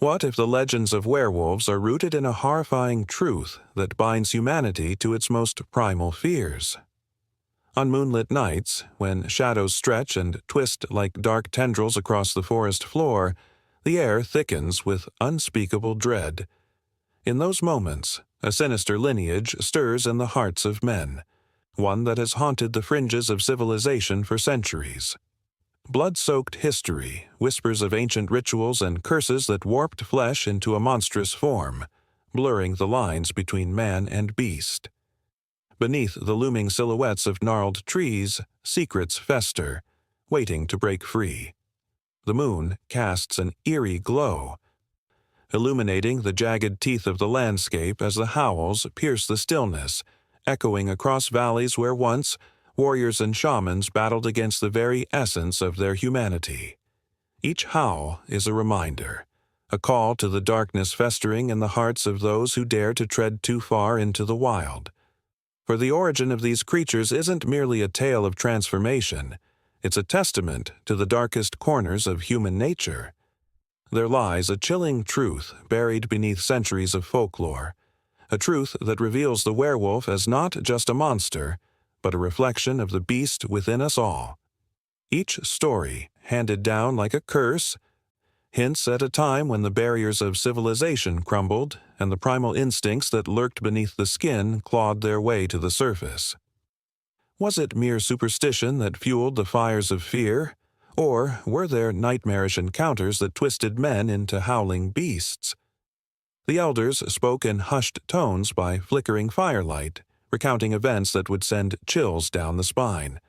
What if the legends of werewolves are rooted in a horrifying truth that binds humanity to its most primal fears? On moonlit nights, when shadows stretch and twist like dark tendrils across the forest floor, the air thickens with unspeakable dread. In those moments, a sinister lineage stirs in the hearts of men, one that has haunted the fringes of civilization for centuries. Blood-soaked history whispers of ancient rituals and curses that warped flesh into a monstrous form, blurring the lines between man and beast. Beneath the looming silhouettes of gnarled trees, secrets fester, waiting to break free. The moon casts an eerie glow, illuminating the jagged teeth of the landscape as the howls pierce the stillness, echoing across valleys where once warriors and shamans battled against the very essence of their humanity. Each howl is a reminder, a call to the darkness festering in the hearts of those who dare to tread too far into the wild. For the origin of these creatures isn't merely a tale of transformation, it's a testament to the darkest corners of human nature. There lies a chilling truth buried beneath centuries of folklore, a truth that reveals the werewolf as not just a monster, but a reflection of the beast within us all. Each story, handed down like a curse, hints at a time when the barriers of civilization crumbled and the primal instincts that lurked beneath the skin clawed their way to the surface. Was it mere superstition that fueled the fires of fear, or were there nightmarish encounters that twisted men into howling beasts? The elders spoke in hushed tones by flickering firelight, recounting events that would send chills down the spine.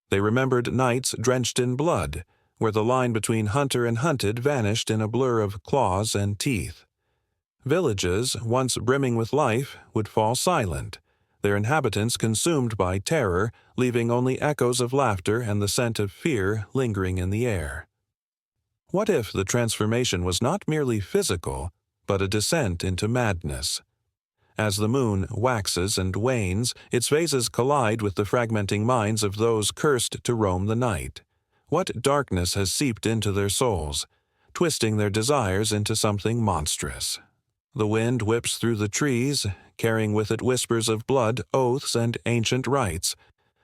They remembered nights drenched in blood, where the line between hunter and hunted vanished in a blur of claws and teeth. Villages, once brimming with life, would fall silent, their inhabitants consumed by terror, leaving only echoes of laughter and the scent of fear lingering in the air. What if the transformation was not merely physical, but a descent into madness? As the moon waxes and wanes, its phases collide with the fragmenting minds of those cursed to roam the night. What darkness has seeped into their souls, twisting their desires into something monstrous? The wind whips through the trees, carrying with it whispers of blood, oaths, and ancient rites,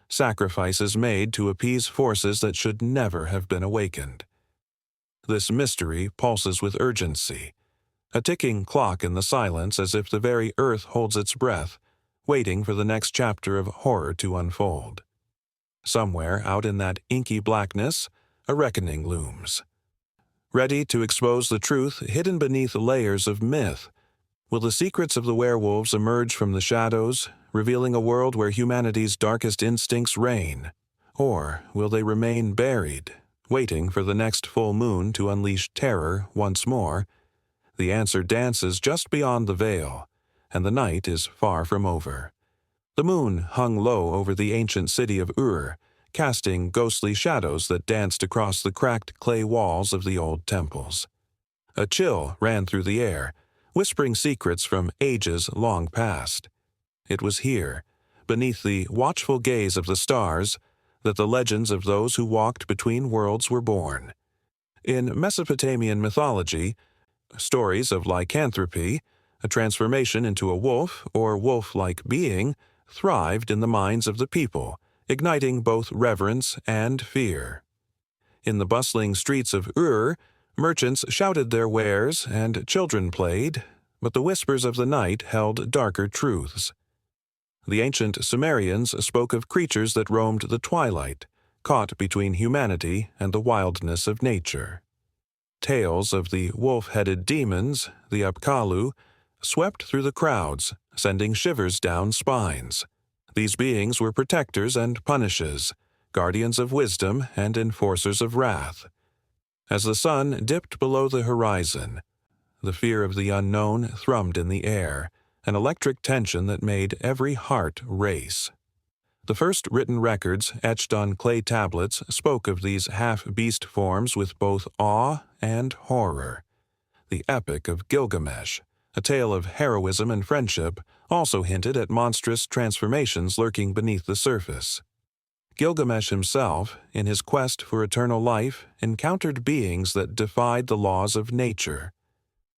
sacrifices made to appease forces that should never have been awakened. This mystery pulses with urgency, a ticking clock in the silence as if the very earth holds its breath, waiting for the next chapter of horror to unfold. Somewhere out in that inky blackness, a reckoning looms. Ready to expose the truth hidden beneath layers of myth, will the secrets of the werewolves emerge from the shadows, revealing a world where humanity's darkest instincts reign? Or will they remain buried, waiting for the next full moon to unleash terror once more? The answer dances just beyond the veil, and the night is far from over. The moon hung low over the ancient city of Ur, casting ghostly shadows that danced across the cracked clay walls of the old temples. A chill ran through the air, whispering secrets from ages long past. It was here, beneath the watchful gaze of the stars, that the legends of those who walked between worlds were born. In Mesopotamian mythology, stories of lycanthropy, a transformation into a wolf or wolf-like being, thrived in the minds of the people, igniting both reverence and fear. In the bustling streets of Ur, merchants shouted their wares and children played, but the whispers of the night held darker truths. The ancient Sumerians spoke of creatures that roamed the twilight, caught between humanity and the wildness of nature. Tales of the wolf-headed demons, the Apkallu, swept through the crowds, sending shivers down spines. These beings were protectors and punishers, guardians of wisdom and enforcers of wrath. As the sun dipped below the horizon, the fear of the unknown thrummed in the air, an electric tension that made every heart race. The first written records etched on clay tablets spoke of these half-beast forms with both awe and horror. The Epic of Gilgamesh, a tale of heroism and friendship, also hinted at monstrous transformations lurking beneath the surface. Gilgamesh himself, in his quest for eternal life, encountered beings that defied the laws of nature.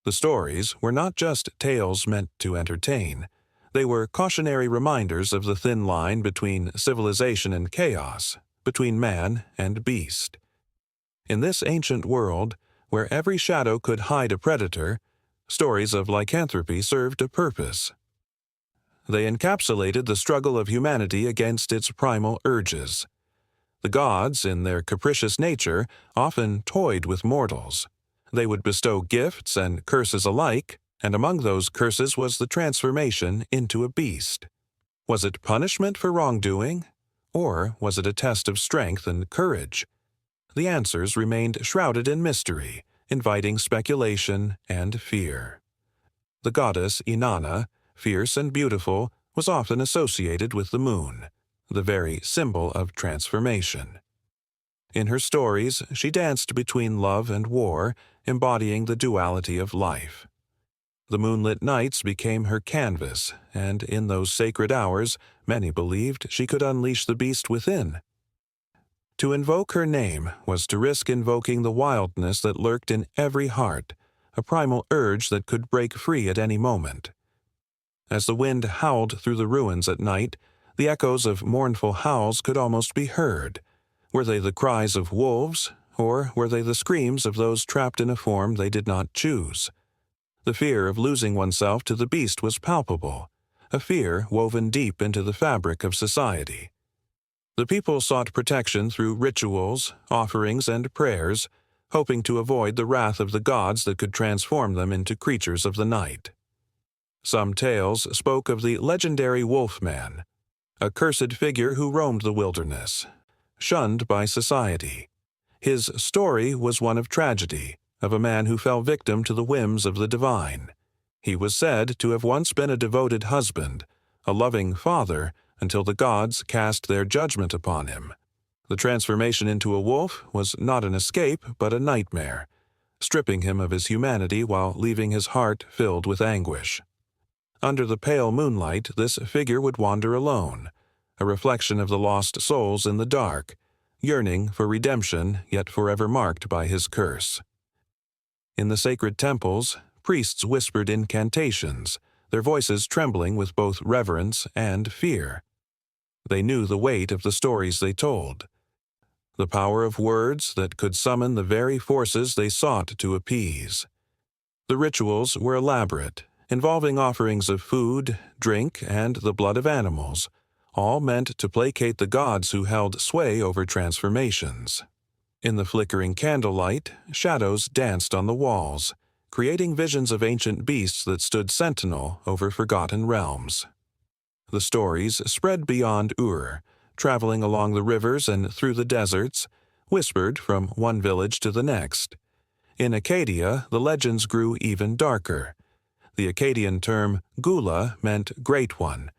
The stories were not just tales meant to entertain. They were cautionary reminders of the thin line between civilization and chaos, between man and beast. In this ancient world, where every shadow could hide a predator, stories of lycanthropy served a purpose. They encapsulated the struggle of humanity against its primal urges. The gods, in their capricious nature, often toyed with mortals. They would bestow gifts and curses alike, and among those curses was the transformation into a beast. Was it punishment for wrongdoing, or was it a test of strength and courage? The answers remained shrouded in mystery, inviting speculation and fear. The goddess Inanna, fierce and beautiful, was often associated with the moon, the very symbol of transformation. In her stories, she danced between love and war, embodying the duality of life. The moonlit nights became her canvas, and in those sacred hours, many believed she could unleash the beast within. To invoke her name was to risk invoking the wildness that lurked in every heart, a primal urge that could break free at any moment. As the wind howled through the ruins at night, the echoes of mournful howls could almost be heard. Were they the cries of wolves, or were they the screams of those trapped in a form they did not choose? The fear of losing oneself to the beast was palpable, a fear woven deep into the fabric of society. The people sought protection through rituals, offerings, and prayers, hoping to avoid the wrath of the gods that could transform them into creatures of the night. Some tales spoke of the legendary Wolfman, a cursed figure who roamed the wilderness, shunned by society. His story was one of tragedy, of a man who fell victim to the whims of the divine. He was said to have once been a devoted husband, a loving father, until the gods cast their judgment upon him. The transformation into a wolf was not an escape, but a nightmare, stripping him of his humanity while leaving his heart filled with anguish. Under the pale moonlight, this figure would wander alone, a reflection of the lost souls in the dark, yearning for redemption, yet forever marked by his curse. In the sacred temples, priests whispered incantations, their voices trembling with both reverence and fear. They knew the weight of the stories they told, the power of words that could summon the very forces they sought to appease. The rituals were elaborate, involving offerings of food, drink, and the blood of animals, all meant to placate the gods who held sway over transformations. In the flickering candlelight, shadows danced on the walls, creating visions of ancient beasts that stood sentinel over forgotten realms. The stories spread beyond Ur, traveling along the rivers and through the deserts, whispered from one village to the next. In Acadia, the legends grew even darker. The Akkadian term gula meant great one,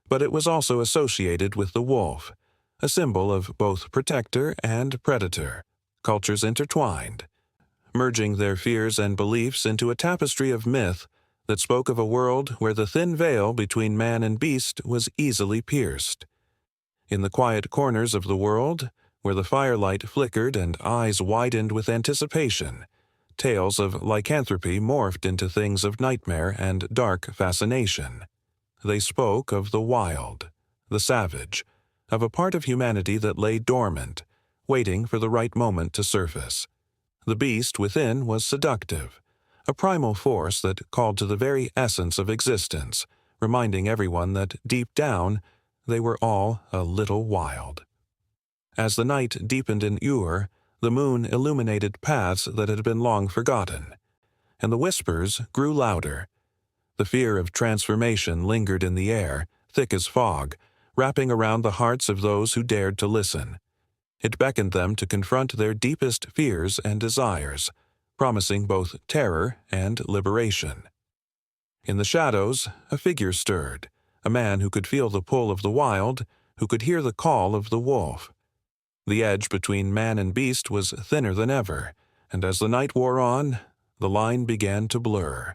but it was also associated with the wolf, a symbol of both protector and predator, cultures intertwined, merging their fears and beliefs into a tapestry of myth that spoke of a world where the thin veil between man and beast was easily pierced. In the quiet corners of the world, where the firelight flickered and eyes widened with anticipation, tales of lycanthropy morphed into things of nightmare and dark fascination. They spoke of the wild, the savage, of a part of humanity that lay dormant, waiting for the right moment to surface. The beast within was seductive, a primal force that called to the very essence of existence, reminding everyone that deep down they were all a little wild. As the night deepened in Ur, the moon illuminated paths that had been long forgotten, and the whispers grew louder. The fear of transformation lingered in the air, thick as fog, wrapping around the hearts of those who dared to listen. It beckoned them to confront their deepest fears and desires, promising both terror and liberation. In the shadows, a figure stirred, a man who could feel the pull of the wild, who could hear the call of the wolf. The edge between man and beast was thinner than ever, and as the night wore on, the line began to blur.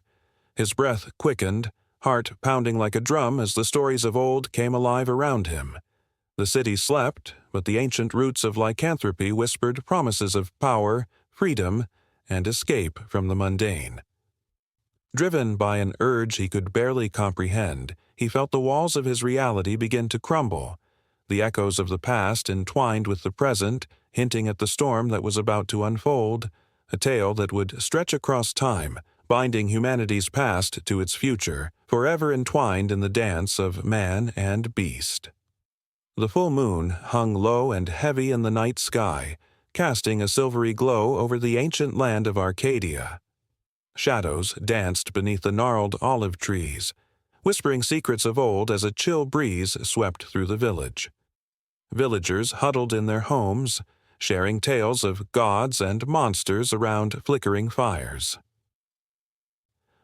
His breath quickened, heart pounding like a drum as the stories of old came alive around him. The city slept, but the ancient roots of lycanthropy whispered promises of power, freedom, and escape from the mundane. Driven by an urge he could barely comprehend, he felt the walls of his reality begin to crumble. The echoes of the past entwined with the present, hinting at the storm that was about to unfold, a tale that would stretch across time, binding humanity's past to its future, forever entwined in the dance of man and beast. The full moon hung low and heavy in the night sky, casting a silvery glow over the ancient land of Arcadia. Shadows danced beneath the gnarled olive trees, whispering secrets of old as a chill breeze swept through the village. Villagers huddled in their homes, sharing tales of gods and monsters around flickering fires.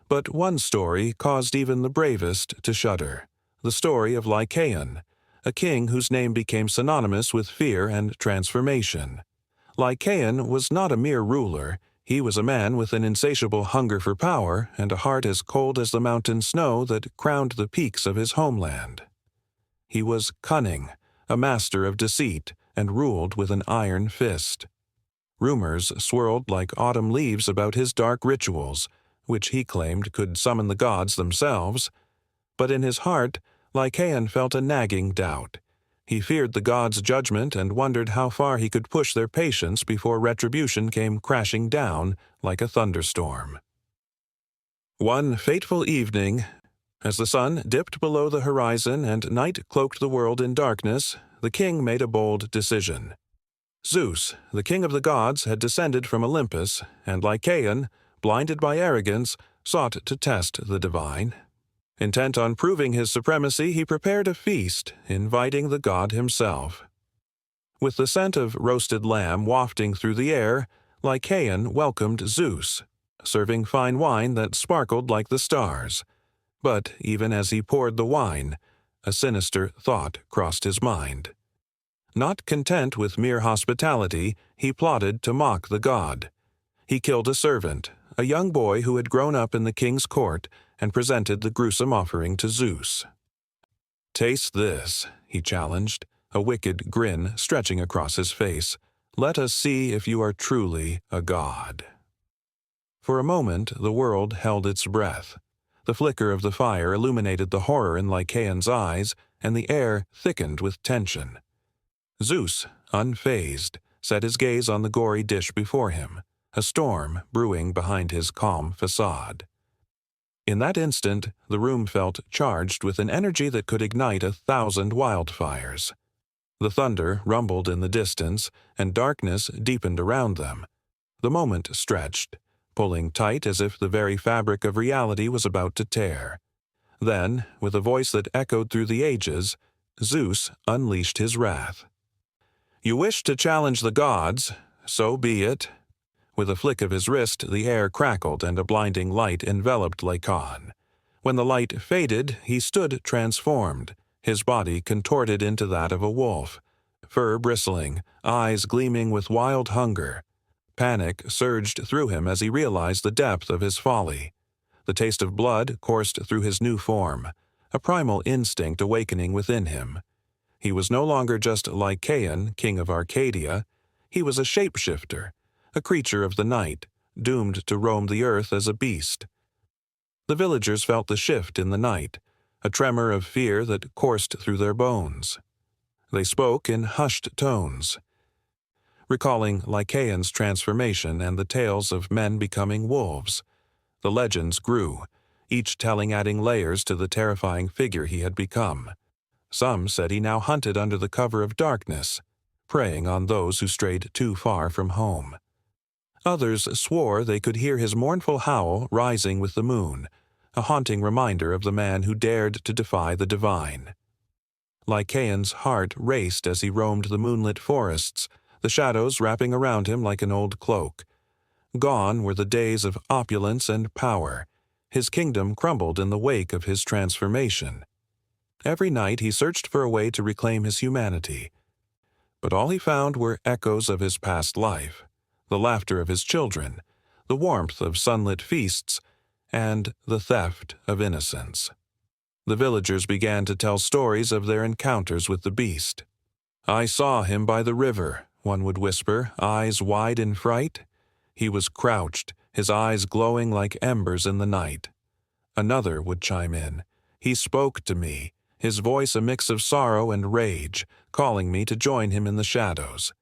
But one story caused even the bravest to shudder, the story of Lycaon, a king whose name became synonymous with fear and transformation. Lycaon was not a mere ruler. He was a man with an insatiable hunger for power and a heart as cold as the mountain snow that crowned the peaks of his homeland. He was cunning, a master of deceit, and ruled with an iron fist. Rumors swirled like autumn leaves about his dark rituals, which he claimed could summon the gods themselves. But in his heart, Lycaon felt a nagging doubt. He feared the gods' judgment and wondered how far he could push their patience before retribution came crashing down like a thunderstorm. One fateful evening, as the sun dipped below the horizon and night cloaked the world in darkness, the king made a bold decision. Zeus, the king of the gods, had descended from Olympus, and Lycaon, blinded by arrogance, sought to test the divine. Intent on proving his supremacy, he prepared a feast, inviting the god himself. With the scent of roasted lamb wafting through the air, Lycaon welcomed Zeus, serving fine wine that sparkled like the stars. But even as he poured the wine, a sinister thought crossed his mind. Not content with mere hospitality, he plotted to mock the god. He killed a servant, a young boy who had grown up in the king's court, and presented the gruesome offering to Zeus. "Taste this," he challenged, a wicked grin stretching across his face. "Let us see if you are truly a god." For a moment, the world held its breath. The flicker of the fire illuminated the horror in Lycaon's eyes, and the air thickened with tension. Zeus, unfazed, set his gaze on the gory dish before him, a storm brewing behind his calm facade. In that instant, the room felt charged with an energy that could ignite 1,000 wildfires. The thunder rumbled in the distance, and darkness deepened around them. The moment stretched, pulling tight as if the very fabric of reality was about to tear. Then, with a voice that echoed through the ages, Zeus unleashed his wrath. "You wish to challenge the gods, so be it." With a flick of his wrist, the air crackled and a blinding light enveloped Lycaon. When the light faded, he stood transformed, his body contorted into that of a wolf, fur bristling, eyes gleaming with wild hunger. Panic surged through him as he realized the depth of his folly. The taste of blood coursed through his new form, a primal instinct awakening within him. He was no longer just Lycaon, king of Arcadia. He was a shapeshifter, a creature of the night, doomed to roam the earth as a beast. The villagers felt the shift in the night, a tremor of fear that coursed through their bones. They spoke in hushed tones, recalling Lycaon's transformation and the tales of men becoming wolves. The legends grew, each telling adding layers to the terrifying figure he had become. Some said he now hunted under the cover of darkness, preying on those who strayed too far from home. Others swore they could hear his mournful howl rising with the moon, a haunting reminder of the man who dared to defy the divine. Lycaon's heart raced as he roamed the moonlit forests, the shadows wrapping around him like an old cloak. Gone were the days of opulence and power. His kingdom crumbled in the wake of his transformation. Every night he searched for a way to reclaim his humanity. But all he found were echoes of his past life, the laughter of his children, the warmth of sunlit feasts, and the theft of innocence. The villagers began to tell stories of their encounters with the beast. "I saw him by the river," one would whisper, eyes wide in fright. "He was crouched, his eyes glowing like embers in the night. Another would chime in. He spoke to me, his voice a mix of sorrow and rage, calling me to join him in the shadows.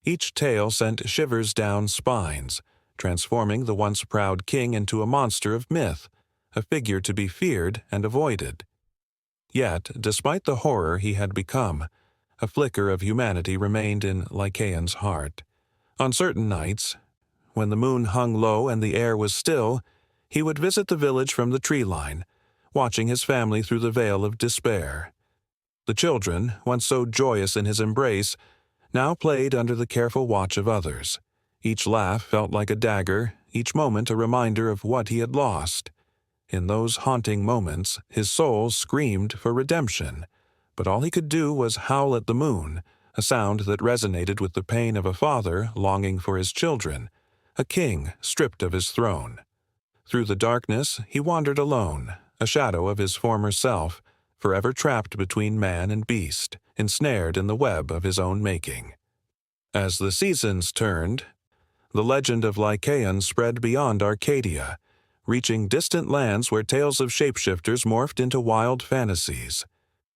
Each tale sent shivers down spines, transforming the once proud king into a monster of myth, a figure to be feared and avoided. Yet, despite the horror he had become, a flicker of humanity remained in Lycaon's heart. On certain nights, when the moon hung low and the air was still, he would visit the village from the tree line, watching his family through the veil of despair. The children, once so joyous in his embrace, now played under the careful watch of others. Each laugh felt like a dagger, each moment a reminder of what he had lost. In those haunting moments, his soul screamed for redemption, but all he could do was howl at the moon, a sound that resonated with the pain of a father longing for his children, a king stripped of his throne. Through the darkness, he wandered alone, a shadow of his former self, forever trapped between man and beast, ensnared in the web of his own making. As the seasons turned, the legend of Lycaon spread beyond Arcadia, reaching distant lands where tales of shapeshifters morphed into wild fantasies.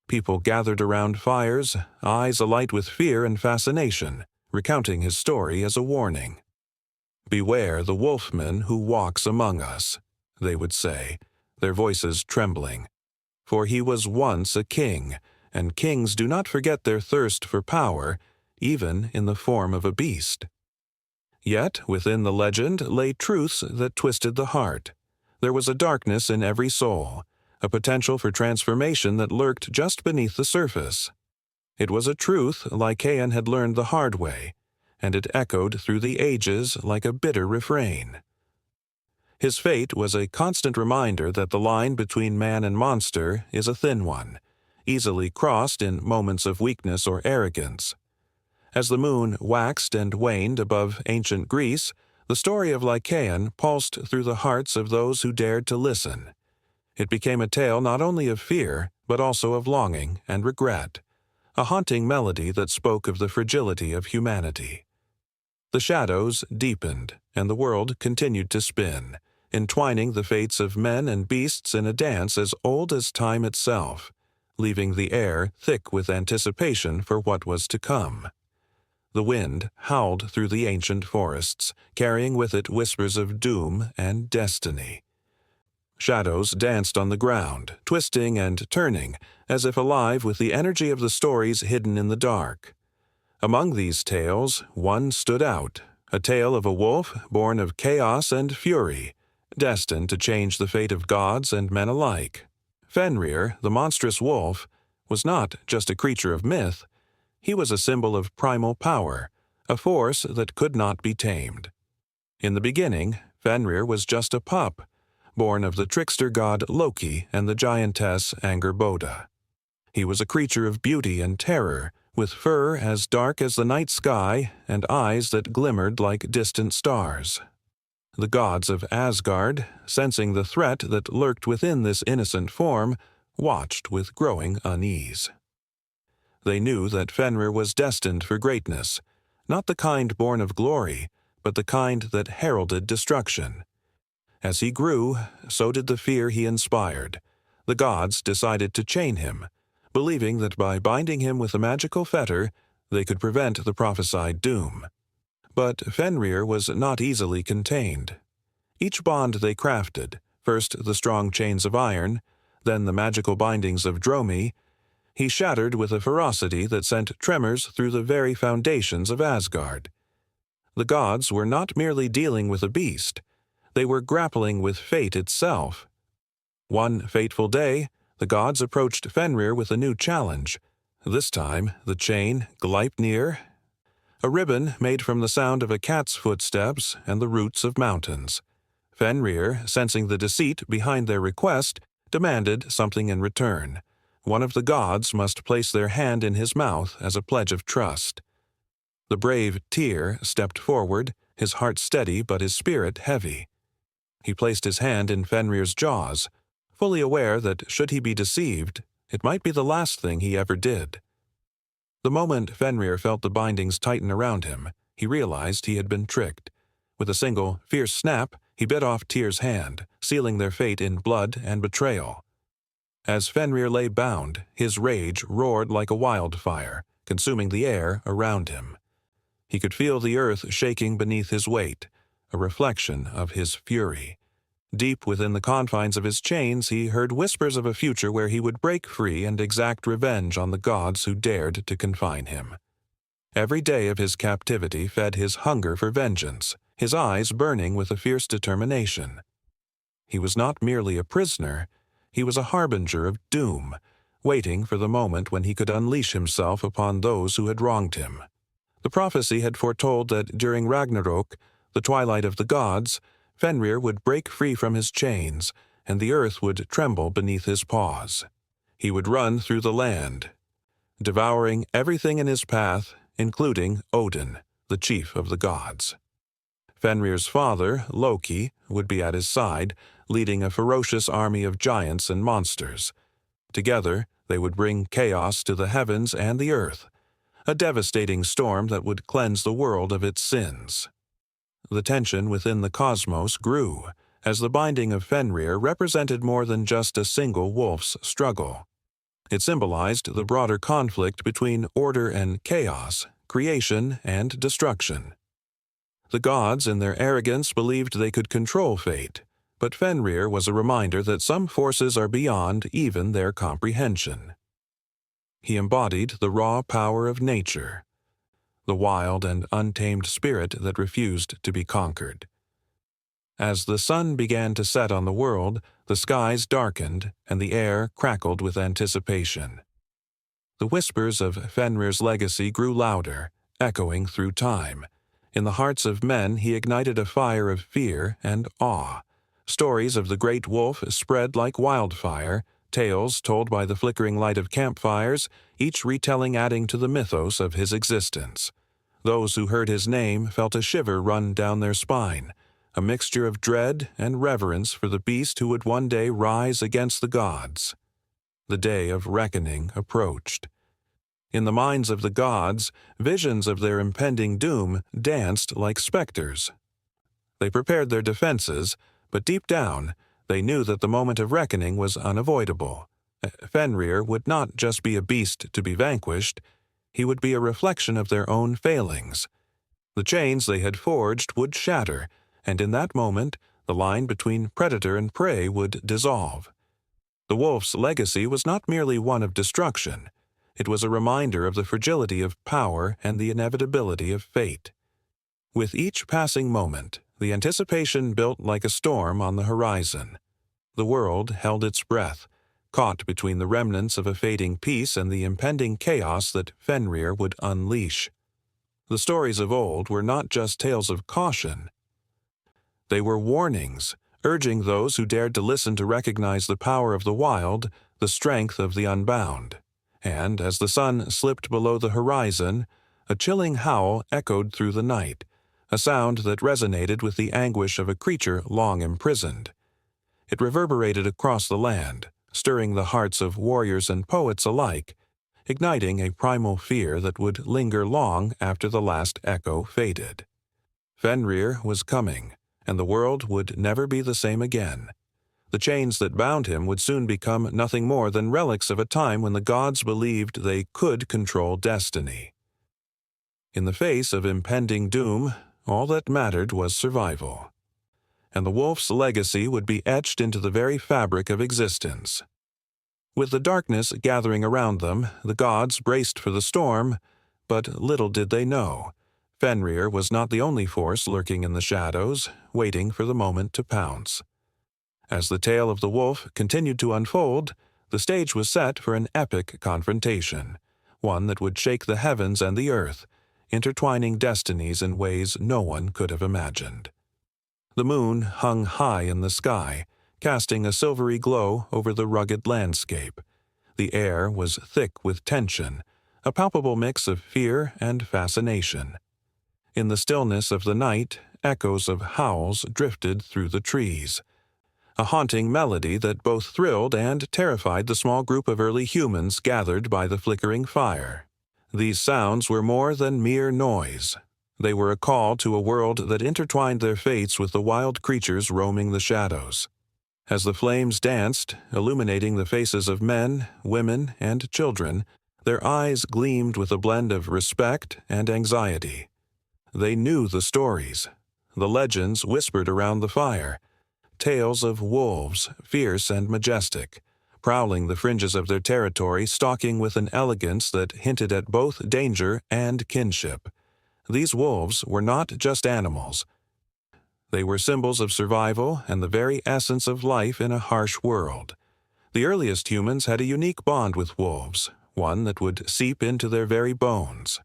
People gathered around fires, eyes alight with fear and fascination, recounting his story as a warning. "Beware the wolfman who walks among us," they would say, their voices trembling. "For he was once a king, and kings do not forget their thirst for power, even in the form of a beast." Yet within the legend lay truths that twisted the heart. There was a darkness in every soul, a potential for transformation that lurked just beneath the surface. It was a truth Lycaon had learned the hard way, and it echoed through the ages like a bitter refrain. His fate was a constant reminder that the line between man and monster is a thin one, easily crossed in moments of weakness or arrogance. As the moon waxed and waned above ancient Greece, the story of Lycaon pulsed through the hearts of those who dared to listen. It became a tale not only of fear, but also of longing and regret, a haunting melody that spoke of the fragility of humanity. The shadows deepened, and the world continued to spin, entwining the fates of men and beasts in a dance as old as time itself, leaving the air thick with anticipation for what was to come. The wind howled through the ancient forests, carrying with it whispers of doom and destiny. Shadows danced on the ground, twisting and turning, as if alive with the energy of the stories hidden in the dark. Among these tales, one stood out, a tale of a wolf born of chaos and fury, destined to change the fate of gods and men alike. Fenrir, the monstrous wolf, was not just a creature of myth. He was a symbol of primal power, a force that could not be tamed. In the beginning, Fenrir was just a pup, born of the trickster god Loki and the giantess Angerboda. He was a creature of beauty and terror, with fur as dark as the night sky and eyes that glimmered like distant stars. The gods of Asgard, sensing the threat that lurked within this innocent form, watched with growing unease. They knew that Fenrir was destined for greatness, not the kind born of glory, but the kind that heralded destruction. As he grew, so did the fear he inspired. The gods decided to chain him, believing that by binding him with a magical fetter, they could prevent the prophesied doom. But Fenrir was not easily contained. Each bond they crafted, first the strong chains of iron, then the magical bindings of Dromi, he shattered with a ferocity that sent tremors through the very foundations of Asgard. The gods were not merely dealing with a beast, they were grappling with fate itself. One fateful day, the gods approached Fenrir with a new challenge. This time, the chain, Gleipnir, a ribbon made from the sound of a cat's footsteps and the roots of mountains. Fenrir, sensing the deceit behind their request, demanded something in return. One of the gods must place their hand in his mouth as a pledge of trust. The brave Tyr stepped forward, his heart steady but his spirit heavy. He placed his hand in Fenrir's jaws, fully aware that should he be deceived, it might be the last thing he ever did. The moment Fenrir felt the bindings tighten around him, he realized he had been tricked. With a single, fierce snap, He bit off Tyr's hand, sealing their fate in blood and betrayal. As Fenrir lay bound, his rage roared like a wildfire, consuming the air around him. He could feel the earth shaking beneath his weight, a reflection of his fury. Deep within the confines of his chains, he heard whispers of a future where he would break free and exact revenge on the gods who dared to confine him. Every day of his captivity fed his hunger for vengeance, his eyes burning with a fierce determination. He was not merely a prisoner, he was a harbinger of doom, waiting for the moment when he could unleash himself upon those who had wronged him. The prophecy had foretold that during Ragnarok, the twilight of the gods, Fenrir would break free from his chains, and the earth would tremble beneath his paws. He would run through the land, devouring everything in his path, including Odin, the chief of the gods. Fenrir's father, Loki, would be at his side, leading a ferocious army of giants and monsters. Together, they would bring chaos to the heavens and the earth, a devastating storm that would cleanse the world of its sins. The tension within the cosmos grew, as the binding of Fenrir represented more than just a single wolf's struggle. It symbolized the broader conflict between order and chaos, creation and destruction. The gods, in their arrogance, believed they could control fate, but Fenrir was a reminder that some forces are beyond even their comprehension. He embodied the raw power of nature, the wild and untamed spirit that refused to be conquered. As the sun began to set on the world, the skies darkened and the air crackled with anticipation. The whispers of Fenrir's legacy grew louder, echoing through time. In the hearts of men he ignited a fire of fear and awe. Stories of the great wolf spread like wildfire, tales told by the flickering light of campfires, each retelling adding to the mythos of his existence. Those who heard his name felt a shiver run down their spine, a mixture of dread and reverence for the beast who would one day rise against the gods. The day of reckoning approached. In the minds of the gods, visions of their impending doom danced like specters. They prepared their defenses, but deep down, they knew that the moment of reckoning was unavoidable. Fenrir would not just be a beast to be vanquished, he would be a reflection of their own failings. The chains they had forged would shatter, and in that moment, the line between predator and prey would dissolve. The wolf's legacy was not merely one of destruction. It was a reminder of the fragility of power and the inevitability of fate. With each passing moment, the anticipation built like a storm on the horizon. The world held its breath, caught between the remnants of a fading peace and the impending chaos that Fenrir would unleash. The stories of old were not just tales of caution. They were warnings, urging those who dared to listen to recognize the power of the wild, the strength of the unbound. And as the sun slipped below the horizon, a chilling howl echoed through the night, a sound that resonated with the anguish of a creature long imprisoned. It reverberated across the land, stirring the hearts of warriors and poets alike, igniting a primal fear that would linger long after the last echo faded. Fenrir was coming, and the world would never be the same again. The chains that bound him would soon become nothing more than relics of a time when the gods believed they could control destiny. In the face of impending doom, all that mattered was survival. And the wolf's legacy would be etched into the very fabric of existence. With the darkness gathering around them, the gods braced for the storm, but little did they know. Fenrir was not the only force lurking in the shadows, waiting for the moment to pounce. As the tale of the wolf continued to unfold, the stage was set for an epic confrontation, one that would shake the heavens and the earth, intertwining destinies in ways no one could have imagined. The moon hung high in the sky, casting a silvery glow over the rugged landscape. The air was thick with tension, a palpable mix of fear and fascination. In the stillness of the night, echoes of howls drifted through the trees, a haunting melody that both thrilled and terrified the small group of early humans gathered by the flickering fire. These sounds were more than mere noise. They were a call to a world that intertwined their fates with the wild creatures roaming the shadows. As the flames danced, illuminating the faces of men, women, and children, their eyes gleamed with a blend of respect and anxiety. They knew the stories, the legends whispered around the fire, tales of wolves, fierce and majestic, prowling the fringes of their territory, stalking with an elegance that hinted at both danger and kinship. These wolves were not just animals. They were symbols of survival and the very essence of life in a harsh world. The earliest humans had a unique bond with wolves, one that would seep into their very bones.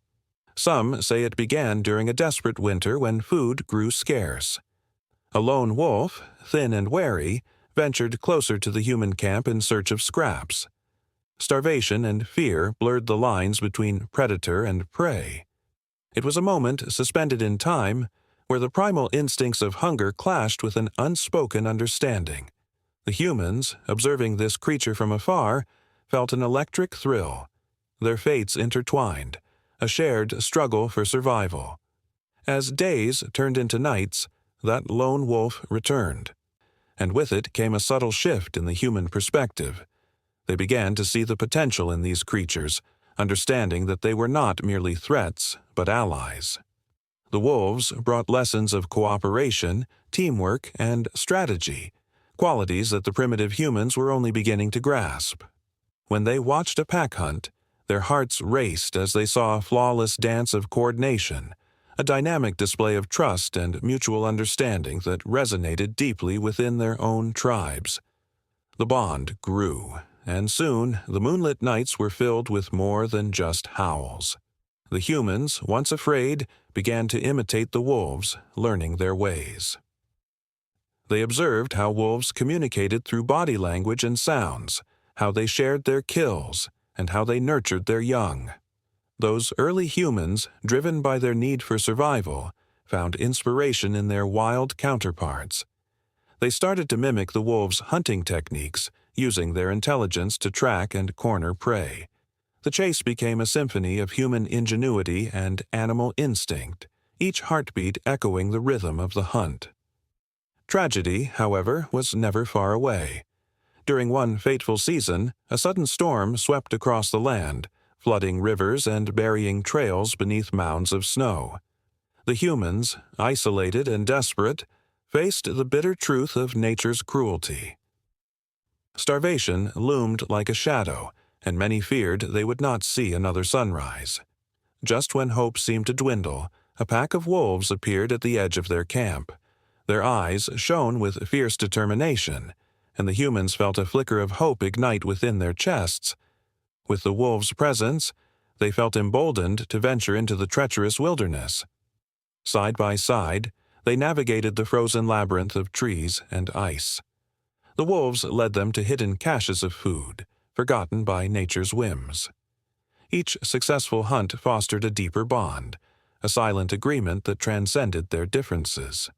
Some say it began during a desperate winter when food grew scarce. A lone wolf, thin and wary, ventured closer to the human camp in search of scraps. Starvation and fear blurred the lines between predator and prey. It was a moment suspended in time where the primal instincts of hunger clashed with an unspoken understanding. The humans, observing this creature from afar, felt an electric thrill. Their fates intertwined, a shared struggle for survival. As days turned into nights, that lone wolf returned, and with it came a subtle shift in the human perspective. They began to see the potential in these creatures, understanding that they were not merely threats, but allies. The wolves brought lessons of cooperation, teamwork, and strategy, qualities that the primitive humans were only beginning to grasp. When they watched a pack hunt, their hearts raced as they saw a flawless dance of coordination, a dynamic display of trust and mutual understanding that resonated deeply within their own tribes. The bond grew, and soon the moonlit nights were filled with more than just howls. The humans, once afraid, began to imitate the wolves, learning their ways. They observed how wolves communicated through body language and sounds, how they shared their kills, and how they nurtured their young. Those early humans, driven by their need for survival, found inspiration in their wild counterparts. They started to mimic the wolves' hunting techniques, using their intelligence to track and corner prey. The chase became a symphony of human ingenuity and animal instinct, each heartbeat echoing the rhythm of the hunt. Tragedy, however, was never far away. During one fateful season, a sudden storm swept across the land, flooding rivers and burying trails beneath mounds of snow. The humans, isolated and desperate, faced the bitter truth of nature's cruelty. Starvation loomed like a shadow, and many feared they would not see another sunrise. Just when hope seemed to dwindle, a pack of wolves appeared at the edge of their camp. Their eyes shone with fierce determination, and the humans felt a flicker of hope ignite within their chests. With the wolves' presence, they felt emboldened to venture into the treacherous wilderness. Side by side, they navigated the frozen labyrinth of trees and ice. The wolves led them to hidden caches of food, forgotten by nature's whims. Each successful hunt fostered a deeper bond, a silent agreement that transcended their differences.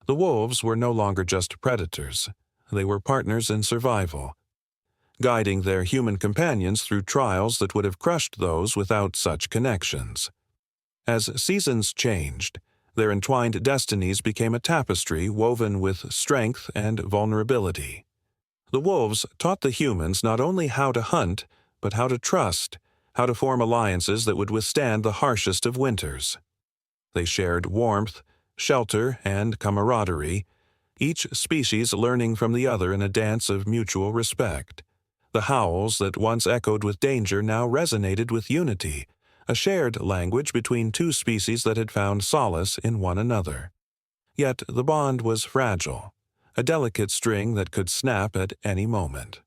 The wolves were no longer just predators. They were partners in survival, guiding their human companions through trials that would have crushed those without such connections. As seasons changed, their entwined destinies became a tapestry woven with strength and vulnerability. The wolves taught the humans not only how to hunt, but how to trust, how to form alliances that would withstand the harshest of winters. They shared warmth, shelter, and camaraderie, each species learning from the other in a dance of mutual respect. The howls that once echoed with danger now resonated with unity, a shared language between two species that had found solace in one another. Yet the bond was fragile, a delicate string that could snap at any moment.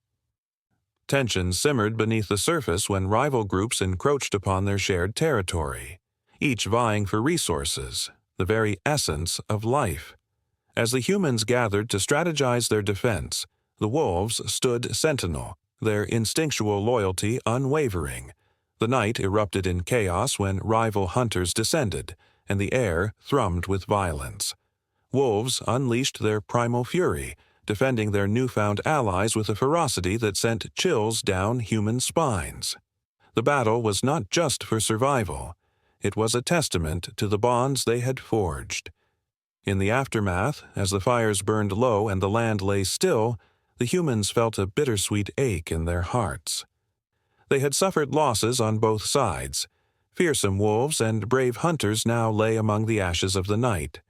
Tension simmered beneath the surface when rival groups encroached upon their shared territory, each vying for resources, the very essence of life. As the humans gathered to strategize their defense, the wolves stood sentinel, their instinctual loyalty unwavering. The night erupted in chaos when rival hunters descended, and the air thrummed with violence. Wolves unleashed their primal fury, defending their newfound allies with a ferocity that sent chills down human spines. The battle was not just for survival. It was a testament to the bonds they had forged. In the aftermath, as the fires burned low and the land lay still, the humans felt a bittersweet ache in their hearts. They had suffered losses on both sides. Fearsome wolves and brave hunters now lay among the ashes of the night.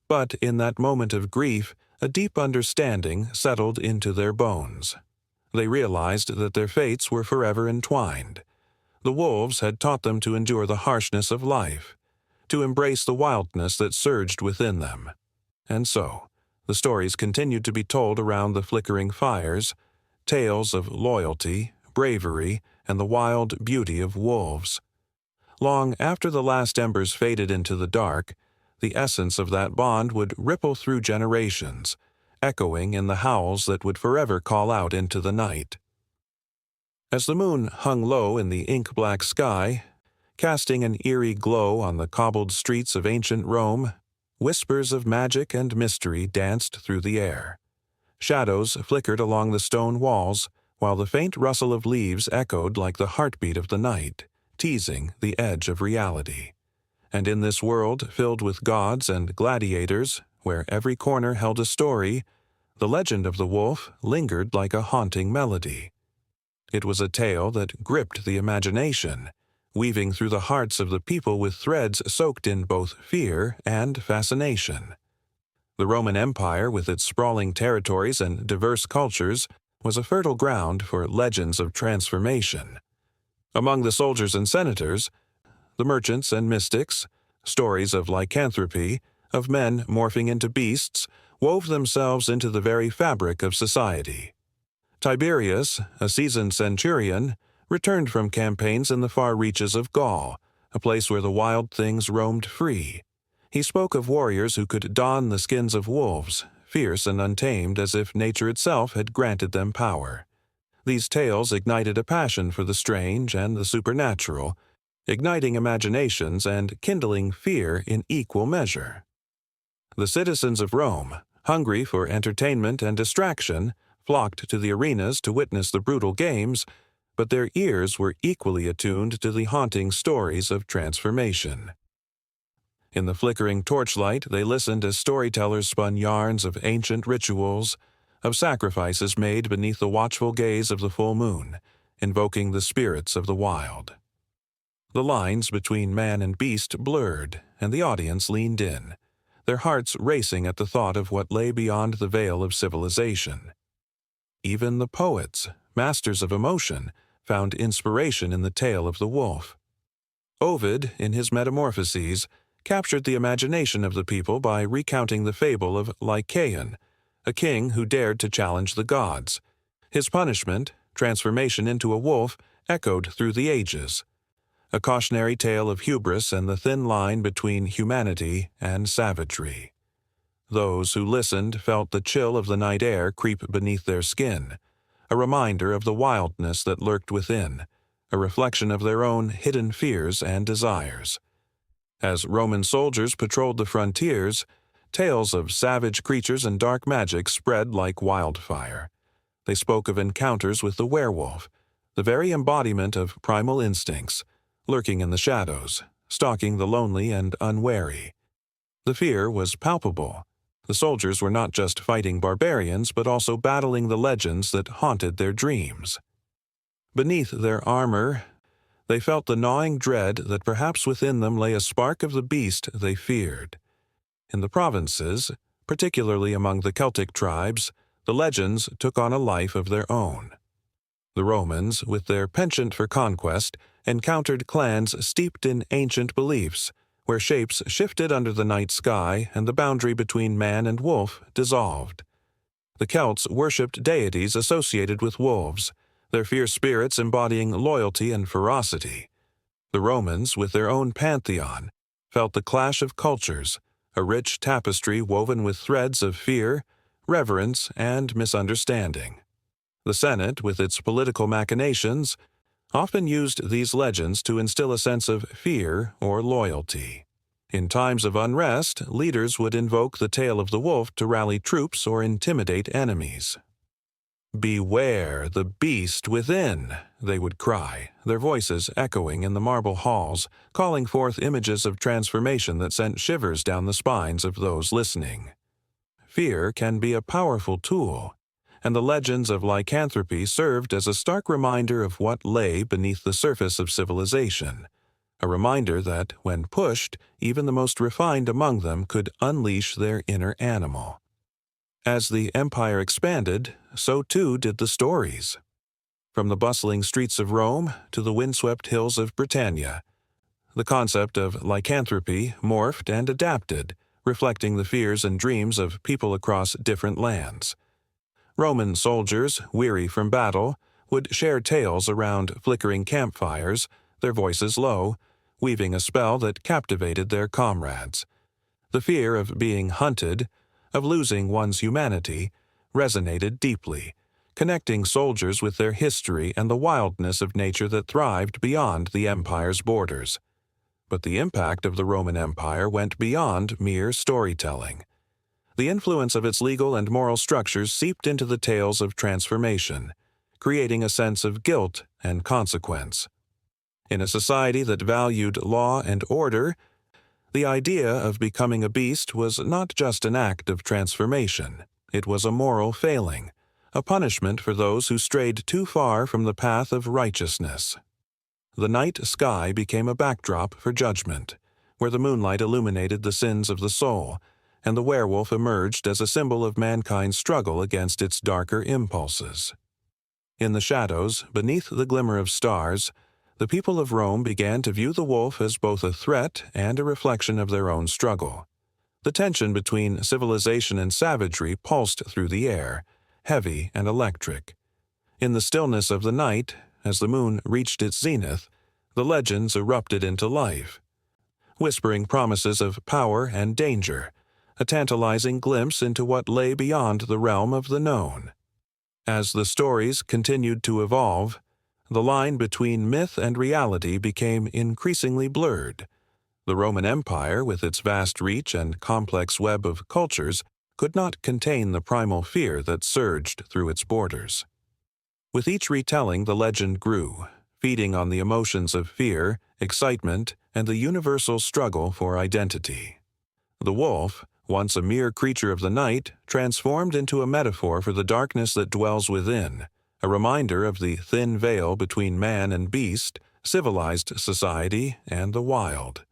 But in that moment of grief, a deep understanding settled into their bones. They realized that their fates were forever entwined. The wolves had taught them to endure the harshness of life, to embrace the wildness that surged within them. And so, the stories continued to be told around the flickering fires, tales of loyalty, bravery, and the wild beauty of wolves. Long after the last embers faded into the dark, the essence of that bond would ripple through generations, echoing in the howls that would forever call out into the night. As the moon hung low in the ink-black sky, casting an eerie glow on the cobbled streets of ancient Rome, whispers of magic and mystery danced through the air. Shadows flickered along the stone walls, while the faint rustle of leaves echoed like the heartbeat of the night, teasing the edge of reality. And in this world filled with gods and gladiators, where every corner held a story, the legend of the wolf lingered like a haunting melody. It was a tale that gripped the imagination, weaving through the hearts of the people with threads soaked in both fear and fascination. The Roman Empire, with its sprawling territories and diverse cultures, was a fertile ground for legends of transformation. Among the soldiers and senators, the merchants and mystics, stories of lycanthropy, of men morphing into beasts, wove themselves into the very fabric of society. Tiberius, a seasoned centurion, returned from campaigns in the far reaches of Gaul, a place where the wild things roamed free. He spoke of warriors who could don the skins of wolves, fierce and untamed as if nature itself had granted them power. These tales ignited a passion for the strange and the supernatural, igniting imaginations and kindling fear in equal measure. The citizens of Rome, hungry for entertainment and distraction, flocked to the arenas to witness the brutal games, but their ears were equally attuned to the haunting stories of transformation. In the flickering torchlight, they listened as storytellers spun yarns of ancient rituals, of sacrifices made beneath the watchful gaze of the full moon, invoking the spirits of the wild. The lines between man and beast blurred, and the audience leaned in, their hearts racing at the thought of what lay beyond the veil of civilization. Even the poets, masters of emotion, found inspiration in the tale of the wolf. Ovid, in his Metamorphoses, captured the imagination of the people by recounting the fable of Lycaon, a king who dared to challenge the gods. His punishment, transformation into a wolf, echoed through the ages, a cautionary tale of hubris and the thin line between humanity and savagery. Those who listened felt the chill of the night air creep beneath their skin, a reminder of the wildness that lurked within, a reflection of their own hidden fears and desires. As Roman soldiers patrolled the frontiers, tales of savage creatures and dark magic spread like wildfire. They spoke of encounters with the werewolf, the very embodiment of primal instincts, lurking in the shadows, stalking the lonely and unwary. The fear was palpable. The soldiers were not just fighting barbarians, but also battling the legends that haunted their dreams. Beneath their armor, they felt the gnawing dread that perhaps within them lay a spark of the beast they feared. In the provinces, particularly among the Celtic tribes, the legends took on a life of their own. The Romans, with their penchant for conquest, encountered clans steeped in ancient beliefs, where shapes shifted under the night sky and the boundary between man and wolf dissolved. The Celts worshipped deities associated with wolves, their fierce spirits embodying loyalty and ferocity. The Romans, with their own pantheon, felt the clash of cultures, a rich tapestry woven with threads of fear, reverence, and misunderstanding. The Senate, with its political machinations, often used these legends to instill a sense of fear or loyalty. In times of unrest, leaders would invoke the tale of the wolf to rally troops or intimidate enemies. "Beware the beast within," they would cry, their voices echoing in the marble halls, calling forth images of transformation that sent shivers down the spines of those listening. Fear can be a powerful tool, and the legends of lycanthropy served as a stark reminder of what lay beneath the surface of civilization, a reminder that, when pushed, even the most refined among them could unleash their inner animal. As the empire expanded, so too did the stories. From the bustling streets of Rome to the windswept hills of Britannia, the concept of lycanthropy morphed and adapted, reflecting the fears and dreams of people across different lands. Roman soldiers, weary from battle, would share tales around flickering campfires, their voices low, weaving a spell that captivated their comrades. The fear of being hunted, of losing one's humanity, resonated deeply, connecting soldiers with their history and the wildness of nature that thrived beyond the empire's borders. But the impact of the Roman Empire went beyond mere storytelling. The influence of its legal and moral structures seeped into the tales of transformation, creating a sense of guilt and consequence. In a society that valued law and order, the idea of becoming a beast was not just an act of transformation, it was a moral failing, a punishment for those who strayed too far from the path of righteousness. The night sky became a backdrop for judgment, where the moonlight illuminated the sins of the soul, and the werewolf emerged as a symbol of mankind's struggle against its darker impulses. In the shadows, beneath the glimmer of stars, the people of Rome began to view the wolf as both a threat and a reflection of their own struggle. The tension between civilization and savagery pulsed through the air, heavy and electric. In the stillness of the night, as the moon reached its zenith, the legends erupted into life, whispering promises of power and danger, a tantalizing glimpse into what lay beyond the realm of the known. As the stories continued to evolve, the line between myth and reality became increasingly blurred. The Roman Empire, with its vast reach and complex web of cultures, could not contain the primal fear that surged through its borders. With each retelling, the legend grew, feeding on the emotions of fear, excitement, and the universal struggle for identity. The wolf, once a mere creature of the night, transformed into a metaphor for the darkness that dwells within, a reminder of the thin veil between man and beast, civilized society and the wild.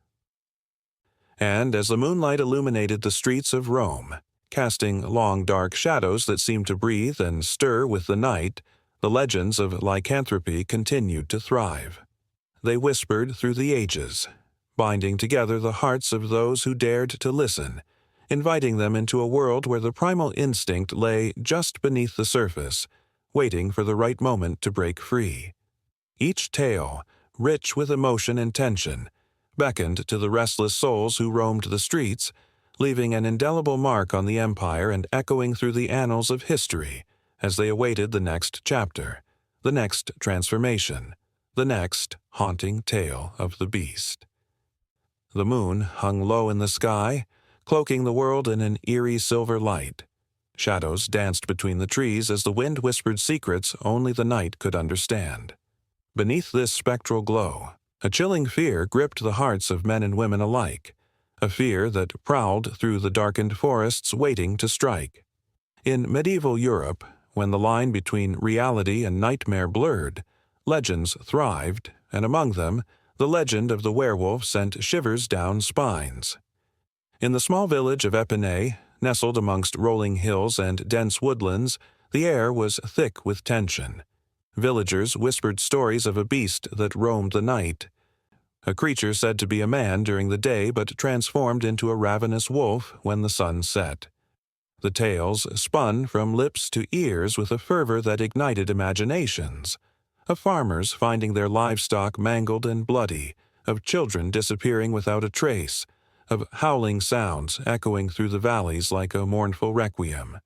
And as the moonlight illuminated the streets of Rome, casting long dark shadows that seemed to breathe and stir with the night, the legends of lycanthropy continued to thrive. They whispered through the ages, binding together the hearts of those who dared to listen, inviting them into a world where the primal instinct lay just beneath the surface, waiting for the right moment to break free. Each tale, rich with emotion and tension, beckoned to the restless souls who roamed the streets, leaving an indelible mark on the empire and echoing through the annals of history as they awaited the next chapter, the next transformation, the next haunting tale of the beast. The moon hung low in the sky, cloaking the world in an eerie silver light. Shadows danced between the trees as the wind whispered secrets only the night could understand. Beneath this spectral glow, a chilling fear gripped the hearts of men and women alike, a fear that prowled through the darkened forests waiting to strike. In medieval Europe, when the line between reality and nightmare blurred, legends thrived, and among them, the legend of the werewolf sent shivers down spines. In the small village of Epinay, nestled amongst rolling hills and dense woodlands, the air was thick with tension. Villagers whispered stories of a beast that roamed the night, a creature said to be a man during the day but transformed into a ravenous wolf when the sun set. The tales spun from lips to ears with a fervor that ignited imaginations, of farmers finding their livestock mangled and bloody, of children disappearing without a trace, of howling sounds echoing through the valleys like a mournful requiem.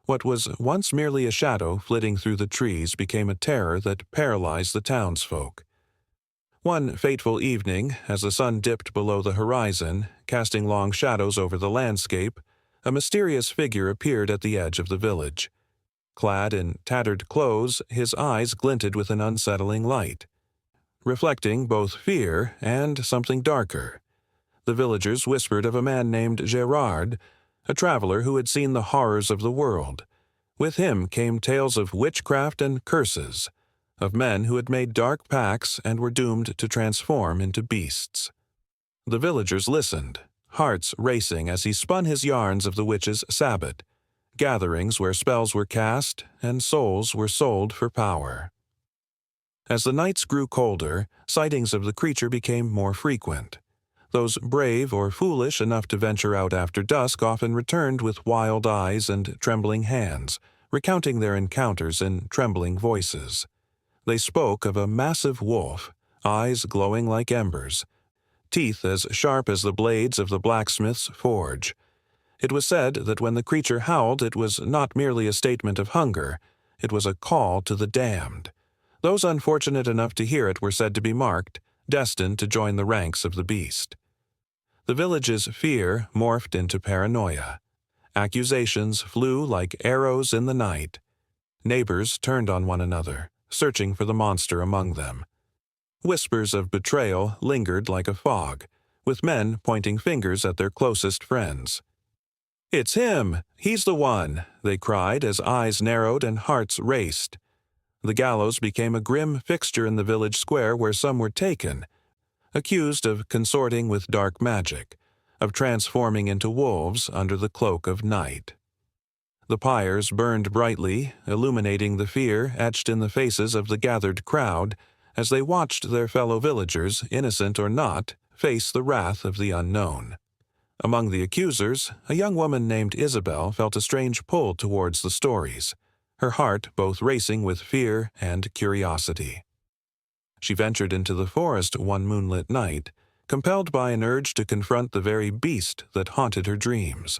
What was once merely a shadow flitting through the trees became a terror that paralyzed the townsfolk. One fateful evening, as the sun dipped below the horizon, casting long shadows over the landscape, a mysterious figure appeared at the edge of the village. Clad in tattered clothes, his eyes glinted with an unsettling light, reflecting both fear and something darker. The villagers whispered of a man named Gerard, a traveler who had seen the horrors of the world. With him came tales of witchcraft and curses, of men who had made dark pacts and were doomed to transform into beasts. The villagers listened, hearts racing as he spun his yarns of the witches' sabbat, gatherings where spells were cast and souls were sold for power. As the nights grew colder, sightings of the creature became more frequent. Those brave or foolish enough to venture out after dusk often returned with wild eyes and trembling hands, recounting their encounters in trembling voices. They spoke of a massive wolf, eyes glowing like embers, teeth as sharp as the blades of the blacksmith's forge. It was said that when the creature howled, it was not merely a statement of hunger, it was a call to the damned. Those unfortunate enough to hear it were said to be marked, destined to join the ranks of the beast. The village's fear morphed into paranoia. Accusations flew like arrows in the night. Neighbors turned on one another, searching for the monster among them. Whispers of betrayal lingered like a fog, with men pointing fingers at their closest friends. "It's him! He's the one!" they cried as eyes narrowed and hearts raced. The gallows became a grim fixture in the village square where some were taken, accused of consorting with dark magic, of transforming into wolves under the cloak of night. The pyres burned brightly, illuminating the fear etched in the faces of the gathered crowd as they watched their fellow villagers, innocent or not, face the wrath of the unknown. Among the accusers, a young woman named Isabel felt a strange pull towards the stories, her heart both racing with fear and curiosity. She ventured into the forest one moonlit night, compelled by an urge to confront the very beast that haunted her dreams.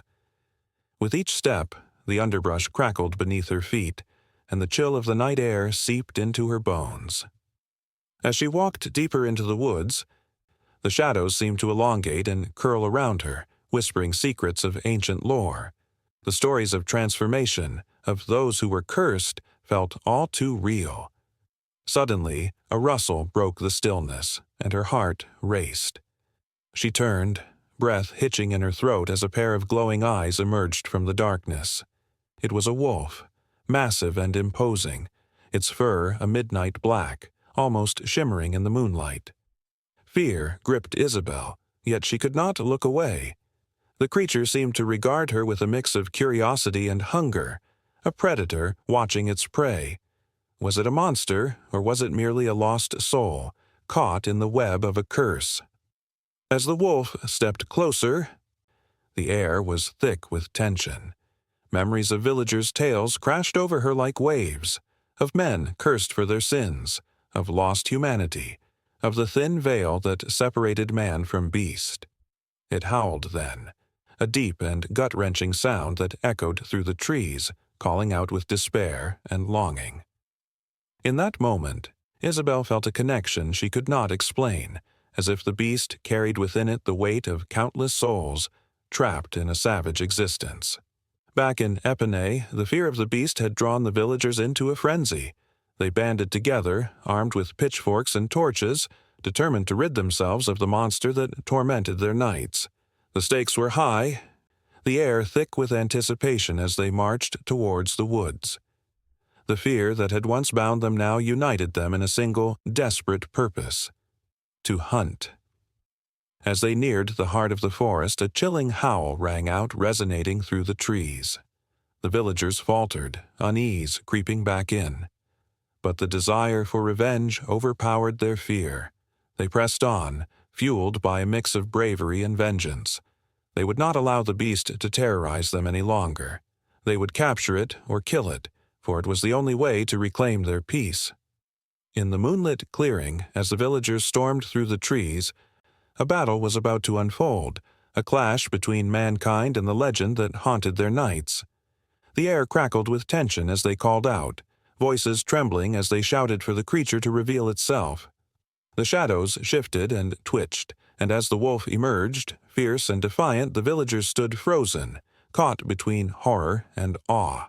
With each step, the underbrush crackled beneath her feet, and the chill of the night air seeped into her bones. As she walked deeper into the woods, the shadows seemed to elongate and curl around her, whispering secrets of ancient lore. The stories of transformation, of those who were cursed, felt all too real. Suddenly, a rustle broke the stillness, and her heart raced. She turned, breath hitching in her throat as a pair of glowing eyes emerged from the darkness. It was a wolf, massive and imposing, its fur a midnight black, almost shimmering in the moonlight. Fear gripped Isabel, yet she could not look away. The creature seemed to regard her with a mix of curiosity and hunger, a predator watching its prey. Was it a monster, or was it merely a lost soul, caught in the web of a curse? As the wolf stepped closer, the air was thick with tension. Memories of villagers' tales crashed over her like waves, of men cursed for their sins, of lost humanity, of the thin veil that separated man from beast. It howled then, a deep and gut-wrenching sound that echoed through the trees, calling out with despair and longing. In that moment, Isabel felt a connection she could not explain, as if the beast carried within it the weight of countless souls trapped in a savage existence. Back in Epinay, the fear of the beast had drawn the villagers into a frenzy. They banded together, armed with pitchforks and torches, determined to rid themselves of the monster that tormented their nights. The stakes were high, the air thick with anticipation as they marched towards the woods. The fear that had once bound them now united them in a single, desperate purpose: to hunt. As they neared the heart of the forest, a chilling howl rang out, resonating through the trees. The villagers faltered, unease creeping back in. But the desire for revenge overpowered their fear. They pressed on, fueled by a mix of bravery and vengeance. They would not allow the beast to terrorize them any longer. They would capture it or kill it, for it was the only way to reclaim their peace. In the moonlit clearing, as the villagers stormed through the trees, a battle was about to unfold, a clash between mankind and the legend that haunted their nights. The air crackled with tension as they called out, voices trembling as they shouted for the creature to reveal itself. The shadows shifted and twitched, and as the wolf emerged, fierce and defiant, the villagers stood frozen, caught between horror and awe.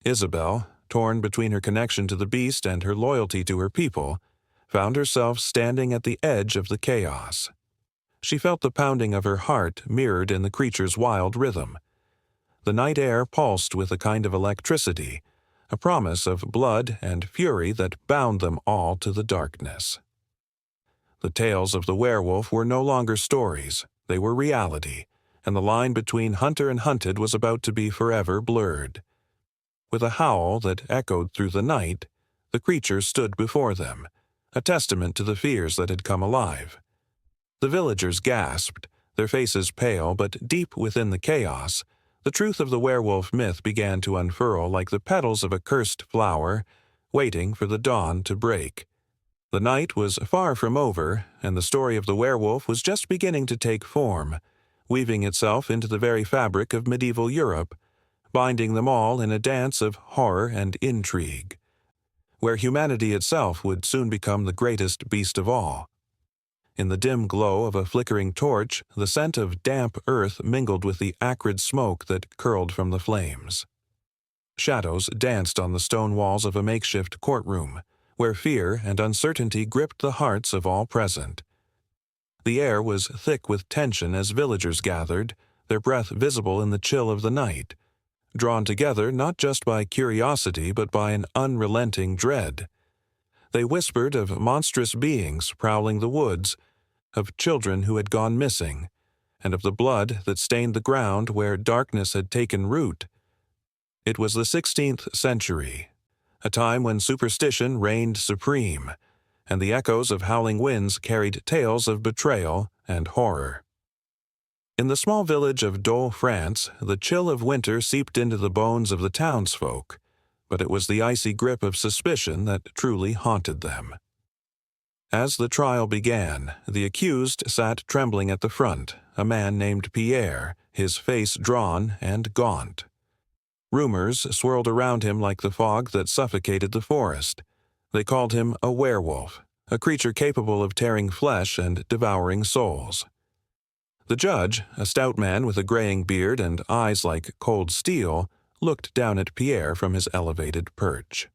Isabel, torn between her connection to the beast and her loyalty to her people, found herself standing at the edge of the chaos. She felt the pounding of her heart mirrored in the creature's wild rhythm. The night air pulsed with a kind of electricity, a promise of blood and fury that bound them all to the darkness. The tales of the werewolf were no longer stories, they were reality, and the line between hunter and hunted was about to be forever blurred. With a howl that echoed through the night, the creature stood before them, a testament to the fears that had come alive. The villagers gasped, their faces pale, but deep within the chaos, the truth of the werewolf myth began to unfurl like the petals of a cursed flower, waiting for the dawn to break. The night was far from over, and the story of the werewolf was just beginning to take form, weaving itself into the very fabric of medieval Europe, binding them all in a dance of horror and intrigue, where humanity itself would soon become the greatest beast of all. In the dim glow of a flickering torch, the scent of damp earth mingled with the acrid smoke that curled from the flames. Shadows danced on the stone walls of a makeshift courtroom, where fear and uncertainty gripped the hearts of all present. The air was thick with tension as villagers gathered, their breath visible in the chill of the night, drawn together not just by curiosity but by an unrelenting dread. They whispered of monstrous beings prowling the woods, of children who had gone missing, and of the blood that stained the ground where darkness had taken root. It was the 16th century, a time when superstition reigned supreme, and the echoes of howling winds carried tales of betrayal and horror. In the small village of Dole, France, the chill of winter seeped into the bones of the townsfolk, but it was the icy grip of suspicion that truly haunted them. As the trial began, the accused sat trembling at the front, a man named Pierre, his face drawn and gaunt. Rumors swirled around him like the fog that suffocated the forest. They called him a werewolf, a creature capable of tearing flesh and devouring souls. The judge, a stout man with a graying beard and eyes like cold steel, looked down at Pierre from his elevated perch.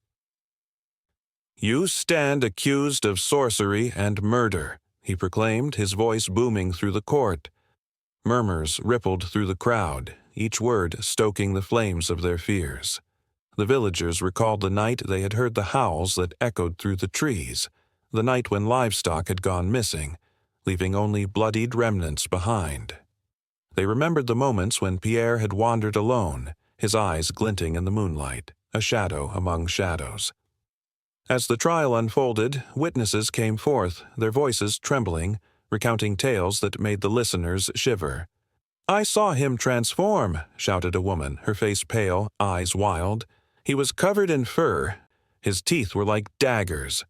"You stand accused of sorcery and murder," he proclaimed, his voice booming through the court. Murmurs rippled through the crowd, each word stoking the flames of their fears. The villagers recalled the night they had heard the howls that echoed through the trees, the night when livestock had gone missing, leaving only bloodied remnants behind. They remembered the moments when Pierre had wandered alone, his eyes glinting in the moonlight, a shadow among shadows. As the trial unfolded, witnesses came forth, their voices trembling, recounting tales that made the listeners shiver. "I saw him transform," shouted a woman, her face pale, eyes wild. "He was covered in fur. His teeth were like daggers."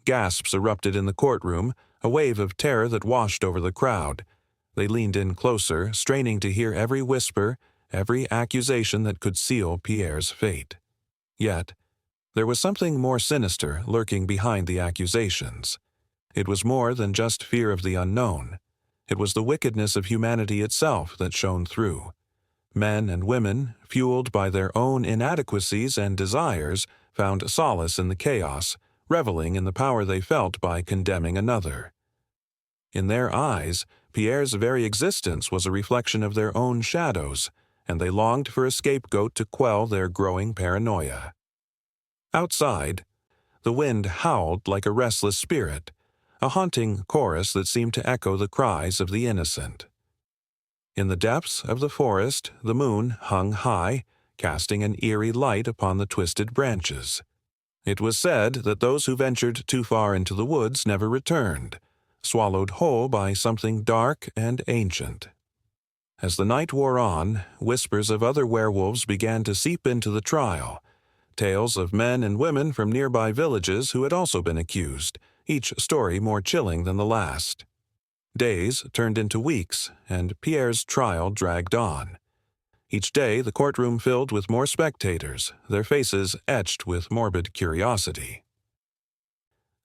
Gasps erupted in the courtroom, a wave of terror that washed over the crowd. They leaned in closer, straining to hear every whisper, every accusation that could seal Pierre's fate. Yet, there was something more sinister lurking behind the accusations. It was more than just fear of the unknown. It was the wickedness of humanity itself that shone through. Men and women, fueled by their own inadequacies and desires, found solace in the chaos, reveling in the power they felt by condemning another. In their eyes, Pierre's very existence was a reflection of their own shadows, and they longed for a scapegoat to quell their growing paranoia. Outside, the wind howled like a restless spirit, a haunting chorus that seemed to echo the cries of the innocent. In the depths of the forest, the moon hung high, casting an eerie light upon the twisted branches. It was said that those who ventured too far into the woods never returned, swallowed whole by something dark and ancient. As the night wore on, whispers of other werewolves began to seep into the trial, tales of men and women from nearby villages who had also been accused, each story more chilling than the last. Days turned into weeks, and Pierre's trial dragged on. Each day the courtroom filled with more spectators, their faces etched with morbid curiosity.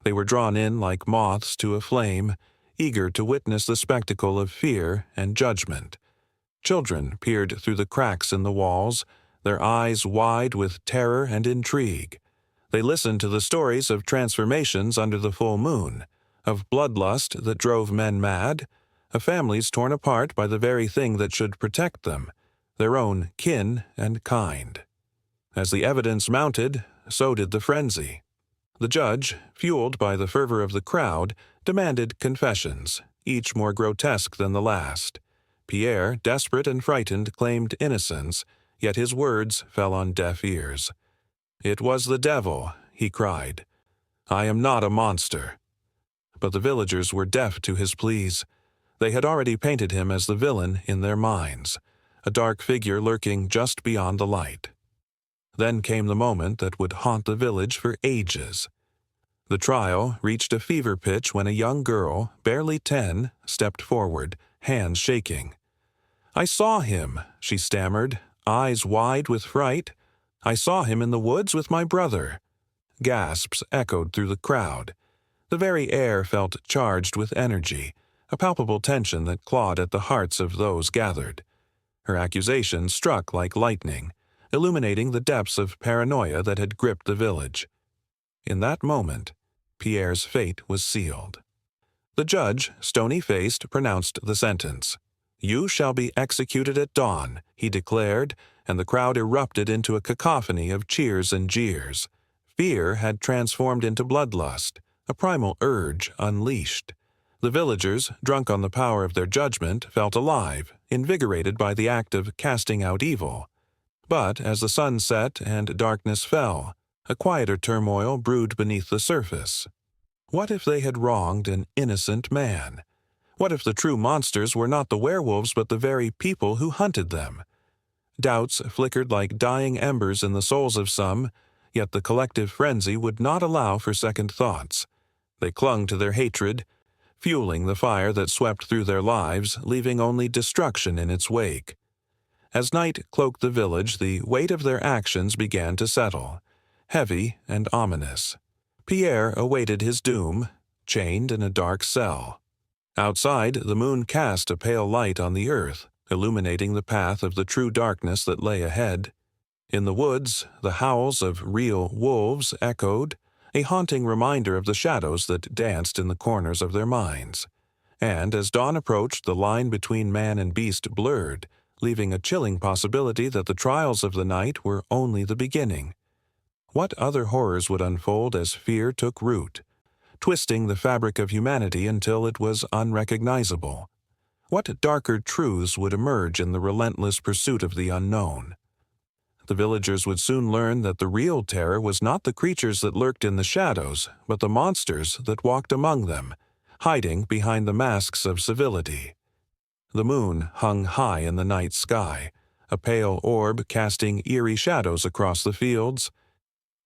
They were drawn in like moths to a flame, eager to witness the spectacle of fear and judgment. Children peered through the cracks in the walls, their eyes wide with terror and intrigue. They listened to the stories of transformations under the full moon, of bloodlust that drove men mad, of families torn apart by the very thing that should protect them, their own kin and kind. As the evidence mounted, so did the frenzy. The judge, fueled by the fervor of the crowd, demanded confessions, each more grotesque than the last. Pierre, desperate and frightened, claimed innocence, yet his words fell on deaf ears. "It was the devil," he cried. "I am not a monster." But the villagers were deaf to his pleas. They had already painted him as the villain in their minds, a dark figure lurking just beyond the light. Then came the moment that would haunt the village for ages. The trial reached a fever pitch when a young girl, barely 10, stepped forward, hands shaking. "I saw him," she stammered, eyes wide with fright. "I saw him in the woods with my brother." Gasps echoed through the crowd. The very air felt charged with energy, a palpable tension that clawed at the hearts of those gathered. Her accusation struck like lightning, illuminating the depths of paranoia that had gripped the village. In that moment, Pierre's fate was sealed. The judge, stony-faced, pronounced the sentence. "You shall be executed at dawn," he declared, and the crowd erupted into a cacophony of cheers and jeers. Fear had transformed into bloodlust, a primal urge unleashed. The villagers, drunk on the power of their judgment, felt alive, invigorated by the act of casting out evil. But as the sun set and darkness fell, a quieter turmoil brewed beneath the surface. What if they had wronged an innocent man? What if the true monsters were not the werewolves but the very people who hunted them? Doubts flickered like dying embers in the souls of some, yet the collective frenzy would not allow for second thoughts. They clung to their hatred, fueling the fire that swept through their lives, leaving only destruction in its wake. As night cloaked the village, the weight of their actions began to settle, heavy and ominous. Pierre awaited his doom, chained in a dark cell. Outside, the moon cast a pale light on the earth, illuminating the path of the true darkness that lay ahead. In the woods, the howls of real wolves echoed, a haunting reminder of the shadows that danced in the corners of their minds. And as dawn approached, the line between man and beast blurred, leaving a chilling possibility that the trials of the night were only the beginning. What other horrors would unfold as fear took root, twisting the fabric of humanity until it was unrecognizable? What darker truths would emerge in the relentless pursuit of the unknown? The villagers would soon learn that the real terror was not the creatures that lurked in the shadows, but the monsters that walked among them, hiding behind the masks of civility. The moon hung high in the night sky, a pale orb casting eerie shadows across the fields.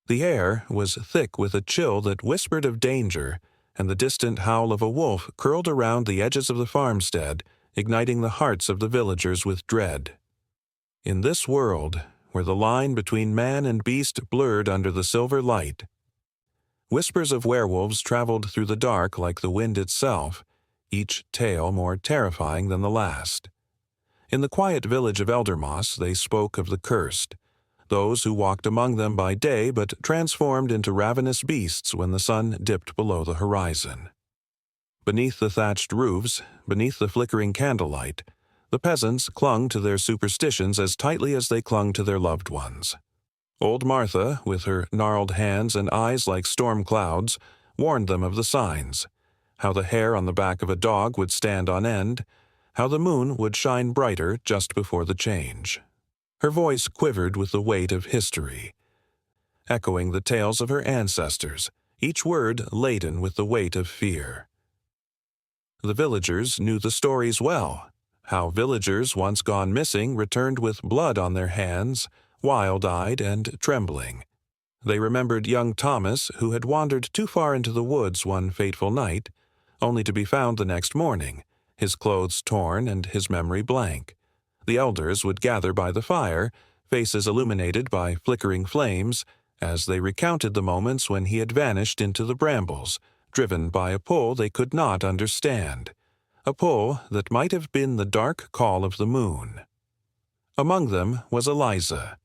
The air was thick with a chill that whispered of danger, and the distant howl of a wolf curled around the edges of the farmstead, igniting the hearts of the villagers with dread. In this world, where the line between man and beast blurred under the silver light, whispers of werewolves traveled through the dark like the wind itself, each tale more terrifying than the last. In the quiet village of Eldermoss, they spoke of the cursed, those who walked among them by day but transformed into ravenous beasts when the sun dipped below the horizon. Beneath the thatched roofs, beneath the flickering candlelight, the peasants clung to their superstitions as tightly as they clung to their loved ones. Old Martha, with her gnarled hands and eyes like storm clouds, warned them of the signs, how the hair on the back of a dog would stand on end, how the moon would shine brighter just before the change. Her voice quivered with the weight of history, echoing the tales of her ancestors, each word laden with the weight of fear. The villagers knew the stories well, how villagers once gone missing returned with blood on their hands, wild-eyed and trembling. They remembered young Thomas, who had wandered too far into the woods one fateful night, only to be found the next morning, his clothes torn and his memory blank. The elders would gather by the fire, faces illuminated by flickering flames, as they recounted the moments when he had vanished into the brambles, driven by a pull they could not understand, a pull that might have been the dark call of the moon. Among them was Eliza.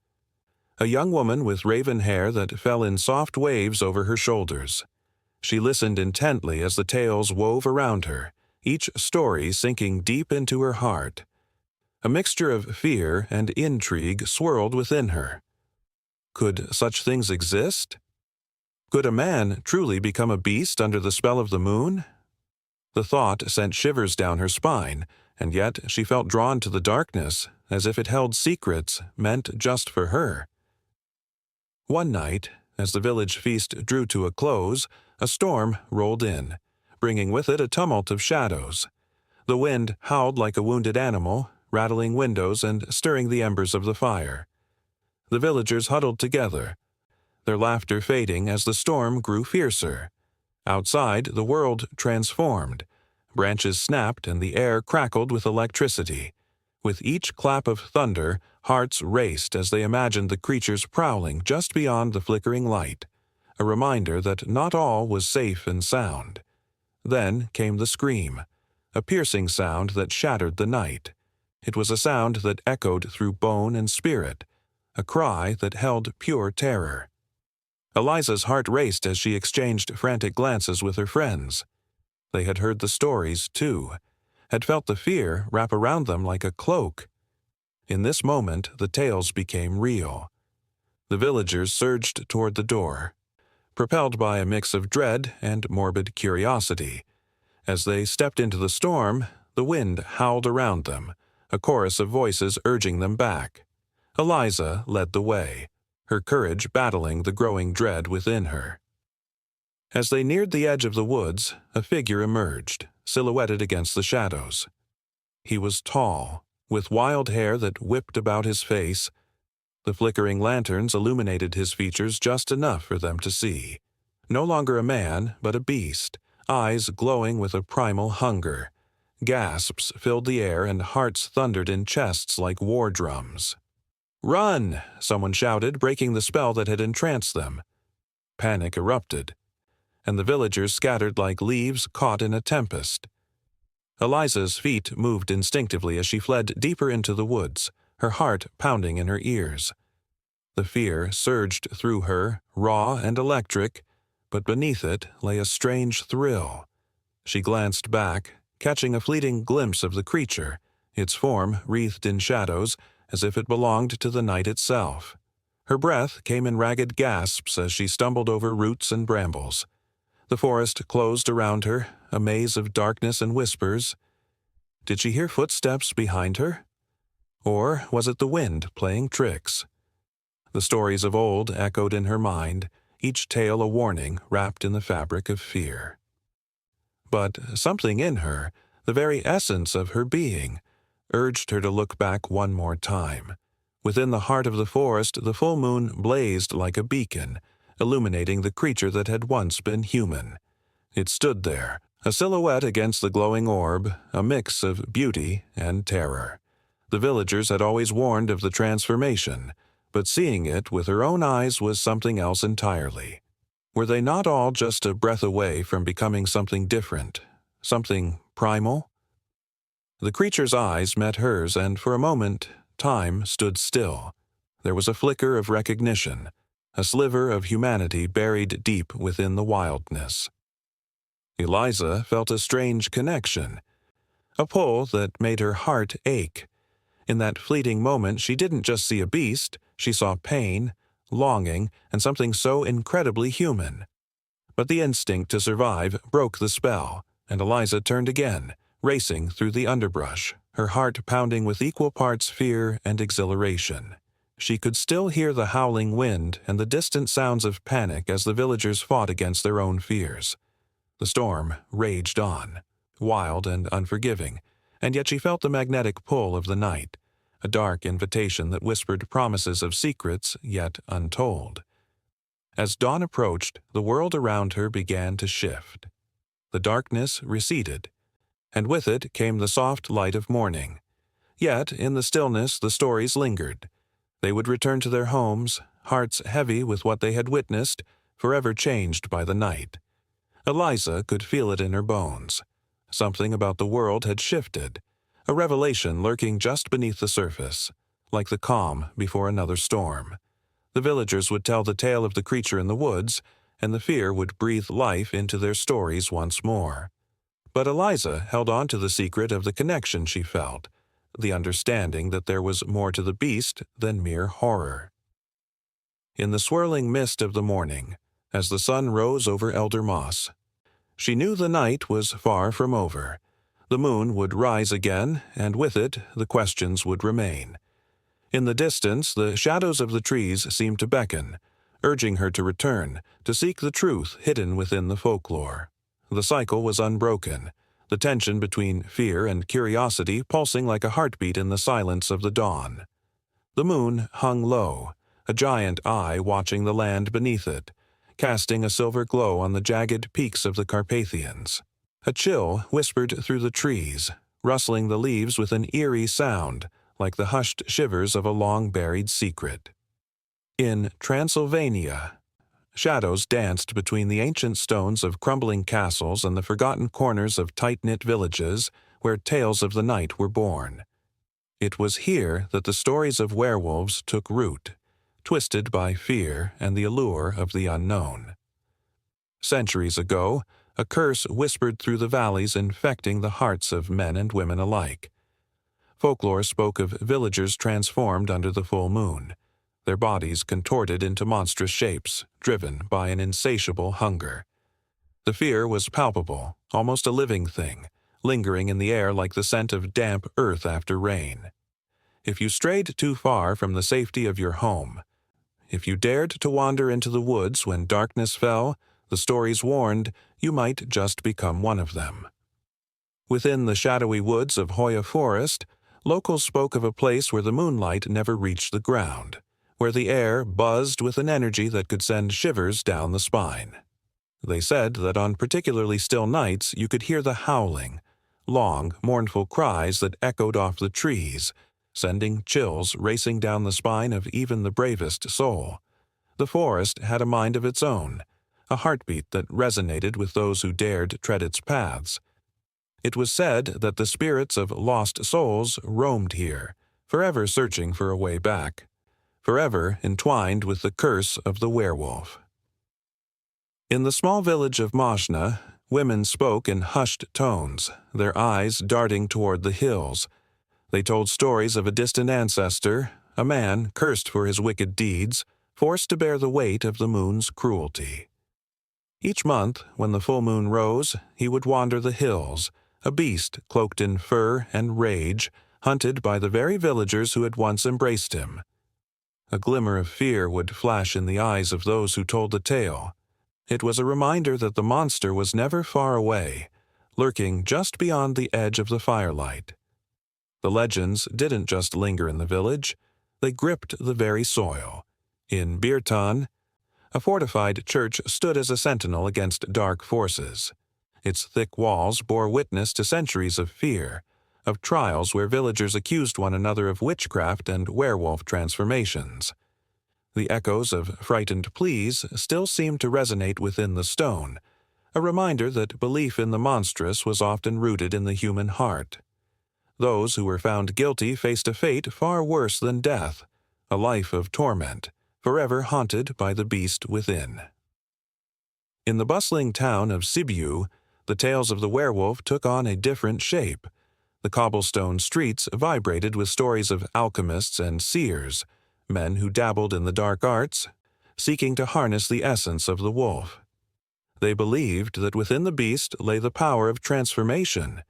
a young woman with raven hair that fell in soft waves over her shoulders. She listened intently as the tales wove around her, each story sinking deep into her heart. A mixture of fear and intrigue swirled within her. Could such things exist? Could a man truly become a beast under the spell of the moon? The thought sent shivers down her spine, and yet she felt drawn to the darkness, as if it held secrets meant just for her. One night, as the village feast drew to a close, a storm rolled in, bringing with it a tumult of shadows. The wind howled like a wounded animal, rattling windows and stirring the embers of the fire. The villagers huddled together, their laughter fading as the storm grew fiercer. Outside, the world transformed. Branches snapped and the air crackled with electricity. With each clap of thunder, hearts raced as they imagined the creatures prowling just beyond the flickering light, a reminder that not all was safe and sound. Then came the scream, a piercing sound that shattered the night. It was a sound that echoed through bone and spirit, a cry that held pure terror. Eliza's heart raced as she exchanged frantic glances with her friends. They had heard the stories, too, had felt the fear wrap around them like a cloak. In this moment, the tales became real. The villagers surged toward the door, propelled by a mix of dread and morbid curiosity. As they stepped into the storm, the wind howled around them, a chorus of voices urging them back. Eliza led the way, her courage battling the growing dread within her. As they neared the edge of the woods, a figure emerged, silhouetted against the shadows. He was tall, with wild hair that whipped about his face. The flickering lanterns illuminated his features just enough for them to see. No longer a man, but a beast, eyes glowing with a primal hunger. Gasps filled the air and hearts thundered in chests like war drums. "Run!" someone shouted, breaking the spell that had entranced them. Panic erupted, and the villagers scattered like leaves caught in a tempest. Eliza's feet moved instinctively as she fled deeper into the woods, her heart pounding in her ears. The fear surged through her, raw and electric, but beneath it lay a strange thrill. She glanced back, catching a fleeting glimpse of the creature, its form wreathed in shadows, as if it belonged to the night itself. Her breath came in ragged gasps as she stumbled over roots and brambles. The forest closed around her, a maze of darkness and whispers. Did she hear footsteps behind her? Or was it the wind playing tricks? The stories of old echoed in her mind, each tale a warning wrapped in the fabric of fear. But something in her, the very essence of her being, urged her to look back one more time. Within the heart of the forest, the full moon blazed like a beacon, illuminating the creature that had once been human. It stood there, a silhouette against the glowing orb, a mix of beauty and terror. The villagers had always warned of the transformation, but seeing it with her own eyes was something else entirely. Were they not all just a breath away from becoming something different, something primal? The creature's eyes met hers, and for a moment, time stood still. There was a flicker of recognition, a sliver of humanity buried deep within the wildness. Eliza felt a strange connection, a pull that made her heart ache. In that fleeting moment, she didn't just see a beast, she saw pain, longing, and something so incredibly human. But the instinct to survive broke the spell, and Eliza turned again, racing through the underbrush, her heart pounding with equal parts fear and exhilaration. She could still hear the howling wind and the distant sounds of panic as the villagers fought against their own fears. The storm raged on, wild and unforgiving, and yet she felt the magnetic pull of the night, a dark invitation that whispered promises of secrets yet untold. As dawn approached, the world around her began to shift. The darkness receded, and with it came the soft light of morning. Yet, in the stillness, the stories lingered. They would return to their homes, hearts heavy with what they had witnessed, forever changed by the night. Eliza could feel it in her bones. Something about the world had shifted, a revelation lurking just beneath the surface, like the calm before another storm. The villagers would tell the tale of the creature in the woods, and the fear would breathe life into their stories once more. But Eliza held on to the secret of the connection she felt, the understanding that there was more to the beast than mere horror. In the swirling mist of the morning, as the sun rose over Elder Moss, she knew the night was far from over. The moon would rise again, and with it the questions would remain. In the distance, the shadows of the trees seemed to beckon, urging her to return, to seek the truth hidden within the folklore. The cycle was unbroken, the tension between fear and curiosity pulsing like a heartbeat in the silence of the dawn. The moon hung low, a giant eye watching the land beneath it, casting a silver glow on the jagged peaks of the Carpathians. A chill whispered through the trees, rustling the leaves with an eerie sound, like the hushed shivers of a long-buried secret. In Transylvania, shadows danced between the ancient stones of crumbling castles and the forgotten corners of tight-knit villages where tales of the night were born. It was here that the stories of werewolves took root, twisted by fear and the allure of the unknown. Centuries ago, a curse whispered through the valleys, infecting the hearts of men and women alike. Folklore spoke of villagers transformed under the full moon, their bodies contorted into monstrous shapes, driven by an insatiable hunger. The fear was palpable, almost a living thing, lingering in the air like the scent of damp earth after rain. If you strayed too far from the safety of your home, if you dared to wander into the woods when darkness fell, the stories warned you might just become one of them. Within the shadowy woods of Hoya Forest, locals spoke of a place where the moonlight never reached the ground, where the air buzzed with an energy that could send shivers down the spine. They said that on particularly still nights you could hear the howling, long, mournful cries that echoed off the trees, sending chills racing down the spine of even the bravest soul. The forest had a mind of its own, a heartbeat that resonated with those who dared tread its paths. It was said that the spirits of lost souls roamed here, forever searching for a way back, forever entwined with the curse of the werewolf. In the small village of Moshna, women spoke in hushed tones, their eyes darting toward the hills. They told stories of a distant ancestor, a man cursed for his wicked deeds, forced to bear the weight of the moon's cruelty. Each month, when the full moon rose, he would wander the hills, a beast cloaked in fur and rage, hunted by the very villagers who had once embraced him. A glimmer of fear would flash in the eyes of those who told the tale. It was a reminder that the monster was never far away, lurking just beyond the edge of the firelight. The legends didn't just linger in the village, they gripped the very soil. In Birtan, a fortified church stood as a sentinel against dark forces. Its thick walls bore witness to centuries of fear, of trials where villagers accused one another of witchcraft and werewolf transformations. The echoes of frightened pleas still seemed to resonate within the stone, a reminder that belief in the monstrous was often rooted in the human heart. Those who were found guilty faced a fate far worse than death, a life of torment, forever haunted by the beast within. In the bustling town of Sibiu, the tales of the werewolf took on a different shape. The cobblestone streets vibrated with stories of alchemists and seers, men who dabbled in the dark arts, seeking to harness the essence of the wolf. They believed that within the beast lay the power of transformation,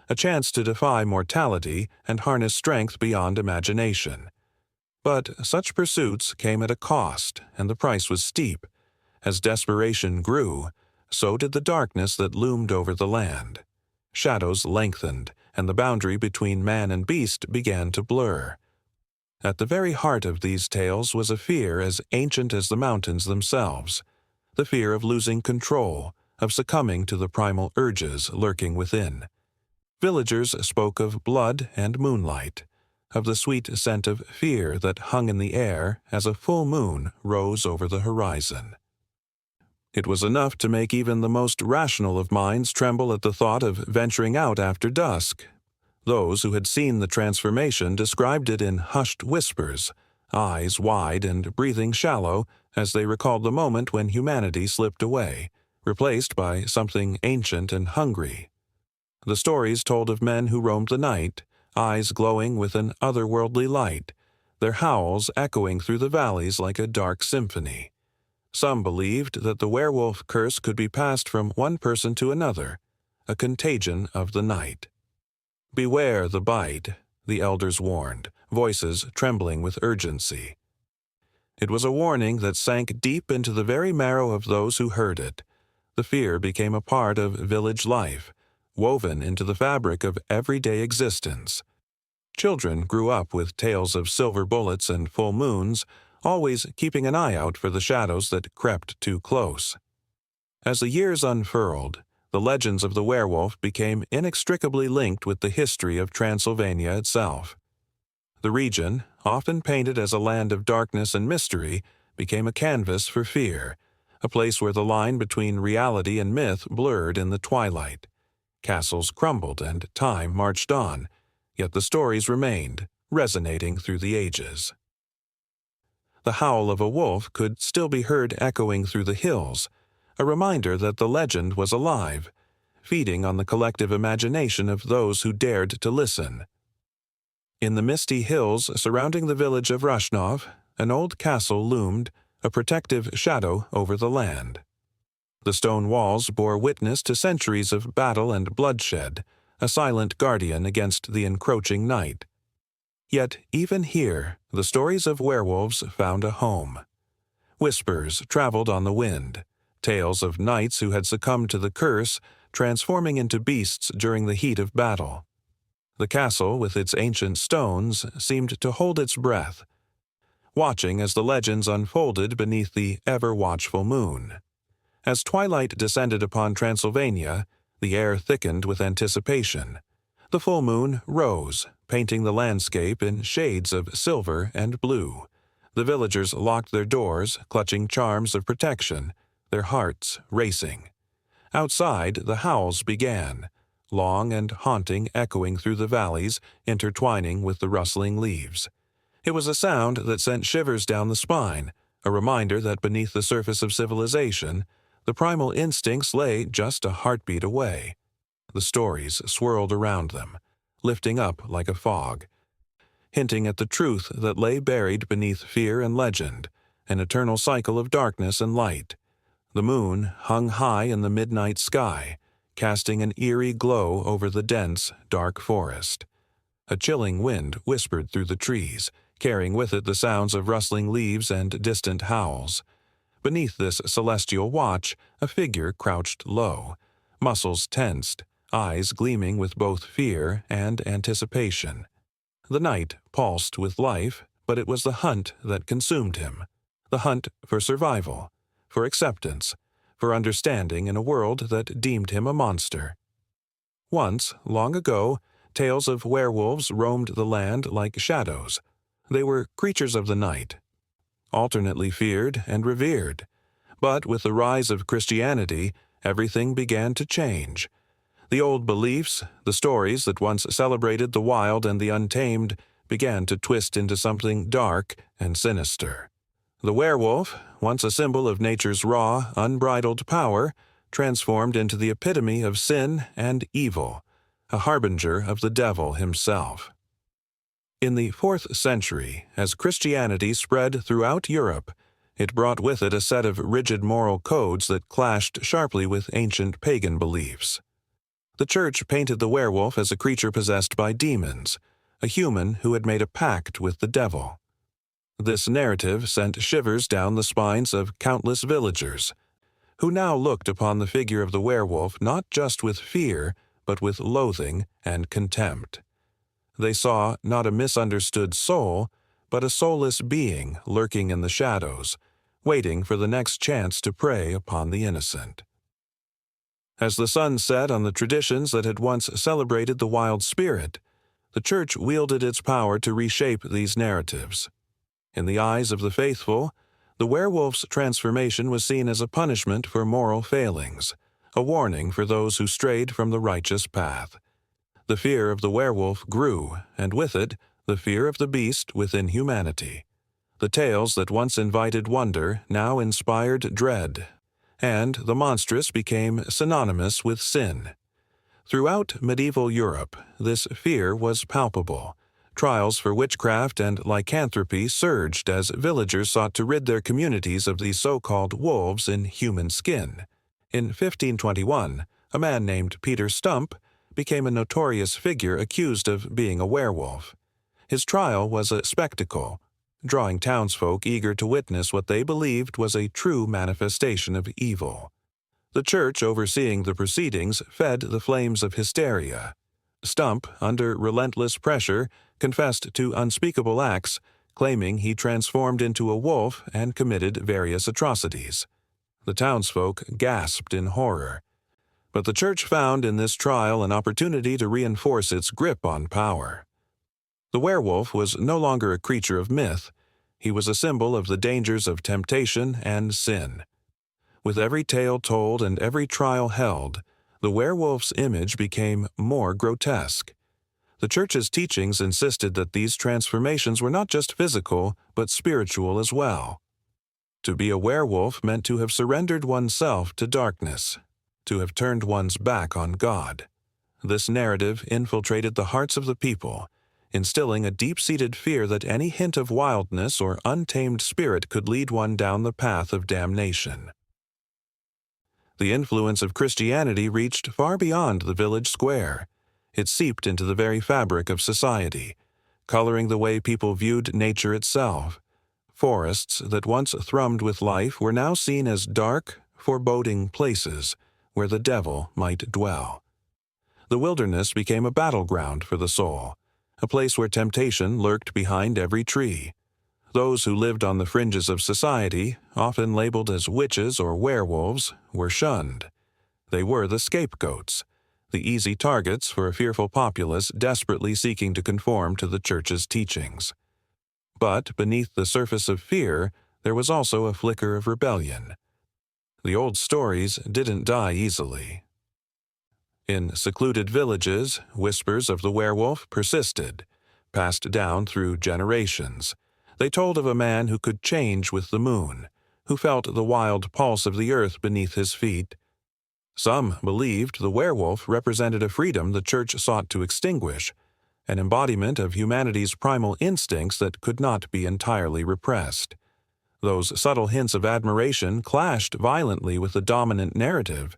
a chance to defy mortality and harness strength beyond imagination. But such pursuits came at a cost, and the price was steep. As desperation grew, so did the darkness that loomed over the land. Shadows lengthened, and the boundary between man and beast began to blur. At the very heart of these tales was a fear as ancient as the mountains themselves, the fear of losing control, of succumbing to the primal urges lurking within. Villagers spoke of blood and moonlight, of the sweet scent of fear that hung in the air as a full moon rose over the horizon. It was enough to make even the most rational of minds tremble at the thought of venturing out after dusk. Those who had seen the transformation described it in hushed whispers, eyes wide and breathing shallow as they recalled the moment when humanity slipped away, replaced by something ancient and hungry. The stories told of men who roamed the night, eyes glowing with an otherworldly light, their howls echoing through the valleys like a dark symphony. Some believed that the werewolf curse could be passed from one person to another, a contagion of the night. "Beware the bite," the elders warned, voices trembling with urgency. It was a warning that sank deep into the very marrow of those who heard it. The fear became a part of village life, woven into the fabric of everyday existence. Children grew up with tales of silver bullets and full moons, always keeping an eye out for the shadows that crept too close. As the years unfurled, the legends of the werewolf became inextricably linked with the history of Transylvania itself. The region, often painted as a land of darkness and mystery, became a canvas for fear, a place where the line between reality and myth blurred in the twilight. Castles crumbled and time marched on, yet the stories remained, resonating through the ages. The howl of a wolf could still be heard echoing through the hills, a reminder that the legend was alive, feeding on the collective imagination of those who dared to listen. In the misty hills surrounding the village of Rushnov, an old castle loomed, a protective shadow over the land. The stone walls bore witness to centuries of battle and bloodshed, a silent guardian against the encroaching night. Yet even here, the stories of werewolves found a home. Whispers traveled on the wind, tales of knights who had succumbed to the curse, transforming into beasts during the heat of battle. The castle, with its ancient stones, seemed to hold its breath, watching as the legends unfolded beneath the ever-watchful moon. As twilight descended upon Transylvania, the air thickened with anticipation. The full moon rose, painting the landscape in shades of silver and blue. The villagers locked their doors, clutching charms of protection, their hearts racing. Outside, the howls began, long and haunting, echoing through the valleys, intertwining with the rustling leaves. It was a sound that sent shivers down the spine, a reminder that beneath the surface of civilization, the primal instincts lay just a heartbeat away. The stories swirled around them, lifting up like a fog, hinting at the truth that lay buried beneath fear and legend, an eternal cycle of darkness and light. The moon hung high in the midnight sky, casting an eerie glow over the dense, dark forest. A chilling wind whispered through the trees, carrying with it the sounds of rustling leaves and distant howls. Beneath this celestial watch, a figure crouched low, muscles tensed, eyes gleaming with both fear and anticipation. The night pulsed with life, but it was the hunt that consumed him. The hunt for survival, for acceptance, for understanding in a world that deemed him a monster. Once, long ago, tales of werewolves roamed the land like shadows. They were creatures of the night, alternately feared and revered. But with the rise of Christianity, everything began to change. The old beliefs, the stories that once celebrated the wild and the untamed, began to twist into something dark and sinister. The werewolf, once a symbol of nature's raw, unbridled power, transformed into the epitome of sin and evil, a harbinger of the devil himself. In the 4th century, as Christianity spread throughout Europe, it brought with it a set of rigid moral codes that clashed sharply with ancient pagan beliefs. The Church painted the werewolf as a creature possessed by demons, a human who had made a pact with the devil. This narrative sent shivers down the spines of countless villagers, who now looked upon the figure of the werewolf not just with fear, but with loathing and contempt. They saw not a misunderstood soul, but a soulless being lurking in the shadows, waiting for the next chance to prey upon the innocent. As the sun set on the traditions that had once celebrated the wild spirit, the Church wielded its power to reshape these narratives. In the eyes of the faithful, the werewolf's transformation was seen as a punishment for moral failings, a warning for those who strayed from the righteous path. The fear of the werewolf grew, and with it, the fear of the beast within humanity. The tales that once invited wonder now inspired dread, and the monstrous became synonymous with sin. Throughout medieval Europe, this fear was palpable. Trials for witchcraft and lycanthropy surged as villagers sought to rid their communities of these so-called wolves in human skin. In 1521, a man named Peter Stump became a notorious figure accused of being a werewolf. His trial was a spectacle, drawing townsfolk eager to witness what they believed was a true manifestation of evil. The church overseeing the proceedings fed the flames of hysteria. Stump, under relentless pressure, confessed to unspeakable acts, claiming he transformed into a wolf and committed various atrocities. The townsfolk gasped in horror. But the church found in this trial an opportunity to reinforce its grip on power. The werewolf was no longer a creature of myth. He was a symbol of the dangers of temptation and sin. With every tale told and every trial held, the werewolf's image became more grotesque. The church's teachings insisted that these transformations were not just physical, but spiritual as well. To be a werewolf meant to have surrendered oneself to darkness, to have turned one's back on God. This narrative infiltrated the hearts of the people, instilling a deep-seated fear that any hint of wildness or untamed spirit could lead one down the path of damnation. The influence of Christianity reached far beyond the village square. It seeped into the very fabric of society, coloring the way people viewed nature itself. Forests that once thrummed with life were now seen as dark, foreboding places where the devil might dwell. The wilderness became a battleground for the soul, a place where temptation lurked behind every tree. Those who lived on the fringes of society, often labeled as witches or werewolves, were shunned. They were the scapegoats, the easy targets for a fearful populace desperately seeking to conform to the church's teachings. But beneath the surface of fear, there was also a flicker of rebellion. The old stories didn't die easily. In secluded villages, whispers of the werewolf persisted, passed down through generations. They told of a man who could change with the moon, who felt the wild pulse of the earth beneath his feet. Some believed the werewolf represented a freedom the church sought to extinguish, an embodiment of humanity's primal instincts that could not be entirely repressed. Those subtle hints of admiration clashed violently with the dominant narrative,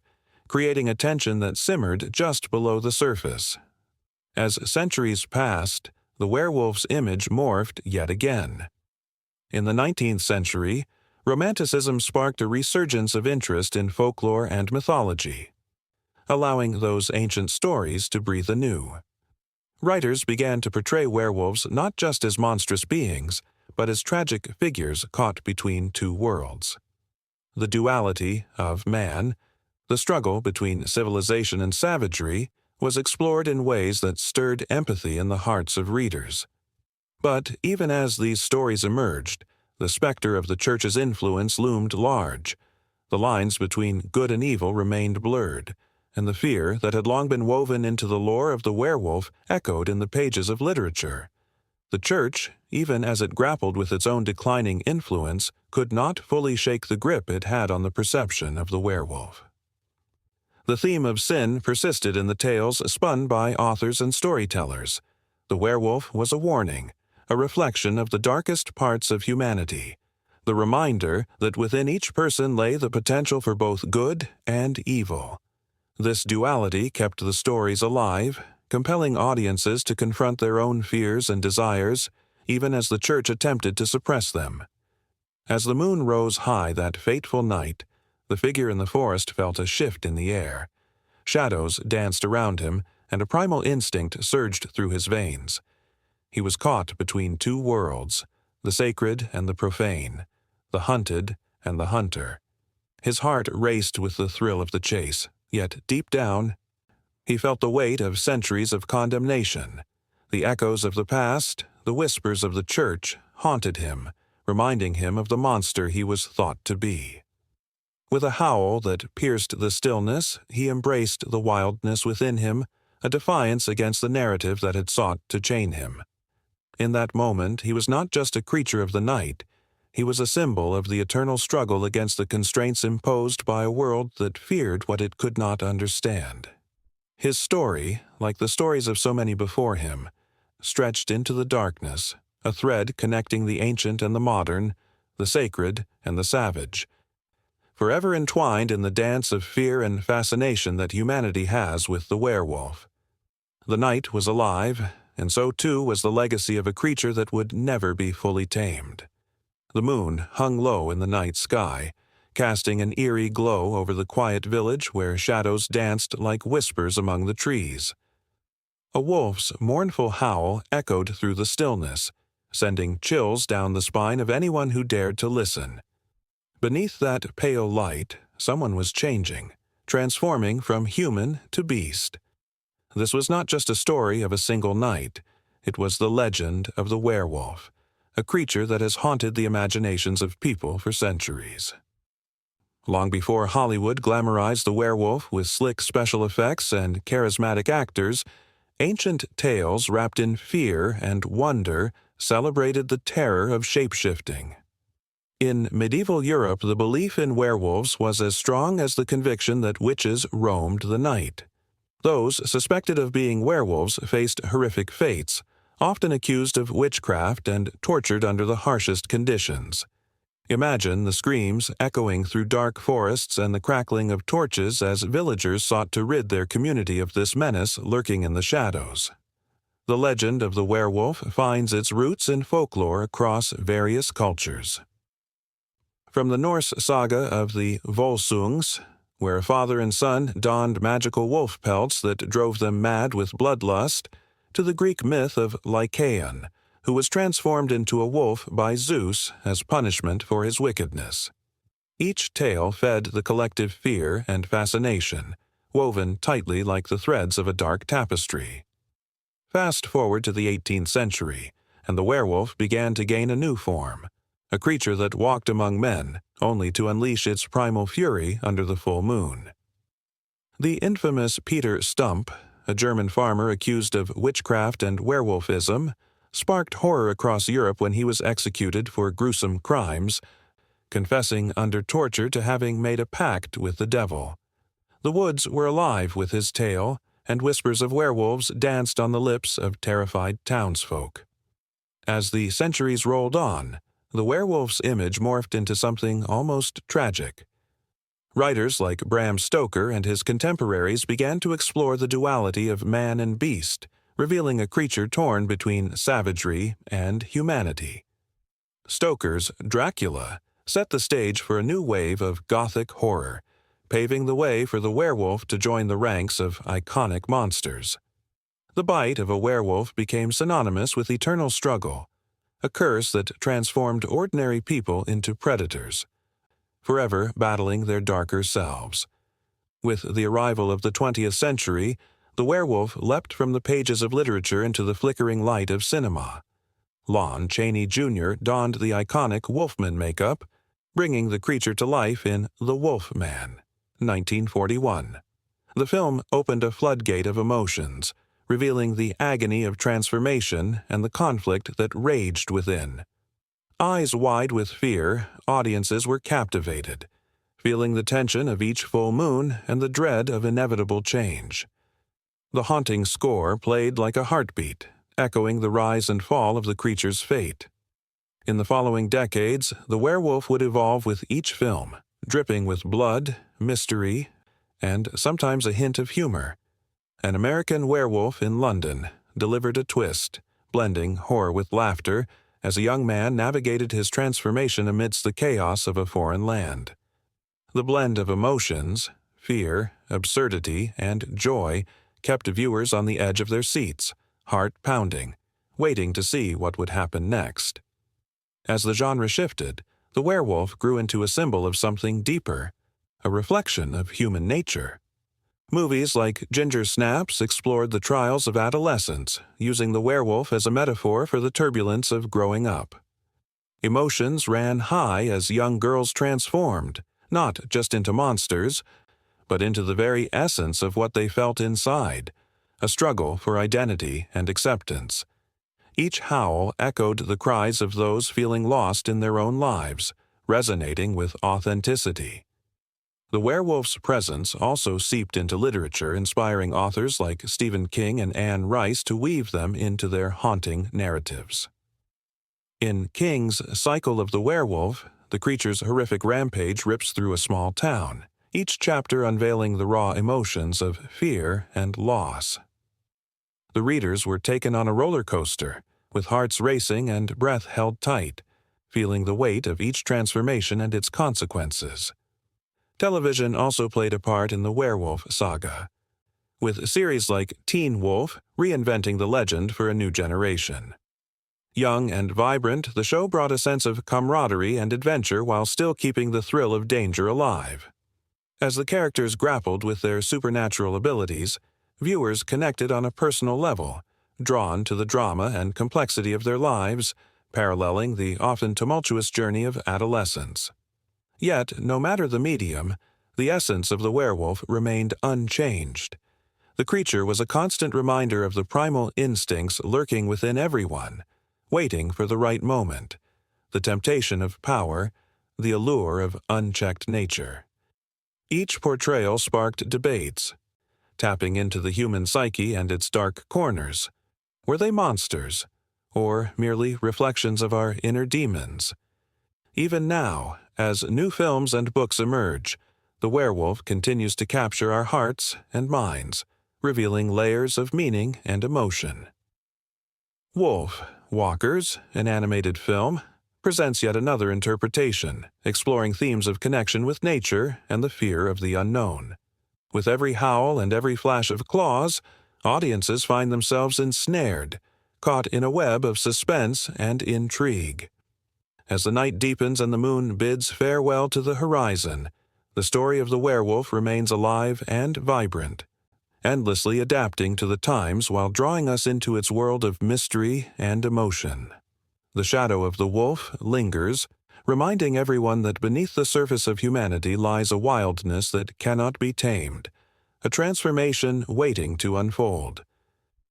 creating a tension that simmered just below the surface. As centuries passed, the werewolf's image morphed yet again. In the 19th century, Romanticism sparked a resurgence of interest in folklore and mythology, allowing those ancient stories to breathe anew. Writers began to portray werewolves not just as monstrous beings, but as tragic figures caught between two worlds. The duality of man, the struggle between civilization and savagery, was explored in ways that stirred empathy in the hearts of readers. But even as these stories emerged, the specter of the church's influence loomed large. The lines between good and evil remained blurred, and the fear that had long been woven into the lore of the werewolf echoed in the pages of literature. The church, even as it grappled with its own declining influence, could not fully shake the grip it had on the perception of the werewolf. The theme of sin persisted in the tales spun by authors and storytellers. The werewolf was a warning, a reflection of the darkest parts of humanity, the reminder that within each person lay the potential for both good and evil. This duality kept the stories alive, compelling audiences to confront their own fears and desires, even as the church attempted to suppress them. As the moon rose high that fateful night, the figure in the forest felt a shift in the air. Shadows danced around him, and a primal instinct surged through his veins. He was caught between two worlds, the sacred and the profane, the hunted and the hunter. His heart raced with the thrill of the chase, yet deep down, he felt the weight of centuries of condemnation. The echoes of the past, the whispers of the church, haunted him, reminding him of the monster he was thought to be. With a howl that pierced the stillness, he embraced the wildness within him, a defiance against the narrative that had sought to chain him. In that moment, he was not just a creature of the night. He was a symbol of the eternal struggle against the constraints imposed by a world that feared what it could not understand. His story, like the stories of so many before him, stretched into the darkness, a thread connecting the ancient and the modern, the sacred and the savage, forever entwined in the dance of fear and fascination that humanity has with the werewolf. The night was alive, and so too was the legacy of a creature that would never be fully tamed. The moon hung low in the night sky, casting an eerie glow over the quiet village where shadows danced like whispers among the trees. A wolf's mournful howl echoed through the stillness, sending chills down the spine of anyone who dared to listen. Beneath that pale light, someone was changing, transforming from human to beast. This was not just a story of a single night. It was the legend of the werewolf, a creature that has haunted the imaginations of people for centuries. Long before Hollywood glamorized the werewolf with slick special effects and charismatic actors, ancient tales wrapped in fear and wonder celebrated the terror of shapeshifting. In medieval Europe, the belief in werewolves was as strong as the conviction that witches roamed the night. Those suspected of being werewolves faced horrific fates, often accused of witchcraft and tortured under the harshest conditions. Imagine the screams echoing through dark forests and the crackling of torches as villagers sought to rid their community of this menace lurking in the shadows. The legend of the werewolf finds its roots in folklore across various cultures. From the Norse saga of the Volsungs, where a father and son donned magical wolf pelts that drove them mad with bloodlust, to the Greek myth of Lycaon, who was transformed into a wolf by Zeus as punishment for his wickedness. Each tale fed the collective fear and fascination, woven tightly like the threads of a dark tapestry. Fast forward to the 18th century, and the werewolf began to gain a new form, a creature that walked among men, only to unleash its primal fury under the full moon. The infamous Peter Stump, a German farmer accused of witchcraft and werewolfism, sparked horror across Europe when he was executed for gruesome crimes, confessing under torture to having made a pact with the devil. The woods were alive with his tale, and whispers of werewolves danced on the lips of terrified townsfolk. As the centuries rolled on, the werewolf's image morphed into something almost tragic. Writers like Bram Stoker and his contemporaries began to explore the duality of man and beast, revealing a creature torn between savagery and humanity. Stoker's Dracula set the stage for a new wave of Gothic horror, paving the way for the werewolf to join the ranks of iconic monsters. The bite of a werewolf became synonymous with eternal struggle, a curse that transformed ordinary people into predators, forever battling their darker selves. With the arrival of the 20th century, the werewolf leapt from the pages of literature into the flickering light of cinema. Lon Chaney Jr. donned the iconic Wolfman makeup, bringing the creature to life in The Wolf Man, 1941. The film opened a floodgate of emotions, revealing the agony of transformation and the conflict that raged within. Eyes wide with fear, audiences were captivated, feeling the tension of each full moon and the dread of inevitable change. The haunting score played like a heartbeat, echoing the rise and fall of the creature's fate. In the following decades, the werewolf would evolve with each film, dripping with blood, mystery, and sometimes a hint of humor. An American Werewolf in London delivered a twist, blending horror with laughter, as a young man navigated his transformation amidst the chaos of a foreign land. The blend of emotions, fear, absurdity, and joy kept viewers on the edge of their seats, heart pounding, waiting to see what would happen next. As the genre shifted, the werewolf grew into a symbol of something deeper, a reflection of human nature. Movies like Ginger Snaps explored the trials of adolescence, using the werewolf as a metaphor for the turbulence of growing up. Emotions ran high as young girls transformed, not just into monsters, but into the very essence of what they felt inside, a struggle for identity and acceptance. Each howl echoed the cries of those feeling lost in their own lives, resonating with authenticity. The werewolf's presence also seeped into literature, inspiring authors like Stephen King and Anne Rice to weave them into their haunting narratives. In King's Cycle of the Werewolf, the creature's horrific rampage rips through a small town, each chapter unveiling the raw emotions of fear and loss. The readers were taken on a roller coaster, with hearts racing and breath held tight, feeling the weight of each transformation and its consequences. Television also played a part in the werewolf saga, with series like Teen Wolf reinventing the legend for a new generation. Young and vibrant, the show brought a sense of camaraderie and adventure while still keeping the thrill of danger alive. As the characters grappled with their supernatural abilities, viewers connected on a personal level, drawn to the drama and complexity of their lives, paralleling the often tumultuous journey of adolescence. Yet, no matter the medium, the essence of the werewolf remained unchanged. The creature was a constant reminder of the primal instincts lurking within everyone, waiting for the right moment, the temptation of power, the allure of unchecked nature. Each portrayal sparked debates, tapping into the human psyche and its dark corners. Were they monsters, or merely reflections of our inner demons? Even now, as new films and books emerge, the werewolf continues to capture our hearts and minds, revealing layers of meaning and emotion. Wolf Walkers, an animated film, presents yet another interpretation, exploring themes of connection with nature and the fear of the unknown. With every howl and every flash of claws, audiences find themselves ensnared, caught in a web of suspense and intrigue. As the night deepens and the moon bids farewell to the horizon, the story of the werewolf remains alive and vibrant, endlessly adapting to the times while drawing us into its world of mystery and emotion. The shadow of the wolf lingers, reminding everyone that beneath the surface of humanity lies a wildness that cannot be tamed, a transformation waiting to unfold.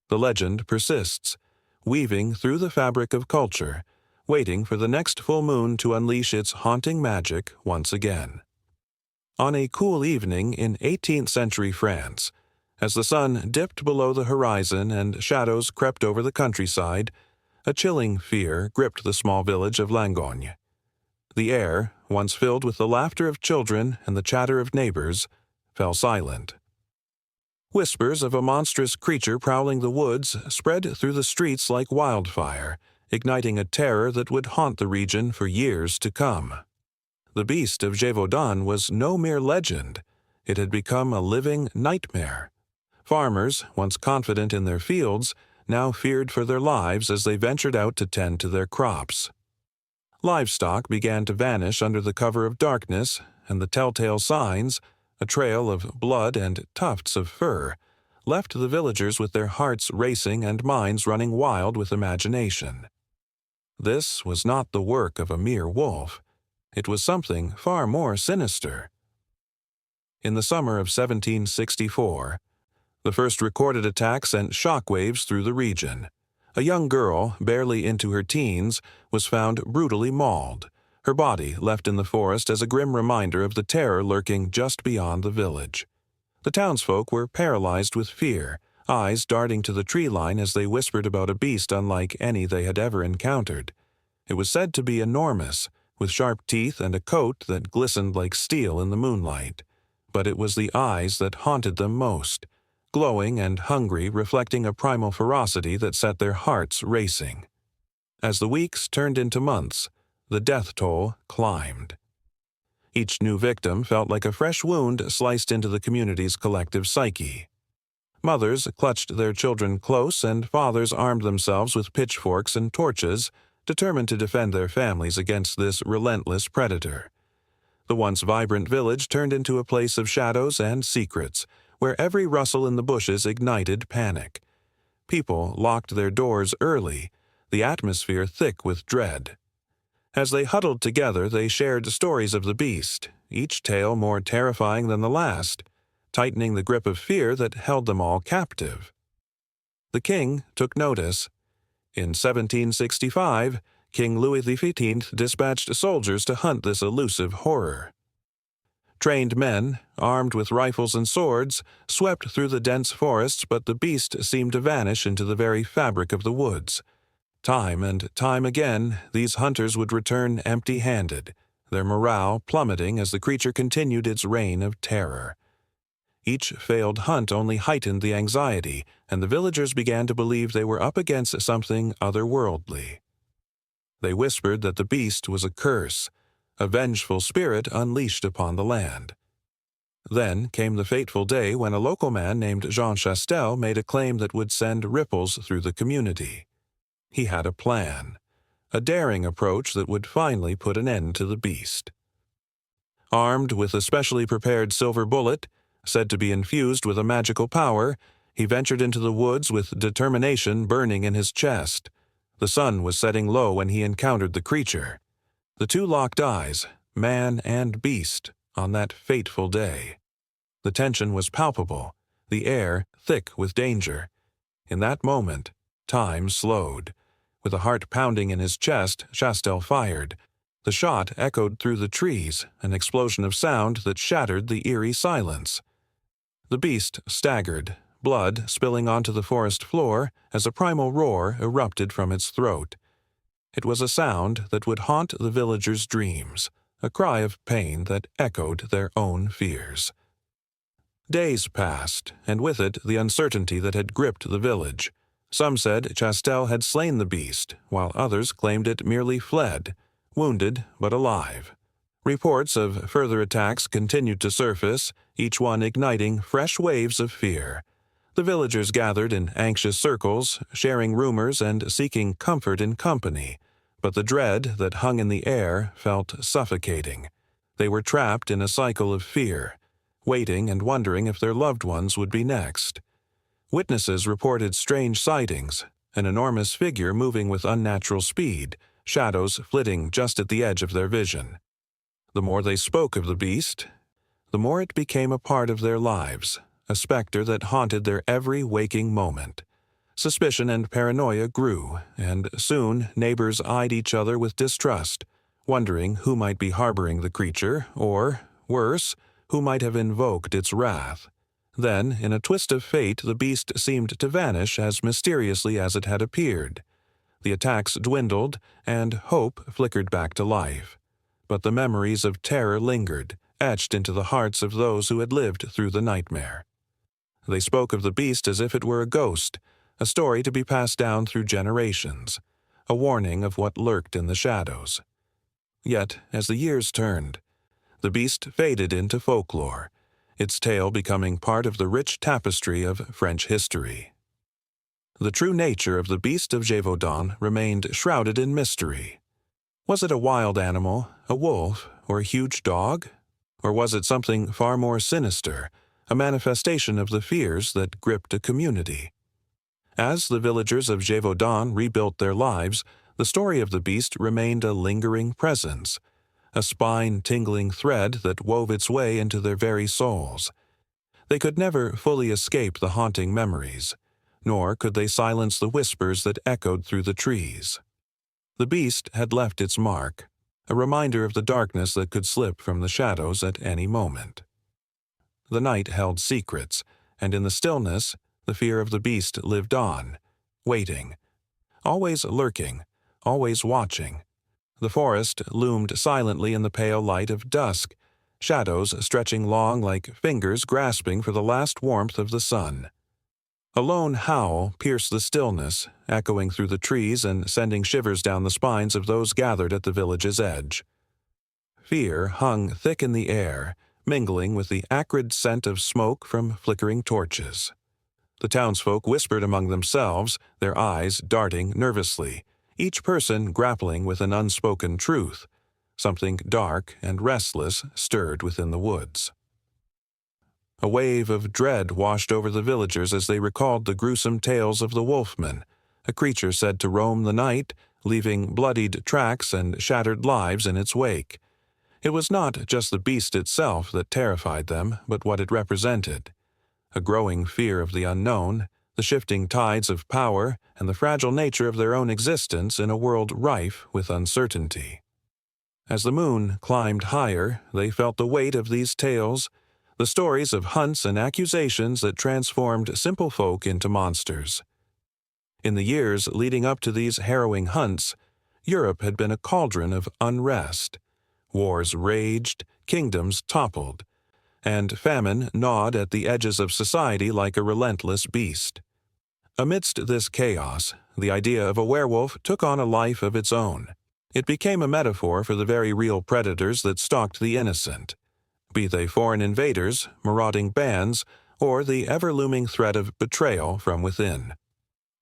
The legend persists, weaving through the fabric of culture, waiting for the next full moon to unleash its haunting magic once again. On a cool evening in 18th century France, as the sun dipped below the horizon and shadows crept over the countryside, a chilling fear gripped the small village of Langogne. The air, once filled with the laughter of children and the chatter of neighbors, fell silent. Whispers of a monstrous creature prowling the woods spread through the streets like wildfire, igniting a terror that would haunt the region for years to come. The beast of Gévaudan was no mere legend. It had become a living nightmare. Farmers, once confident in their fields, now feared for their lives as they ventured out to tend to their crops. Livestock began to vanish under the cover of darkness, and the telltale signs, a trail of blood and tufts of fur, left the villagers with their hearts racing and minds running wild with imagination. This was not the work of a mere wolf. It was something far more sinister. In the summer of 1764, the first recorded attack sent shockwaves through the region. A young girl, barely into her teens, was found brutally mauled, her body left in the forest as a grim reminder of the terror lurking just beyond the village. The townsfolk were paralyzed with fear, eyes darting to the tree line as they whispered about a beast unlike any they had ever encountered. It was said to be enormous, with sharp teeth and a coat that glistened like steel in the moonlight. But it was the eyes that haunted them most, glowing and hungry, reflecting a primal ferocity that set their hearts racing. As the weeks turned into months, the death toll climbed. Each new victim felt like a fresh wound sliced into the community's collective psyche. Mothers clutched their children close, and fathers armed themselves with pitchforks and torches, determined to defend their families against this relentless predator. The once vibrant village turned into a place of shadows and secrets, where every rustle in the bushes ignited panic. People locked their doors early, the atmosphere thick with dread. As they huddled together, they shared stories of the beast, each tale more terrifying than the last, tightening the grip of fear that held them all captive. The king took notice. In 1765, King Louis XV dispatched soldiers to hunt this elusive horror. Trained men, armed with rifles and swords, swept through the dense forests, but the beast seemed to vanish into the very fabric of the woods. Time and time again, these hunters would return empty-handed, their morale plummeting as the creature continued its reign of terror. Each failed hunt only heightened the anxiety, and the villagers began to believe they were up against something otherworldly. They whispered that the beast was a curse, a vengeful spirit unleashed upon the land. Then came the fateful day when a local man named Jean Chastel made a claim that would send ripples through the community. He had a plan, a daring approach that would finally put an end to the beast. Armed with a specially prepared silver bullet, said to be infused with a magical power, he ventured into the woods with determination burning in his chest. The sun was setting low when he encountered the creature. The two locked eyes, man and beast, on that fateful day. The tension was palpable, the air thick with danger. In that moment, time slowed. With a heart pounding in his chest, Chastel fired. The shot echoed through the trees, an explosion of sound that shattered the eerie silence. The beast staggered, blood spilling onto the forest floor as a primal roar erupted from its throat. It was a sound that would haunt the villagers' dreams, a cry of pain that echoed their own fears. Days passed, and with it the uncertainty that had gripped the village. Some said Chastel had slain the beast, while others claimed it merely fled, wounded but alive. Reports of further attacks continued to surface, each one igniting fresh waves of fear. The villagers gathered in anxious circles, sharing rumors and seeking comfort in company, but the dread that hung in the air felt suffocating. They were trapped in a cycle of fear, waiting and wondering if their loved ones would be next. Witnesses reported strange sightings, an enormous figure moving with unnatural speed, shadows flitting just at the edge of their vision. The more they spoke of the beast, the more it became a part of their lives, a specter that haunted their every waking moment. Suspicion and paranoia grew, and soon neighbors eyed each other with distrust, wondering who might be harboring the creature, or, worse, who might have invoked its wrath. Then, in a twist of fate, the beast seemed to vanish as mysteriously as it had appeared. The attacks dwindled, and hope flickered back to life. But the memories of terror lingered, etched into the hearts of those who had lived through the nightmare. They spoke of the beast as if it were a ghost, a story to be passed down through generations, a warning of what lurked in the shadows. Yet, as the years turned, the beast faded into folklore, its tale becoming part of the rich tapestry of French history. The true nature of the beast of Gévaudan remained shrouded in mystery. Was it a wild animal, a wolf, or a huge dog? Or was it something far more sinister, a manifestation of the fears that gripped a community? As the villagers of Gévaudan rebuilt their lives, the story of the beast remained a lingering presence, a spine-tingling thread that wove its way into their very souls. They could never fully escape the haunting memories, nor could they silence the whispers that echoed through the trees. The beast had left its mark, a reminder of the darkness that could slip from the shadows at any moment. The night held secrets, and in the stillness, the fear of the beast lived on, waiting, always lurking, always watching. The forest loomed silently in the pale light of dusk, shadows stretching long like fingers grasping for the last warmth of the sun. A lone howl pierced the stillness, echoing through the trees and sending shivers down the spines of those gathered at the village's edge. Fear hung thick in the air, mingling with the acrid scent of smoke from flickering torches. The townsfolk whispered among themselves, their eyes darting nervously, each person grappling with an unspoken truth. Something dark and restless stirred within the woods. A wave of dread washed over the villagers as they recalled the gruesome tales of the wolfman, a creature said to roam the night, leaving bloodied tracks and shattered lives in its wake. It was not just the beast itself that terrified them, but what it represented. A growing fear of the unknown, the shifting tides of power and the fragile nature of their own existence in a world rife with uncertainty. As the moon climbed higher, they felt the weight of these tales, the stories of hunts and accusations that transformed simple folk into monsters. In the years leading up to these harrowing hunts, Europe had been a cauldron of unrest. Wars raged, kingdoms toppled, and famine gnawed at the edges of society like a relentless beast. Amidst this chaos, the idea of a werewolf took on a life of its own. It became a metaphor for the very real predators that stalked the innocent, be they foreign invaders, marauding bands, or the ever-looming threat of betrayal from within.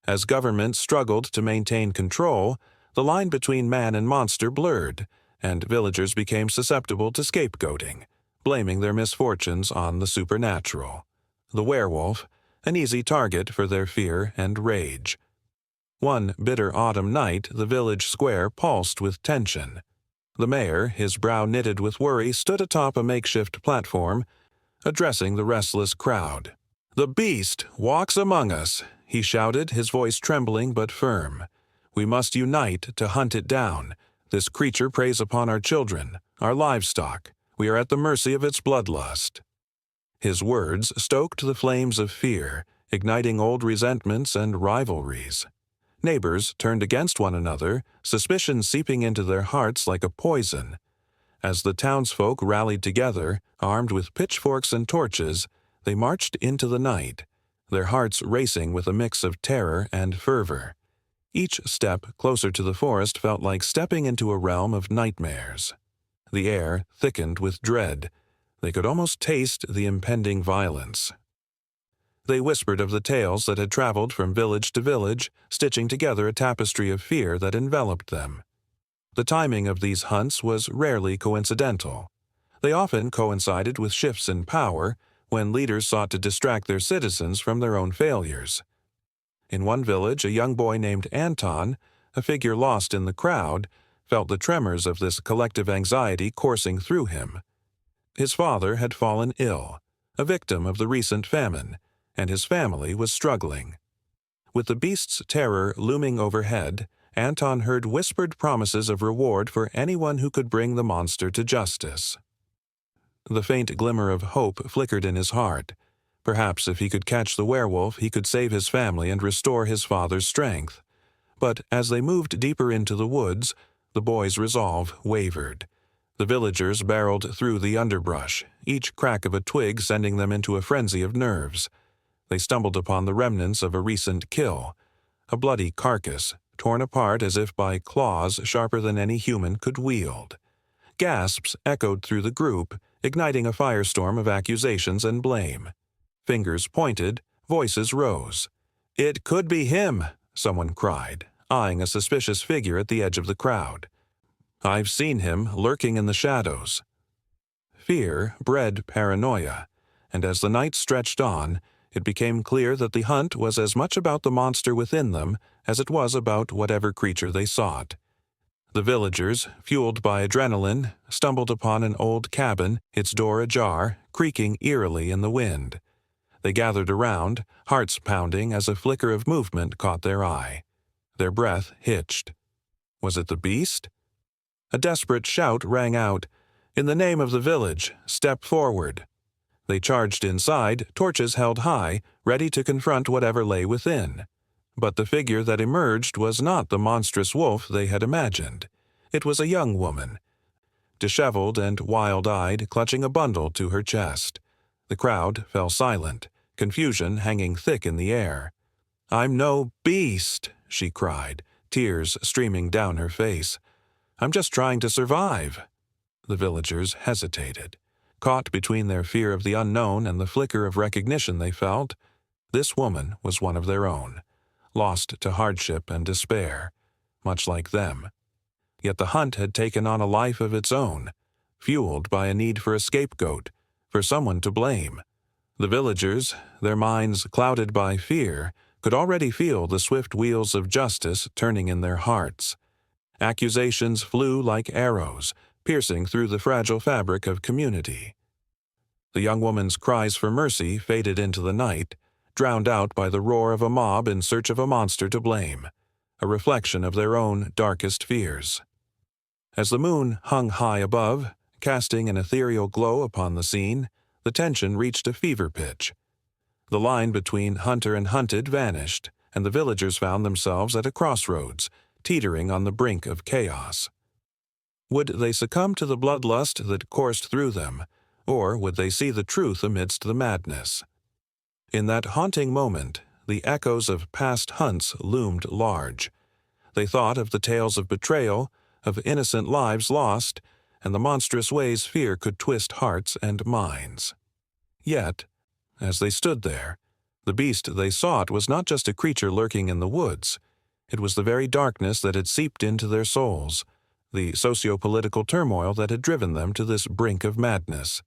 As governments struggled to maintain control, the line between man and monster blurred, and villagers became susceptible to scapegoating, blaming their misfortunes on the supernatural. The werewolf, an easy target for their fear and rage. One bitter autumn night, the village square pulsed with tension. The mayor, his brow knitted with worry, stood atop a makeshift platform, addressing the restless crowd. "The beast walks among us," he shouted, his voice trembling but firm. "We must unite to hunt it down. This creature preys upon our children, our livestock. We are at the mercy of its bloodlust." His words stoked the flames of fear, igniting old resentments and rivalries. Neighbors turned against one another, suspicion seeping into their hearts like a poison. As the townsfolk rallied together, armed with pitchforks and torches, they marched into the night, their hearts racing with a mix of terror and fervor. Each step closer to the forest felt like stepping into a realm of nightmares. The air thickened with dread. They could almost taste the impending violence. They whispered of the tales that had traveled from village to village, stitching together a tapestry of fear that enveloped them. The timing of these hunts was rarely coincidental. They often coincided with shifts in power, when leaders sought to distract their citizens from their own failures. In one village, a young boy named Anton, a figure lost in the crowd, felt the tremors of this collective anxiety coursing through him. His father had fallen ill, a victim of the recent famine, and his family was struggling. With the beast's terror looming overhead, Anton heard whispered promises of reward for anyone who could bring the monster to justice. The faint glimmer of hope flickered in his heart. Perhaps if he could catch the werewolf, he could save his family and restore his father's strength. But as they moved deeper into the woods, the boy's resolve wavered. The villagers barreled through the underbrush, each crack of a twig sending them into a frenzy of nerves. They stumbled upon the remnants of a recent kill, a bloody carcass, torn apart as if by claws sharper than any human could wield. Gasps echoed through the group, igniting a firestorm of accusations and blame. Fingers pointed, voices rose. "It could be him," someone cried, eyeing a suspicious figure at the edge of the crowd. "I've seen him lurking in the shadows." Fear bred paranoia, and as the night stretched on, it became clear that the hunt was as much about the monster within them as it was about whatever creature they sought. The villagers, fueled by adrenaline, stumbled upon an old cabin, its door ajar, creaking eerily in the wind. They gathered around, hearts pounding as a flicker of movement caught their eye. Their breath hitched. Was it the beast? A desperate shout rang out, "In the name of the village, step forward." They charged inside, torches held high, ready to confront whatever lay within. But the figure that emerged was not the monstrous wolf they had imagined. It was a young woman, disheveled and wild-eyed, clutching a bundle to her chest. The crowd fell silent, confusion hanging thick in the air. "I'm no beast," she cried, tears streaming down her face. "I'm just trying to survive." The villagers hesitated. Caught between their fear of the unknown and the flicker of recognition they felt, this woman was one of their own, lost to hardship and despair, much like them. Yet the hunt had taken on a life of its own, fueled by a need for a scapegoat, for someone to blame. The villagers, their minds clouded by fear, could already feel the swift wheels of justice turning in their hearts. Accusations flew like arrows, piercing through the fragile fabric of community. The young woman's cries for mercy faded into the night, drowned out by the roar of a mob in search of a monster to blame, a reflection of their own darkest fears. As the moon hung high above, casting an ethereal glow upon the scene, the tension reached a fever pitch. The line between hunter and hunted vanished, and the villagers found themselves at a crossroads, teetering on the brink of chaos. Would they succumb to the bloodlust that coursed through them, or would they see the truth amidst the madness? In that haunting moment, the echoes of past hunts loomed large. They thought of the tales of betrayal, of innocent lives lost, and the monstrous ways fear could twist hearts and minds. Yet, as they stood there, the beast they sought was not just a creature lurking in the woods. It was the very darkness that had seeped into their souls, the socio-political turmoil that had driven them to this brink of madness.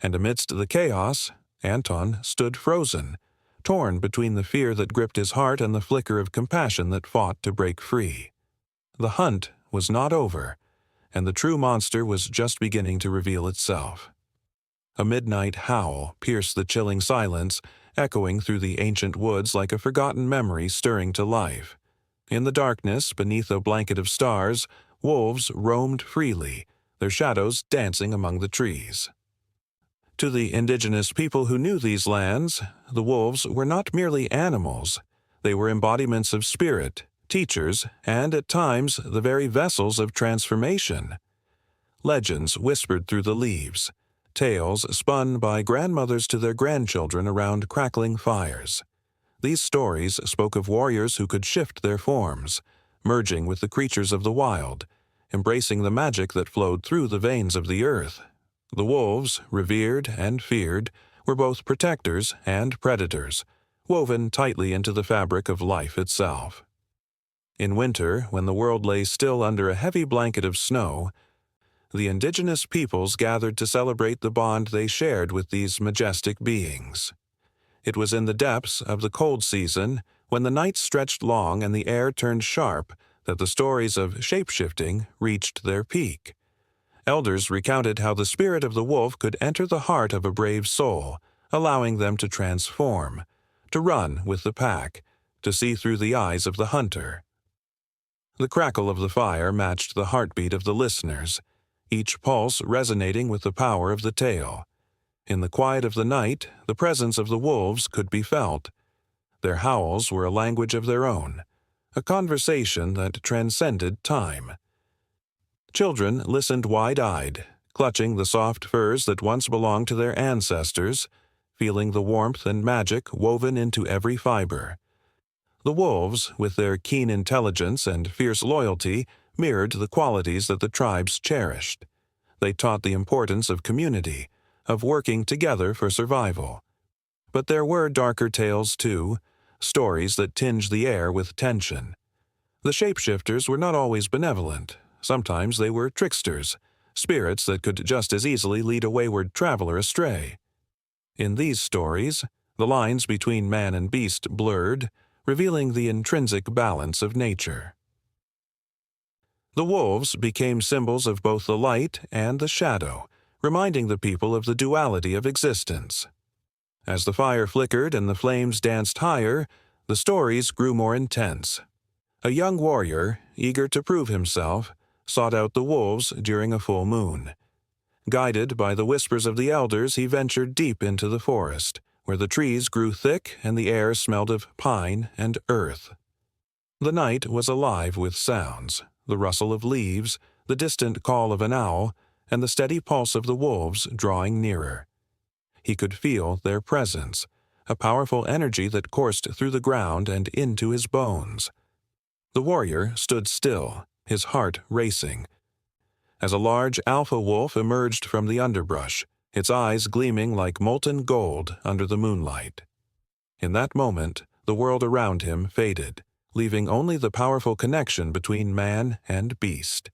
And amidst the chaos, Anton stood frozen, torn between the fear that gripped his heart and the flicker of compassion that fought to break free. The hunt was not over, and the true monster was just beginning to reveal itself. A midnight howl pierced the chilling silence, echoing through the ancient woods like a forgotten memory stirring to life. In the darkness, beneath a blanket of stars, wolves roamed freely, their shadows dancing among the trees. To the indigenous people who knew these lands, the wolves were not merely animals. They were embodiments of spirit, teachers, and at times the very vessels of transformation. Legends whispered through the leaves, tales spun by grandmothers to their grandchildren around crackling fires. These stories spoke of warriors who could shift their forms, merging with the creatures of the wild, embracing the magic that flowed through the veins of the earth. The wolves, revered and feared, were both protectors and predators, woven tightly into the fabric of life itself. In winter, when the world lay still under a heavy blanket of snow, the indigenous peoples gathered to celebrate the bond they shared with these majestic beings. It was in the depths of the cold season, when the nights stretched long and the air turned sharp, that the stories of shape-shifting reached their peak. Elders recounted how the spirit of the wolf could enter the heart of a brave soul, allowing them to transform, to run with the pack, to see through the eyes of the hunter. The crackle of the fire matched the heartbeat of the listeners, each pulse resonating with the power of the tale. In the quiet of the night, the presence of the wolves could be felt. Their howls were a language of their own, a conversation that transcended time. Children listened wide-eyed, clutching the soft furs that once belonged to their ancestors, feeling the warmth and magic woven into every fiber. The wolves, with their keen intelligence and fierce loyalty, mirrored the qualities that the tribes cherished. They taught the importance of community, of working together for survival. But there were darker tales, too, stories that tinged the air with tension. The shapeshifters were not always benevolent. Sometimes they were tricksters, spirits that could just as easily lead a wayward traveler astray. In these stories, the lines between man and beast blurred, revealing the intrinsic balance of nature. The wolves became symbols of both the light and the shadow, reminding the people of the duality of existence. As the fire flickered and the flames danced higher, the stories grew more intense. A young warrior, eager to prove himself, sought out the wolves during a full moon. Guided by the whispers of the elders, he ventured deep into the forest, where the trees grew thick and the air smelled of pine and earth. The night was alive with sounds, the rustle of leaves, the distant call of an owl, and the steady pulse of the wolves drawing nearer. He could feel their presence, a powerful energy that coursed through the ground and into his bones. The warrior stood still, his heart racing. As a large alpha wolf emerged from the underbrush, its eyes gleaming like molten gold under the moonlight. In that moment, the world around him faded, leaving only the powerful connection between man and beast.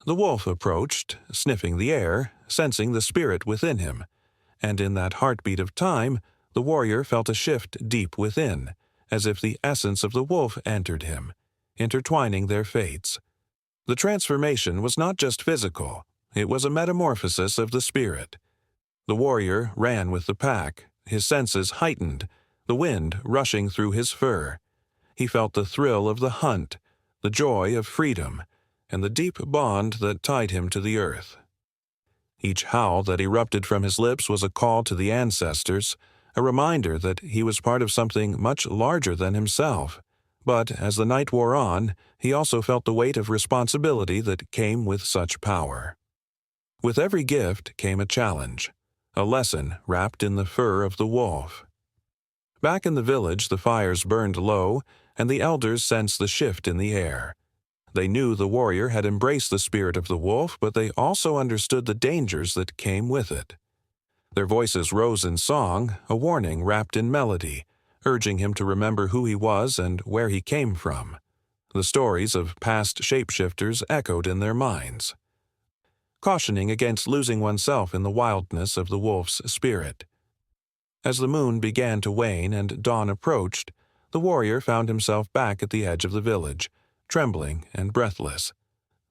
The wolf approached, sniffing the air, sensing the spirit within him, and in that heartbeat of time, the warrior felt a shift deep within, as if the essence of the wolf entered him, intertwining their fates. The transformation was not just physical, it was a metamorphosis of the spirit. The warrior ran with the pack, his senses heightened, the wind rushing through his fur. He felt the thrill of the hunt, the joy of freedom, and the deep bond that tied him to the earth. Each howl that erupted from his lips was a call to the ancestors, a reminder that he was part of something much larger than himself. But as the night wore on, he also felt the weight of responsibility that came with such power. With every gift came a challenge, a lesson wrapped in the fur of the wolf. Back in the village, the fires burned low, and the elders sensed the shift in the air. They knew the warrior had embraced the spirit of the wolf, but they also understood the dangers that came with it. Their voices rose in song, a warning wrapped in melody, urging him to remember who he was and where he came from. The stories of past shapeshifters echoed in their minds, cautioning against losing oneself in the wildness of the wolf's spirit. As the moon began to wane and dawn approached, the warrior found himself back at the edge of the village, trembling and breathless.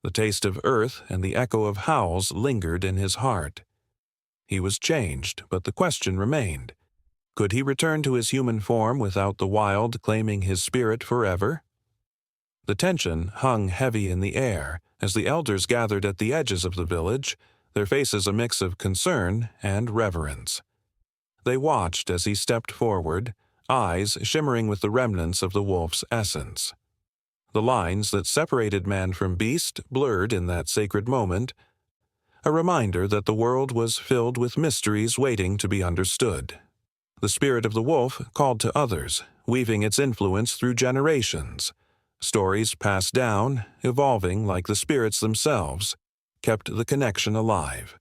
The taste of earth and the echo of howls lingered in his heart. He was changed, but the question remained. Could he return to his human form without the wild claiming his spirit forever? The tension hung heavy in the air as the elders gathered at the edges of the village, their faces a mix of concern and reverence. They watched as he stepped forward, eyes shimmering with the remnants of the wolf's essence. The lines that separated man from beast blurred in that sacred moment, a reminder that the world was filled with mysteries waiting to be understood. The spirit of the wolf called to others, weaving its influence through generations. Stories passed down, evolving like the spirits themselves, kept the connection alive.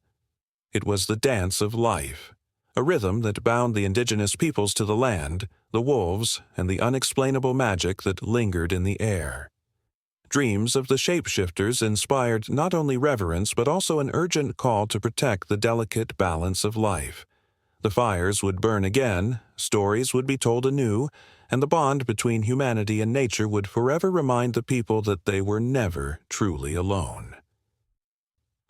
It was the dance of life, a rhythm that bound the indigenous peoples to the land, the wolves, and the unexplainable magic that lingered in the air. Dreams of the shapeshifters inspired not only reverence but also an urgent call to protect the delicate balance of life. The fires would burn again, stories would be told anew, and the bond between humanity and nature would forever remind the people that they were never truly alone.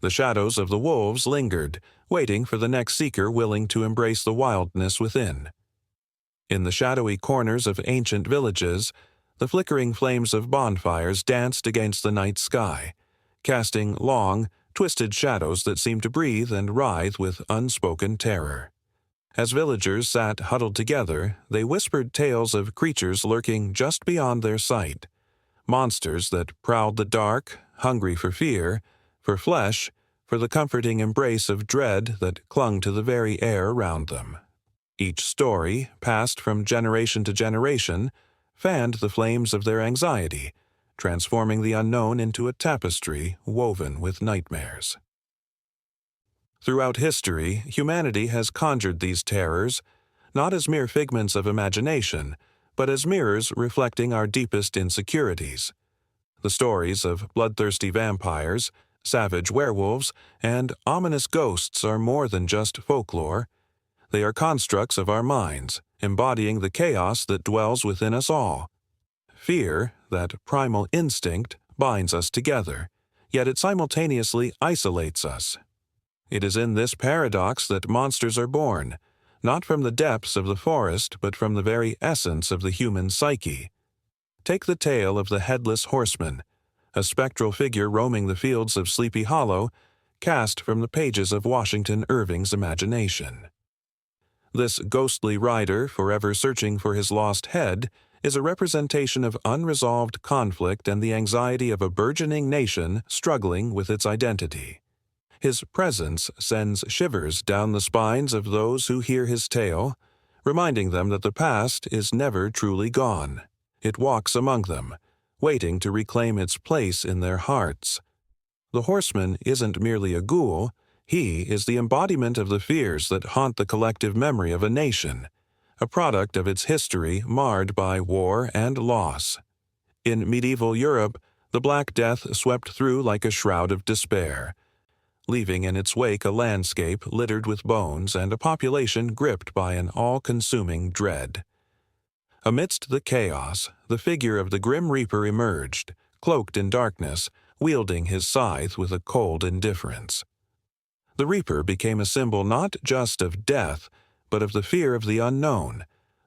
The shadows of the wolves lingered, waiting for the next seeker willing to embrace the wildness within. In the shadowy corners of ancient villages, the flickering flames of bonfires danced against the night sky, casting long, twisted shadows that seemed to breathe and writhe with unspoken terror. As villagers sat huddled together, they whispered tales of creatures lurking just beyond their sight, monsters that prowled the dark, hungry for fear, for flesh, for the comforting embrace of dread that clung to the very air around them. Each story, passed from generation to generation, fanned the flames of their anxiety, transforming the unknown into a tapestry woven with nightmares. Throughout history, humanity has conjured these terrors, not as mere figments of imagination, but as mirrors reflecting our deepest insecurities. The stories of bloodthirsty vampires, savage werewolves, and ominous ghosts are more than just folklore. They are constructs of our minds, embodying the chaos that dwells within us all. Fear, that primal instinct, binds us together, yet it simultaneously isolates us. It is in this paradox that monsters are born, not from the depths of the forest, but from the very essence of the human psyche. Take the tale of the Headless Horseman, a spectral figure roaming the fields of Sleepy Hollow, cast from the pages of Washington Irving's imagination. This ghostly rider, forever searching for his lost head, is a representation of unresolved conflict and the anxiety of a burgeoning nation struggling with its identity. His presence sends shivers down the spines of those who hear his tale, reminding them that the past is never truly gone. It walks among them, waiting to reclaim its place in their hearts. The horseman isn't merely a ghoul, he is the embodiment of the fears that haunt the collective memory of a nation, a product of its history marred by war and loss. In medieval Europe, the Black Death swept through like a shroud of despair, leaving in its wake a landscape littered with bones and a population gripped by an all-consuming dread. Amidst the chaos, the figure of the Grim Reaper emerged, cloaked in darkness, wielding his scythe with a cold indifference. The Reaper became a symbol not just of death, but of the fear of the unknown,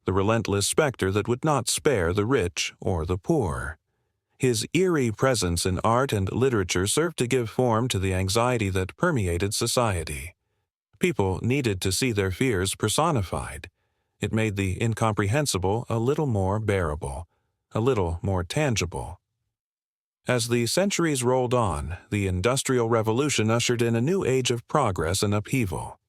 the relentless specter that would not spare the rich or the poor. His eerie presence in art and literature served to give form to the anxiety that permeated society. People needed to see their fears personified. It made the incomprehensible a little more bearable, a little more tangible. As the centuries rolled on, the Industrial Revolution ushered in a new age of progress and upheaval.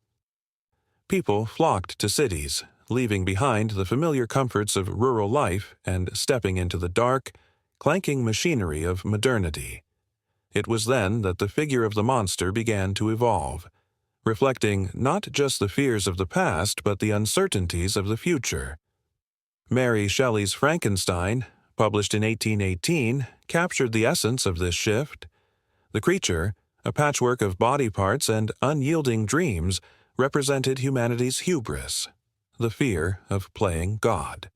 People flocked to cities, leaving behind the familiar comforts of rural life and stepping into the dark, clanking machinery of modernity. It was then that the figure of the monster began to evolve, reflecting not just the fears of the past but the uncertainties of the future. Mary Shelley's Frankenstein, published in 1818, captured the essence of this shift. The creature, a patchwork of body parts and unyielding dreams, represented humanity's hubris, the fear of playing God.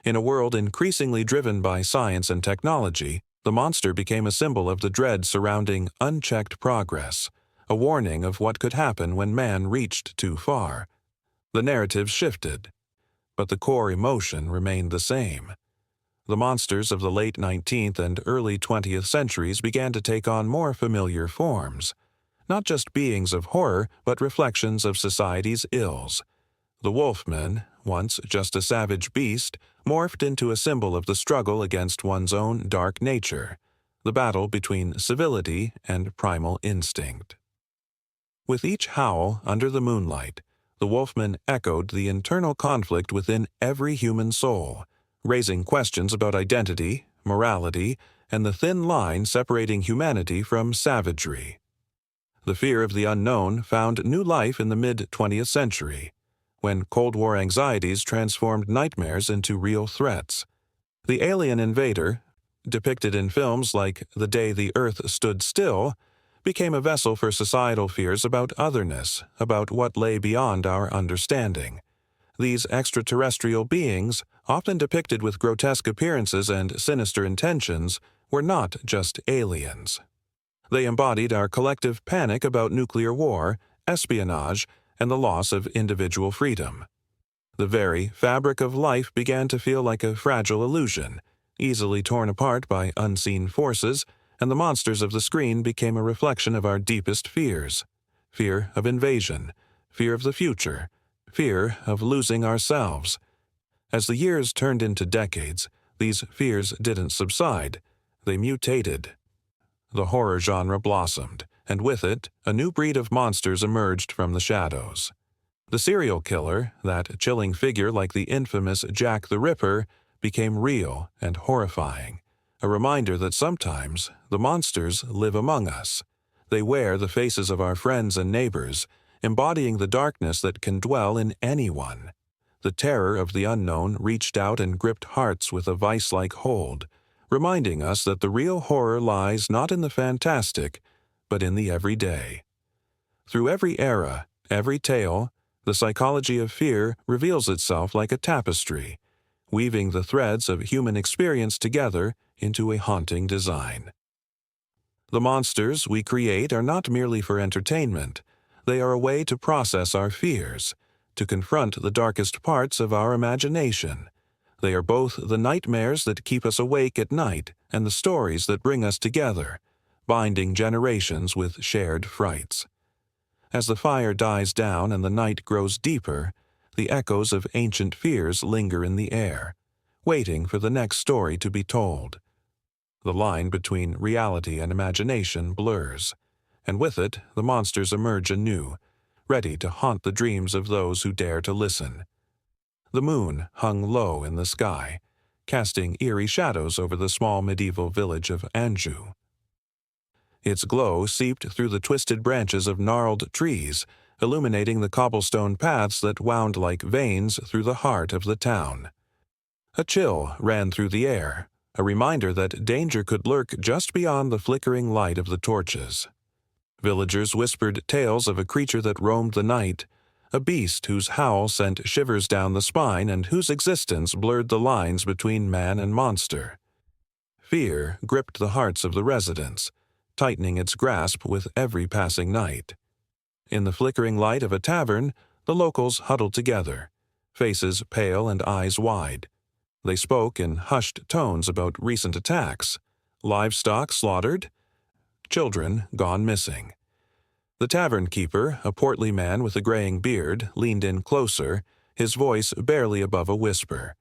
In a world increasingly driven by science and technology, the monster became a symbol of the dread surrounding unchecked progress, a warning of what could happen when man reached too far. The narrative shifted, but the core emotion remained the same. The monsters of the late 19th and early 20th centuries began to take on more familiar forms, not just beings of horror, but reflections of society's ills. The wolfman, once just a savage beast, morphed into a symbol of the struggle against one's own dark nature, the battle between civility and primal instinct. With each howl under the moonlight, the wolfman echoed the internal conflict within every human soul, raising questions about identity, morality, and the thin line separating humanity from savagery. The fear of the unknown found new life in the mid-20th century, when Cold War anxieties transformed nightmares into real threats. The alien invader, depicted in films like The Day the Earth Stood Still, became a vessel for societal fears about otherness, about what lay beyond our understanding. These extraterrestrial beings, often depicted with grotesque appearances and sinister intentions, were not just aliens. They embodied our collective panic about nuclear war, espionage, and the loss of individual freedom. The very fabric of life began to feel like a fragile illusion, easily torn apart by unseen forces, and the monsters of the screen became a reflection of our deepest fears: fear of invasion, fear of the future, fear of losing ourselves. As the years turned into decades, these fears didn't subside, they mutated. The horror genre blossomed, and with it, a new breed of monsters emerged from the shadows. The serial killer, that chilling figure like the infamous Jack the Ripper, became real and horrifying, a reminder that sometimes the monsters live among us. They wear the faces of our friends and neighbors, embodying the darkness that can dwell in anyone. The terror of the unknown reached out and gripped hearts with a vice-like hold, reminding us that the real horror lies not in the fantastic, but in the everyday. Through every era, every tale, the psychology of fear reveals itself like a tapestry, weaving the threads of human experience together into a haunting design. The monsters we create are not merely for entertainment. They are a way to process our fears, to confront the darkest parts of our imagination. They are both the nightmares that keep us awake at night and the stories that bring us together, binding generations with shared frights. As the fire dies down and the night grows deeper, the echoes of ancient fears linger in the air, waiting for the next story to be told. The line between reality and imagination blurs, and with it the monsters emerge anew, ready to haunt the dreams of those who dare to listen. The moon hung low in the sky, casting eerie shadows over the small medieval village of Anjou. Its glow seeped through the twisted branches of gnarled trees, illuminating the cobblestone paths that wound like veins through the heart of the town. A chill ran through the air, a reminder that danger could lurk just beyond the flickering light of the torches. Villagers whispered tales of a creature that roamed the night, a beast whose howl sent shivers down the spine and whose existence blurred the lines between man and monster. Fear gripped the hearts of the residents, tightening its grasp with every passing night. In the flickering light of a tavern, the locals huddled together, faces pale and eyes wide. They spoke in hushed tones about recent attacks, livestock slaughtered, children gone missing. The tavern keeper, a portly man with a graying beard, leaned in closer, his voice barely above a whisper.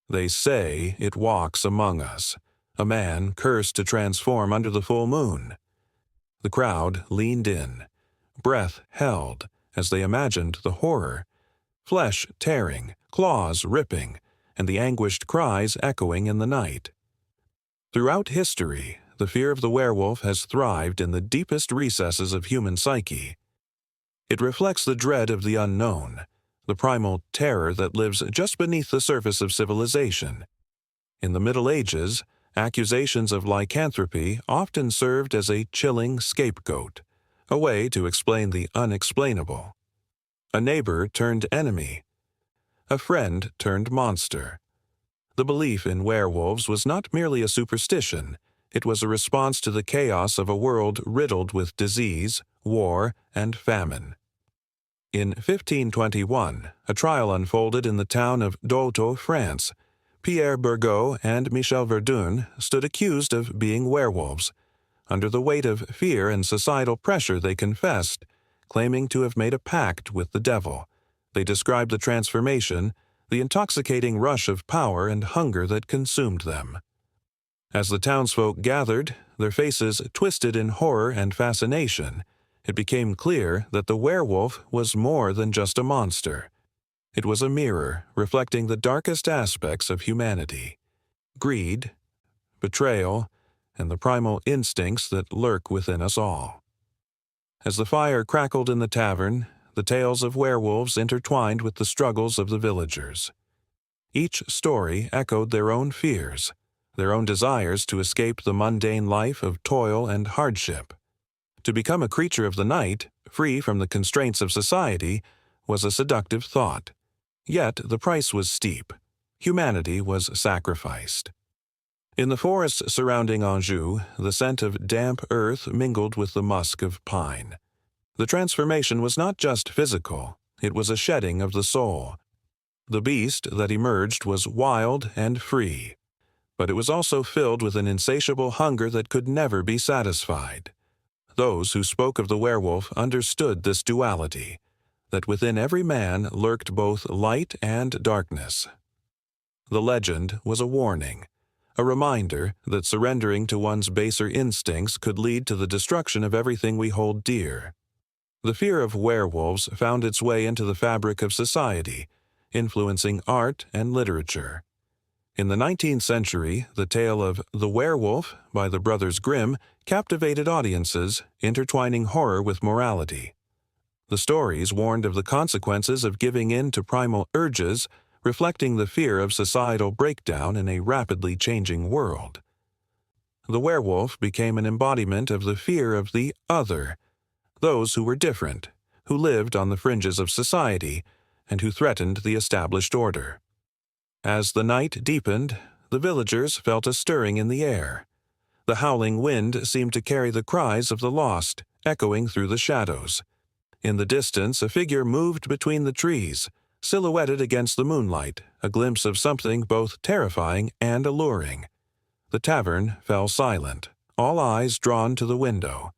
"They say it walks among us, a man cursed to transform under the full moon." The crowd leaned in, breath held as they imagined the horror, flesh tearing, claws ripping, and the anguished cries echoing in the night. Throughout history, the fear of the werewolf has thrived in the deepest recesses of human psyche. It reflects the dread of the unknown, the primal terror that lives just beneath the surface of civilization. In the Middle Ages, accusations of lycanthropy often served as a chilling scapegoat, a way to explain the unexplainable. A neighbor turned enemy. A friend turned monster. The belief in werewolves was not merely a superstition, it was a response to the chaos of a world riddled with disease, war, and famine. In 1521, a trial unfolded in the town of Dolto, France. Pierre Burgot and Michel Verdun stood accused of being werewolves. Under the weight of fear and societal pressure, they confessed, claiming to have made a pact with the devil. They described the transformation, the intoxicating rush of power and hunger that consumed them. As the townsfolk gathered, their faces twisted in horror and fascination, it became clear that the werewolf was more than just a monster. It was a mirror reflecting the darkest aspects of humanity: greed, betrayal, and the primal instincts that lurk within us all. As the fire crackled in the tavern, the tales of werewolves intertwined with the struggles of the villagers. Each story echoed their own fears, their own desires to escape the mundane life of toil and hardship. To become a creature of the night, free from the constraints of society, was a seductive thought. Yet the price was steep. Humanity was sacrificed. In the forests surrounding Anjou, the scent of damp earth mingled with the musk of pine. The transformation was not just physical, it was a shedding of the soul. The beast that emerged was wild and free, but it was also filled with an insatiable hunger that could never be satisfied. Those who spoke of the werewolf understood this duality, that within every man lurked both light and darkness. The legend was a warning, a reminder that surrendering to one's baser instincts could lead to the destruction of everything we hold dear. The fear of werewolves found its way into the fabric of society, influencing art and literature. In the 19th century, the tale of The Werewolf by the Brothers Grimm captivated audiences, intertwining horror with morality. The stories warned of the consequences of giving in to primal urges, reflecting the fear of societal breakdown in a rapidly changing world. The werewolf became an embodiment of the fear of the other, those who were different, who lived on the fringes of society, and who threatened the established order. As the night deepened, the villagers felt a stirring in the air. The howling wind seemed to carry the cries of the lost, echoing through the shadows. In the distance, a figure moved between the trees, silhouetted against the moonlight, a glimpse of something both terrifying and alluring. The tavern fell silent, all eyes drawn to the window.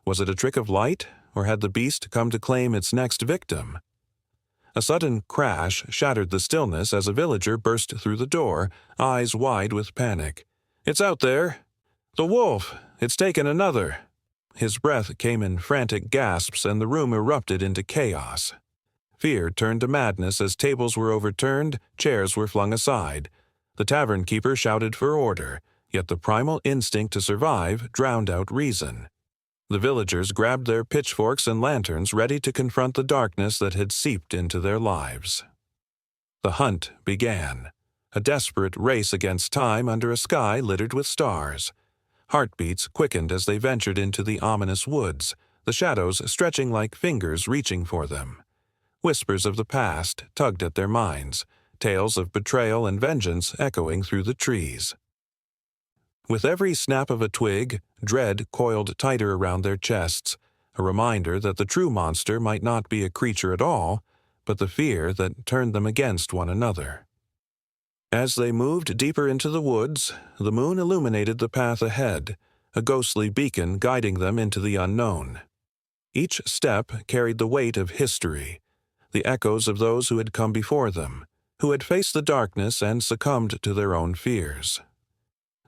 Was it a trick of light, or had the beast come to claim its next victim? A sudden crash shattered the stillness as a villager burst through the door, eyes wide with panic. "It's out there! The wolf! It's taken another!" His breath came in frantic gasps, and the room erupted into chaos. Fear turned to madness as tables were overturned, chairs were flung aside. The tavern keeper shouted for order, yet the primal instinct to survive drowned out reason. The villagers grabbed their pitchforks and lanterns, ready to confront the darkness that had seeped into their lives. The hunt began, a desperate race against time under a sky littered with stars. Heartbeats quickened as they ventured into the ominous woods, the shadows stretching like fingers reaching for them. Whispers of the past tugged at their minds, tales of betrayal and vengeance echoing through the trees. With every snap of a twig, dread coiled tighter around their chests, a reminder that the true monster might not be a creature at all, but the fear that turned them against one another. As they moved deeper into the woods, the moon illuminated the path ahead, a ghostly beacon guiding them into the unknown. Each step carried the weight of history, the echoes of those who had come before them, who had faced the darkness and succumbed to their own fears.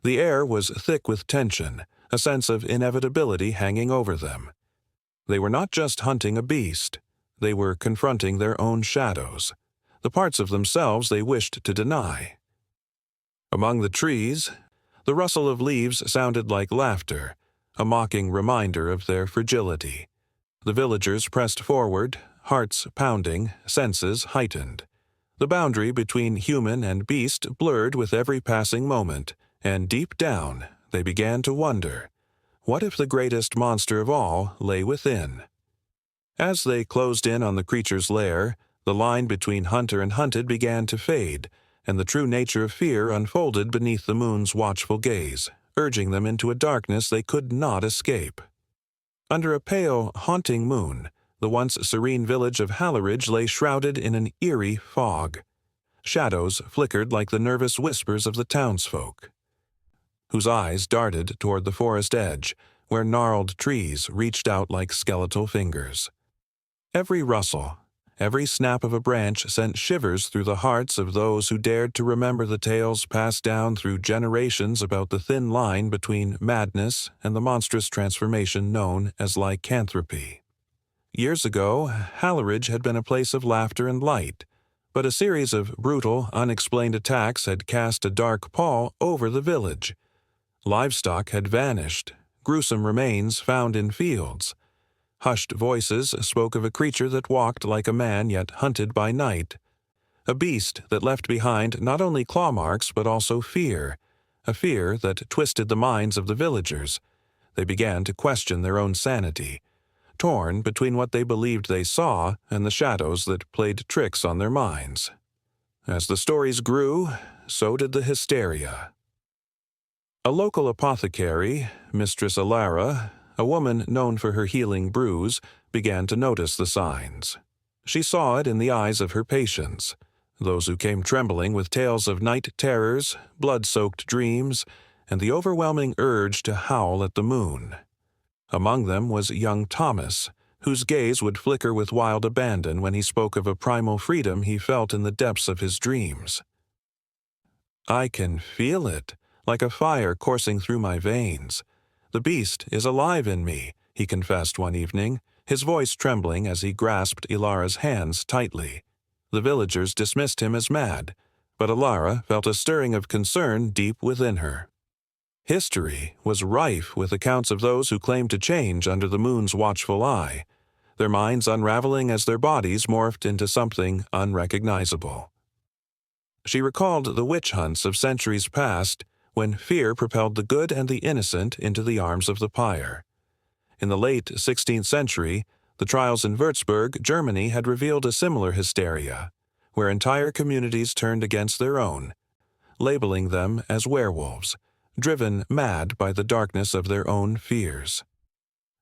The air was thick with tension, a sense of inevitability hanging over them. They were not just hunting a beast, they were confronting their own shadows, the parts of themselves they wished to deny. Among the trees, the rustle of leaves sounded like laughter, a mocking reminder of their fragility. The villagers pressed forward, hearts pounding, senses heightened. The boundary between human and beast blurred with every passing moment, and deep down they began to wonder, what if the greatest monster of all lay within? As they closed in on the creature's lair, the line between hunter and hunted began to fade, and the true nature of fear unfolded beneath the moon's watchful gaze, urging them into a darkness they could not escape. Under a pale, haunting moon, the once serene village of Halleridge lay shrouded in an eerie fog. Shadows flickered like the nervous whispers of the townsfolk, whose eyes darted toward the forest edge, where gnarled trees reached out like skeletal fingers. Every rustle, every snap of a branch sent shivers through the hearts of those who dared to remember the tales passed down through generations about the thin line between madness and the monstrous transformation known as lycanthropy. Years ago, Halleridge had been a place of laughter and light, but a series of brutal, unexplained attacks had cast a dark pall over the village. Livestock had vanished, gruesome remains found in fields. Hushed voices spoke of a creature that walked like a man yet hunted by night. A beast that left behind not only claw marks but also fear, a fear that twisted the minds of the villagers. They began to question their own sanity, torn between what they believed they saw and the shadows that played tricks on their minds. As the stories grew, so did the hysteria. A local apothecary, Mistress Alara, a woman known for her healing brews, began to notice the signs. She saw it in the eyes of her patients, those who came trembling with tales of night terrors, blood-soaked dreams, and the overwhelming urge to howl at the moon. Among them was young Thomas, whose gaze would flicker with wild abandon when he spoke of a primal freedom he felt in the depths of his dreams. "I can feel it, like a fire coursing through my veins. The beast is alive in me," he confessed one evening, his voice trembling as he grasped Ilara's hands tightly. The villagers dismissed him as mad, but Ilara felt a stirring of concern deep within her. History was rife with accounts of those who claimed to change under the moon's watchful eye, their minds unraveling as their bodies morphed into something unrecognizable. She recalled the witch hunts of centuries past, when fear propelled the good and the innocent into the arms of the pyre. In the late 16th century, the trials in Würzburg, Germany had revealed a similar hysteria, where entire communities turned against their own, labeling them as werewolves, driven mad by the darkness of their own fears.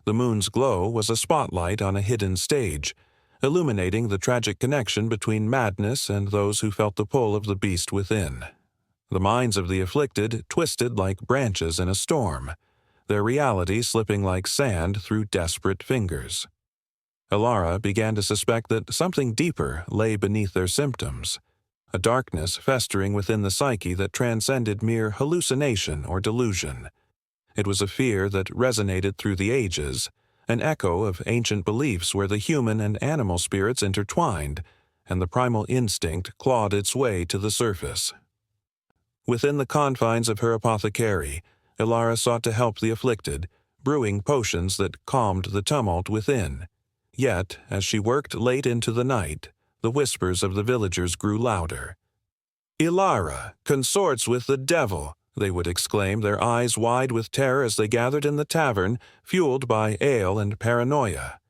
The moon's glow was a spotlight on a hidden stage, illuminating the tragic connection between madness and those who felt the pull of the beast within. The minds of the afflicted twisted like branches in a storm, their reality slipping like sand through desperate fingers. Ilara began to suspect that something deeper lay beneath their symptoms, a darkness festering within the psyche that transcended mere hallucination or delusion. It was a fear that resonated through the ages, an echo of ancient beliefs where the human and animal spirits intertwined, and the primal instinct clawed its way to the surface. Within the confines of her apothecary, Ilara sought to help the afflicted, brewing potions that calmed the tumult within. Yet, as she worked late into the night, the whispers of the villagers grew louder. "Ilara consorts with the devil," they would exclaim, their eyes wide with terror as they gathered in the tavern, fueled by ale and paranoia.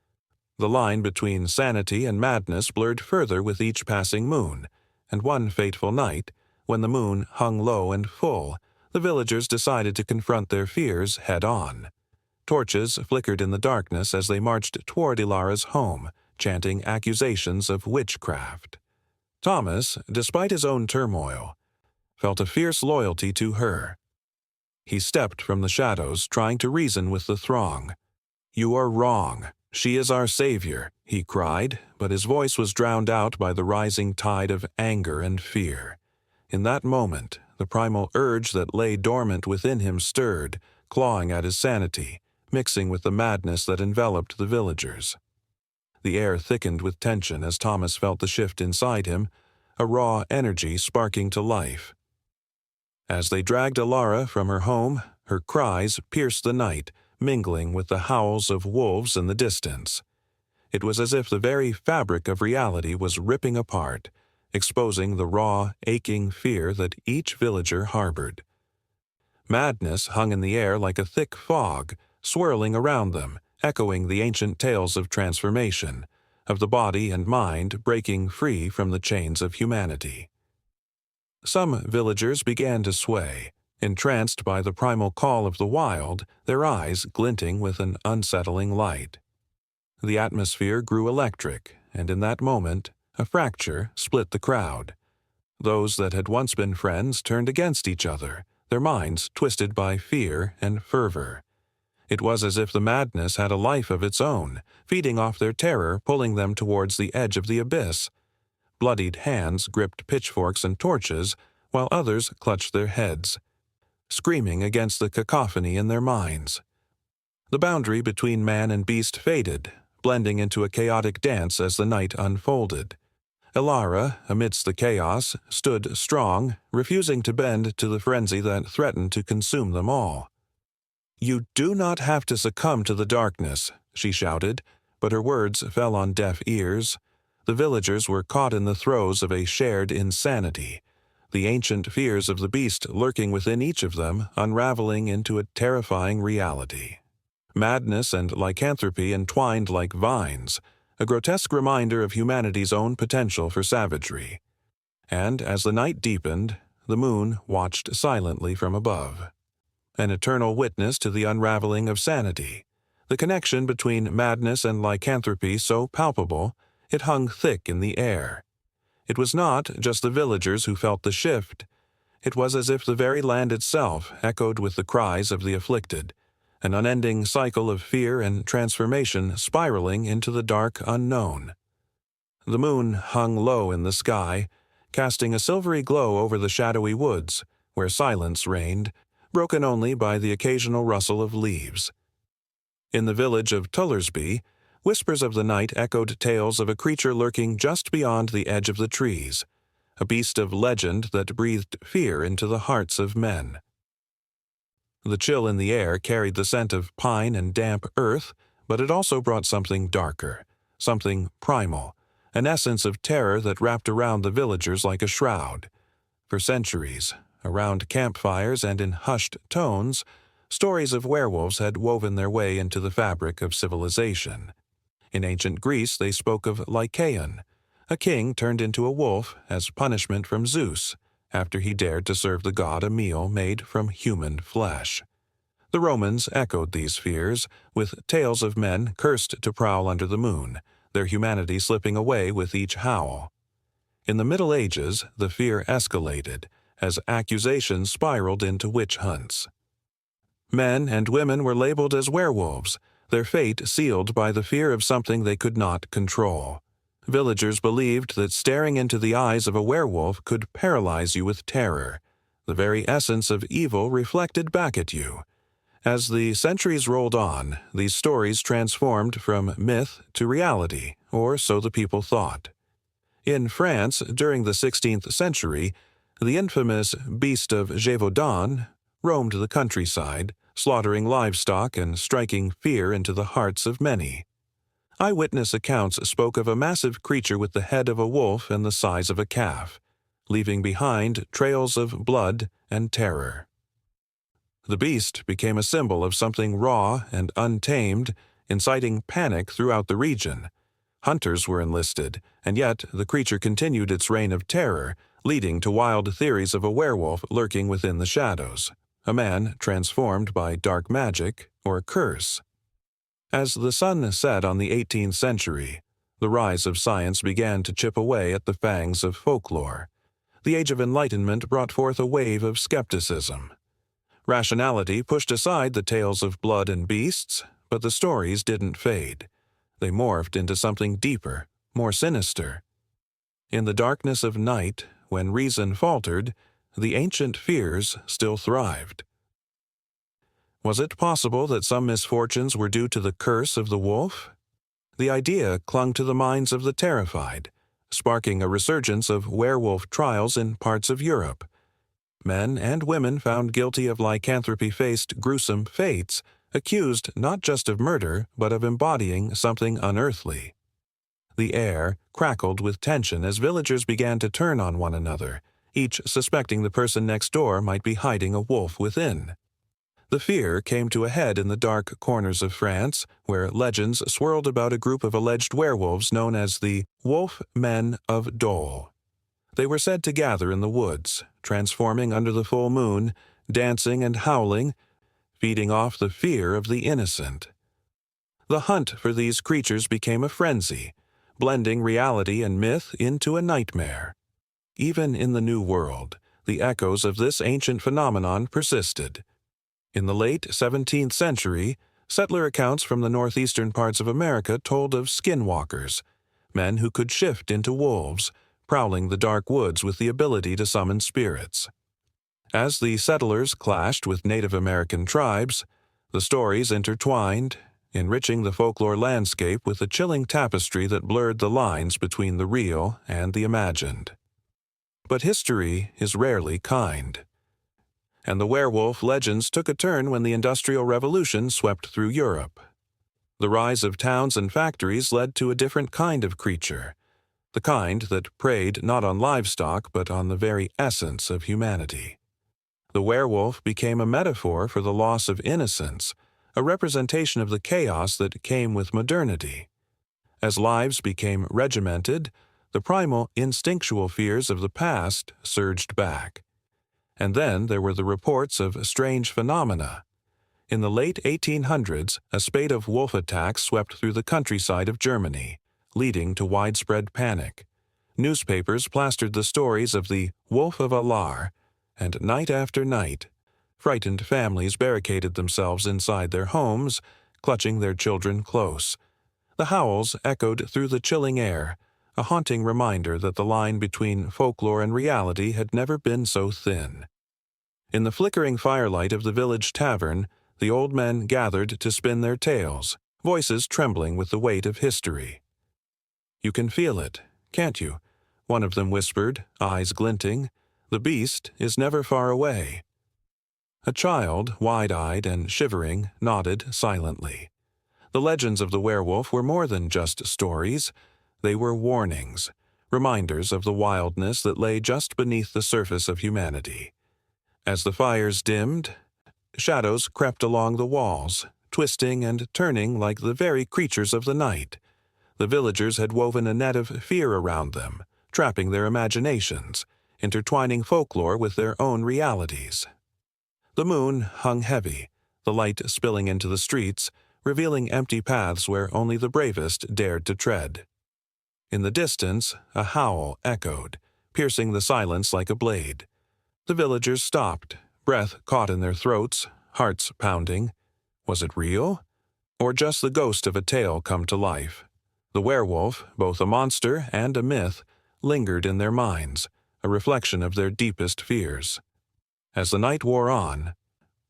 The line between sanity and madness blurred further with each passing moon, and one fateful night, when the moon hung low and full, the villagers decided to confront their fears head-on. Torches flickered in the darkness as they marched toward Ilara's home, chanting accusations of witchcraft. Thomas, despite his own turmoil, felt a fierce loyalty to her. He stepped from the shadows, trying to reason with the throng. "You are wrong. She is our savior," he cried, but his voice was drowned out by the rising tide of anger and fear. In that moment, the primal urge that lay dormant within him stirred, clawing at his sanity, mixing with the madness that enveloped the villagers. The air thickened with tension as Thomas felt the shift inside him, a raw energy sparking to life. As they dragged Alara from her home, her cries pierced the night, mingling with the howls of wolves in the distance. It was as if the very fabric of reality was ripping apart, exposing the raw, aching fear that each villager harbored. Madness hung in the air like a thick fog, swirling around them, echoing the ancient tales of transformation, of the body and mind breaking free from the chains of humanity. Some villagers began to sway, entranced by the primal call of the wild, their eyes glinting with an unsettling light. The atmosphere grew electric, and in that moment, a fracture split the crowd. Those that had once been friends turned against each other, their minds twisted by fear and fervor. It was as if the madness had a life of its own, feeding off their terror, pulling them towards the edge of the abyss. Bloodied hands gripped pitchforks and torches, while others clutched their heads, screaming against the cacophony in their minds. The boundary between man and beast faded, blending into a chaotic dance as the night unfolded. Alara, amidst the chaos, stood strong, refusing to bend to the frenzy that threatened to consume them all. "You do not have to succumb to the darkness," she shouted, but her words fell on deaf ears. The villagers were caught in the throes of a shared insanity, the ancient fears of the beast lurking within each of them, unraveling into a terrifying reality. Madness and lycanthropy entwined like vines, a grotesque reminder of humanity's own potential for savagery. And as the night deepened, the moon watched silently from above, an eternal witness to the unraveling of sanity. The connection between madness and lycanthropy so palpable, it hung thick in the air. It was not just the villagers who felt the shift. It was as if the very land itself echoed with the cries of the afflicted, an unending cycle of fear and transformation spiraling into the dark unknown. The moon hung low in the sky, casting a silvery glow over the shadowy woods, where silence reigned, broken only by the occasional rustle of leaves. In the village of Tullersby, whispers of the night echoed tales of a creature lurking just beyond the edge of the trees, a beast of legend that breathed fear into the hearts of men. The chill in the air carried the scent of pine and damp earth, but it also brought something darker, something primal, an essence of terror that wrapped around the villagers like a shroud. For centuries, around campfires and in hushed tones, stories of werewolves had woven their way into the fabric of civilization. In ancient Greece they spoke of Lycaon, a king turned into a wolf as punishment from Zeus, after he dared to serve the god a meal made from human flesh. The Romans echoed these fears, with tales of men cursed to prowl under the moon, their humanity slipping away with each howl. In the Middle Ages, the fear escalated, as accusations spiraled into witch hunts. Men and women were labeled as werewolves, their fate sealed by the fear of something they could not control. Villagers believed that staring into the eyes of a werewolf could paralyze you with terror, the very essence of evil reflected back at you. As the centuries rolled on, these stories transformed from myth to reality, or so the people thought. In France, during the 16th century, the infamous Beast of Gévaudan roamed the countryside, slaughtering livestock and striking fear into the hearts of many. Eyewitness accounts spoke of a massive creature with the head of a wolf and the size of a calf, leaving behind trails of blood and terror. The beast became a symbol of something raw and untamed, inciting panic throughout the region. Hunters were enlisted, and yet the creature continued its reign of terror, leading to wild theories of a werewolf lurking within the shadows, a man transformed by dark magic or a curse. As the sun set on the 18th century, The rise of science began to chip away at the fangs of folklore. The Age of Enlightenment brought forth a wave of skepticism. Rationality pushed aside the tales of blood and beasts, but the stories didn't fade. They morphed into something deeper, more sinister. In the darkness of night, when reason faltered, the ancient fears still thrived. Was it possible that some misfortunes were due to the curse of the wolf? The idea clung to the minds of the terrified, sparking a resurgence of werewolf trials in parts of Europe. Men and women found guilty of lycanthropy faced gruesome fates, accused not just of murder, but of embodying something unearthly. The air crackled with tension as villagers began to turn on one another, each suspecting the person next door might be hiding a wolf within. The fear came to a head in the dark corners of France, where legends swirled about a group of alleged werewolves known as the Wolf Men of Dole. They were said to gather in the woods, transforming under the full moon, dancing and howling, feeding off the fear of the innocent. The hunt for these creatures became a frenzy, blending reality and myth into a nightmare. Even in the New World, the echoes of this ancient phenomenon persisted. In the late 17th century, settler accounts from the northeastern parts of America told of skinwalkers, men who could shift into wolves, prowling the dark woods with the ability to summon spirits. As the settlers clashed with Native American tribes, the stories intertwined, enriching the folklore landscape with a chilling tapestry that blurred the lines between the real and the imagined. But history is rarely kind. And the werewolf legends took a turn when the Industrial Revolution swept through Europe. The rise of towns and factories led to a different kind of creature, the kind that preyed not on livestock but on the very essence of humanity. The werewolf became a metaphor for the loss of innocence, a representation of the chaos that came with modernity. As lives became regimented, the primal, instinctual fears of the past surged back. And then there were the reports of strange phenomena. In the late 1800s, a spate of wolf attacks swept through the countryside of Germany, leading to widespread panic. Newspapers plastered the stories of the Wolf of Alar, and night after night, frightened families barricaded themselves inside their homes, clutching their children close. The howls echoed through the chilling air, a haunting reminder that the line between folklore and reality had never been so thin. In the flickering firelight of the village tavern, the old men gathered to spin their tales, voices trembling with the weight of history. "You can feel it, can't you?" one of them whispered, eyes glinting. "The beast is never far away." A child, wide-eyed and shivering, nodded silently. The legends of the werewolf were more than just stories. They were warnings, reminders of the wildness that lay just beneath the surface of humanity. As the fires dimmed, shadows crept along the walls, twisting and turning like the very creatures of the night. The villagers had woven a net of fear around them, trapping their imaginations, intertwining folklore with their own realities. The moon hung heavy, the light spilling into the streets, revealing empty paths where only the bravest dared to tread. In the distance, a howl echoed, piercing the silence like a blade. The villagers stopped, breath caught in their throats, hearts pounding. Was it real? Or just the ghost of a tale come to life? The werewolf, both a monster and a myth, lingered in their minds, a reflection of their deepest fears. As the night wore on,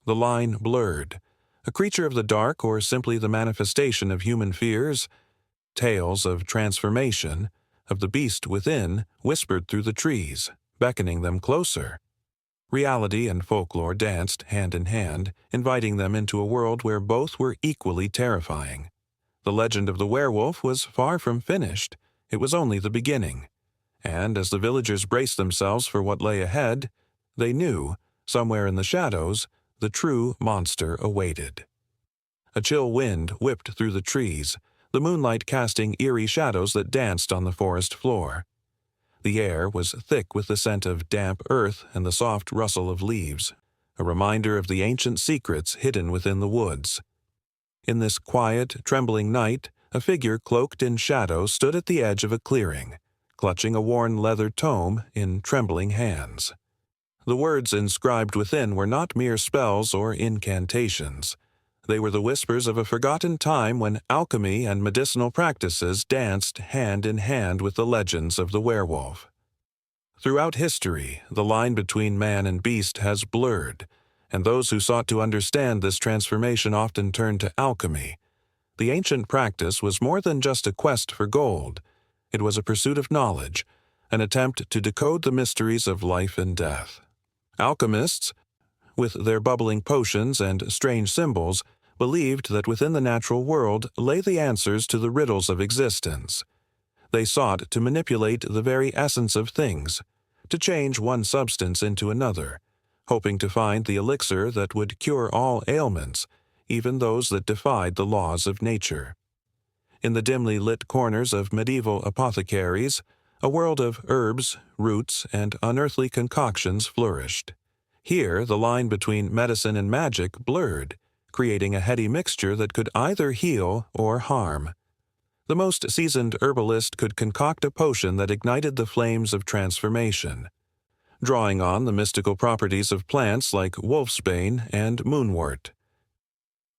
the line blurred. A creature of the dark or simply the manifestation of human fears? Tales of transformation, of the beast within, whispered through the trees, beckoning them closer. Reality and folklore danced hand in hand, inviting them into a world where both were equally terrifying. The legend of the werewolf was far from finished. It was only the beginning. And as the villagers braced themselves for what lay ahead, they knew, somewhere in the shadows, the true monster awaited. A chill wind whipped through the trees, the moonlight casting eerie shadows that danced on the forest floor. The air was thick with the scent of damp earth and the soft rustle of leaves, a reminder of the ancient secrets hidden within the woods. In this quiet, trembling night, a figure cloaked in shadow stood at the edge of a clearing, clutching a worn leather tome in trembling hands. The words inscribed within were not mere spells or incantations. They were the whispers of a forgotten time when alchemy and medicinal practices danced hand in hand with the legends of the werewolf. Throughout history, the line between man and beast has blurred, and those who sought to understand this transformation often turned to alchemy. The ancient practice was more than just a quest for gold. It was a pursuit of knowledge, an attempt to decode the mysteries of life and death. Alchemists, with their bubbling potions and strange symbols, believed that within the natural world lay the answers to the riddles of existence. They sought to manipulate the very essence of things, to change one substance into another, hoping to find the elixir that would cure all ailments, even those that defied the laws of nature. In the dimly lit corners of medieval apothecaries, a world of herbs, roots, and unearthly concoctions flourished. Here, the line between medicine and magic blurred, creating a heady mixture that could either heal or harm. The most seasoned herbalist could concoct a potion that ignited the flames of transformation, drawing on the mystical properties of plants like wolfsbane and moonwort.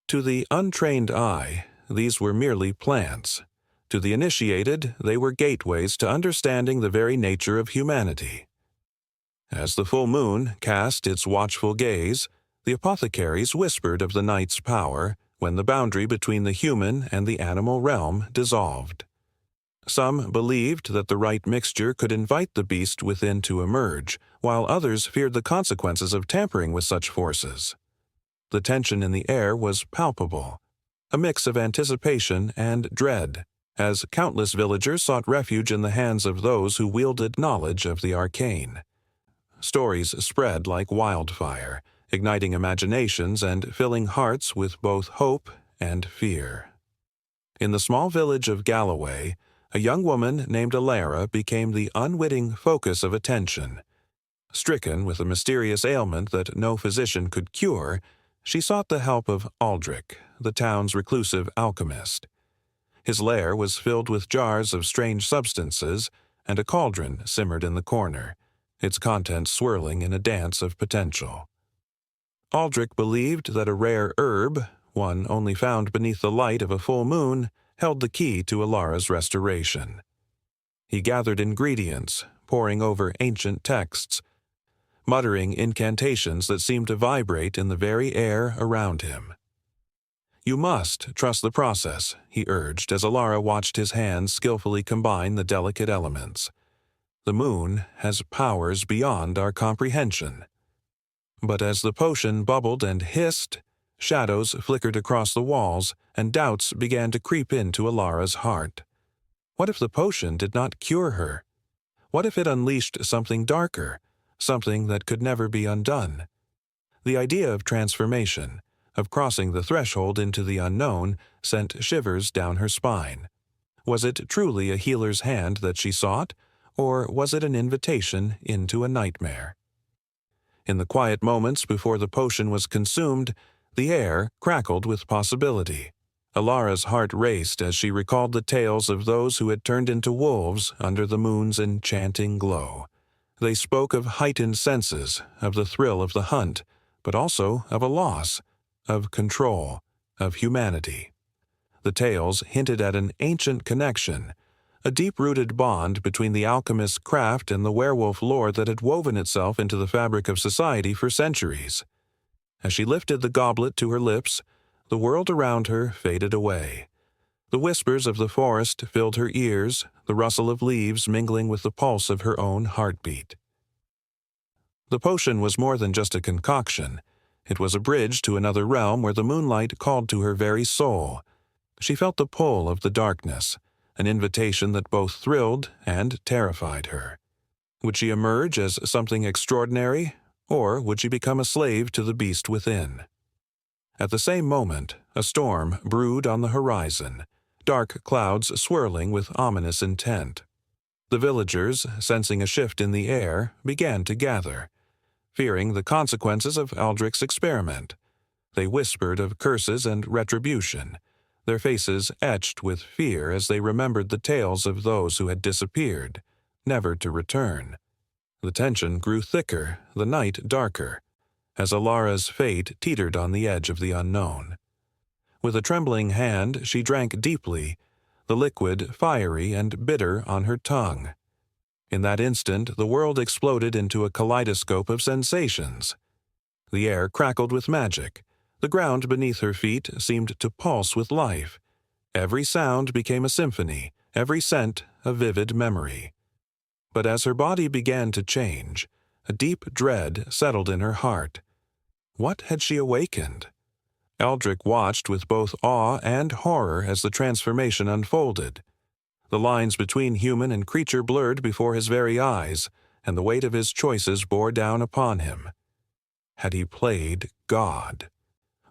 To the untrained eye, these were merely plants. To the initiated, they were gateways to understanding the very nature of humanity. As the full moon cast its watchful gaze, the apothecaries whispered of the night's power when the boundary between the human and the animal realm dissolved. Some believed that the right mixture could invite the beast within to emerge, while others feared the consequences of tampering with such forces. The tension in the air was palpable, a mix of anticipation and dread, as countless villagers sought refuge in the hands of those who wielded knowledge of the arcane. Stories spread like wildfire, igniting imaginations and filling hearts with both hope and fear. In the small village of Galloway, a young woman named Alara became the unwitting focus of attention. Stricken with a mysterious ailment that no physician could cure, she sought the help of Aldrich, the town's reclusive alchemist. His lair was filled with jars of strange substances, and a cauldron simmered in the corner, its contents swirling in a dance of potential. Aldrich believed that a rare herb, one only found beneath the light of a full moon, held the key to Alara's restoration. He gathered ingredients, poring over ancient texts, muttering incantations that seemed to vibrate in the very air around him. "You must trust the process," he urged as Alara watched his hands skillfully combine the delicate elements. "The moon has powers beyond our comprehension." But as the potion bubbled and hissed, shadows flickered across the walls, and doubts began to creep into Alara's heart. What if the potion did not cure her? What if it unleashed something darker, something that could never be undone? The idea of transformation, of crossing the threshold into the unknown, sent shivers down her spine. Was it truly a healer's hand that she sought, or was it an invitation into a nightmare? In the quiet moments before the potion was consumed, the air crackled with possibility. Alara's heart raced as she recalled the tales of those who had turned into wolves under the moon's enchanting glow. They spoke of heightened senses, of the thrill of the hunt, but also of a loss, of control, of humanity. The tales hinted at an ancient connection, a deep-rooted bond between the alchemist's craft and the werewolf lore that had woven itself into the fabric of society for centuries. As she lifted the goblet to her lips, the world around her faded away. The whispers of the forest filled her ears, the rustle of leaves mingling with the pulse of her own heartbeat. The potion was more than just a concoction. It was a bridge to another realm where the moonlight called to her very soul. She felt the pull of the darkness, an invitation that both thrilled and terrified her. Would she emerge as something extraordinary, or would she become a slave to the beast within? At the same moment, a storm brewed on the horizon, dark clouds swirling with ominous intent. The villagers, sensing a shift in the air, began to gather, fearing the consequences of Aldrich's experiment. They whispered of curses and retribution, their faces etched with fear as they remembered the tales of those who had disappeared, never to return. The tension grew thicker, the night darker, as Alara's fate teetered on the edge of the unknown. With a trembling hand, she drank deeply, the liquid fiery and bitter on her tongue. In that instant, the world exploded into a kaleidoscope of sensations. The air crackled with magic. The ground beneath her feet seemed to pulse with life. Every sound became a symphony, every scent a vivid memory. But as her body began to change, a deep dread settled in her heart. What had she awakened? Eldrick watched with both awe and horror as the transformation unfolded. The lines between human and creature blurred before his very eyes, and the weight of his choices bore down upon him. Had he played God?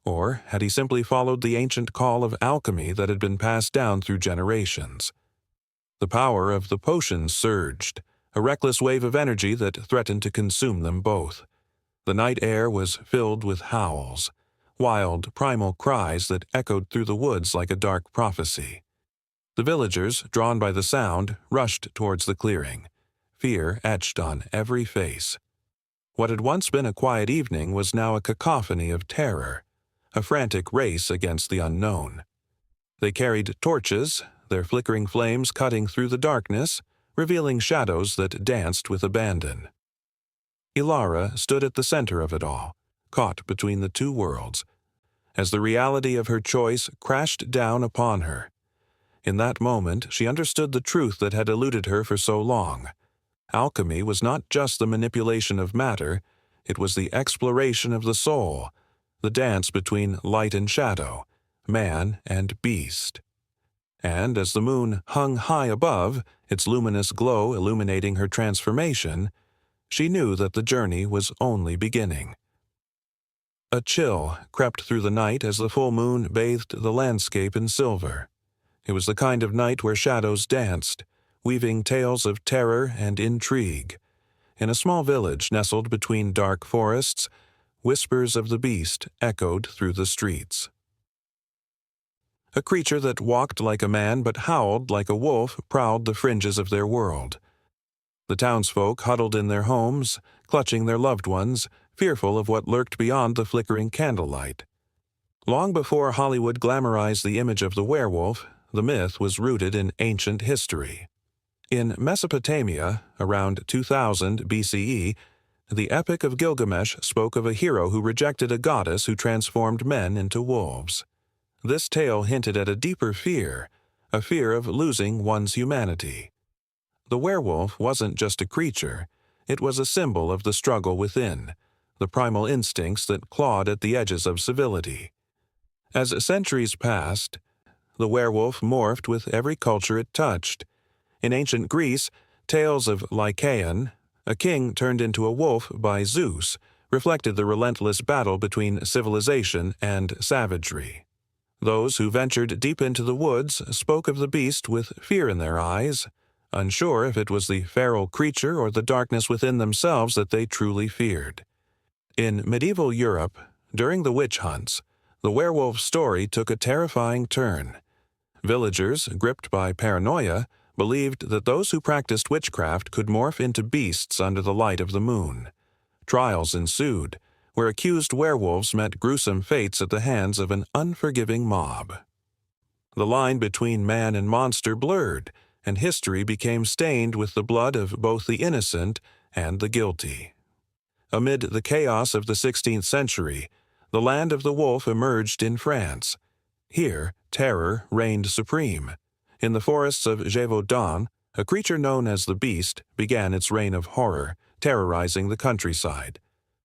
Or had he simply followed the ancient call of alchemy that had been passed down through generations? The power of the potion surged, a reckless wave of energy that threatened to consume them both. The night air was filled with howls, wild, primal cries that echoed through the woods like a dark prophecy. The villagers, drawn by the sound, rushed towards the clearing, fear etched on every face. What had once been a quiet evening was now a cacophony of terror, a frantic race against the unknown. They carried torches, their flickering flames cutting through the darkness, revealing shadows that danced with abandon. Ilara stood at the center of it all, caught between the two worlds, as the reality of her choice crashed down upon her. In that moment, she understood the truth that had eluded her for so long. Alchemy was not just the manipulation of matter, it was the exploration of the soul, the dance between light and shadow, man and beast. And as the moon hung high above, its luminous glow illuminating her transformation, she knew that the journey was only beginning. A chill crept through the night as the full moon bathed the landscape in silver. It was the kind of night where shadows danced, weaving tales of terror and intrigue. In a small village nestled between dark forests, whispers of the beast echoed through the streets. A creature that walked like a man but howled like a wolf prowled the fringes of their world. The townsfolk huddled in their homes, clutching their loved ones, fearful of what lurked beyond the flickering candlelight. Long before Hollywood glamorized the image of the werewolf, the myth was rooted in ancient history. In Mesopotamia, around 2000 BCE, the Epic of Gilgamesh spoke of a hero who rejected a goddess who transformed men into wolves. This tale hinted at a deeper fear, a fear of losing one's humanity. The werewolf wasn't just a creature, it was a symbol of the struggle within, the primal instincts that clawed at the edges of civility. As centuries passed, the werewolf morphed with every culture it touched. In ancient Greece, tales of Lycaon, a king turned into a wolf by Zeus, reflected the relentless battle between civilization and savagery. Those who ventured deep into the woods spoke of the beast with fear in their eyes, unsure if it was the feral creature or the darkness within themselves that they truly feared. In medieval Europe, during the witch hunts, the werewolf story took a terrifying turn. Villagers, gripped by paranoia, believed that those who practiced witchcraft could morph into beasts under the light of the moon. Trials ensued, where accused werewolves met gruesome fates at the hands of an unforgiving mob. The line between man and monster blurred, and history became stained with the blood of both the innocent and the guilty. Amid the chaos of the 16th century, the land of the wolf emerged in France. Here, terror reigned supreme. In the forests of Gévaudan, a creature known as the Beast began its reign of horror, terrorizing the countryside.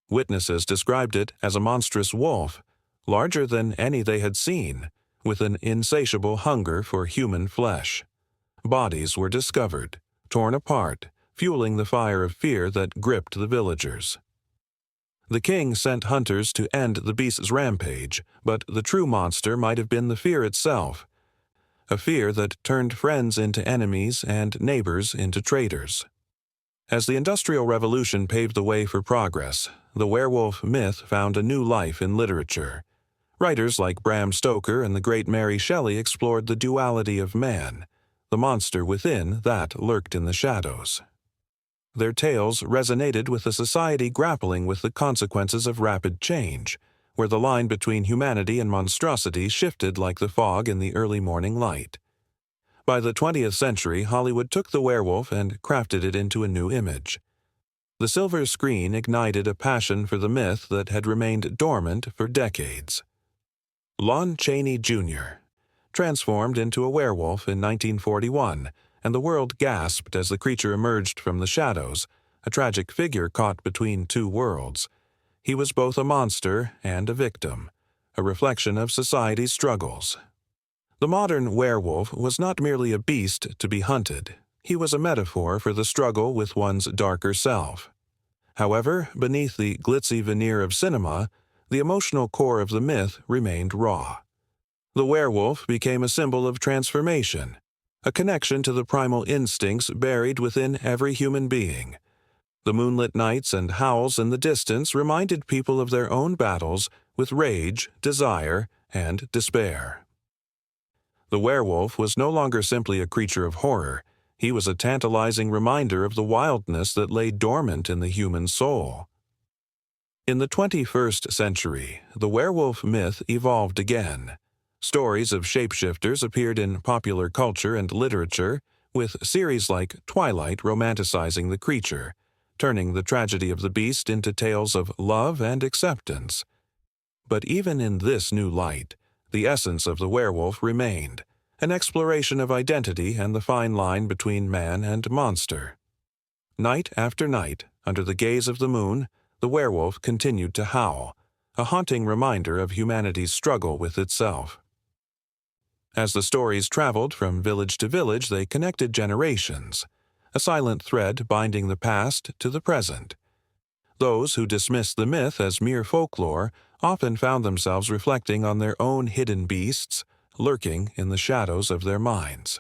Witnesses described it as a monstrous wolf, larger than any they had seen, with an insatiable hunger for human flesh. Bodies were discovered, torn apart, fueling the fire of fear that gripped the villagers. The king sent hunters to end the beast's rampage, but the true monster might have been the fear itself, a fear that turned friends into enemies and neighbors into traitors. As the Industrial Revolution paved the way for progress, the werewolf myth found a new life in literature. Writers like Bram Stoker and the great Mary Shelley explored the duality of man, the monster within that lurked in the shadows. Their tales resonated with a society grappling with the consequences of rapid change, where the line between humanity and monstrosity shifted like the fog in the early morning light. By the 20th century, Hollywood took the werewolf and crafted it into a new image. The silver screen ignited a passion for the myth that had remained dormant for decades. Lon Chaney Jr. transformed into a werewolf in 1941, and the world gasped as the creature emerged from the shadows, a tragic figure caught between two worlds. He was both a monster and a victim, a reflection of society's struggles. The modern werewolf was not merely a beast to be hunted. He was a metaphor for the struggle with one's darker self. However, beneath the glitzy veneer of cinema, the emotional core of the myth remained raw. The werewolf became a symbol of transformation, a connection to the primal instincts buried within every human being. The moonlit nights and howls in the distance reminded people of their own battles with rage, desire, and despair. The werewolf was no longer simply a creature of horror. He was a tantalizing reminder of the wildness that lay dormant in the human soul. In the 21st century, the werewolf myth evolved again. Stories of shapeshifters appeared in popular culture and literature, with series like Twilight romanticizing the creature, turning the tragedy of the beast into tales of love and acceptance. But even in this new light, the essence of the werewolf remained, an exploration of identity and the fine line between man and monster. Night after night, under the gaze of the moon, the werewolf continued to howl, a haunting reminder of humanity's struggle with itself. As the stories traveled from village to village, they connected generations, a silent thread binding the past to the present. Those who dismissed the myth as mere folklore often found themselves reflecting on their own hidden beasts, lurking in the shadows of their minds.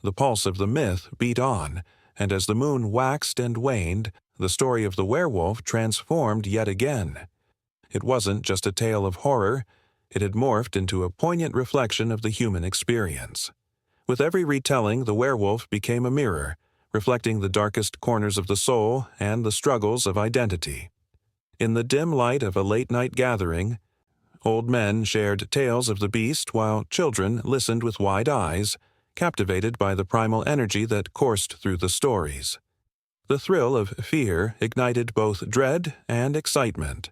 The pulse of the myth beat on, and as the moon waxed and waned, the story of the werewolf transformed yet again. It wasn't just a tale of horror, it had morphed into a poignant reflection of the human experience. With every retelling, the werewolf became a mirror, reflecting the darkest corners of the soul and the struggles of identity. In the dim light of a late-night gathering, old men shared tales of the beast while children listened with wide eyes, captivated by the primal energy that coursed through the stories. The thrill of fear ignited both dread and excitement,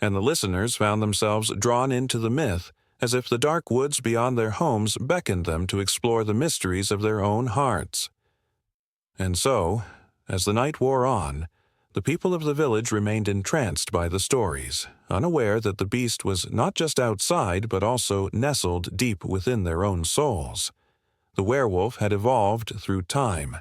and the listeners found themselves drawn into the myth as if the dark woods beyond their homes beckoned them to explore the mysteries of their own hearts. And so, as the night wore on, the people of the village remained entranced by the stories, unaware that the beast was not just outside but also nestled deep within their own souls. The werewolf had evolved through time,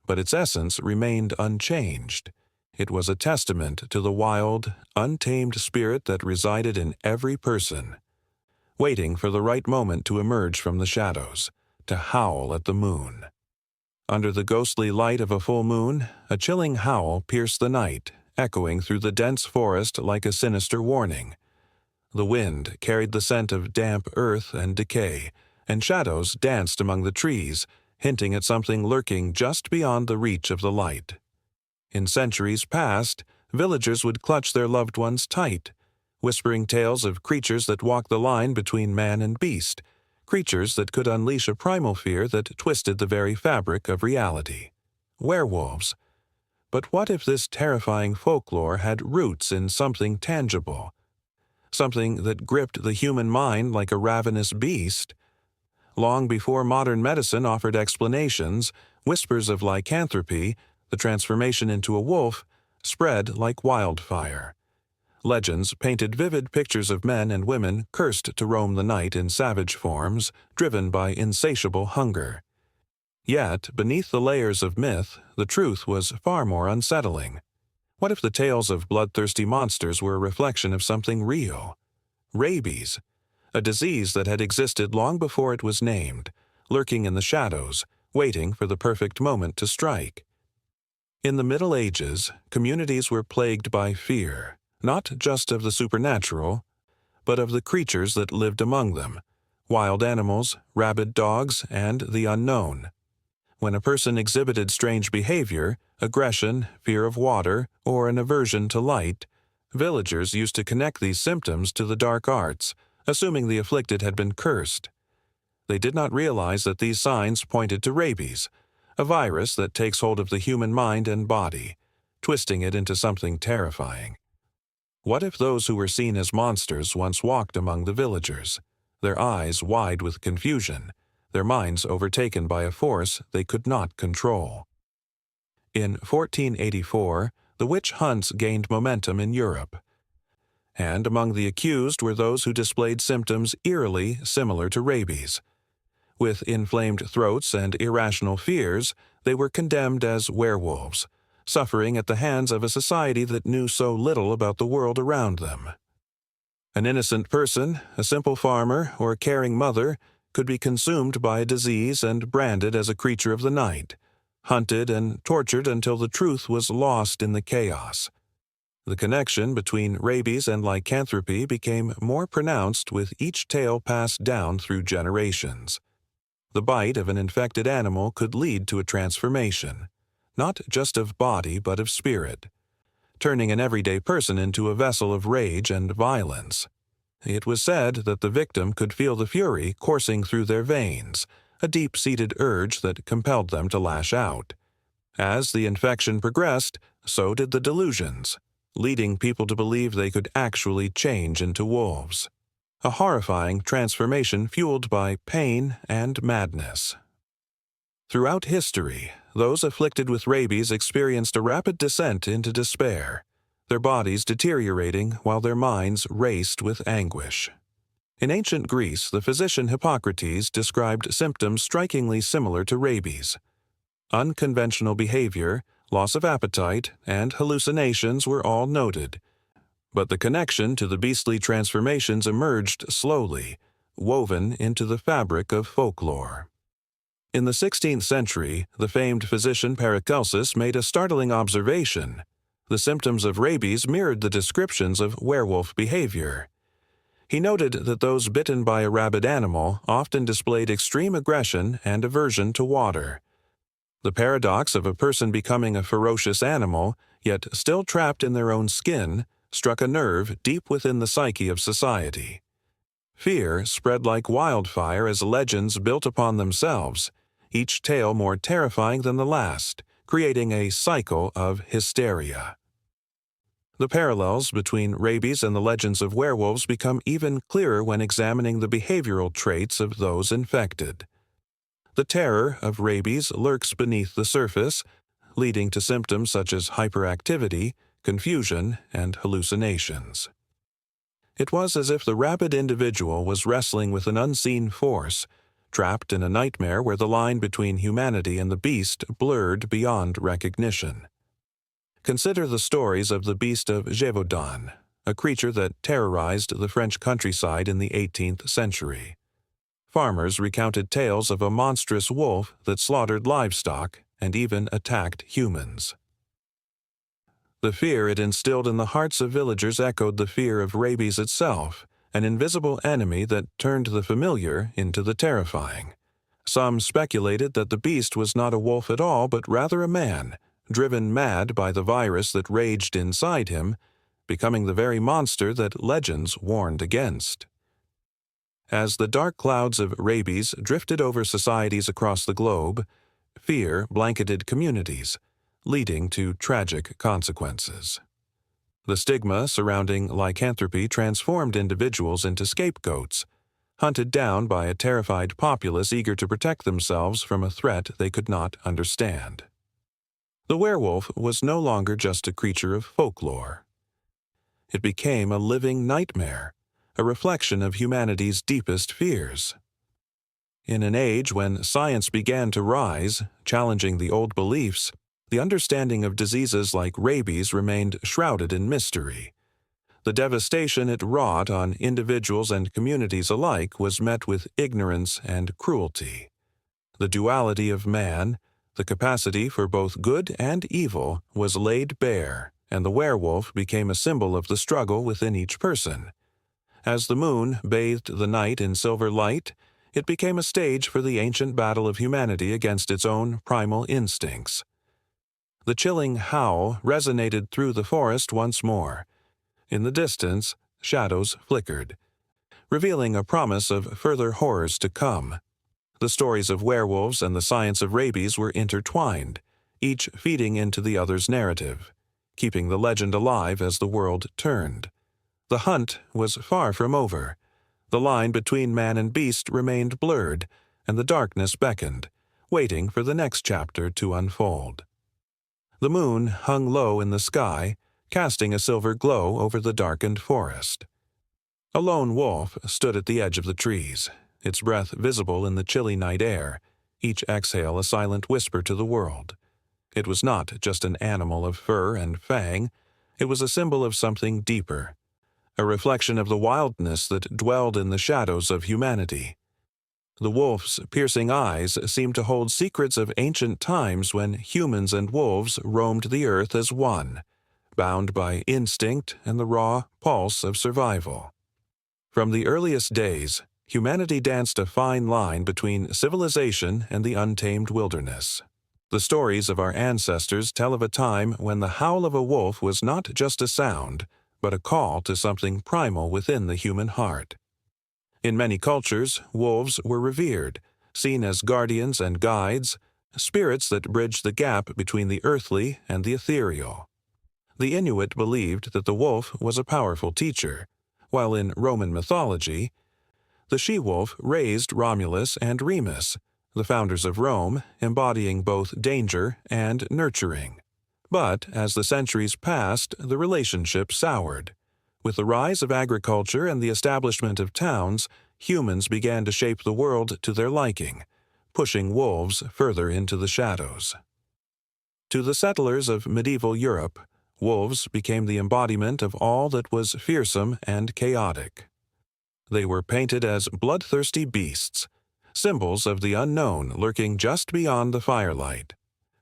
but its essence remained unchanged. It was a testament to the wild, untamed spirit that resided in every person, waiting for the right moment to emerge from the shadows, to howl at the moon. Under the ghostly light of a full moon, a chilling howl pierced the night, echoing through the dense forest like a sinister warning. The wind carried the scent of damp earth and decay, and shadows danced among the trees, hinting at something lurking just beyond the reach of the light. In centuries past, villagers would clutch their loved ones tight, whispering tales of creatures that walked the line between man and beast, creatures that could unleash a primal fear that twisted the very fabric of reality. Werewolves. But what if this terrifying folklore had roots in something tangible? Something that gripped the human mind like a ravenous beast? Long before modern medicine offered explanations, whispers of lycanthropy, the transformation into a wolf, spread like wildfire. Legends painted vivid pictures of men and women cursed to roam the night in savage forms, driven by insatiable hunger. Yet, beneath the layers of myth, the truth was far more unsettling. What if the tales of bloodthirsty monsters were a reflection of something real? Rabies, a disease that had existed long before it was named, lurking in the shadows, waiting for the perfect moment to strike. In the Middle Ages, communities were plagued by fear, not just of the supernatural, but of the creatures that lived among them: wild animals, rabid dogs, and the unknown. When a person exhibited strange behavior, aggression, fear of water, or an aversion to light, villagers used to connect these symptoms to the dark arts, assuming the afflicted had been cursed. They did not realize that these signs pointed to rabies, a virus that takes hold of the human mind and body, twisting it into something terrifying. What if those who were seen as monsters once walked among the villagers, their eyes wide with confusion, their minds overtaken by a force they could not control? In 1484, the witch hunts gained momentum in Europe, and among the accused were those who displayed symptoms eerily similar to rabies. With inflamed throats and irrational fears, they were condemned as werewolves, suffering at the hands of a society that knew so little about the world around them. An innocent person, a simple farmer, or a caring mother, could be consumed by a disease and branded as a creature of the night, hunted and tortured until the truth was lost in the chaos. The connection between rabies and lycanthropy became more pronounced with each tale passed down through generations. The bite of an infected animal could lead to a transformation, not just of body but of spirit, turning an everyday person into a vessel of rage and violence. It was said that the victim could feel the fury coursing through their veins, a deep-seated urge that compelled them to lash out. As the infection progressed, so did the delusions, leading people to believe they could actually change into wolves. A horrifying transformation fueled by pain and madness. Throughout history, those afflicted with rabies experienced a rapid descent into despair, their bodies deteriorating while their minds raced with anguish. In ancient Greece, the physician Hippocrates described symptoms strikingly similar to rabies. Unconventional behavior, loss of appetite, and hallucinations were all noted, but the connection to the beastly transformations emerged slowly, woven into the fabric of folklore. In the 16th century, the famed physician Paracelsus made a startling observation. The symptoms of rabies mirrored the descriptions of werewolf behavior. He noted that those bitten by a rabid animal often displayed extreme aggression and aversion to water. The paradox of a person becoming a ferocious animal, yet still trapped in their own skin, struck a nerve deep within the psyche of society. Fear spread like wildfire as legends built upon themselves, each tale more terrifying than the last, creating a cycle of hysteria. The parallels between rabies and the legends of werewolves become even clearer when examining the behavioral traits of those infected. The terror of rabies lurks beneath the surface, leading to symptoms such as hyperactivity, confusion, and hallucinations. It was as if the rabid individual was wrestling with an unseen force, trapped in a nightmare where the line between humanity and the beast blurred beyond recognition. Consider the stories of the beast of Gévaudan, a creature that terrorized the French countryside in the 18th century. Farmers recounted tales of a monstrous wolf that slaughtered livestock and even attacked humans. The fear it instilled in the hearts of villagers echoed the fear of rabies itself, an invisible enemy that turned the familiar into the terrifying. Some speculated that the beast was not a wolf at all, but rather a man, driven mad by the virus that raged inside him, becoming the very monster that legends warned against. As the dark clouds of rabies drifted over societies across the globe, fear blanketed communities, leading to tragic consequences. The stigma surrounding lycanthropy transformed individuals into scapegoats, hunted down by a terrified populace eager to protect themselves from a threat they could not understand. The werewolf was no longer just a creature of folklore. It became a living nightmare, a reflection of humanity's deepest fears. In an age when science began to rise, challenging the old beliefs, the understanding of diseases like rabies remained shrouded in mystery. The devastation it wrought on individuals and communities alike was met with ignorance and cruelty. The duality of man, the capacity for both good and evil, was laid bare, and the werewolf became a symbol of the struggle within each person. As the moon bathed the night in silver light, it became a stage for the ancient battle of humanity against its own primal instincts. The chilling howl resonated through the forest once more. In the distance, shadows flickered, revealing a promise of further horrors to come. The stories of werewolves and the science of rabies were intertwined, each feeding into the other's narrative, keeping the legend alive as the world turned. The hunt was far from over. The line between man and beast remained blurred, and the darkness beckoned, waiting for the next chapter to unfold. The moon hung low in the sky, casting a silver glow over the darkened forest. A lone wolf stood at the edge of the trees, its breath visible in the chilly night air, each exhale a silent whisper to the world. It was not just an animal of fur and fang, it was a symbol of something deeper, a reflection of the wildness that dwelled in the shadows of humanity. The wolf's piercing eyes seemed to hold secrets of ancient times when humans and wolves roamed the earth as one, bound by instinct and the raw pulse of survival. From the earliest days, humanity danced a fine line between civilization and the untamed wilderness. The stories of our ancestors tell of a time when the howl of a wolf was not just a sound, but a call to something primal within the human heart. In many cultures, wolves were revered, seen as guardians and guides, spirits that bridged the gap between the earthly and the ethereal. The Inuit believed that the wolf was a powerful teacher, while in Roman mythology, the she-wolf raised Romulus and Remus, the founders of Rome, embodying both danger and nurturing. But as the centuries passed, the relationship soured. With the rise of agriculture and the establishment of towns, humans began to shape the world to their liking, pushing wolves further into the shadows. To the settlers of medieval Europe, wolves became the embodiment of all that was fearsome and chaotic. They were painted as bloodthirsty beasts, symbols of the unknown lurking just beyond the firelight.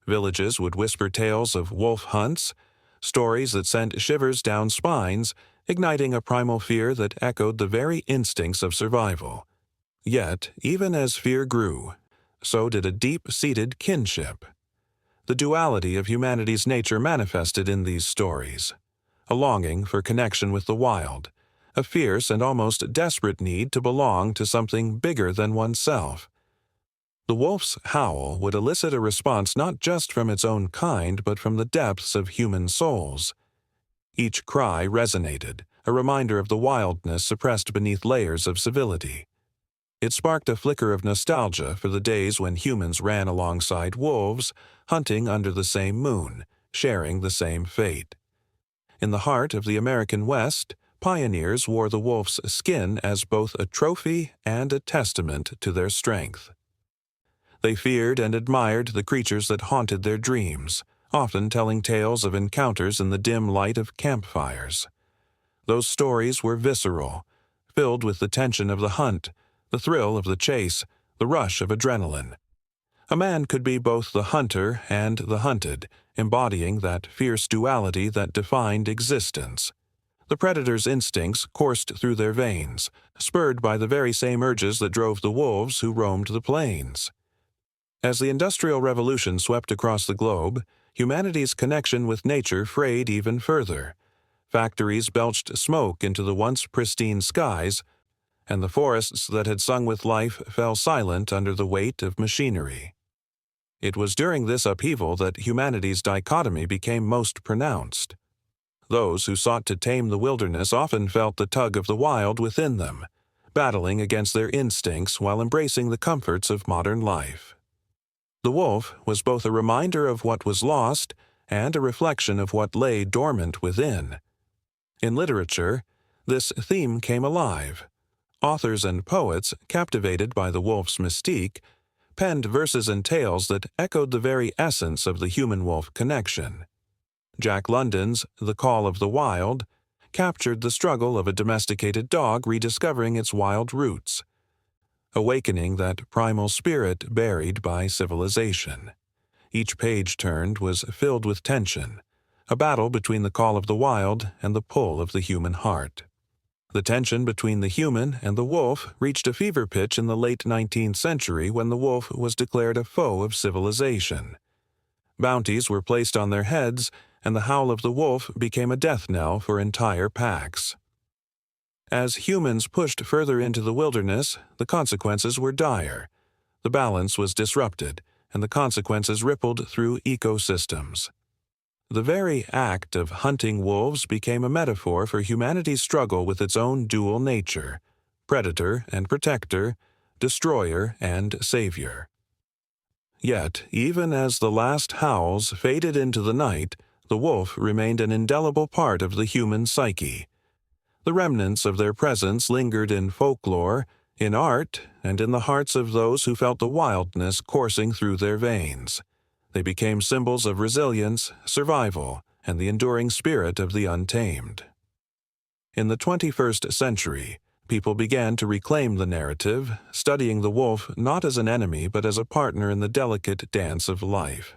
Villages would whisper tales of wolf hunts, stories that sent shivers down spines, igniting a primal fear that echoed the very instincts of survival. Yet, even as fear grew, so did a deep-seated kinship. The duality of humanity's nature manifested in these stories, a longing for connection with the wild, a fierce and almost desperate need to belong to something bigger than oneself. The wolf's howl would elicit a response not just from its own kind but from the depths of human souls. Each cry resonated, a reminder of the wildness suppressed beneath layers of civility. It sparked a flicker of nostalgia for the days when humans ran alongside wolves, hunting under the same moon, sharing the same fate. In the heart of the American West, pioneers wore the wolf's skin as both a trophy and a testament to their strength. They feared and admired the creatures that haunted their dreams, often telling tales of encounters in the dim light of campfires. Those stories were visceral, filled with the tension of the hunt, the thrill of the chase, the rush of adrenaline. A man could be both the hunter and the hunted, embodying that fierce duality that defined existence. The predator's instincts coursed through their veins, spurred by the very same urges that drove the wolves who roamed the plains. As the Industrial Revolution swept across the globe, humanity's connection with nature frayed even further. Factories belched smoke into the once pristine skies, and the forests that had sung with life fell silent under the weight of machinery. It was during this upheaval that humanity's dichotomy became most pronounced. Those who sought to tame the wilderness often felt the tug of the wild within them, battling against their instincts while embracing the comforts of modern life. The wolf was both a reminder of what was lost and a reflection of what lay dormant within. In literature, this theme came alive. Authors and poets, captivated by the wolf's mystique, penned verses and tales that echoed the very essence of the human-wolf connection. Jack London's The Call of the Wild captured the struggle of a domesticated dog rediscovering its wild roots, awakening that primal spirit buried by civilization. Each page turned was filled with tension, a battle between the call of the wild and the pull of the human heart. The tension between the human and the wolf reached a fever pitch in the late 19th century when the wolf was declared a foe of civilization. Bounties were placed on their heads, and the howl of the wolf became a death knell for entire packs. As humans pushed further into the wilderness, the consequences were dire. The balance was disrupted, and the consequences rippled through ecosystems. The very act of hunting wolves became a metaphor for humanity's struggle with its own dual nature: predator and protector, destroyer and savior. Yet, even as the last howls faded into the night, the wolf remained an indelible part of the human psyche. The remnants of their presence lingered in folklore, in art, and in the hearts of those who felt the wildness coursing through their veins. They became symbols of resilience, survival, and the enduring spirit of the untamed. In the 21st century, people began to reclaim the narrative, studying the wolf not as an enemy but as a partner in the delicate dance of life.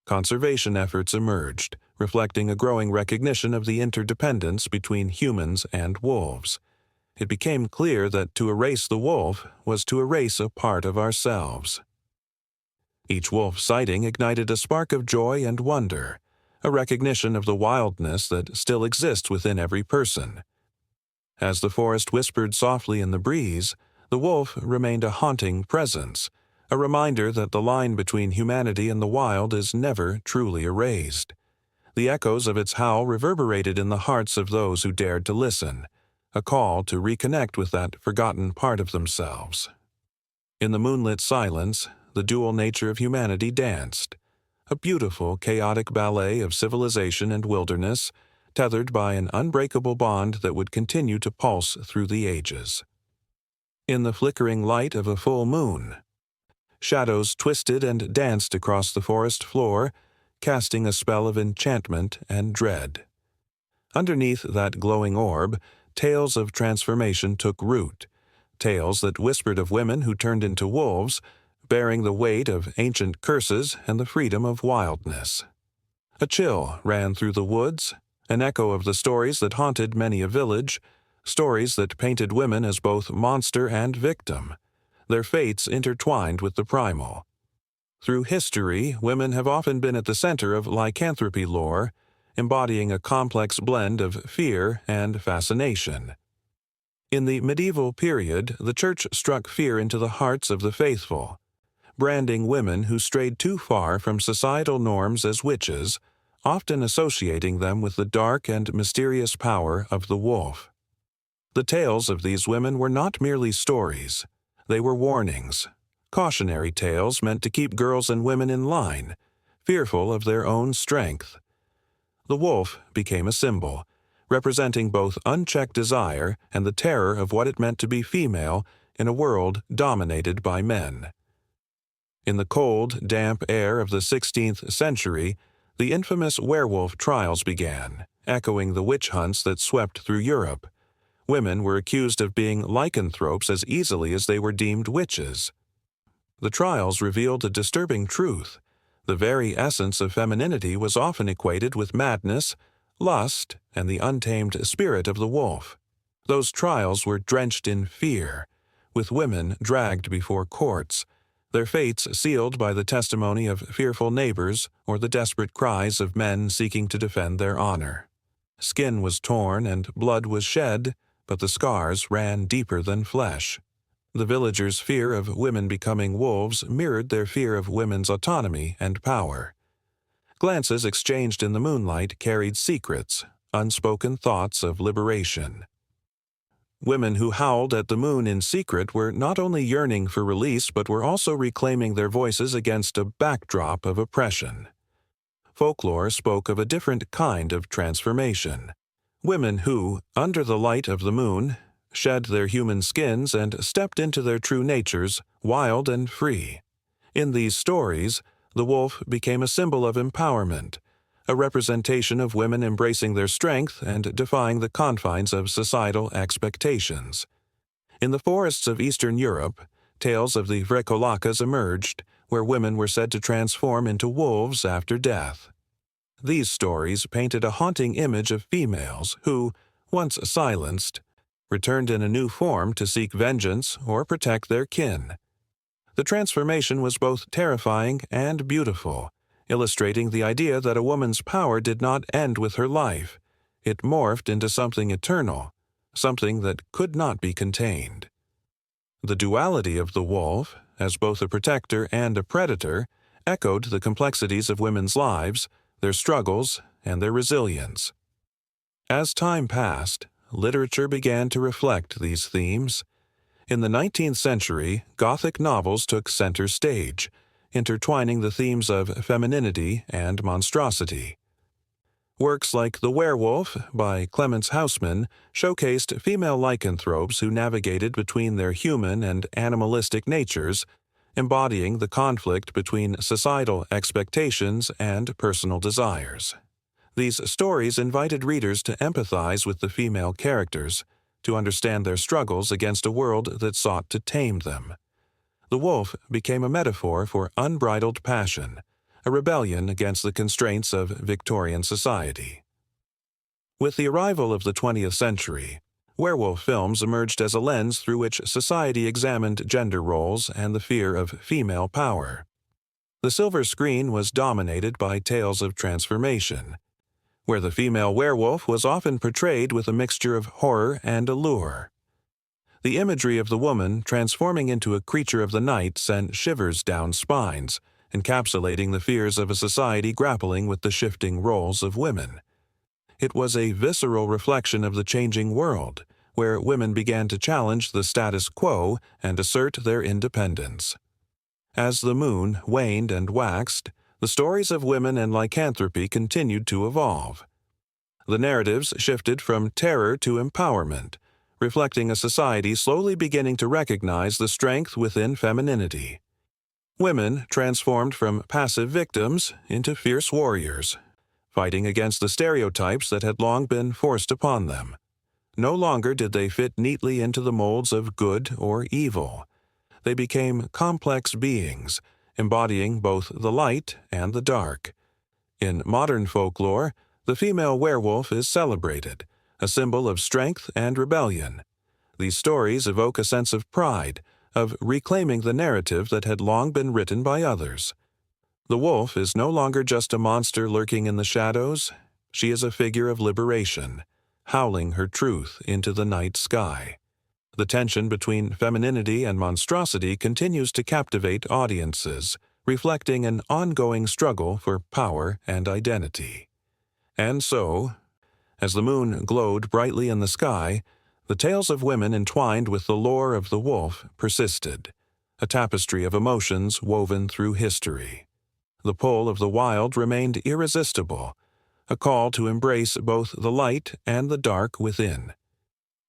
Conservation efforts emerged, reflecting a growing recognition of the interdependence between humans and wolves. It became clear that to erase the wolf was to erase a part of ourselves. Each wolf sighting ignited a spark of joy and wonder, a recognition of the wildness that still exists within every person. As the forest whispered softly in the breeze, the wolf remained a haunting presence, a reminder that the line between humanity and the wild is never truly erased. The echoes of its howl reverberated in the hearts of those who dared to listen, a call to reconnect with that forgotten part of themselves. In the moonlit silence, the dual nature of humanity danced, a beautiful, chaotic ballet of civilization and wilderness, tethered by an unbreakable bond that would continue to pulse through the ages. In the flickering light of a full moon, shadows twisted and danced across the forest floor, casting a spell of enchantment and dread. Underneath that glowing orb, tales of transformation took root, tales that whispered of women who turned into wolves, bearing the weight of ancient curses and the freedom of wildness. A chill ran through the woods, an echo of the stories that haunted many a village, stories that painted women as both monster and victim, their fates intertwined with the primal. Through history, women have often been at the center of lycanthropy lore, embodying a complex blend of fear and fascination. In the medieval period, the Church struck fear into the hearts of the faithful, branding women who strayed too far from societal norms as witches, often associating them with the dark and mysterious power of the wolf. The tales of these women were not merely stories. They were warnings, cautionary tales meant to keep girls and women in line, fearful of their own strength. The wolf became a symbol, representing both unchecked desire and the terror of what it meant to be female in a world dominated by men. In the cold, damp air of the 16th century, the infamous werewolf trials began, echoing the witch hunts that swept through Europe. Women were accused of being lycanthropes as easily as they were deemed witches. The trials revealed a disturbing truth. The very essence of femininity was often equated with madness, lust, and the untamed spirit of the wolf. Those trials were drenched in fear, with women dragged before courts, their fates sealed by the testimony of fearful neighbors or the desperate cries of men seeking to defend their honor. Skin was torn and blood was shed, but the scars ran deeper than flesh. The villagers' fear of women becoming wolves mirrored their fear of women's autonomy and power. Glances exchanged in the moonlight carried secrets, unspoken thoughts of liberation. Women who howled at the moon in secret were not only yearning for release but were also reclaiming their voices against a backdrop of oppression. Folklore spoke of a different kind of transformation. Women who, under the light of the moon, shed their human skins and stepped into their true natures, wild and free. In these stories, the wolf became a symbol of empowerment, a representation of women embracing their strength and defying the confines of societal expectations. In the forests of Eastern Europe, tales of the Vreko emerged, where women were said to transform into wolves after death. These stories painted a haunting image of females who, once silenced, returned in a new form to seek vengeance or protect their kin. The transformation was both terrifying and beautiful, illustrating the idea that a woman's power did not end with her life. It morphed into something eternal, something that could not be contained. The duality of the wolf, as both a protector and a predator, echoed the complexities of women's lives, their struggles, and their resilience. As time passed, literature began to reflect these themes. In the 19th century, Gothic novels took center stage, intertwining the themes of femininity and monstrosity. Works like The Werewolf by Clemens Hausmann showcased female lycanthropes who navigated between their human and animalistic natures, embodying the conflict between societal expectations and personal desires. These stories invited readers to empathize with the female characters, to understand their struggles against a world that sought to tame them. The wolf became a metaphor for unbridled passion, a rebellion against the constraints of Victorian society. With the arrival of the 20th century, werewolf films emerged as a lens through which society examined gender roles and the fear of female power. The silver screen was dominated by tales of transformation, where the female werewolf was often portrayed with a mixture of horror and allure. The imagery of the woman transforming into a creature of the night sent shivers down spines, encapsulating the fears of a society grappling with the shifting roles of women. It was a visceral reflection of the changing world, where women began to challenge the status quo and assert their independence. As the moon waned and waxed, the stories of women and lycanthropy continued to evolve. The narratives shifted from terror to empowerment, reflecting a society slowly beginning to recognize the strength within femininity. Women transformed from passive victims into fierce warriors, fighting against the stereotypes that had long been forced upon them. No longer did they fit neatly into the molds of good or evil. They became complex beings, embodying both the light and the dark. In modern folklore, the female werewolf is celebrated, a symbol of strength and rebellion. These stories evoke a sense of pride, of reclaiming the narrative that had long been written by others. The wolf is no longer just a monster lurking in the shadows. She is a figure of liberation, howling her truth into the night sky. The tension between femininity and monstrosity continues to captivate audiences, reflecting an ongoing struggle for power and identity. And so, as the moon glowed brightly in the sky, the tales of women entwined with the lore of the wolf persisted, a tapestry of emotions woven through history. The pull of the wild remained irresistible, a call to embrace both the light and the dark within.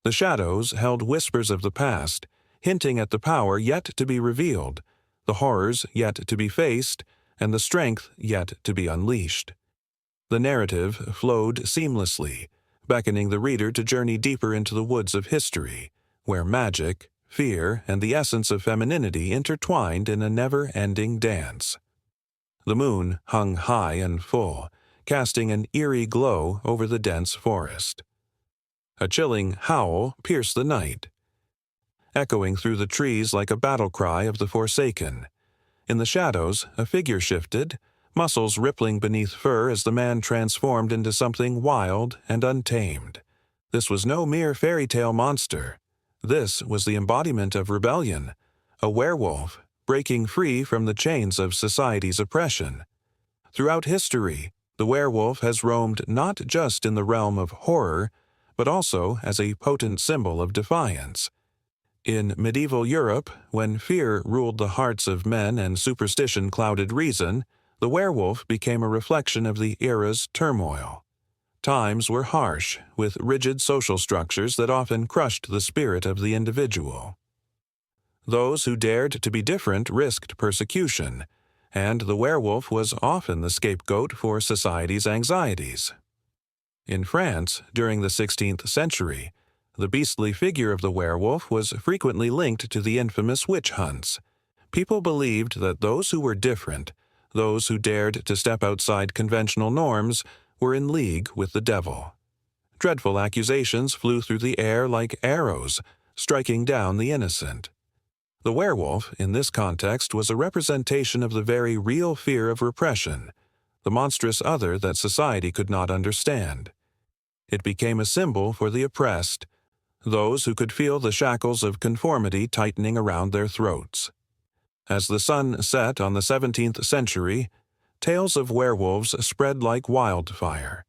The shadows held whispers of the past, hinting at the power yet to be revealed, the horrors yet to be faced, and the strength yet to be unleashed. The narrative flowed seamlessly, beckoning the reader to journey deeper into the woods of history, where magic, fear, and the essence of femininity intertwined in a never-ending dance. The moon hung high and full, casting an eerie glow over the dense forest. A chilling howl pierced the night, echoing through the trees like a battle cry of the forsaken. In the shadows, a figure shifted, muscles rippling beneath fur as the man transformed into something wild and untamed. This was no mere fairy tale monster. This was the embodiment of rebellion, a werewolf breaking free from the chains of society's oppression. Throughout history, the werewolf has roamed not just in the realm of horror, but also as a potent symbol of defiance. In medieval Europe, when fear ruled the hearts of men and superstition clouded reason, the werewolf became a reflection of the era's turmoil. Times were harsh, with rigid social structures that often crushed the spirit of the individual. Those who dared to be different risked persecution, and the werewolf was often the scapegoat for society's anxieties. In France, during the 16th century, the beastly figure of the werewolf was frequently linked to the infamous witch hunts. People believed that those who were different, those who dared to step outside conventional norms, were in league with the devil. Dreadful accusations flew through the air like arrows, striking down the innocent. The werewolf, in this context, was a representation of the very real fear of repression, the monstrous other that society could not understand. It became a symbol for the oppressed, those who could feel the shackles of conformity tightening around their throats. As the sun set on the 17th century, tales of werewolves spread like wildfire.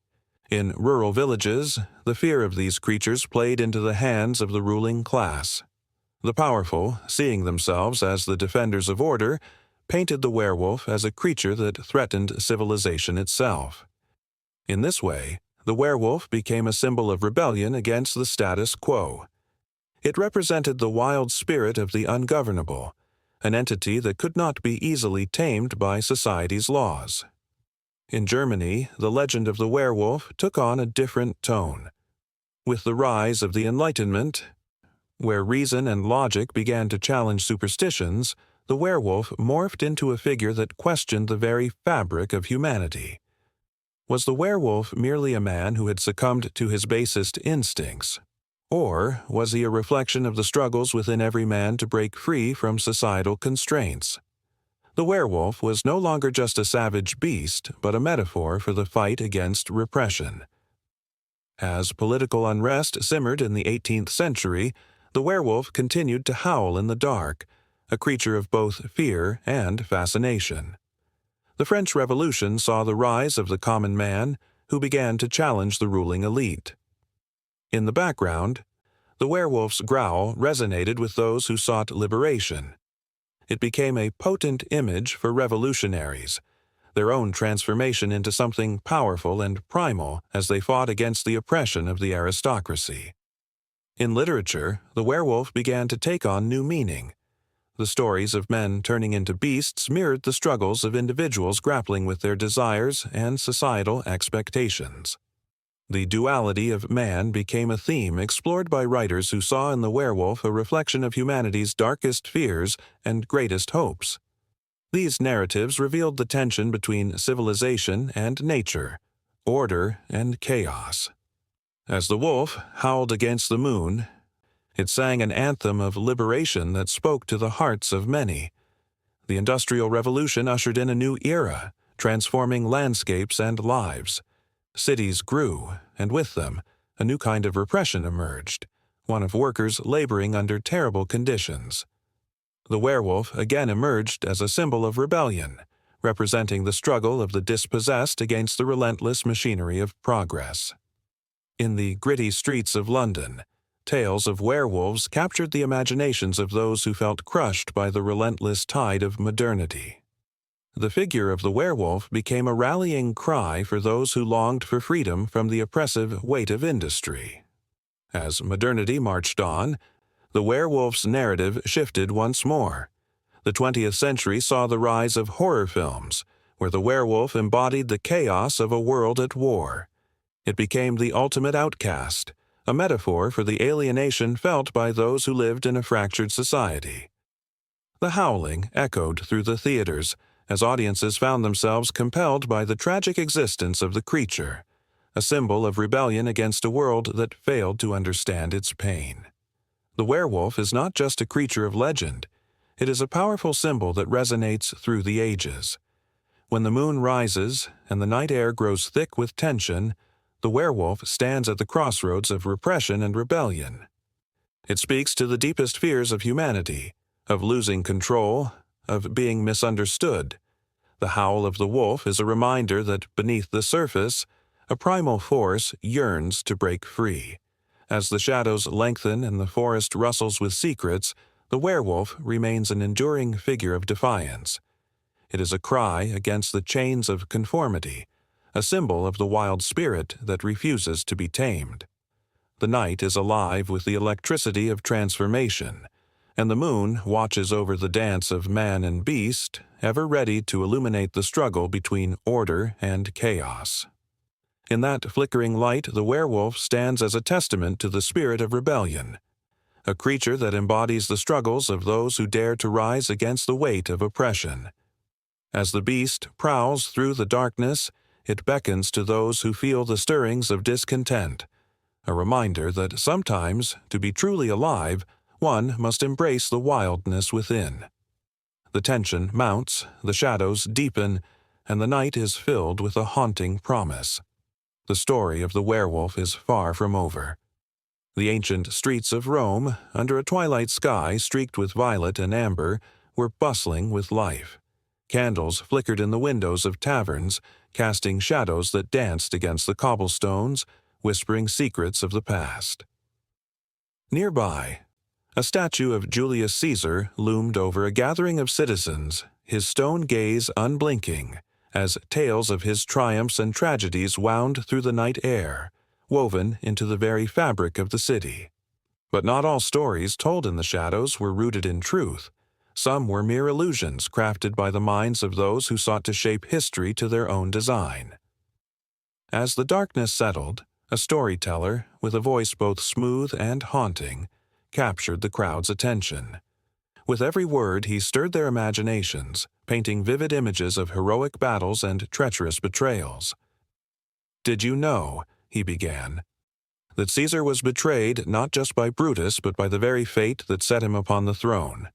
In rural villages, the fear of these creatures played into the hands of the ruling class. The powerful, seeing themselves as the defenders of order, painted the werewolf as a creature that threatened civilization itself. In this way, the werewolf became a symbol of rebellion against the status quo. It represented the wild spirit of the ungovernable, an entity that could not be easily tamed by society's laws. In Germany, the legend of the werewolf took on a different tone. With the rise of the Enlightenment, where reason and logic began to challenge superstitions, the werewolf morphed into a figure that questioned the very fabric of humanity. Was the werewolf merely a man who had succumbed to his basest instincts? Or was he a reflection of the struggles within every man to break free from societal constraints? The werewolf was no longer just a savage beast, but a metaphor for the fight against repression. As political unrest simmered in the 18th century, the werewolf continued to howl in the dark, a creature of both fear and fascination. The French Revolution saw the rise of the common man, who began to challenge the ruling elite. In the background, the werewolf's growl resonated with those who sought liberation. It became a potent image for revolutionaries, their own transformation into something powerful and primal as they fought against the oppression of the aristocracy. In literature, the werewolf began to take on new meaning. The stories of men turning into beasts mirrored the struggles of individuals grappling with their desires and societal expectations. The duality of man became a theme explored by writers who saw in the werewolf a reflection of humanity's darkest fears and greatest hopes. These narratives revealed the tension between civilization and nature, order and chaos. As the wolf howled against the moon, it sang an anthem of liberation that spoke to the hearts of many. The Industrial Revolution ushered in a new era, transforming landscapes and lives. Cities grew, and with them, a new kind of repression emerged, one of workers laboring under terrible conditions. The werewolf again emerged as a symbol of rebellion, representing the struggle of the dispossessed against the relentless machinery of progress. In the gritty streets of London, tales of werewolves captured the imaginations of those who felt crushed by the relentless tide of modernity. The figure of the werewolf became a rallying cry for those who longed for freedom from the oppressive weight of industry. As modernity marched on, the werewolf's narrative shifted once more. The 20th century saw the rise of horror films, where the werewolf embodied the chaos of a world at war. It became the ultimate outcast, a metaphor for the alienation felt by those who lived in a fractured society. The howling echoed through the theaters as audiences found themselves compelled by the tragic existence of the creature, a symbol of rebellion against a world that failed to understand its pain. The werewolf is not just a creature of legend, it is a powerful symbol that resonates through the ages. When the moon rises and the night air grows thick with tension, the werewolf stands at the crossroads of repression and rebellion. It speaks to the deepest fears of humanity, of losing control, of being misunderstood. The howl of the wolf is a reminder that beneath the surface, a primal force yearns to break free. As the shadows lengthen and the forest rustles with secrets, the werewolf remains an enduring figure of defiance. It is a cry against the chains of conformity, a symbol of the wild spirit that refuses to be tamed. The night is alive with the electricity of transformation, and the moon watches over the dance of man and beast, ever ready to illuminate the struggle between order and chaos. In that flickering light, the werewolf stands as a testament to the spirit of rebellion, a creature that embodies the struggles of those who dare to rise against the weight of oppression. As the beast prowls through the darkness, it beckons to those who feel the stirrings of discontent, a reminder that sometimes, to be truly alive, one must embrace the wildness within. The tension mounts, the shadows deepen, and the night is filled with a haunting promise. The story of the werewolf is far from over. The ancient streets of Rome, under a twilight sky streaked with violet and amber, were bustling with life. Candles flickered in the windows of taverns, casting shadows that danced against the cobblestones, whispering secrets of the past. Nearby, a statue of Julius Caesar loomed over a gathering of citizens, his stone gaze unblinking, as tales of his triumphs and tragedies wound through the night air, woven into the very fabric of the city. But not all stories told in the shadows were rooted in truth. Some were mere illusions crafted by the minds of those who sought to shape history to their own design. As the darkness settled, a storyteller, with a voice both smooth and haunting, captured the crowd's attention. With every word he stirred their imaginations, painting vivid images of heroic battles and treacherous betrayals. "Did you know," he began, "that Caesar was betrayed not just by Brutus but by the very fate that set him upon the throne?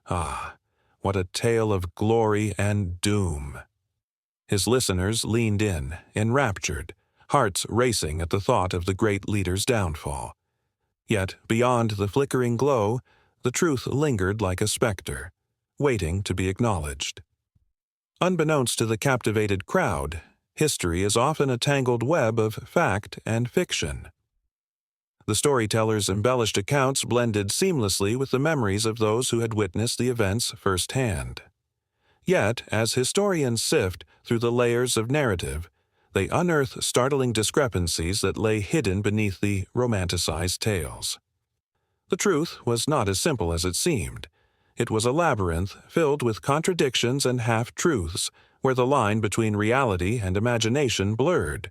Ah, what a tale of glory and doom!" His listeners leaned in, enraptured, hearts racing at the thought of the great leader's downfall. Yet, beyond the flickering glow, the truth lingered like a specter, waiting to be acknowledged. Unbeknownst to the captivated crowd, history is often a tangled web of fact and fiction. The storyteller's embellished accounts blended seamlessly with the memories of those who had witnessed the events firsthand. Yet, as historians sift through the layers of narrative, they unearth startling discrepancies that lay hidden beneath the romanticized tales. The truth was not as simple as it seemed. It was a labyrinth filled with contradictions and half-truths, where the line between reality and imagination blurred.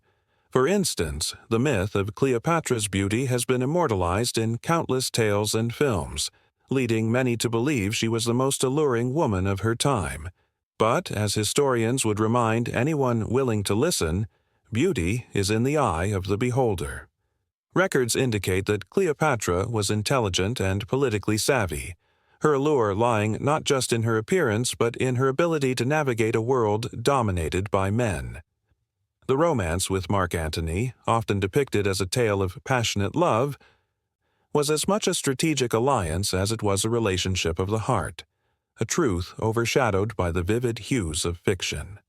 For instance, the myth of Cleopatra's beauty has been immortalized in countless tales and films, leading many to believe she was the most alluring woman of her time. But, as historians would remind anyone willing to listen, beauty is in the eye of the beholder. Records indicate that Cleopatra was intelligent and politically savvy, her allure lying not just in her appearance but in her ability to navigate a world dominated by men. The romance with Mark Antony, often depicted as a tale of passionate love, was as much a strategic alliance as it was a relationship of the heart, a truth overshadowed by the vivid hues of fiction.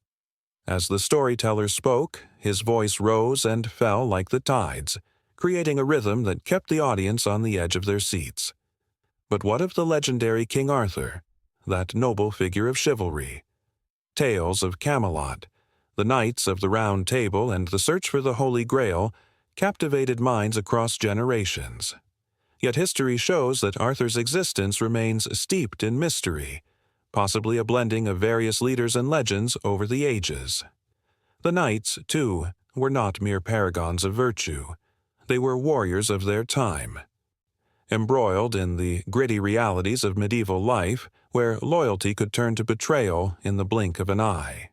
As the storyteller spoke, his voice rose and fell like the tides, creating a rhythm that kept the audience on the edge of their seats. But what of the legendary King Arthur, that noble figure of chivalry? Tales of Camelot, the Knights of the Round Table, and the search for the Holy Grail captivated minds across generations. Yet history shows that Arthur's existence remains steeped in mystery, possibly a blending of various leaders and legends over the ages. The knights, too, were not mere paragons of virtue. They were warriors of their time. Embroiled in the gritty realities of medieval life, where loyalty could turn to betrayal in the blink of an eye.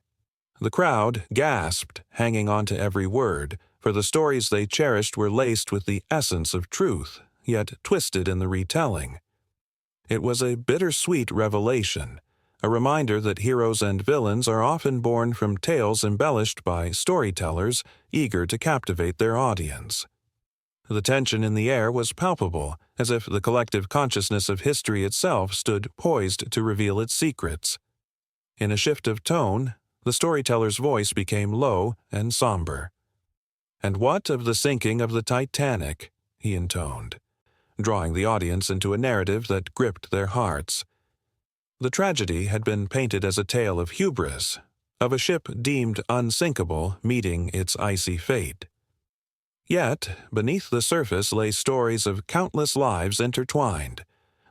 The crowd gasped, hanging on to every word, for the stories they cherished were laced with the essence of truth, yet twisted in the retelling. It was a bittersweet revelation, a reminder that heroes and villains are often born from tales embellished by storytellers eager to captivate their audience. The tension in the air was palpable, as if the collective consciousness of history itself stood poised to reveal its secrets. In a shift of tone, the storyteller's voice became low and somber. "And what of the sinking of the Titanic?" he intoned, drawing the audience into a narrative that gripped their hearts. The tragedy had been painted as a tale of hubris, of a ship deemed unsinkable meeting its icy fate. Yet, beneath the surface lay stories of countless lives intertwined,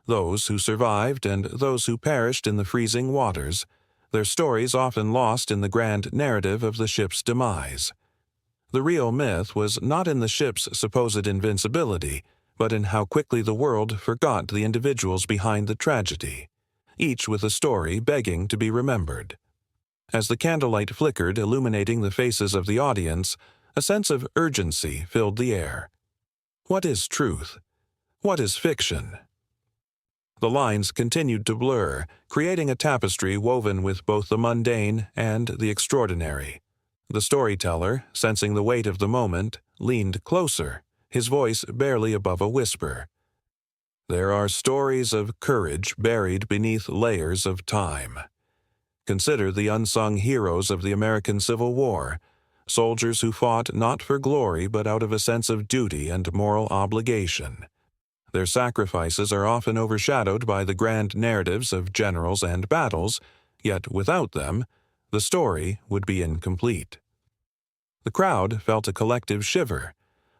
those who survived and those who perished in the freezing waters, their stories often lost in the grand narrative of the ship's demise. The real myth was not in the ship's supposed invincibility, but in how quickly the world forgot the individuals behind the tragedy, each with a story begging to be remembered. As the candlelight flickered, illuminating the faces of the audience, a sense of urgency filled the air. What is truth? What is fiction? The lines continued to blur, creating a tapestry woven with both the mundane and the extraordinary. The storyteller, sensing the weight of the moment, leaned closer, his voice barely above a whisper. There are stories of courage buried beneath layers of time. Consider the unsung heroes of the American Civil War, soldiers who fought not for glory but out of a sense of duty and moral obligation. Their sacrifices are often overshadowed by the grand narratives of generals and battles, yet without them, the story would be incomplete. The crowd felt a collective shiver,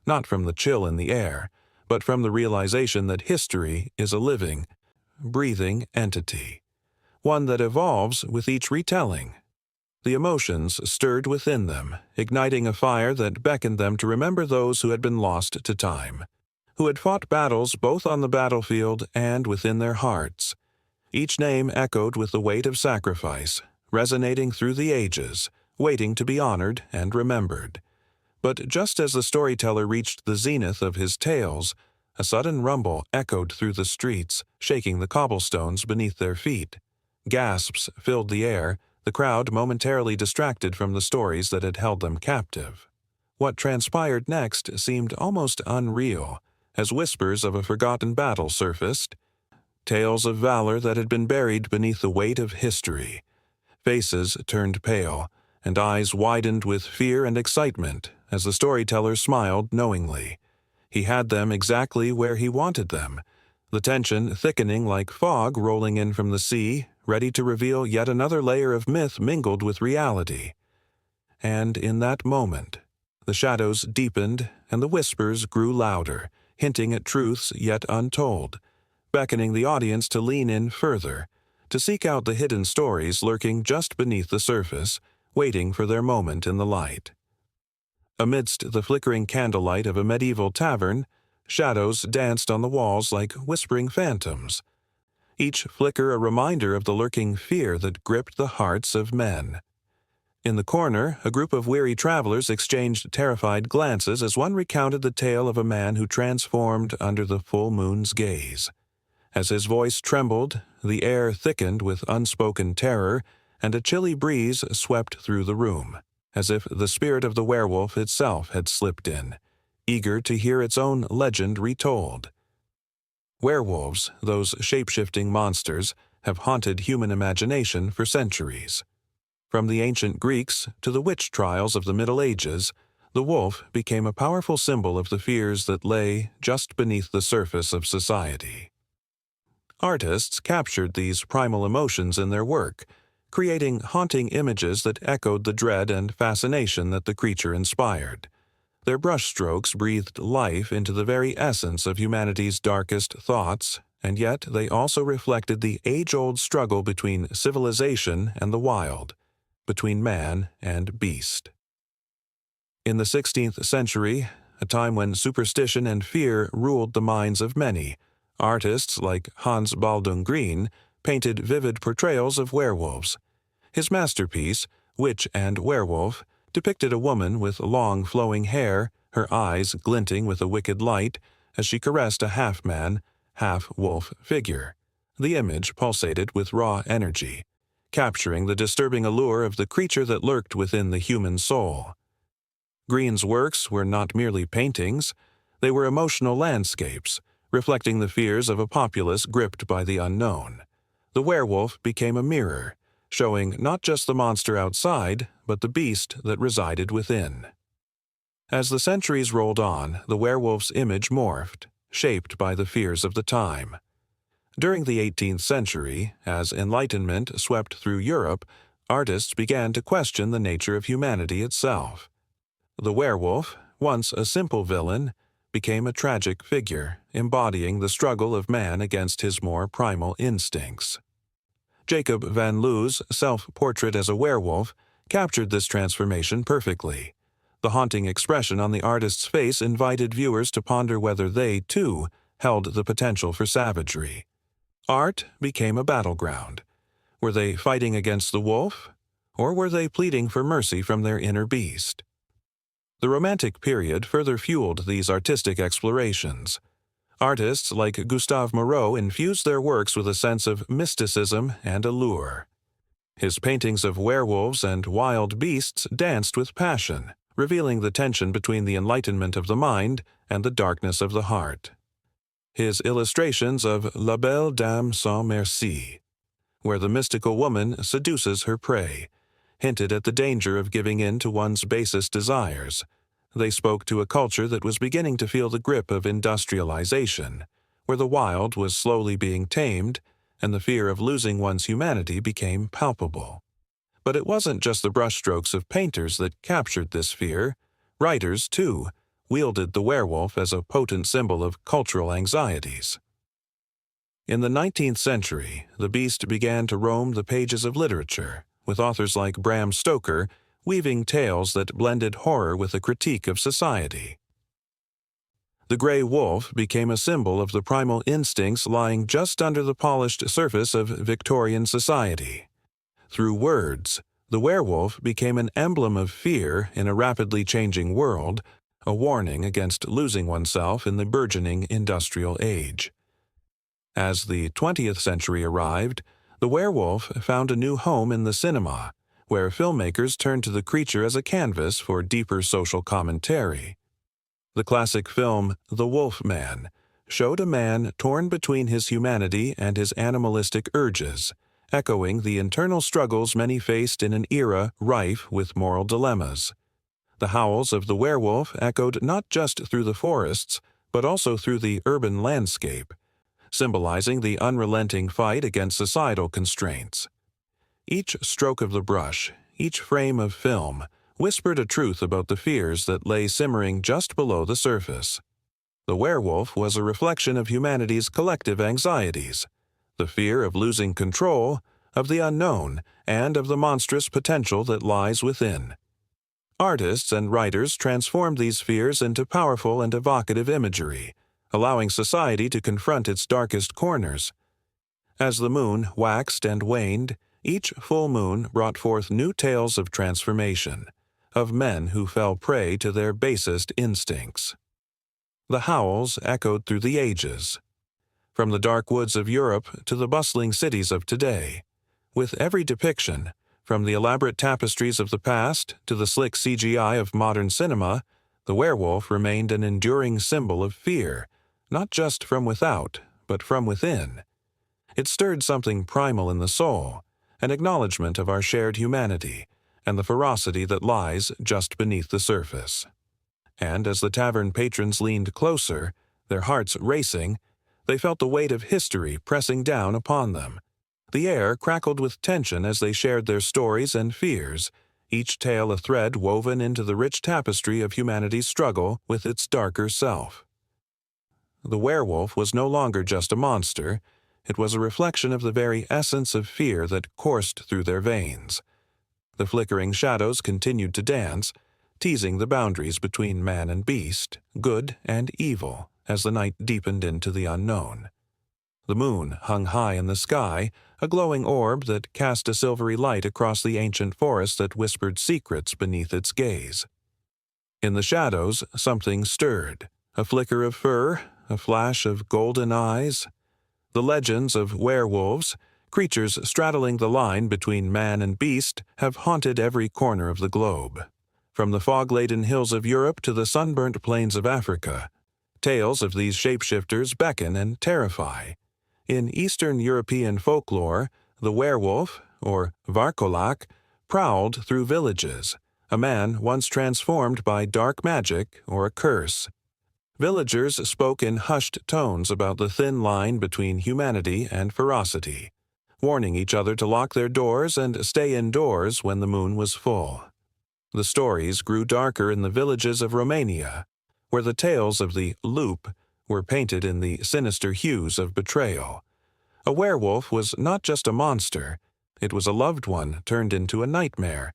not from the chill in the air, but from the realization that history is a living, breathing entity, one that evolves with each retelling. The emotions stirred within them, igniting a fire that beckoned them to remember those who had been lost to time, who had fought battles both on the battlefield and within their hearts. Each name echoed with the weight of sacrifice, resonating through the ages, waiting to be honored and remembered. But just as the storyteller reached the zenith of his tales, a sudden rumble echoed through the streets, shaking the cobblestones beneath their feet. Gasps filled the air, the crowd momentarily distracted from the stories that had held them captive. What transpired next seemed almost unreal, as whispers of a forgotten battle surfaced, tales of valor that had been buried beneath the weight of history. Faces turned pale, and eyes widened with fear and excitement as the storyteller smiled knowingly. He had them exactly where he wanted them, the tension thickening like fog rolling in from the sea, ready to reveal yet another layer of myth mingled with reality. And in that moment, the shadows deepened and the whispers grew louder, hinting at truths yet untold, beckoning the audience to lean in further, to seek out the hidden stories lurking just beneath the surface, waiting for their moment in the light. Amidst the flickering candlelight of a medieval tavern, shadows danced on the walls like whispering phantoms, each flicker a reminder of the lurking fear that gripped the hearts of men. In the corner, a group of weary travelers exchanged terrified glances as one recounted the tale of a man who transformed under the full moon's gaze. As his voice trembled, the air thickened with unspoken terror, and a chilly breeze swept through the room, as if the spirit of the werewolf itself had slipped in, eager to hear its own legend retold. Werewolves, those shape-shifting monsters, have haunted human imagination for centuries. From the ancient Greeks to the witch trials of the Middle Ages, the wolf became a powerful symbol of the fears that lay just beneath the surface of society. Artists captured these primal emotions in their work, creating haunting images that echoed the dread and fascination that the creature inspired. Their brushstrokes breathed life into the very essence of humanity's darkest thoughts, and yet they also reflected the age-old struggle between civilization and the wild, between man and beast. In the 16th century, a time when superstition and fear ruled the minds of many, artists like Hans Baldung Green painted vivid portrayals of werewolves. His masterpiece, Witch and Werewolf, depicted a woman with long flowing hair, her eyes glinting with a wicked light, as she caressed a half-man, half-wolf figure. The image pulsated with raw energy, capturing the disturbing allure of the creature that lurked within the human soul. Green's works were not merely paintings, they were emotional landscapes, reflecting the fears of a populace gripped by the unknown. The werewolf became a mirror, showing not just the monster outside, but the beast that resided within. As the centuries rolled on, the werewolf's image morphed, shaped by the fears of the time. During the 18th century, as Enlightenment swept through Europe, artists began to question the nature of humanity itself. The werewolf, once a simple villain, became a tragic figure, embodying the struggle of man against his more primal instincts. Jacob van Loo's self-portrait as a werewolf captured this transformation perfectly. The haunting expression on the artist's face invited viewers to ponder whether they, too, held the potential for savagery. Art became a battleground. Were they fighting against the wolf, or were they pleading for mercy from their inner beast? The Romantic period further fueled these artistic explorations. Artists like Gustave Moreau infused their works with a sense of mysticism and allure. His paintings of werewolves and wild beasts danced with passion, revealing the tension between the enlightenment of the mind and the darkness of the heart. His illustrations of La Belle Dame sans Merci, where the mystical woman seduces her prey, hinted at the danger of giving in to one's basest desires. They spoke to a culture that was beginning to feel the grip of industrialization, where the wild was slowly being tamed and the fear of losing one's humanity became palpable. But it wasn't just the brushstrokes of painters that captured this fear. Writers, too, wielded the werewolf as a potent symbol of cultural anxieties. In the 19th century, the beast began to roam the pages of literature, with authors like Bram Stoker weaving tales that blended horror with a critique of society. The gray wolf became a symbol of the primal instincts lying just under the polished surface of Victorian society. Through words, the werewolf became an emblem of fear in a rapidly changing world, a warning against losing oneself in the burgeoning industrial age. As the 20th century arrived, the werewolf found a new home in the cinema, where filmmakers turned to the creature as a canvas for deeper social commentary. The classic film The Wolf Man showed a man torn between his humanity and his animalistic urges, echoing the internal struggles many faced in an era rife with moral dilemmas. The howls of the werewolf echoed not just through the forests, but also through the urban landscape, symbolizing the unrelenting fight against societal constraints. Each stroke of the brush, each frame of film, whispered a truth about the fears that lay simmering just below the surface. The werewolf was a reflection of humanity's collective anxieties, the fear of losing control, of the unknown, and of the monstrous potential that lies within. Artists and writers transformed these fears into powerful and evocative imagery, allowing society to confront its darkest corners. As the moon waxed and waned, each full moon brought forth new tales of transformation, of men who fell prey to their basest instincts. The howls echoed through the ages, from the dark woods of Europe to the bustling cities of today. With every depiction, from the elaborate tapestries of the past to the slick CGI of modern cinema, the werewolf remained an enduring symbol of fear, not just from without, but from within. It stirred something primal in the soul, an acknowledgement of our shared humanity, and the ferocity that lies just beneath the surface. And as the tavern patrons leaned closer, their hearts racing, they felt the weight of history pressing down upon them. The air crackled with tension as they shared their stories and fears, each tale a thread woven into the rich tapestry of humanity's struggle with its darker self. The werewolf was no longer just a monster. It was a reflection of the very essence of fear that coursed through their veins. The flickering shadows continued to dance, teasing the boundaries between man and beast, good and evil, as the night deepened into the unknown. The moon hung high in the sky, a glowing orb that cast a silvery light across the ancient forest that whispered secrets beneath its gaze. In the shadows, something stirred, a flicker of fur, a flash of golden eyes. The legends of werewolves, creatures straddling the line between man and beast, have haunted every corner of the globe. From the fog-laden hills of Europe to the sunburnt plains of Africa, tales of these shapeshifters beckon and terrify. In Eastern European folklore, the werewolf, or varkolak, prowled through villages, a man once transformed by dark magic or a curse. Villagers spoke in hushed tones about the thin line between humanity and ferocity, warning each other to lock their doors and stay indoors when the moon was full. The stories grew darker in the villages of Romania, where the tales of the loop were painted in the sinister hues of betrayal. A werewolf was not just a monster, it was a loved one turned into a nightmare,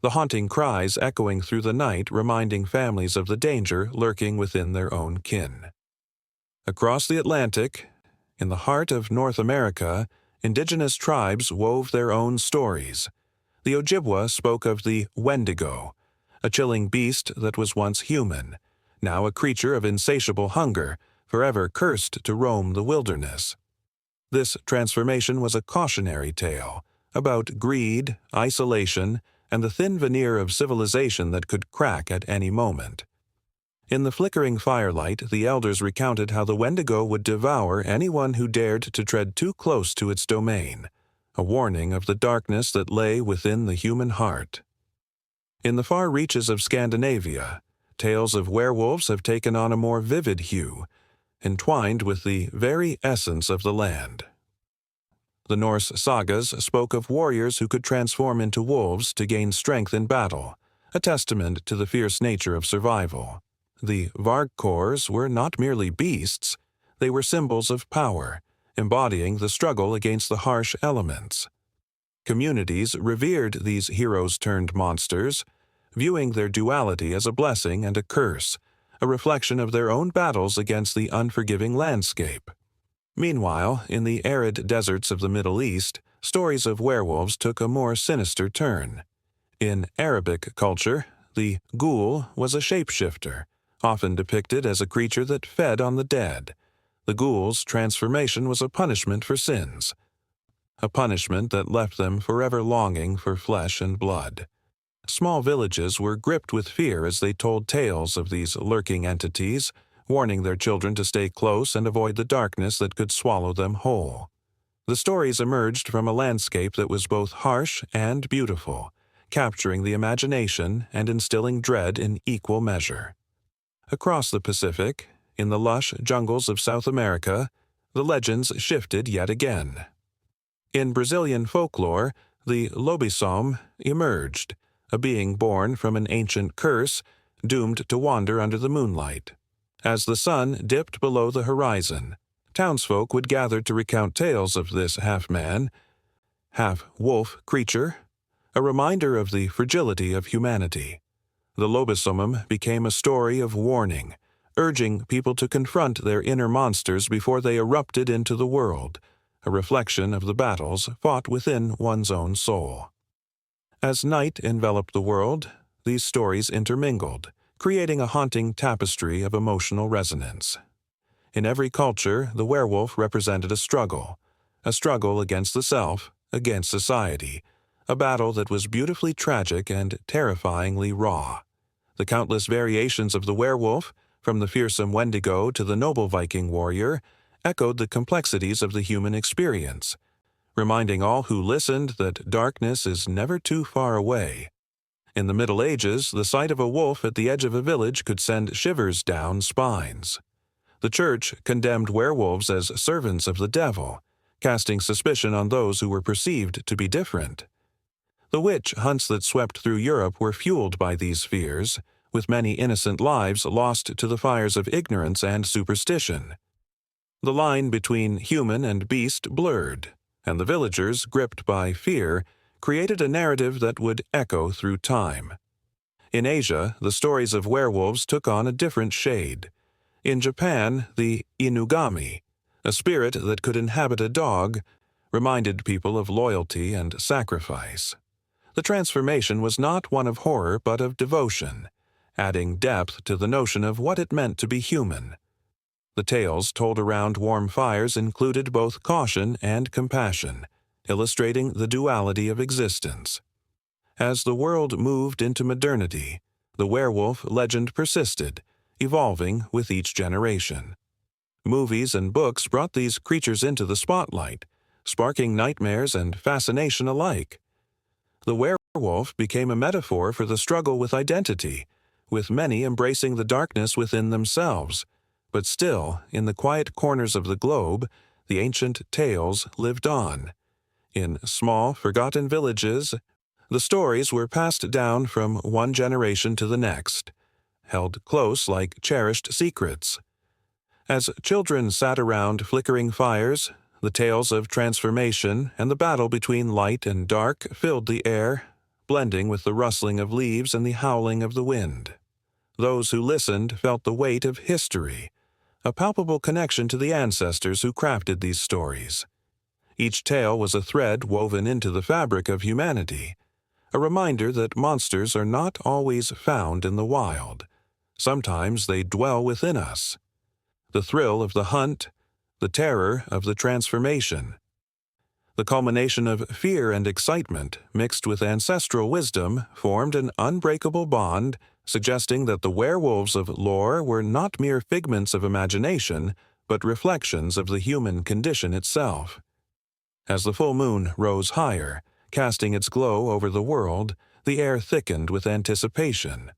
the haunting cries echoing through the night reminding families of the danger lurking within their own kin. Across the Atlantic, in the heart of North America, indigenous tribes wove their own stories. The Ojibwa spoke of the Wendigo, a chilling beast that was once human, now a creature of insatiable hunger, forever cursed to roam the wilderness. This transformation was a cautionary tale about greed, isolation, and the thin veneer of civilization that could crack at any moment. In the flickering firelight, the elders recounted how the Wendigo would devour anyone who dared to tread too close to its domain, a warning of the darkness that lay within the human heart. In the far reaches of Scandinavia, tales of werewolves have taken on a more vivid hue, entwined with the very essence of the land. The Norse sagas spoke of warriors who could transform into wolves to gain strength in battle, a testament to the fierce nature of survival. The Vargkors were not merely beasts, they were symbols of power, embodying the struggle against the harsh elements. Communities revered these heroes-turned-monsters, viewing their duality as a blessing and a curse, a reflection of their own battles against the unforgiving landscape. Meanwhile, in the arid deserts of the Middle East, stories of werewolves took a more sinister turn. In Arabic culture, the ghoul was a shapeshifter, often depicted as a creature that fed on the dead. The ghoul's transformation was a punishment for sins, a punishment that left them forever longing for flesh and blood. Small villages were gripped with fear as they told tales of these lurking entities, warning their children to stay close and avoid the darkness that could swallow them whole. The stories emerged from a landscape that was both harsh and beautiful, capturing the imagination and instilling dread in equal measure. Across the Pacific, in the lush jungles of South America, the legends shifted yet again. In Brazilian folklore, the lobisomem emerged, a being born from an ancient curse, doomed to wander under the moonlight. As the sun dipped below the horizon, townsfolk would gather to recount tales of this half-man, half-wolf creature, a reminder of the fragility of humanity. The lobisomem became a story of warning, urging people to confront their inner monsters before they erupted into the world, a reflection of the battles fought within one's own soul. As night enveloped the world, these stories intermingled, creating a haunting tapestry of emotional resonance. In every culture, the werewolf represented a struggle against the self, against society, a battle that was beautifully tragic and terrifyingly raw. The countless variations of the werewolf, from the fearsome Wendigo to the noble Viking warrior, echoed the complexities of the human experience, reminding all who listened that darkness is never too far away. In the Middle Ages, the sight of a wolf at the edge of a village could send shivers down spines. The Church condemned werewolves as servants of the devil, casting suspicion on those who were perceived to be different. The witch hunts that swept through Europe were fueled by these fears, with many innocent lives lost to the fires of ignorance and superstition. The line between human and beast blurred, and the villagers, gripped by fear, created a narrative that would echo through time. In Asia, the stories of werewolves took on a different shade. In Japan, the inugami, a spirit that could inhabit a dog, reminded people of loyalty and sacrifice. The transformation was not one of horror but of devotion, adding depth to the notion of what it meant to be human. The tales told around warm fires included both caution and compassion, illustrating the duality of existence. As the world moved into modernity, the werewolf legend persisted, evolving with each generation. Movies and books brought these creatures into the spotlight, sparking nightmares and fascination alike. The werewolf became a metaphor for the struggle with identity, with many embracing the darkness within themselves. But still, in the quiet corners of the globe, the ancient tales lived on. In small, forgotten villages, the stories were passed down from one generation to the next, held close like cherished secrets. As children sat around flickering fires, the tales of transformation and the battle between light and dark filled the air, blending with the rustling of leaves and the howling of the wind. Those who listened felt the weight of history, a palpable connection to the ancestors who crafted these stories. Each tale was a thread woven into the fabric of humanity, a reminder that monsters are not always found in the wild. Sometimes they dwell within us. The thrill of the hunt, the terror of the transformation. The culmination of fear and excitement, mixed with ancestral wisdom, formed an unbreakable bond, suggesting that the werewolves of lore were not mere figments of imagination, but reflections of the human condition itself. As the full moon rose higher, casting its glow over the world, the air thickened with anticipation.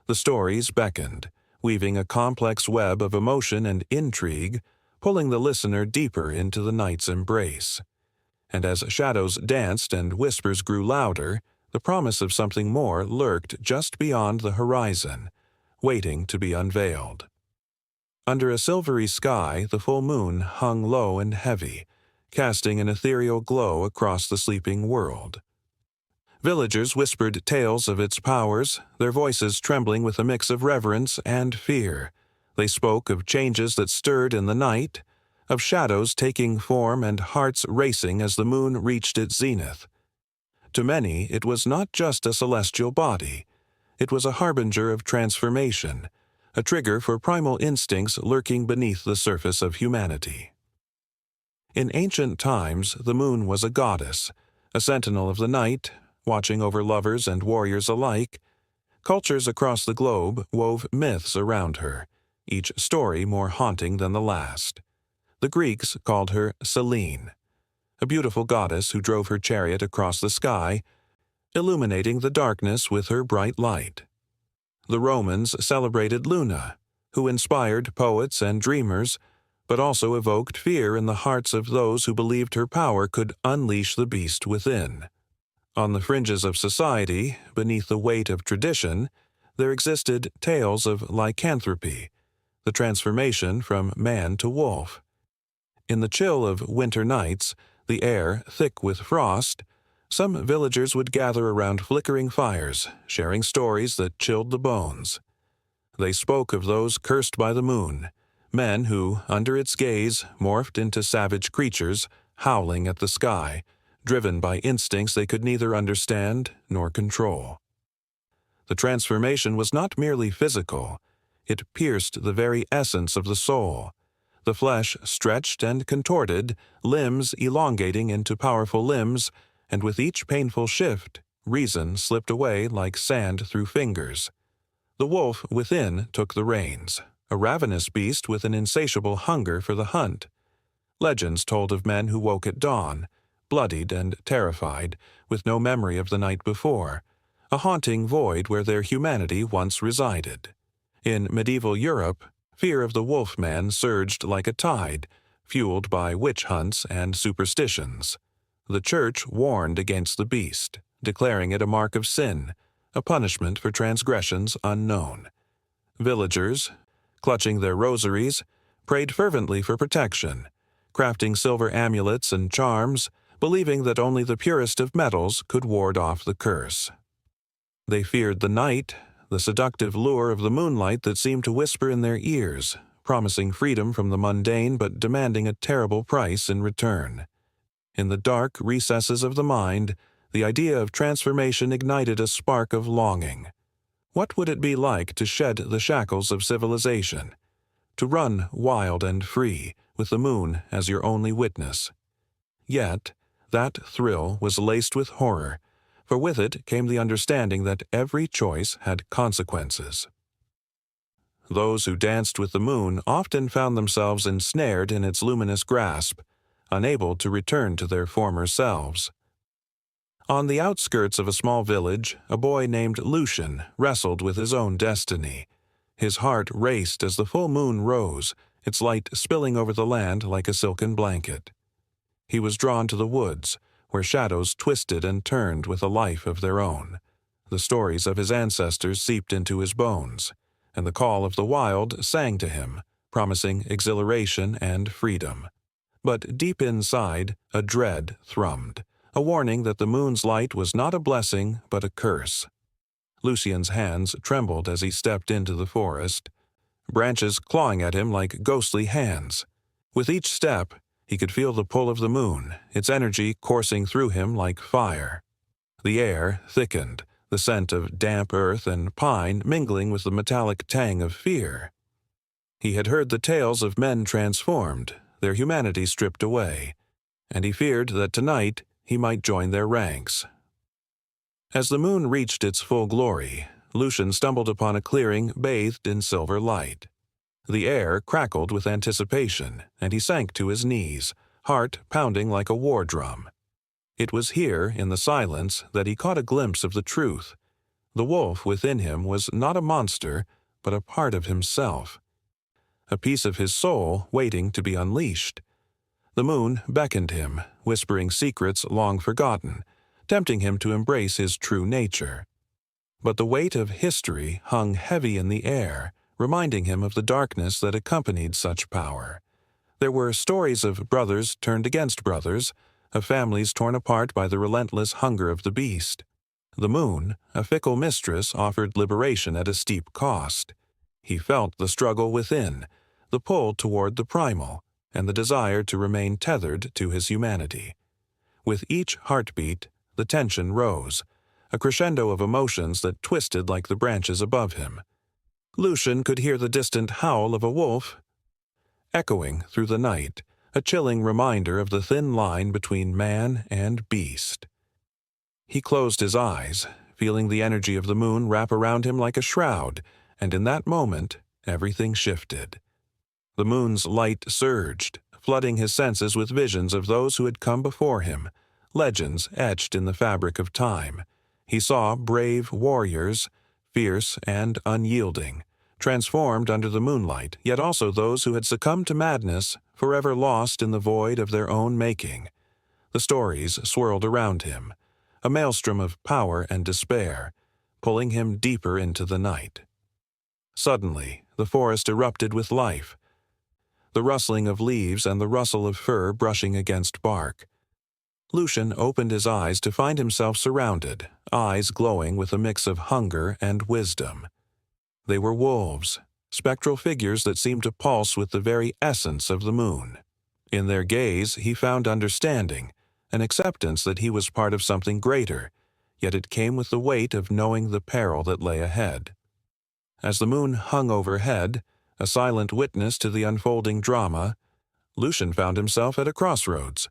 The stories beckoned, weaving a complex web of emotion and intrigue, pulling the listener deeper into the night's embrace. And as shadows danced and whispers grew louder, the promise of something more lurked just beyond the horizon, waiting to be unveiled. Under a silvery sky, the full moon hung low and heavy, casting an ethereal glow across the sleeping world. Villagers whispered tales of its powers, their voices trembling with a mix of reverence and fear. They spoke of changes that stirred in the night, of shadows taking form and hearts racing as the moon reached its zenith. To many, it was not just a celestial body. It was a harbinger of transformation, a trigger for primal instincts lurking beneath the surface of humanity. In ancient times, the moon was a goddess, a sentinel of the night, watching over lovers and warriors alike. Cultures across the globe wove myths around her, each story more haunting than the last. The Greeks called her Selene, a beautiful goddess who drove her chariot across the sky, illuminating the darkness with her bright light. The Romans celebrated Luna, who inspired poets and dreamers, but also evoked fear in the hearts of those who believed her power could unleash the beast within. On the fringes of society, beneath the weight of tradition, there existed tales of lycanthropy, the transformation from man to wolf. In the chill of winter nights, the air thick with frost, some villagers would gather around flickering fires, sharing stories that chilled the bones. They spoke of those cursed by the moon, men who, under its gaze, morphed into savage creatures, howling at the sky, driven by instincts they could neither understand nor control. The transformation was not merely physical. It pierced the very essence of the soul. The flesh stretched and contorted, limbs elongating into powerful limbs, and with each painful shift, reason slipped away like sand through fingers. The wolf within took the reins, a ravenous beast with an insatiable hunger for the hunt. Legends told of men who woke at dawn, bloodied and terrified, with no memory of the night before, a haunting void where their humanity once resided. In medieval Europe, fear of the wolf-man surged like a tide, fueled by witch hunts and superstitions. The Church warned against the beast, declaring it a mark of sin, a punishment for transgressions unknown. Villagers, clutching their rosaries, prayed fervently for protection, crafting silver amulets and charms, believing that only the purest of metals could ward off the curse. They feared the night, the seductive lure of the moonlight that seemed to whisper in their ears, promising freedom from the mundane but demanding a terrible price in return. In the dark recesses of the mind, the idea of transformation ignited a spark of longing. What would it be like to shed the shackles of civilization, to run wild and free, with the moon as your only witness? Yet, that thrill was laced with horror, for with it came the understanding that every choice had consequences. Those who danced with the moon often found themselves ensnared in its luminous grasp, unable to return to their former selves. On the outskirts of a small village, a boy named Lucian wrestled with his own destiny. His heart raced as the full moon rose, its light spilling over the land like a silken blanket. He was drawn to the woods, where shadows twisted and turned with a life of their own. The stories of his ancestors seeped into his bones, and the call of the wild sang to him, promising exhilaration and freedom. But deep inside, a dread thrummed, a warning that the moon's light was not a blessing but a curse. Lucian's hands trembled as he stepped into the forest, branches clawing at him like ghostly hands. With each step, he could feel the pull of the moon, its energy coursing through him like fire. The air thickened, the scent of damp earth and pine mingling with the metallic tang of fear. He had heard the tales of men transformed, their humanity stripped away, and he feared that tonight he might join their ranks. As the moon reached its full glory, Lucian stumbled upon a clearing bathed in silver light. The air crackled with anticipation, and he sank to his knees, heart pounding like a war drum. It was here, in the silence, that he caught a glimpse of the truth. The wolf within him was not a monster, but a part of himself, a piece of his soul waiting to be unleashed. The moon beckoned him, whispering secrets long forgotten, tempting him to embrace his true nature. But the weight of history hung heavy in the air, reminding him of the darkness that accompanied such power. There were stories of brothers turned against brothers, of families torn apart by the relentless hunger of the beast. The moon, a fickle mistress, offered liberation at a steep cost. He felt the struggle within, the pull toward the primal, and the desire to remain tethered to his humanity. With each heartbeat, the tension rose, a crescendo of emotions that twisted like the branches above him. Lucian could hear the distant howl of a wolf echoing through the night, a chilling reminder of the thin line between man and beast. He closed his eyes, feeling the energy of the moon wrap around him like a shroud, and in that moment, everything shifted. The moon's light surged, flooding his senses with visions of those who had come before him, legends etched in the fabric of time. He saw brave warriors, fierce and unyielding, transformed under the moonlight, yet also those who had succumbed to madness, forever lost in the void of their own making. The stories swirled around him, a maelstrom of power and despair, pulling him deeper into the night. Suddenly, the forest erupted with life, the rustling of leaves and the rustle of fur brushing against bark. Lucian opened his eyes to find himself surrounded, eyes glowing with a mix of hunger and wisdom. They were wolves, spectral figures that seemed to pulse with the very essence of the moon. In their gaze he found understanding, an acceptance that he was part of something greater, yet it came with the weight of knowing the peril that lay ahead. As the moon hung overhead, a silent witness to the unfolding drama, Lucian found himself at a crossroads.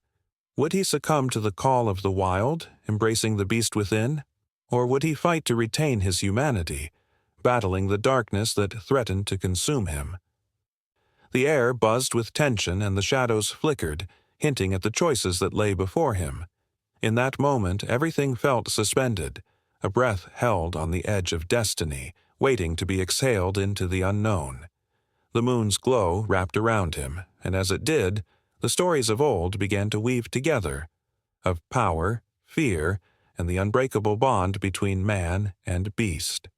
Would he succumb to the call of the wild, embracing the beast within? Or would he fight to retain his humanity, battling the darkness that threatened to consume him? The air buzzed with tension and the shadows flickered, hinting at the choices that lay before him. In that moment, everything felt suspended, a breath held on the edge of destiny, waiting to be exhaled into the unknown. The moon's glow wrapped around him, and as it did, the stories of old began to weave together, of power, fear, and the unbreakable bond between man and beast.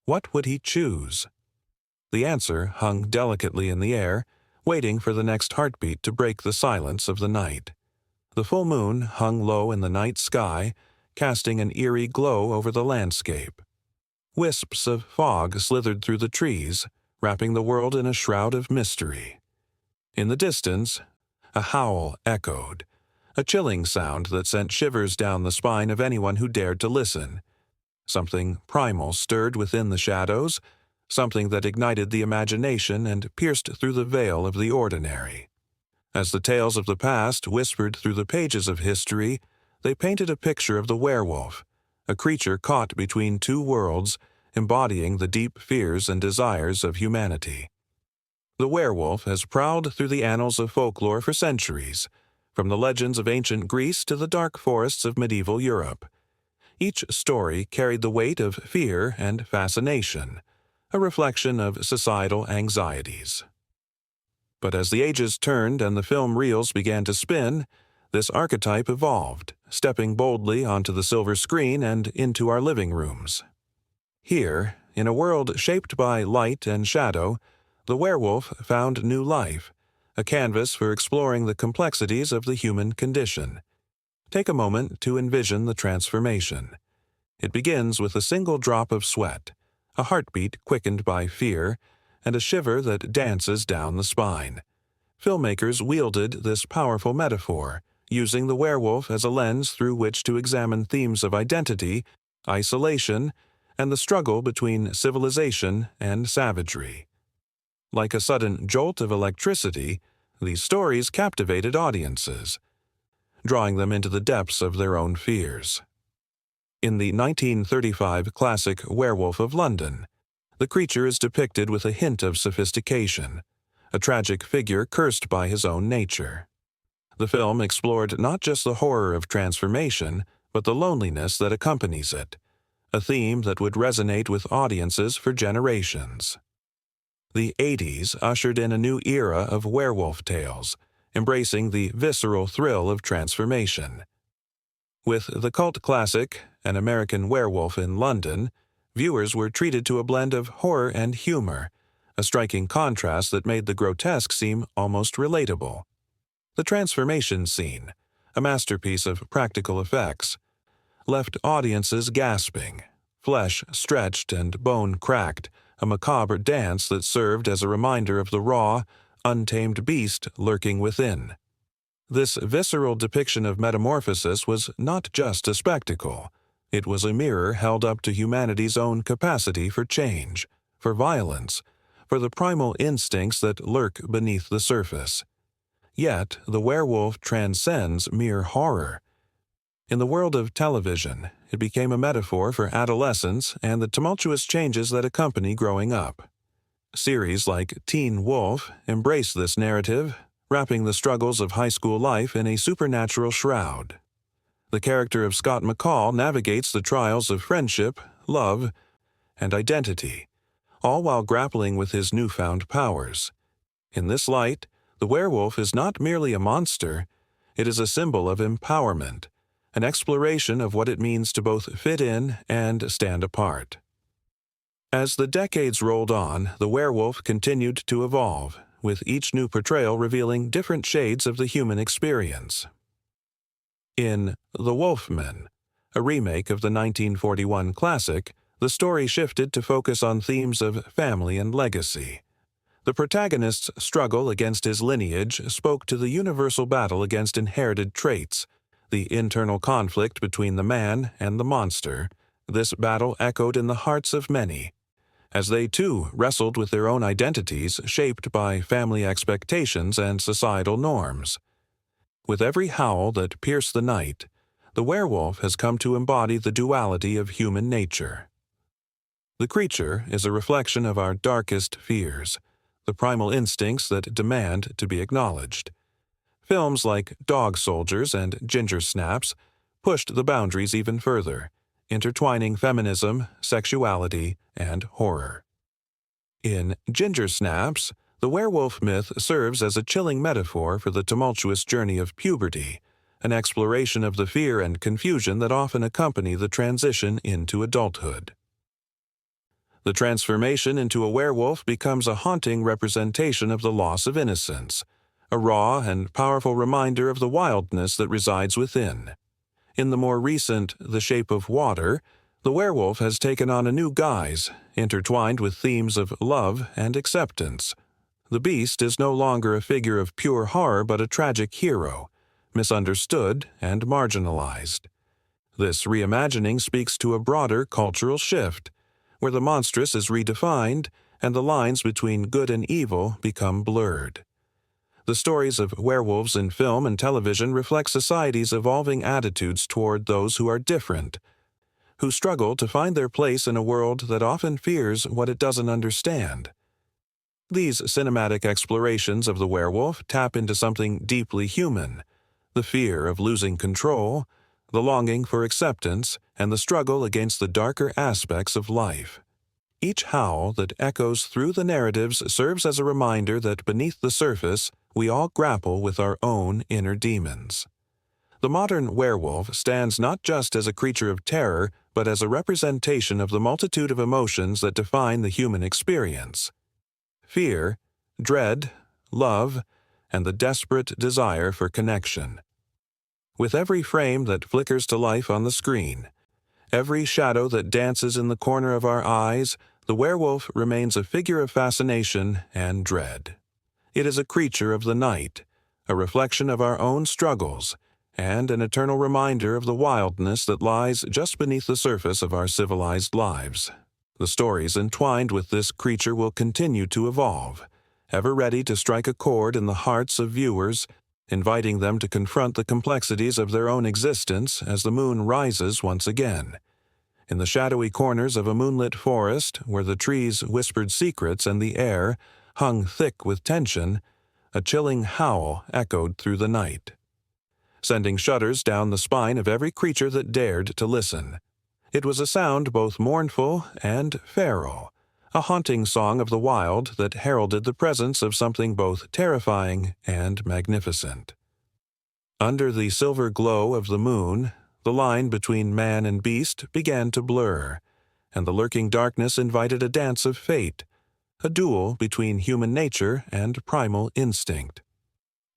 What would he choose? The answer hung delicately in the air, waiting for the next heartbeat to break the silence of the night. The full moon hung low in the night sky, casting an eerie glow over the landscape. Wisps of fog slithered through the trees, wrapping the world in a shroud of mystery. In the distance, a howl echoed, a chilling sound that sent shivers down the spine of anyone who dared to listen. Something primal stirred within the shadows, something that ignited the imagination and pierced through the veil of the ordinary. As the tales of the past whispered through the pages of history, they painted a picture of the werewolf, a creature caught between two worlds, embodying the deep fears and desires of humanity. The werewolf has prowled through the annals of folklore for centuries, from the legends of ancient Greece to the dark forests of medieval Europe. Each story carried the weight of fear and fascination, a reflection of societal anxieties. But as the ages turned and the film reels began to spin, this archetype evolved, stepping boldly onto the silver screen and into our living rooms. Here, in a world shaped by light and shadow, the werewolf found new life, a canvas for exploring the complexities of the human condition. Take a moment to envision the transformation. It begins with a single drop of sweat, a heartbeat quickened by fear, and a shiver that dances down the spine. Filmmakers wielded this powerful metaphor, using the werewolf as a lens through which to examine themes of identity, isolation, and the struggle between civilization and savagery. Like a sudden jolt of electricity, these stories captivated audiences, drawing them into the depths of their own fears. In the 1935 classic Werewolf of London, the creature is depicted with a hint of sophistication, a tragic figure cursed by his own nature. The film explored not just the horror of transformation, but the loneliness that accompanies it, a theme that would resonate with audiences for generations. The 80s ushered in a new era of werewolf tales, embracing the visceral thrill of transformation. With the cult classic, An American Werewolf in London, viewers were treated to a blend of horror and humor, a striking contrast that made the grotesque seem almost relatable. The transformation scene, a masterpiece of practical effects, left audiences gasping, flesh stretched and bone cracked, a macabre dance that served as a reminder of the raw, untamed beast lurking within. This visceral depiction of metamorphosis was not just a spectacle. It was a mirror held up to humanity's own capacity for change, for violence, for the primal instincts that lurk beneath the surface. Yet, the werewolf transcends mere horror. In the world of television, it became a metaphor for adolescence and the tumultuous changes that accompany growing up. Series like Teen Wolf embrace this narrative, wrapping the struggles of high school life in a supernatural shroud. The character of Scott McCall navigates the trials of friendship, love, and identity, all while grappling with his newfound powers. In this light, the werewolf is not merely a monster, it is a symbol of empowerment, an exploration of what it means to both fit in and stand apart. As the decades rolled on, the werewolf continued to evolve, with each new portrayal revealing different shades of the human experience. In The Wolfman, a remake of the 1941 classic, the story shifted to focus on themes of family and legacy. The protagonist's struggle against his lineage spoke to the universal battle against inherited traits, the internal conflict between the man and the monster. This battle echoed in the hearts of many, as they too wrestled with their own identities shaped by family expectations and societal norms. With every howl that pierced the night, the werewolf has come to embody the duality of human nature. The creature is a reflection of our darkest fears, the primal instincts that demand to be acknowledged. Films like Dog Soldiers and Ginger Snaps pushed the boundaries even further, intertwining feminism, sexuality, and horror. In Ginger Snaps, the werewolf myth serves as a chilling metaphor for the tumultuous journey of puberty, an exploration of the fear and confusion that often accompany the transition into adulthood. The transformation into a werewolf becomes a haunting representation of the loss of innocence, a raw and powerful reminder of the wildness that resides within. In the more recent The Shape of Water, the werewolf has taken on a new guise, intertwined with themes of love and acceptance. The beast is no longer a figure of pure horror but a tragic hero, misunderstood and marginalized. This reimagining speaks to a broader cultural shift, where the monstrous is redefined and the lines between good and evil become blurred. The stories of werewolves in film and television reflect society's evolving attitudes toward those who are different, who struggle to find their place in a world that often fears what it doesn't understand. These cinematic explorations of the werewolf tap into something deeply human, the fear of losing control, the longing for acceptance, and the struggle against the darker aspects of life. Each howl that echoes through the narratives serves as a reminder that beneath the surface, we all grapple with our own inner demons. The modern werewolf stands not just as a creature of terror, but as a representation of the multitude of emotions that define the human experience. Fear, dread, love, and the desperate desire for connection. With every frame that flickers to life on the screen, every shadow that dances in the corner of our eyes, the werewolf remains a figure of fascination and dread. It is a creature of the night, a reflection of our own struggles, and an eternal reminder of the wildness that lies just beneath the surface of our civilized lives. The stories entwined with this creature will continue to evolve, ever ready to strike a chord in the hearts of viewers, inviting them to confront the complexities of their own existence as the moon rises once again. In the shadowy corners of a moonlit forest, where the trees whispered secrets and the air hung thick with tension, a chilling howl echoed through the night, sending shudders down the spine of every creature that dared to listen. It was a sound both mournful and feral, a haunting song of the wild that heralded the presence of something both terrifying and magnificent. Under the silver glow of the moon, the line between man and beast began to blur, and the lurking darkness invited a dance of fate, a duel between human nature and primal instinct.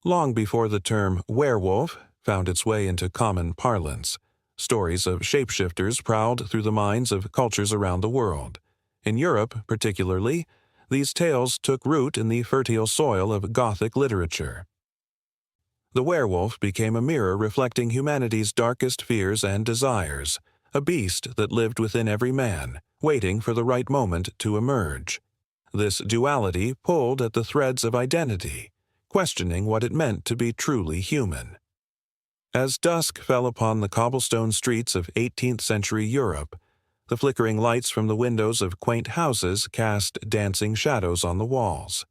Long before the term werewolf found its way into common parlance, stories of shapeshifters prowled through the minds of cultures around the world. In Europe, particularly, these tales took root in the fertile soil of Gothic literature. The werewolf became a mirror reflecting humanity's darkest fears and desires, a beast that lived within every man, waiting for the right moment to emerge. This duality pulled at the threads of identity, questioning what it meant to be truly human. As dusk fell upon the cobblestone streets of 18th-century Europe, the flickering lights from the windows of quaint houses cast dancing shadows on the walls.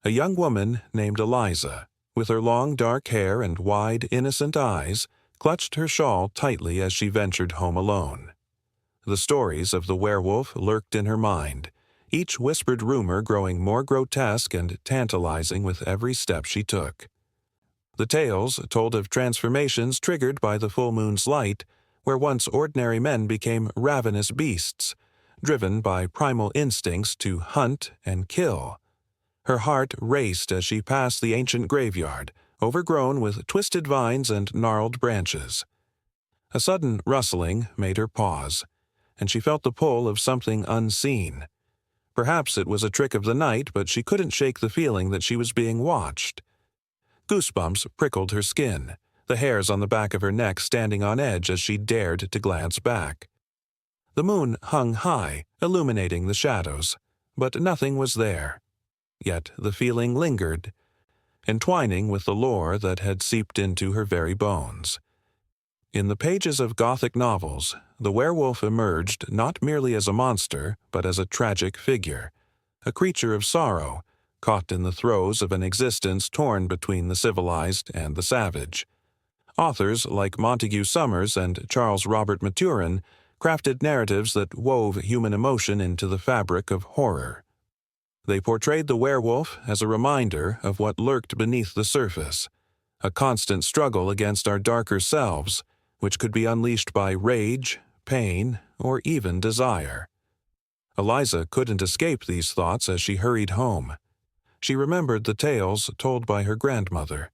A young woman named Eliza, with her long dark hair and wide, innocent eyes, clutched her shawl tightly as she ventured home alone. The stories of the werewolf lurked in her mind, each whispered rumor growing more grotesque and tantalizing with every step she took. The tales told of transformations triggered by the full moon's light, where once ordinary men became ravenous beasts, driven by primal instincts to hunt and kill. Her heart raced as she passed the ancient graveyard, overgrown with twisted vines and gnarled branches. A sudden rustling made her pause, and she felt the pull of something unseen. Perhaps it was a trick of the night, but she couldn't shake the feeling that she was being watched. Goosebumps prickled her skin, the hairs on the back of her neck standing on edge as she dared to glance back. The moon hung high, illuminating the shadows, but nothing was there. Yet the feeling lingered, entwining with the lore that had seeped into her very bones. In the pages of Gothic novels, the werewolf emerged not merely as a monster, but as a tragic figure, a creature of sorrow, caught in the throes of an existence torn between the civilized and the savage. Authors like Montague Summers and Charles Robert Maturin crafted narratives that wove human emotion into the fabric of horror. They portrayed the werewolf as a reminder of what lurked beneath the surface, a constant struggle against our darker selves, which could be unleashed by rage, pain, or even desire. Eliza couldn't escape these thoughts as she hurried home. She remembered the tales told by her grandmother,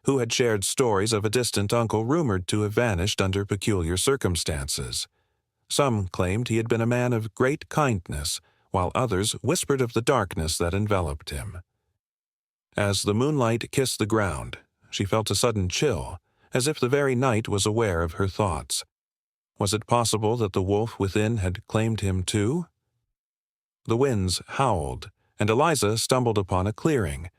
who had shared stories of a distant uncle rumored to have vanished under peculiar circumstances. Some claimed he had been a man of great kindness, while others whispered of the darkness that enveloped him. As the moonlight kissed the ground, she felt a sudden chill, as if the very night was aware of her thoughts. Was it possible that the wolf within had claimed him too? The winds howled, and Eliza stumbled upon a clearing.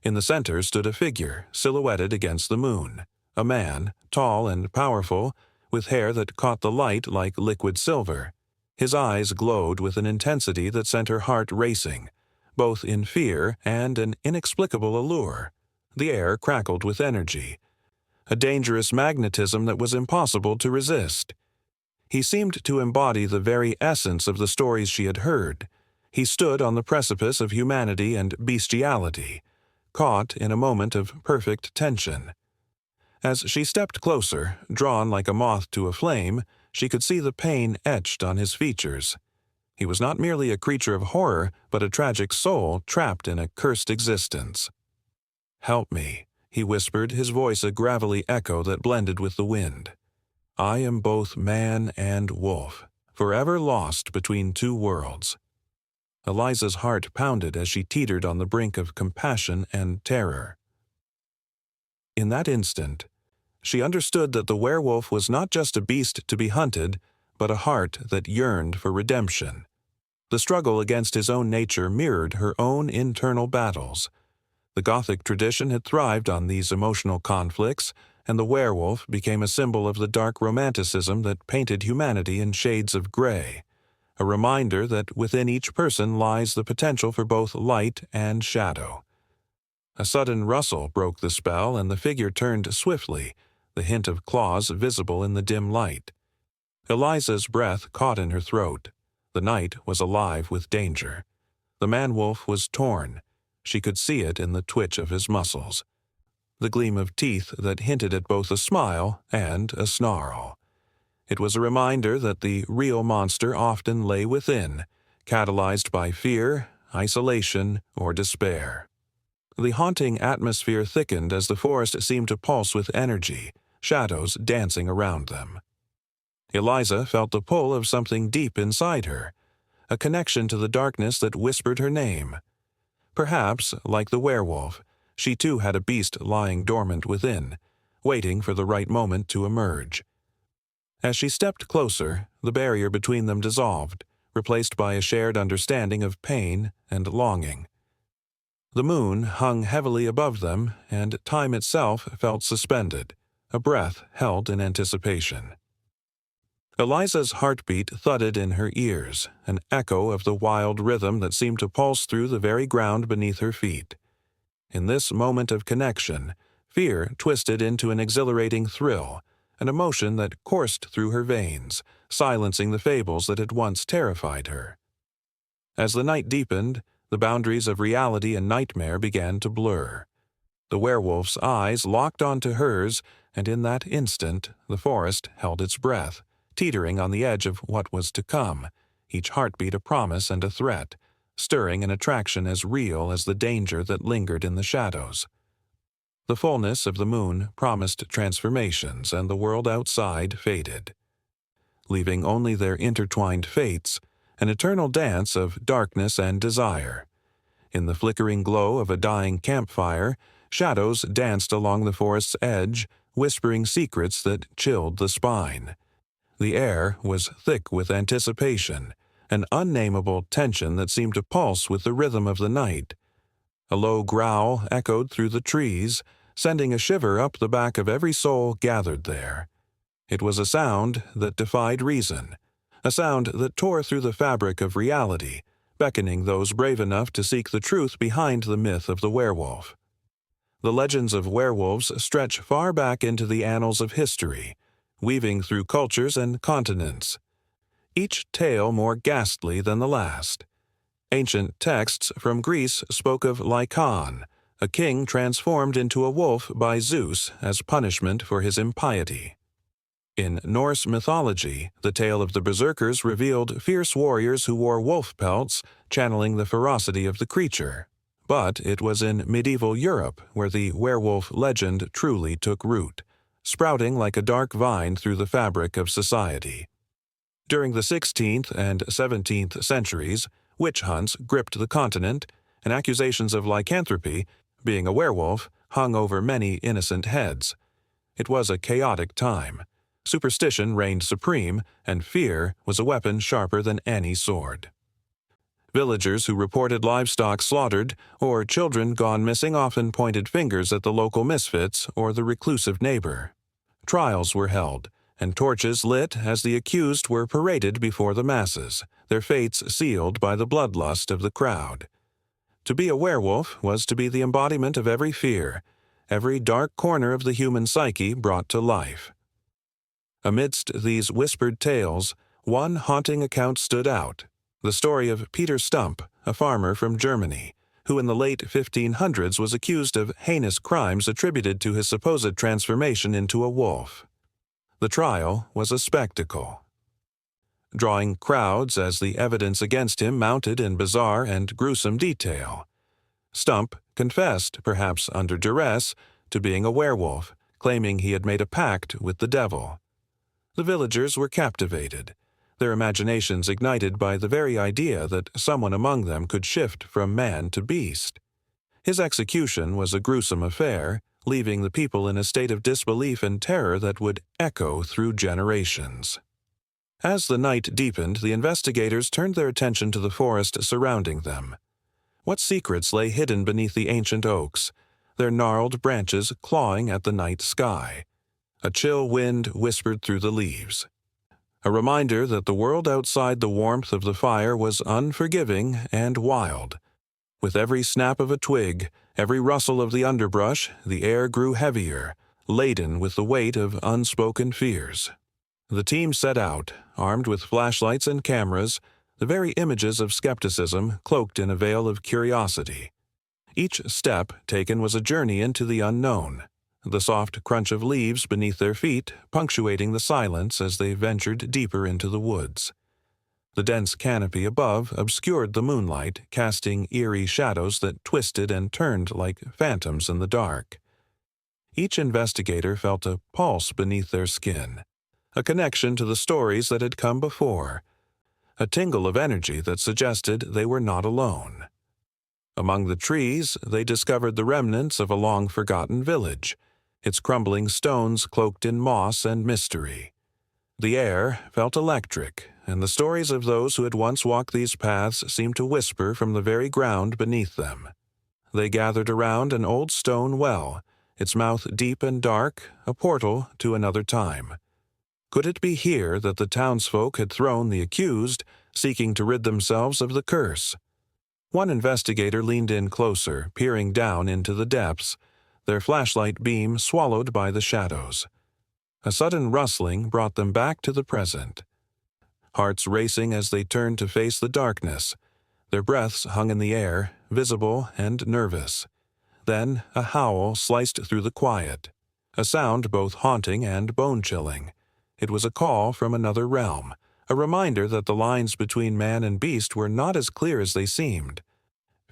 In the center stood a figure, silhouetted against the moon, a man, tall and powerful, with hair that caught the light like liquid silver. His eyes glowed with an intensity that sent her heart racing, both in fear and an inexplicable allure. The air crackled with energy, a dangerous magnetism that was impossible to resist. He seemed to embody the very essence of the stories she had heard. He stood on the precipice of humanity and bestiality, caught in a moment of perfect tension. As she stepped closer, drawn like a moth to a flame, she could see the pain etched on his features. He was not merely a creature of horror, but a tragic soul trapped in a cursed existence. "Help me," he whispered, his voice a gravelly echo that blended with the wind. "I am both man and wolf, forever lost between two worlds." Eliza's heart pounded as she teetered on the brink of compassion and terror. In that instant, She understood that the werewolf was not just a beast to be hunted, but a heart that yearned for redemption. The struggle against his own nature mirrored her own internal battles. The Gothic tradition had thrived on these emotional conflicts, and the werewolf became a symbol of the dark romanticism that painted humanity in shades of gray, a reminder that within each person lies the potential for both light and shadow. A sudden rustle broke the spell, and the figure turned swiftly, the hint of claws visible in the dim light. Eliza's breath caught in her throat. The night was alive with danger. The man-wolf was torn. She could see it in the twitch of his muscles, the gleam of teeth that hinted at both a smile and a snarl. It was a reminder that the real monster often lay within, catalyzed by fear, isolation, or despair. The haunting atmosphere thickened as the forest seemed to pulse with energy, shadows dancing around them. Eliza felt the pull of something deep inside her, a connection to the darkness that whispered her name. Perhaps, like the werewolf, she too had a beast lying dormant within, waiting for the right moment to emerge. As she stepped closer, the barrier between them dissolved, replaced by a shared understanding of pain and longing. The moon hung heavily above them, and time itself felt suspended, a breath held in anticipation. Eliza's heartbeat thudded in her ears, an echo of the wild rhythm that seemed to pulse through the very ground beneath her feet. In this moment of connection, fear twisted into an exhilarating thrill, an emotion that coursed through her veins, silencing the fables that had once terrified her. As the night deepened, the boundaries of reality and nightmare began to blur. The werewolf's eyes locked onto hers, and in that instant the forest held its breath, teetering on the edge of what was to come, each heartbeat a promise and a threat, stirring an attraction as real as the danger that lingered in the shadows. The fullness of the moon promised transformations, and the world outside faded, leaving only their intertwined fates, an eternal dance of darkness and desire. In the flickering glow of a dying campfire, shadows danced along the forest's edge, whispering secrets that chilled the spine. The air was thick with anticipation, an unnameable tension that seemed to pulse with the rhythm of the night. A low growl echoed through the trees, sending a shiver up the back of every soul gathered there. It was a sound that defied reason, a sound that tore through the fabric of reality, beckoning those brave enough to seek the truth behind the myth of the werewolf. The legends of werewolves stretch far back into the annals of history, weaving through cultures and continents, each tale more ghastly than the last. Ancient texts from Greece spoke of Lycaon, a king transformed into a wolf by Zeus as punishment for his impiety. In Norse mythology, the tale of the berserkers revealed fierce warriors who wore wolf pelts, channeling the ferocity of the creature. But it was in medieval Europe where the werewolf legend truly took root, sprouting like a dark vine through the fabric of society. During the 16th and 17th centuries, witch hunts gripped the continent, and accusations of lycanthropy, being a werewolf, hung over many innocent heads. It was a chaotic time. Superstition reigned supreme, and fear was a weapon sharper than any sword. Villagers who reported livestock slaughtered or children gone missing often pointed fingers at the local misfits or the reclusive neighbor. Trials were held, and torches lit as the accused were paraded before the masses, their fates sealed by the bloodlust of the crowd. To be a werewolf was to be the embodiment of every fear, every dark corner of the human psyche brought to life. Amidst these whispered tales, one haunting account stood out, the story of Peter Stump, a farmer from Germany, who in the late 1500s was accused of heinous crimes attributed to his supposed transformation into a wolf. The trial was a spectacle, drawing crowds as the evidence against him mounted in bizarre and gruesome detail. Stump confessed, perhaps under duress, to being a werewolf, claiming he had made a pact with the devil. The villagers were captivated, their imaginations ignited by the very idea that someone among them could shift from man to beast. His execution was a gruesome affair, leaving the people in a state of disbelief and terror that would echo through generations. As the night deepened, the investigators turned their attention to the forest surrounding them. What secrets lay hidden beneath the ancient oaks, their gnarled branches clawing at the night sky? A chill wind whispered through the leaves, a reminder that the world outside the warmth of the fire was unforgiving and wild. With every snap of a twig, every rustle of the underbrush, the air grew heavier, laden with the weight of unspoken fears. The team set out, armed with flashlights and cameras, the very images of skepticism cloaked in a veil of curiosity. Each step taken was a journey into the unknown, the soft crunch of leaves beneath their feet punctuating the silence as they ventured deeper into the woods. The dense canopy above obscured the moonlight, casting eerie shadows that twisted and turned like phantoms in the dark. Each investigator felt a pulse beneath their skin, a connection to the stories that had come before, a tingle of energy that suggested they were not alone. Among the trees, they discovered the remnants of a long-forgotten village, its crumbling stones cloaked in moss and mystery. The air felt electric, and the stories of those who had once walked these paths seemed to whisper from the very ground beneath them. They gathered around an old stone well, its mouth deep and dark, a portal to another time. Could it be here that the townsfolk had thrown the accused, seeking to rid themselves of the curse? One investigator leaned in closer, peering down into the depths, their flashlight beam swallowed by the shadows. A sudden rustling brought them back to the present. Hearts racing as they turned to face the darkness, their breaths hung in the air, visible and nervous. Then a howl sliced through the quiet, a sound both haunting and bone-chilling. It was a call from another realm, a reminder that the lines between man and beast were not as clear as they seemed.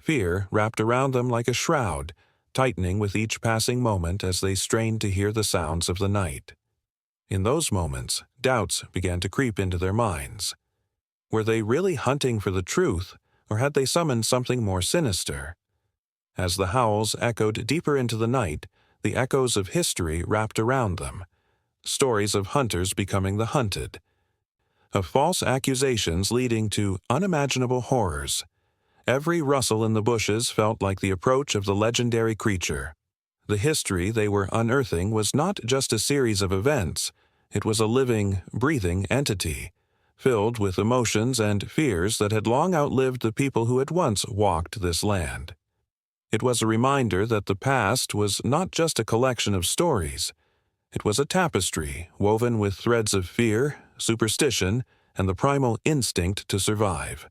Fear wrapped around them like a shroud, tightening with each passing moment as they strained to hear the sounds of the night. In those moments, doubts began to creep into their minds. Were they really hunting for the truth, or had they summoned something more sinister? As the howls echoed deeper into the night, the echoes of history wrapped around them, stories of hunters becoming the hunted, of false accusations leading to unimaginable horrors. Every rustle in the bushes felt like the approach of the legendary creature. The history they were unearthing was not just a series of events, it was a living, breathing entity, filled with emotions and fears that had long outlived the people who had once walked this land. It was a reminder that the past was not just a collection of stories. It was a tapestry woven with threads of fear, superstition, and the primal instinct to survive.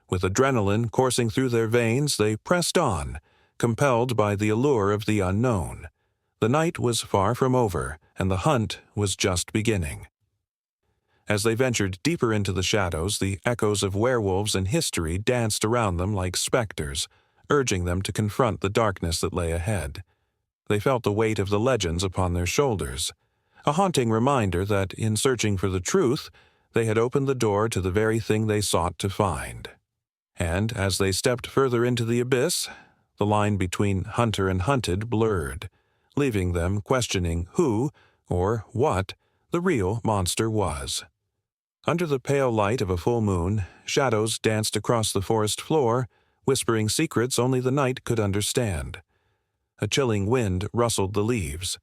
With adrenaline coursing through their veins, they pressed on, compelled by the allure of the unknown. The night was far from over, and the hunt was just beginning. As they ventured deeper into the shadows, the echoes of werewolves and history danced around them like specters, urging them to confront the darkness that lay ahead. They felt the weight of the legends upon their shoulders, a haunting reminder that, in searching for the truth, they had opened the door to the very thing they sought to find. And as they stepped further into the abyss, the line between hunter and hunted blurred, leaving them questioning who, or what, the real monster was. Under the pale light of a full moon, shadows danced across the forest floor, whispering secrets only the night could understand. A chilling wind rustled the leaves,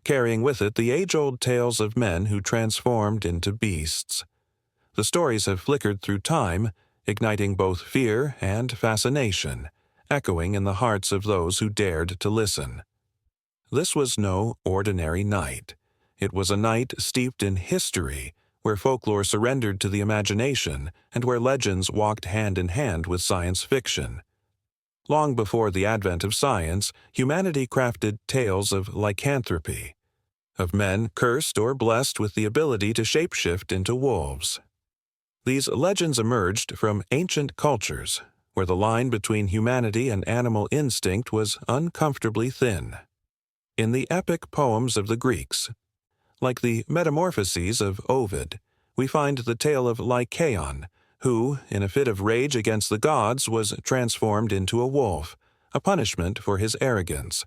carrying with it the age-old tales of men who transformed into beasts. The stories have flickered through time, igniting both fear and fascination, echoing in the hearts of those who dared to listen. This was no ordinary night. It was a night steeped in history, where folklore surrendered to the imagination and where legends walked hand in hand with science fiction. Long before the advent of science, humanity crafted tales of lycanthropy, of men cursed or blessed with the ability to shapeshift into wolves. These legends emerged from ancient cultures, where the line between humanity and animal instinct was uncomfortably thin. In the epic poems of the Greeks, like the Metamorphoses of Ovid, we find the tale of Lycaon, who, in a fit of rage against the gods, was transformed into a wolf, a punishment for his arrogance.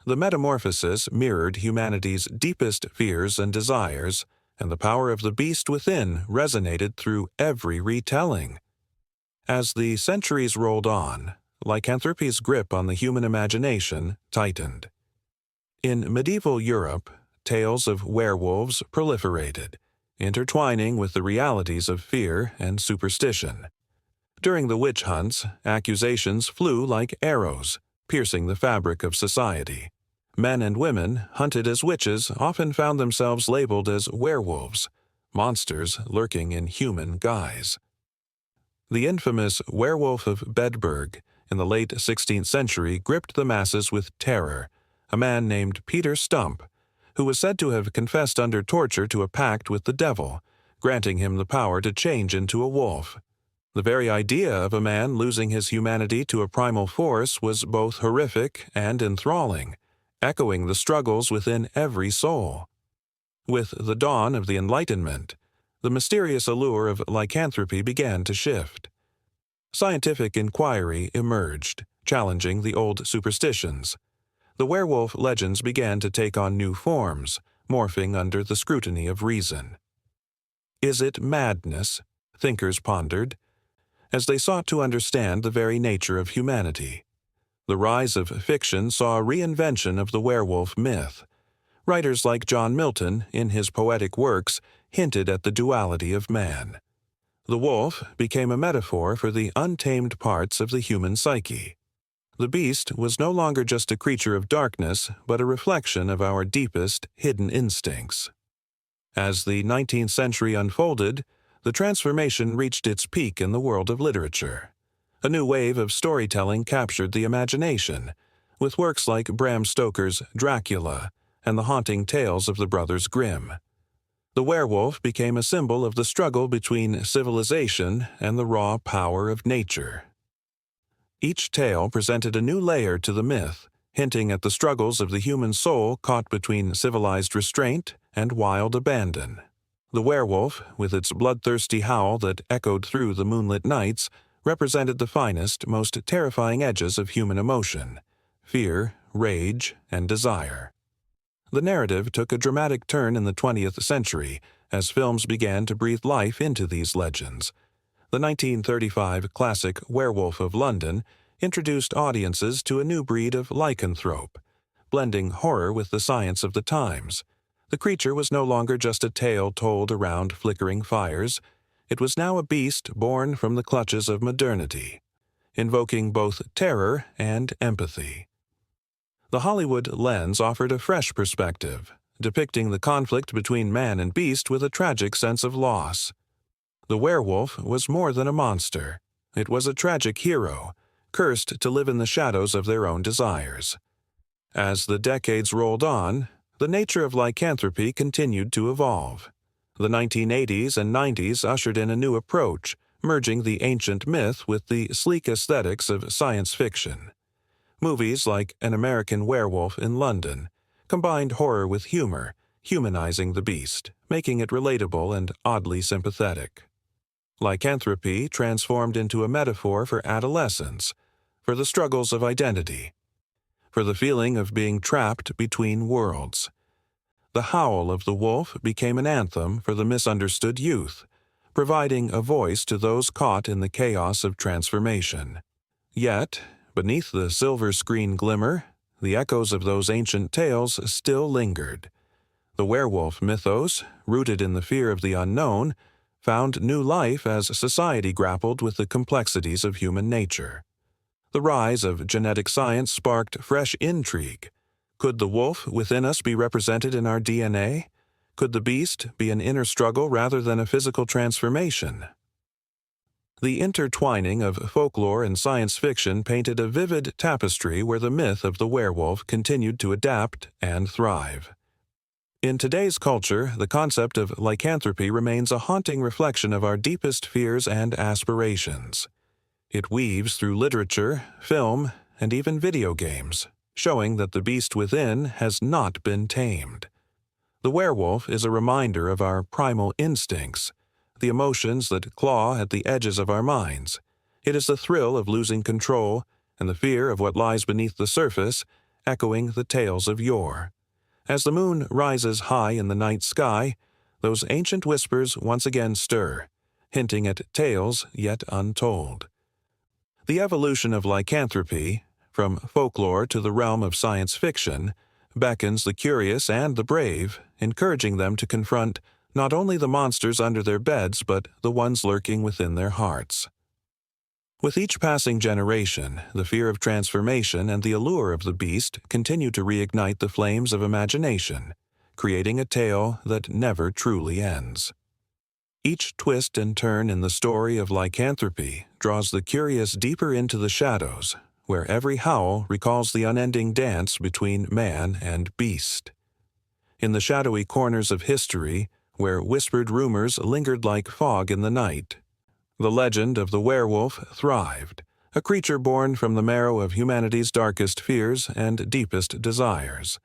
The metamorphosis mirrored humanity's deepest fears and desires, and the power of the beast within resonated through every retelling. As the centuries rolled on, lycanthropy's grip on the human imagination tightened. In medieval Europe, tales of werewolves proliferated, intertwining with the realities of fear and superstition. During the witch hunts, accusations flew like arrows, piercing the fabric of society. Men and women hunted as witches often found themselves labeled as werewolves, monsters lurking in human guise. The infamous Werewolf of Bedburg in the late 16th century gripped the masses with terror. A man named Peter Stump, who was said to have confessed under torture to a pact with the devil, granting him the power to change into a wolf. The very idea of a man losing his humanity to a primal force was both horrific and enthralling, echoing the struggles within every soul. With the dawn of the Enlightenment, the mysterious allure of lycanthropy began to shift. Scientific inquiry emerged, challenging the old superstitions. The werewolf legends began to take on new forms, morphing under the scrutiny of reason. Is it madness? Thinkers pondered, as they sought to understand the very nature of humanity. The rise of fiction saw a reinvention of the werewolf myth. Writers like John Milton, in his poetic works, hinted at the duality of man. The wolf became a metaphor for the untamed parts of the human psyche. The beast was no longer just a creature of darkness, but a reflection of our deepest, hidden instincts. As the 19th century unfolded, the transformation reached its peak in the world of literature. A new wave of storytelling captured the imagination, with works like Bram Stoker's Dracula and the haunting tales of the Brothers Grimm. The werewolf became a symbol of the struggle between civilization and the raw power of nature. Each tale presented a new layer to the myth, hinting at the struggles of the human soul caught between civilized restraint and wild abandon. The werewolf, with its bloodthirsty howl that echoed through the moonlit nights, represented the finest, most terrifying edges of human emotion: fear, rage, and desire. The narrative took a dramatic turn in the 20th century as films began to breathe life into these legends. The 1935 classic Werewolf of London introduced audiences to a new breed of lycanthrope, blending horror with the science of the times. The creature was no longer just a tale told around flickering fires. It was now a beast born from the clutches of modernity, invoking both terror and empathy. The Hollywood lens offered a fresh perspective, depicting the conflict between man and beast with a tragic sense of loss. The werewolf was more than a monster. It was a tragic hero, cursed to live in the shadows of their own desires. As the decades rolled on, the nature of lycanthropy continued to evolve. The 1980s and 90s ushered in a new approach, merging the ancient myth with the sleek aesthetics of science fiction. Movies like An American Werewolf in London combined horror with humor, humanizing the beast, making it relatable and oddly sympathetic. Lycanthropy transformed into a metaphor for adolescence, for the struggles of identity, for the feeling of being trapped between worlds. The howl of the wolf became an anthem for the misunderstood youth, providing a voice to those caught in the chaos of transformation. Yet, beneath the silver screen glimmer, the echoes of those ancient tales still lingered. The werewolf mythos, rooted in the fear of the unknown, found new life as society grappled with the complexities of human nature. The rise of genetic science sparked fresh intrigue. Could the wolf within us be represented in our DNA? Could the beast be an inner struggle rather than a physical transformation? The intertwining of folklore and science fiction painted a vivid tapestry where the myth of the werewolf continued to adapt and thrive. In today's culture, the concept of lycanthropy remains a haunting reflection of our deepest fears and aspirations. It weaves through literature, film, and even video games, showing that the beast within has not been tamed. The werewolf is a reminder of our primal instincts, the emotions that claw at the edges of our minds. It is the thrill of losing control and the fear of what lies beneath the surface, echoing the tales of yore. As the moon rises high in the night sky, those ancient whispers once again stir, hinting at tales yet untold. The evolution of lycanthropy, from folklore to the realm of science fiction, beckons the curious and the brave, encouraging them to confront not only the monsters under their beds but the ones lurking within their hearts. With each passing generation, the fear of transformation and the allure of the beast continue to reignite the flames of imagination, creating a tale that never truly ends. Each twist and turn in the story of lycanthropy draws the curious deeper into the shadows, where every howl recalls the unending dance between man and beast. In the shadowy corners of history, where whispered rumors lingered like fog in the night, the legend of the werewolf thrived, a creature born from the marrow of humanity's darkest fears and deepest desires.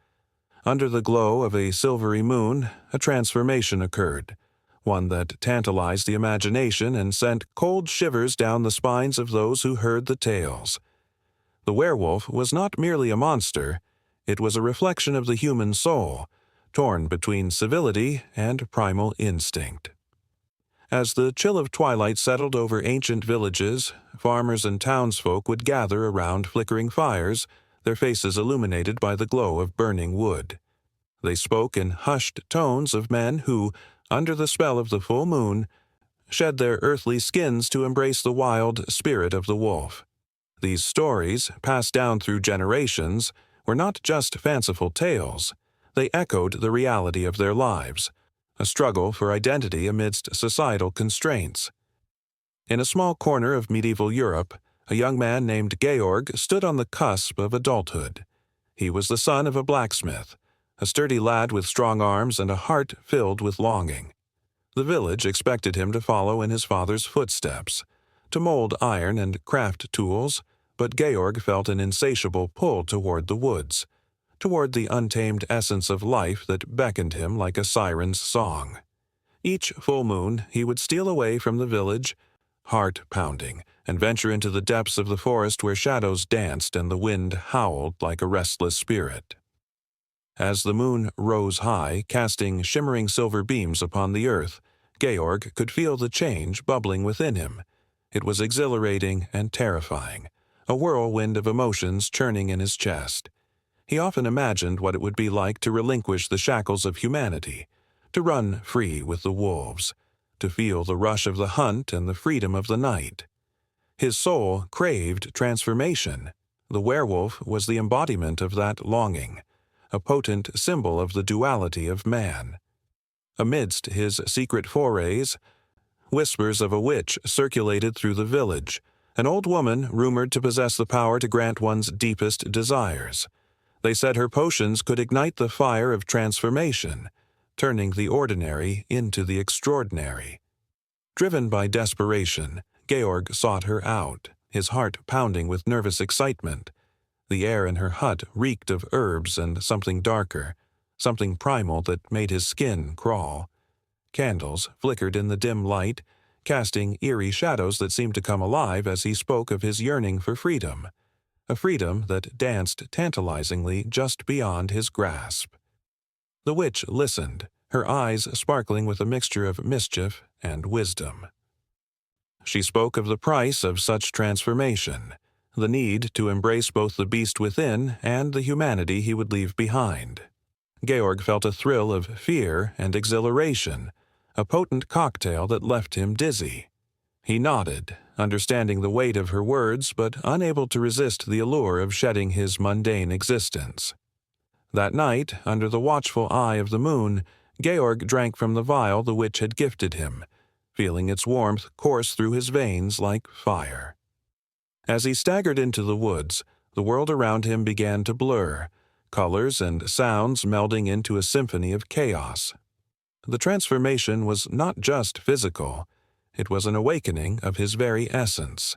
Under the glow of a silvery moon, a transformation occurred, one that tantalized the imagination and sent cold shivers down the spines of those who heard the tales. The werewolf was not merely a monster, it was a reflection of the human soul, torn between civility and primal instinct. As the chill of twilight settled over ancient villages, farmers and townsfolk would gather around flickering fires, their faces illuminated by the glow of burning wood. They spoke in hushed tones of men who, under the spell of the full moon, shed their earthly skins to embrace the wild spirit of the wolf. These stories, passed down through generations, were not just fanciful tales. They echoed the reality of their lives, a struggle for identity amidst societal constraints. In a small corner of medieval Europe, a young man named Georg stood on the cusp of adulthood. He was the son of a blacksmith, a sturdy lad with strong arms and a heart filled with longing. The village expected him to follow in his father's footsteps, to mold iron and craft tools, but Georg felt an insatiable pull toward the woods, toward the untamed essence of life that beckoned him like a siren's song. Each full moon he would steal away from the village, heart pounding, and venture into the depths of the forest where shadows danced and the wind howled like a restless spirit. As the moon rose high, casting shimmering silver beams upon the earth, Georg could feel the change bubbling within him. It was exhilarating and terrifying, a whirlwind of emotions churning in his chest. He often imagined what it would be like to relinquish the shackles of humanity, to run free with the wolves, to feel the rush of the hunt and the freedom of the night. His soul craved transformation. The werewolf was the embodiment of that longing, a potent symbol of the duality of man. Amidst his secret forays, whispers of a witch circulated through the village, an old woman rumored to possess the power to grant one's deepest desires. They said her potions could ignite the fire of transformation, turning the ordinary into the extraordinary. Driven by desperation, Georg sought her out, his heart pounding with nervous excitement. The air in her hut reeked of herbs and something darker, something primal that made his skin crawl. Candles flickered in the dim light, casting eerie shadows that seemed to come alive as he spoke of his yearning for freedom, a freedom that danced tantalizingly just beyond his grasp. The witch listened, her eyes sparkling with a mixture of mischief and wisdom. She spoke of the price of such transformation, the need to embrace both the beast within and the humanity he would leave behind. Georg felt a thrill of fear and exhilaration, a potent cocktail that left him dizzy. He nodded, understanding the weight of her words but unable to resist the allure of shedding his mundane existence. That night, under the watchful eye of the moon, Georg drank from the vial the witch had gifted him, feeling its warmth course through his veins like fire. As he staggered into the woods, the world around him began to blur, colors and sounds melding into a symphony of chaos. The transformation was not just physical, it was an awakening of his very essence.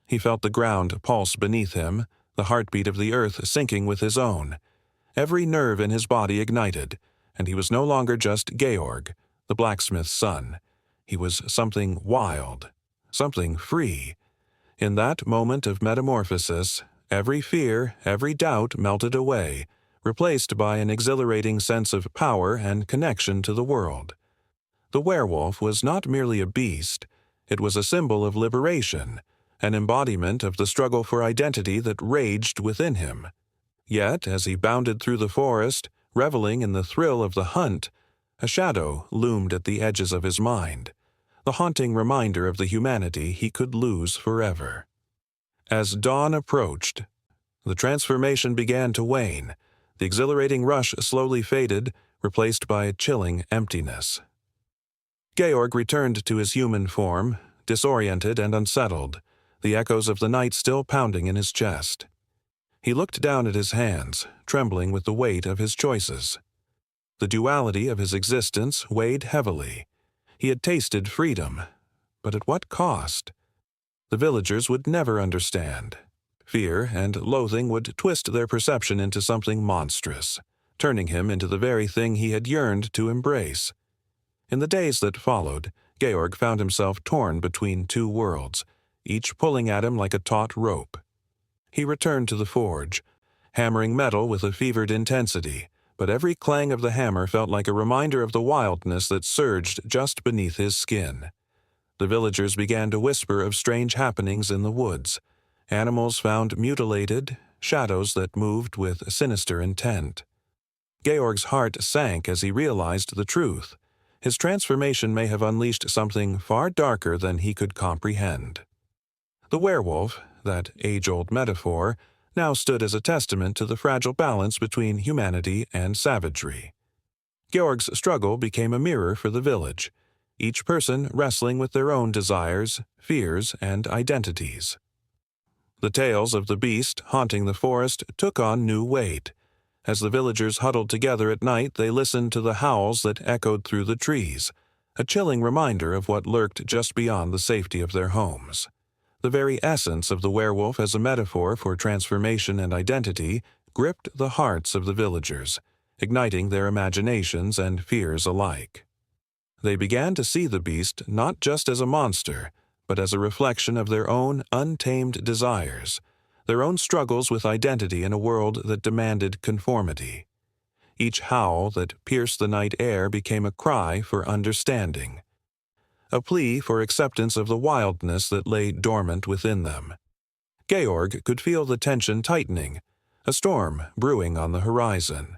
He felt the ground pulse beneath him, the heartbeat of the earth syncing with his own. Every nerve in his body ignited, and he was no longer just Georg, the blacksmith's son. He was something wild, something free. In that moment of metamorphosis, Every fear, every doubt melted away, replaced by an exhilarating sense of power and connection to the world. The werewolf was not merely a beast, it was a symbol of liberation, an embodiment of the struggle for identity that raged within him. Yet, as he bounded through the forest, reveling in the thrill of the hunt, a shadow loomed at the edges of his mind, the haunting reminder of the humanity he could lose forever. As dawn approached, the transformation began to wane. The exhilarating rush slowly faded, replaced by a chilling emptiness. Georg returned to his human form, disoriented and unsettled, the echoes of the night still pounding in his chest. He looked down at his hands, trembling with the weight of his choices. The duality of his existence weighed heavily. He had tasted freedom, but at what cost? The villagers would never understand. Fear and loathing would twist their perception into something monstrous, turning him into the very thing he had yearned to embrace. In the days that followed, Georg found himself torn between two worlds, each pulling at him like a taut rope. He returned to the forge, hammering metal with a fevered intensity, but every clang of the hammer felt like a reminder of the wildness that surged just beneath his skin. The villagers began to whisper of strange happenings in the woods, animals found mutilated, shadows that moved with sinister intent. Georg's heart sank as he realized the truth. His transformation may have unleashed something far darker than he could comprehend. The werewolf, that age-old metaphor, now stood as a testament to the fragile balance between humanity and savagery. Georg's struggle became a mirror for the village, each person wrestling with their own desires, fears, and identities. The tales of the beast haunting the forest took on new weight. As the villagers huddled together at night, they listened to the howls that echoed through the trees, a chilling reminder of what lurked just beyond the safety of their homes. The very essence of the werewolf as a metaphor for transformation and identity gripped the hearts of the villagers, igniting their imaginations and fears alike. They began to see the beast not just as a monster, but as a reflection of their own untamed desires, their own struggles with identity in a world that demanded conformity. Each howl that pierced the night air became a cry for understanding, a plea for acceptance of the wildness that lay dormant within them. Georg could feel the tension tightening, a storm brewing on the horizon.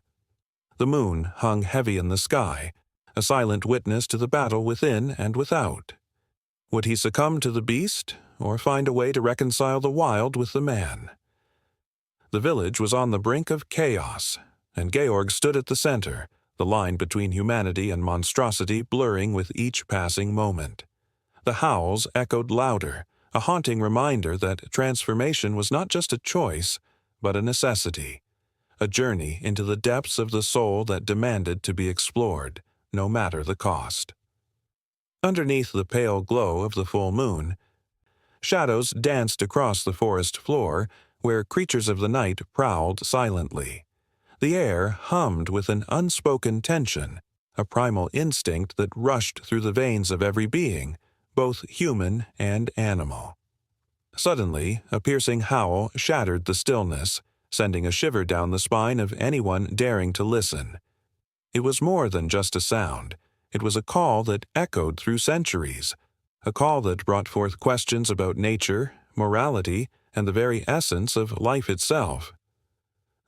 The moon hung heavy in the sky, a silent witness to the battle within and without. Would he succumb to the beast, or find a way to reconcile the wild with the man? The village was on the brink of chaos, and Georg stood at the center, the line between humanity and monstrosity blurring with each passing moment. The howls echoed louder, a haunting reminder that transformation was not just a choice, but a necessity, a journey into the depths of the soul that demanded to be explored, no matter the cost. Underneath the pale glow of the full moon, shadows danced across the forest floor where creatures of the night prowled silently. The air hummed with an unspoken tension, a primal instinct that rushed through the veins of every being, both human and animal. Suddenly, a piercing howl shattered the stillness, sending a shiver down the spine of anyone daring to listen. It was more than just a sound. It was a call that echoed through centuries, a call that brought forth questions about nature, morality, and the very essence of life itself.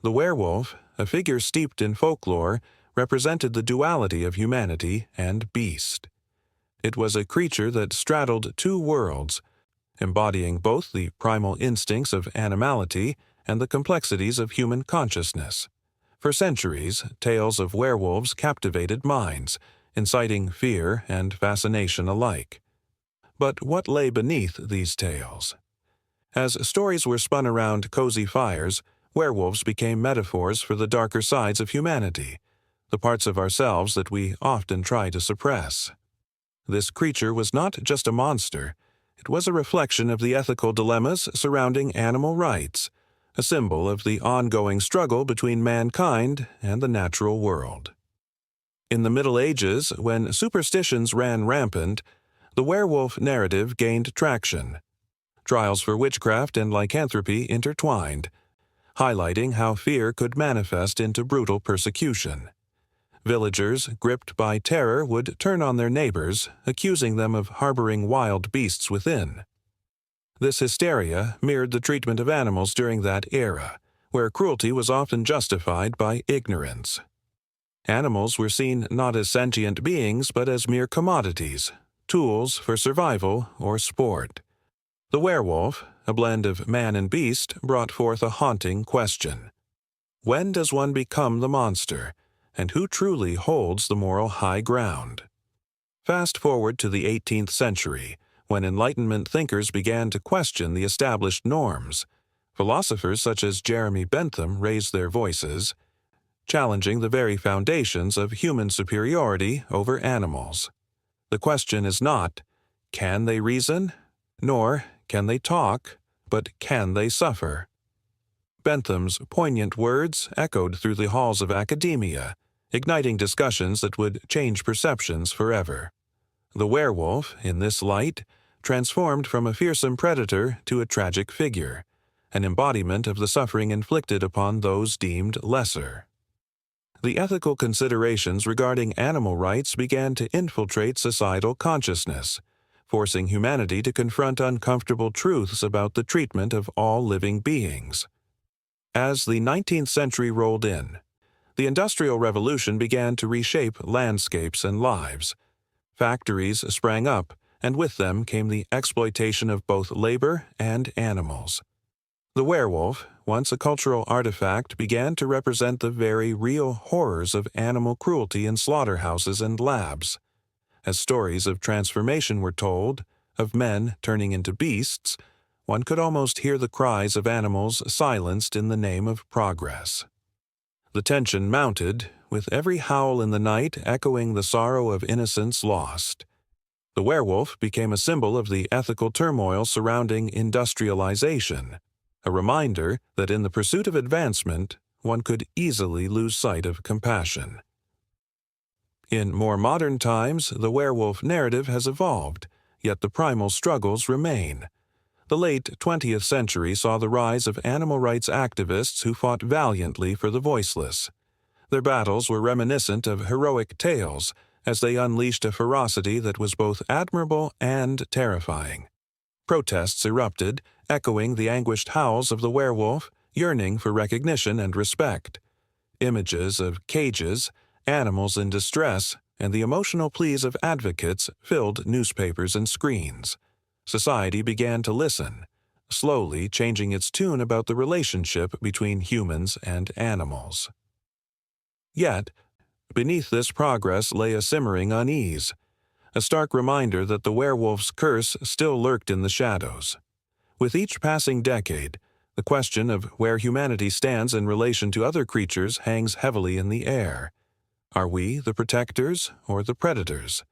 The werewolf, a figure steeped in folklore, represented the duality of humanity and beast. It was a creature that straddled two worlds, embodying both the primal instincts of animality and the complexities of human consciousness. For centuries, tales of werewolves captivated minds, inciting fear and fascination alike. But what lay beneath these tales? As stories were spun around cozy fires, werewolves became metaphors for the darker sides of humanity, the parts of ourselves that we often try to suppress. This creature was not just a monster, it was a reflection of the ethical dilemmas surrounding animal rights, a symbol of the ongoing struggle between mankind and the natural world. In the Middle Ages, when superstitions ran rampant, the werewolf narrative gained traction. trials for witchcraft and lycanthropy intertwined, highlighting how fear could manifest into brutal persecution. Villagers, gripped by terror, would turn on their neighbors, accusing them of harboring wild beasts within. This hysteria mirrored the treatment of animals during that era, where cruelty was often justified by ignorance. Animals were seen not as sentient beings but as mere commodities, tools for survival or sport. The werewolf, a blend of man and beast, brought forth a haunting question. When does one become the monster, and who truly holds the moral high ground? Fast forward to the 18th century, when Enlightenment thinkers began to question the established norms. Philosophers such as Jeremy Bentham raised their voices, challenging the very foundations of human superiority over animals. The question is not, can they reason? Nor, can they talk? But can they suffer? Bentham's poignant words echoed through the halls of academia, igniting discussions that would change perceptions forever. The werewolf, in this light, transformed from a fearsome predator to a tragic figure, an embodiment of the suffering inflicted upon those deemed lesser. The ethical considerations regarding animal rights began to infiltrate societal consciousness, forcing humanity to confront uncomfortable truths about the treatment of all living beings. As the 19th century rolled in, the Industrial Revolution began to reshape landscapes and lives. Factories sprang up, and with them came the exploitation of both labor and animals. The werewolf, once a cultural artifact, began to represent the very real horrors of animal cruelty in slaughterhouses and labs. As stories of transformation were told, of men turning into beasts, one could almost hear the cries of animals silenced in the name of progress. The tension mounted, with every howl in the night echoing the sorrow of innocence lost. The werewolf became a symbol of the ethical turmoil surrounding industrialization, a reminder that in the pursuit of advancement, one could easily lose sight of compassion. In more modern times, the werewolf narrative has evolved, yet the primal struggles remain. The late 20th century saw the rise of animal rights activists who fought valiantly for the voiceless. Their battles were reminiscent of heroic tales, as they unleashed a ferocity that was both admirable and terrifying. Protests erupted, echoing the anguished howls of the werewolf, yearning for recognition and respect. Images of cages, animals in distress, and the emotional pleas of advocates filled newspapers and screens. Society began to listen, slowly changing its tune about the relationship between humans and animals. Yet, beneath this progress lay a simmering unease, a stark reminder that the werewolf's curse still lurked in the shadows. With each passing decade, the question of where humanity stands in relation to other creatures hangs heavily in the air. Are we the protectors or the predators?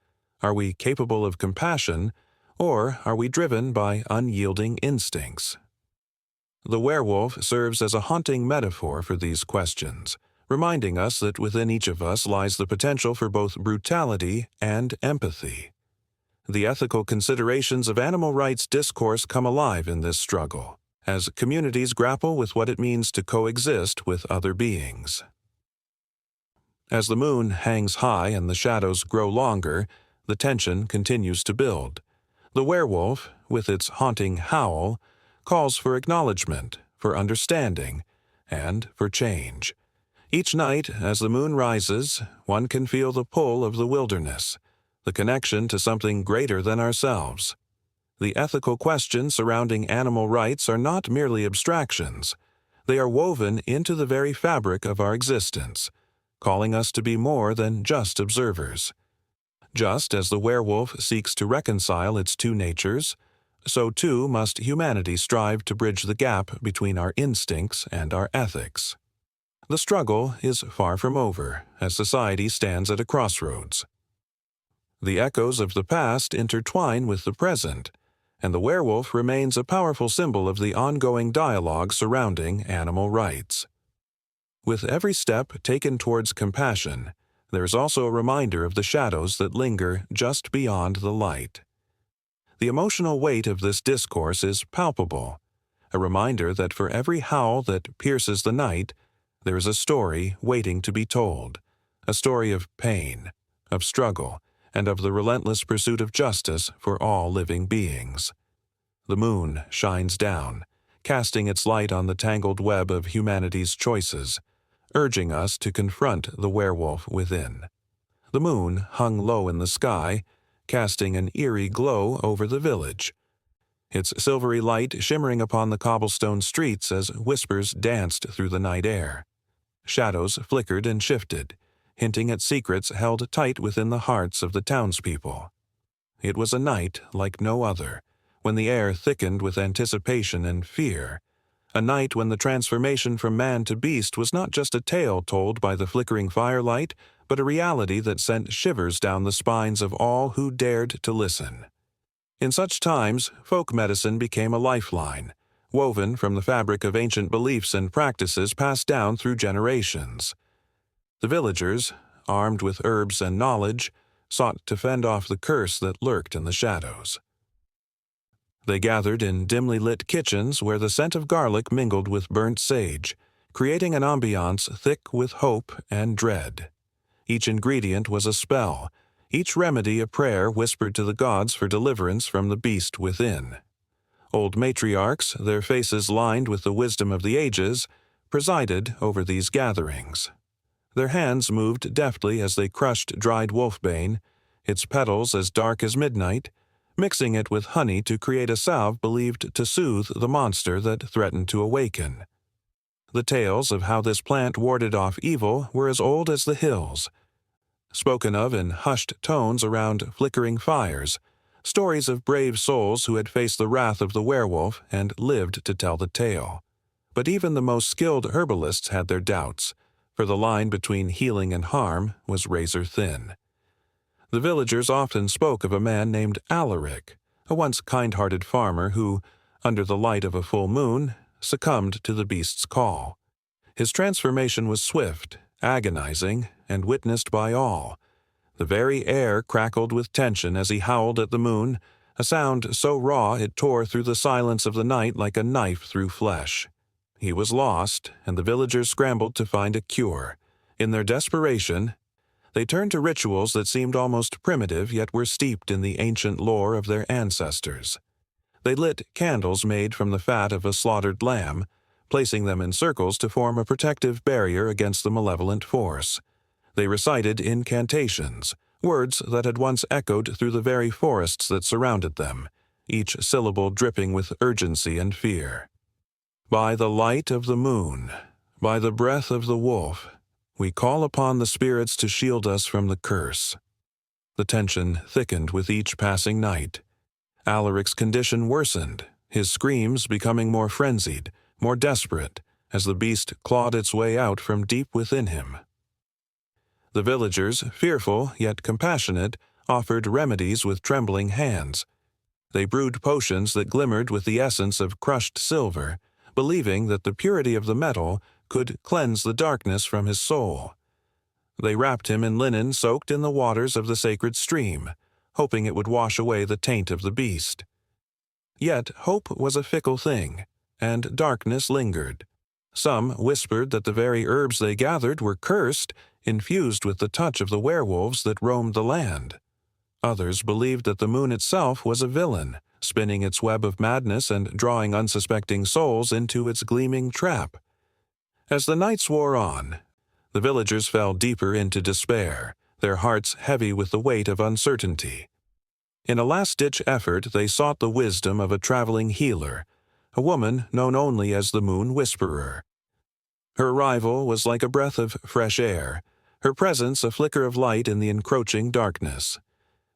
Are we capable of compassion, or are we driven by unyielding instincts? The werewolf serves as a haunting metaphor for these questions, reminding us that within each of us lies the potential for both brutality and empathy. The ethical considerations of animal rights discourse come alive in this struggle, as communities grapple with what it means to coexist with other beings. As the moon hangs high and the shadows grow longer, the tension continues to build. The werewolf, with its haunting howl, calls for acknowledgement, for understanding, and for change. Each night, as the moon rises, one can feel the pull of the wilderness, the connection to something greater than ourselves. The ethical questions surrounding animal rights are not merely abstractions. They are woven into the very fabric of our existence, calling us to be more than just observers. Just as the werewolf seeks to reconcile its two natures, so too must humanity strive to bridge the gap between our instincts and our ethics. The struggle is far from over, as society stands at a crossroads. The echoes of the past intertwine with the present, and the werewolf remains a powerful symbol of the ongoing dialogue surrounding animal rights. With every step taken towards compassion, there is also a reminder of the shadows that linger just beyond the light. The emotional weight of this discourse is palpable, a reminder that for every howl that pierces the night, there is a story waiting to be told, a story of pain, of struggle, and of the relentless pursuit of justice for all living beings. The moon shines down, casting its light on the tangled web of humanity's choices, urging us to confront the werewolf within. The moon hung low in the sky, casting an eerie glow over the village, its silvery light shimmering upon the cobblestone streets as whispers danced through the night air. Shadows flickered and shifted, hinting at secrets held tight within the hearts of the townspeople. It was a night like no other, when the air thickened with anticipation and fear, a night when the transformation from man to beast was not just a tale told by the flickering firelight, but a reality that sent shivers down the spines of all who dared to listen. In such times, folk medicine became a lifeline, woven from the fabric of ancient beliefs and practices passed down through generations. The villagers, armed with herbs and knowledge, sought to fend off the curse that lurked in the shadows. They gathered in dimly lit kitchens where the scent of garlic mingled with burnt sage, creating an ambiance thick with hope and dread. Each ingredient was a spell, each remedy a prayer whispered to the gods for deliverance from the beast within. Old matriarchs, their faces lined with the wisdom of the ages, presided over these gatherings. Their hands moved deftly as they crushed dried wolfbane, its petals as dark as midnight, mixing it with honey to create a salve believed to soothe the monster that threatened to awaken. The tales of how this plant warded off evil were as old as the hills, spoken of in hushed tones around flickering fires, stories of brave souls who had faced the wrath of the werewolf and lived to tell the tale. But even the most skilled herbalists had their doubts, for the line between healing and harm was razor thin. The villagers often spoke of a man named Alaric, a once kind-hearted farmer who, under the light of a full moon, succumbed to the beast's call. His transformation was swift, agonizing, and witnessed by all. The very air crackled with tension as he howled at the moon, a sound so raw it tore through the silence of the night like a knife through flesh. He was lost, and the villagers scrambled to find a cure. In their desperation, they turned to rituals that seemed almost primitive yet were steeped in the ancient lore of their ancestors. They lit candles made from the fat of a slaughtered lamb, placing them in circles to form a protective barrier against the malevolent force. They recited incantations, words that had once echoed through the very forests that surrounded them, each syllable dripping with urgency and fear. By the light of the moon, by the breath of the wolf, we call upon the spirits to shield us from the curse. The tension thickened with each passing night. Alaric's condition worsened, his screams becoming more frenzied, more desperate, as the beast clawed its way out from deep within him. The villagers, fearful yet compassionate, offered remedies with trembling hands. They brewed potions that glimmered with the essence of crushed silver, believing that the purity of the metal could cleanse the darkness from his soul. They wrapped him in linen soaked in the waters of the sacred stream, hoping it would wash away the taint of the beast. Yet hope was a fickle thing, and darkness lingered. Some whispered that the very herbs they gathered were cursed, infused with the touch of the werewolves that roamed the land. Others believed that the moon itself was a villain, spinning its web of madness and drawing unsuspecting souls into its gleaming trap. As the nights wore on, the villagers fell deeper into despair, their hearts heavy with the weight of uncertainty. In a last-ditch effort, they sought the wisdom of a traveling healer, a woman known only as the Moon Whisperer. Her arrival was like a breath of fresh air, her presence a flicker of light in the encroaching darkness.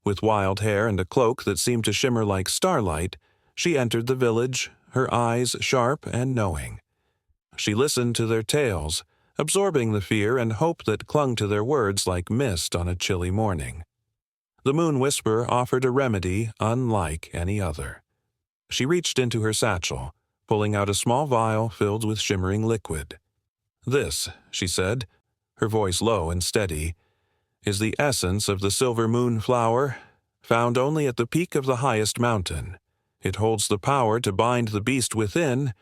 With wild hair and a cloak that seemed to shimmer like starlight, she entered the village, her eyes sharp and knowing. She listened to their tales, absorbing the fear and hope that clung to their words like mist on a chilly morning. The Moon Whisperer offered a remedy unlike any other. She reached into her satchel, pulling out a small vial filled with shimmering liquid. "This," she said, her voice low and steady, "is the essence of the silver moon flower. found only at the peak of the highest mountain. It holds the power to bind the beast within,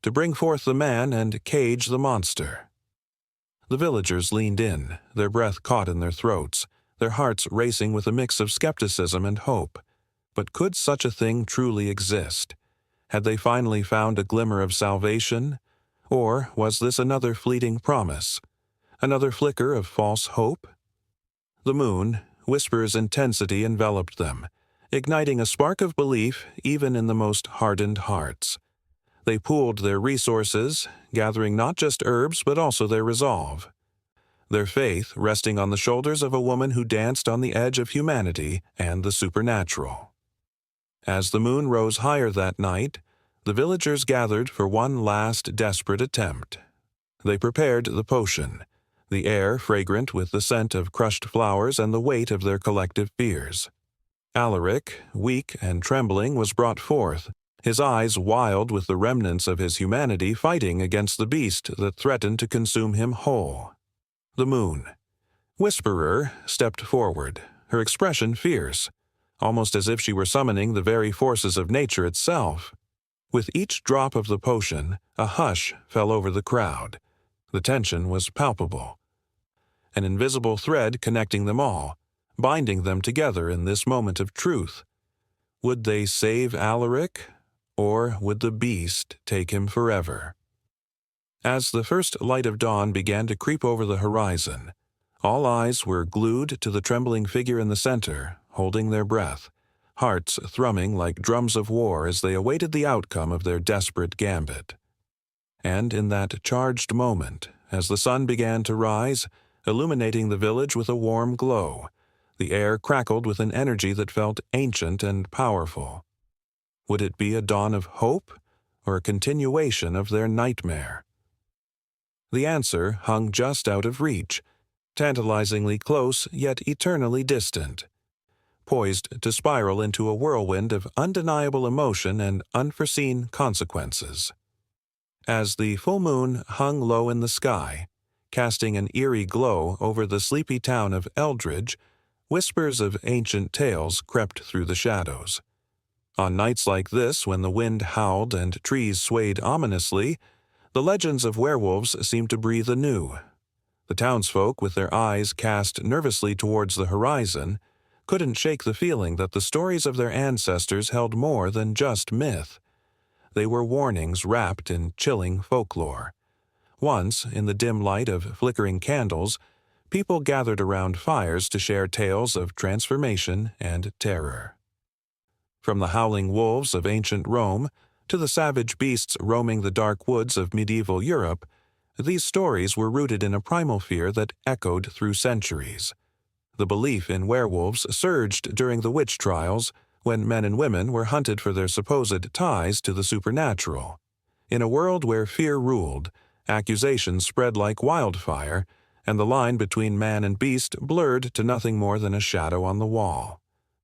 to bring forth the man and cage the monster. The villagers leaned in, their breath caught in their throats, their hearts racing with a mix of skepticism and hope. But could such a thing truly exist? Had they finally found a glimmer of salvation? Or was this another fleeting promise? Another flicker of false hope? The moon, Whisper's intensity enveloped them, igniting a spark of belief even in the most hardened hearts. They pooled their resources, gathering not just herbs but also their resolve. Their faith resting on the shoulders of a woman who danced on the edge of humanity and the supernatural. As the moon rose higher that night, the villagers gathered for one last desperate attempt. They prepared the potion, the air fragrant with the scent of crushed flowers and the weight of their collective fears. Alaric, weak and trembling, was brought forth, his eyes wild with the remnants of his humanity fighting against the beast that threatened to consume him whole. The moon, Whisperer, stepped forward, her expression fierce, almost as if she were summoning the very forces of nature itself. With each drop of the potion, a hush fell over the crowd. The tension was palpable. An invisible thread connecting them all, binding them together in this moment of truth. Would they save Alaric, or would the beast take him forever? As the first light of dawn began to creep over the horizon, all eyes were glued to the trembling figure in the center, holding their breath, hearts thrumming like drums of war as they awaited the outcome of their desperate gambit. And in that charged moment, as the sun began to rise, illuminating the village with a warm glow, the air crackled with an energy that felt ancient and powerful. Would it be a dawn of hope, or a continuation of their nightmare? The answer hung just out of reach, tantalizingly close yet eternally distant, poised to spiral into a whirlwind of undeniable emotion and unforeseen consequences. As the full moon hung low in the sky, casting an eerie glow over the sleepy town of Eldridge, whispers of ancient tales crept through the shadows. On nights like this, when the wind howled and trees swayed ominously, the legends of werewolves seemed to breathe anew. The townsfolk, with their eyes cast nervously towards the horizon, couldn't shake the feeling that the stories of their ancestors held more than just myth. They were warnings wrapped in chilling folklore. Once, in the dim light of flickering candles, people gathered around fires to share tales of transformation and terror. From the howling wolves of ancient Rome to the savage beasts roaming the dark woods of medieval Europe, these stories were rooted in a primal fear that echoed through centuries. The belief in werewolves surged during the witch trials, when men and women were hunted for their supposed ties to the supernatural. In a world where fear ruled, accusations spread like wildfire, and the line between man and beast blurred to nothing more than a shadow on the wall.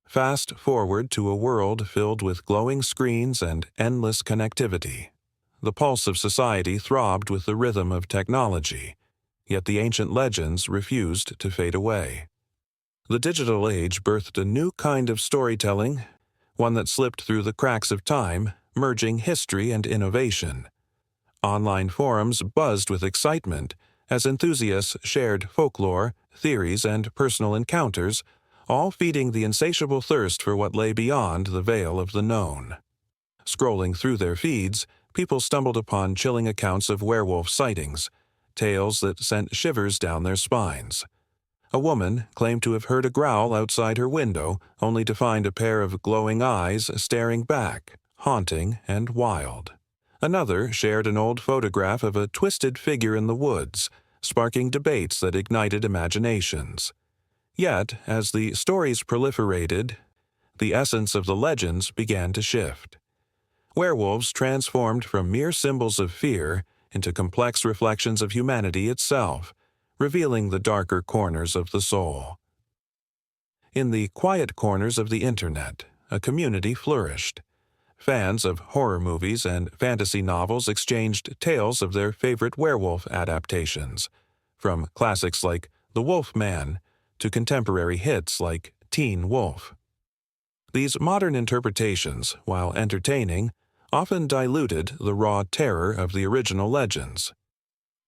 Fast forward to a world filled with glowing screens and endless connectivity. The pulse of society throbbed with the rhythm of technology, yet the ancient legends refused to fade away. The digital age birthed a new kind of storytelling, one that slipped through the cracks of time, merging history and innovation. Online forums buzzed with excitement as enthusiasts shared folklore, theories, and personal encounters, all feeding the insatiable thirst for what lay beyond the veil of the known. Scrolling through their feeds, people stumbled upon chilling accounts of werewolf sightings, tales that sent shivers down their spines. A woman claimed to have heard a growl outside her window, only to find a pair of glowing eyes staring back, haunting and wild. Another shared an old photograph of a twisted figure in the woods, sparking debates that ignited imaginations. Yet, as the stories proliferated, the essence of the legends began to shift. Werewolves transformed from mere symbols of fear into complex reflections of humanity itself, revealing the darker corners of the soul. In the quiet corners of the internet, a community flourished. Fans of horror movies and fantasy novels exchanged tales of their favorite werewolf adaptations, from classics like The Wolf Man to contemporary hits like Teen Wolf. These modern interpretations, while entertaining, often diluted the raw terror of the original legends.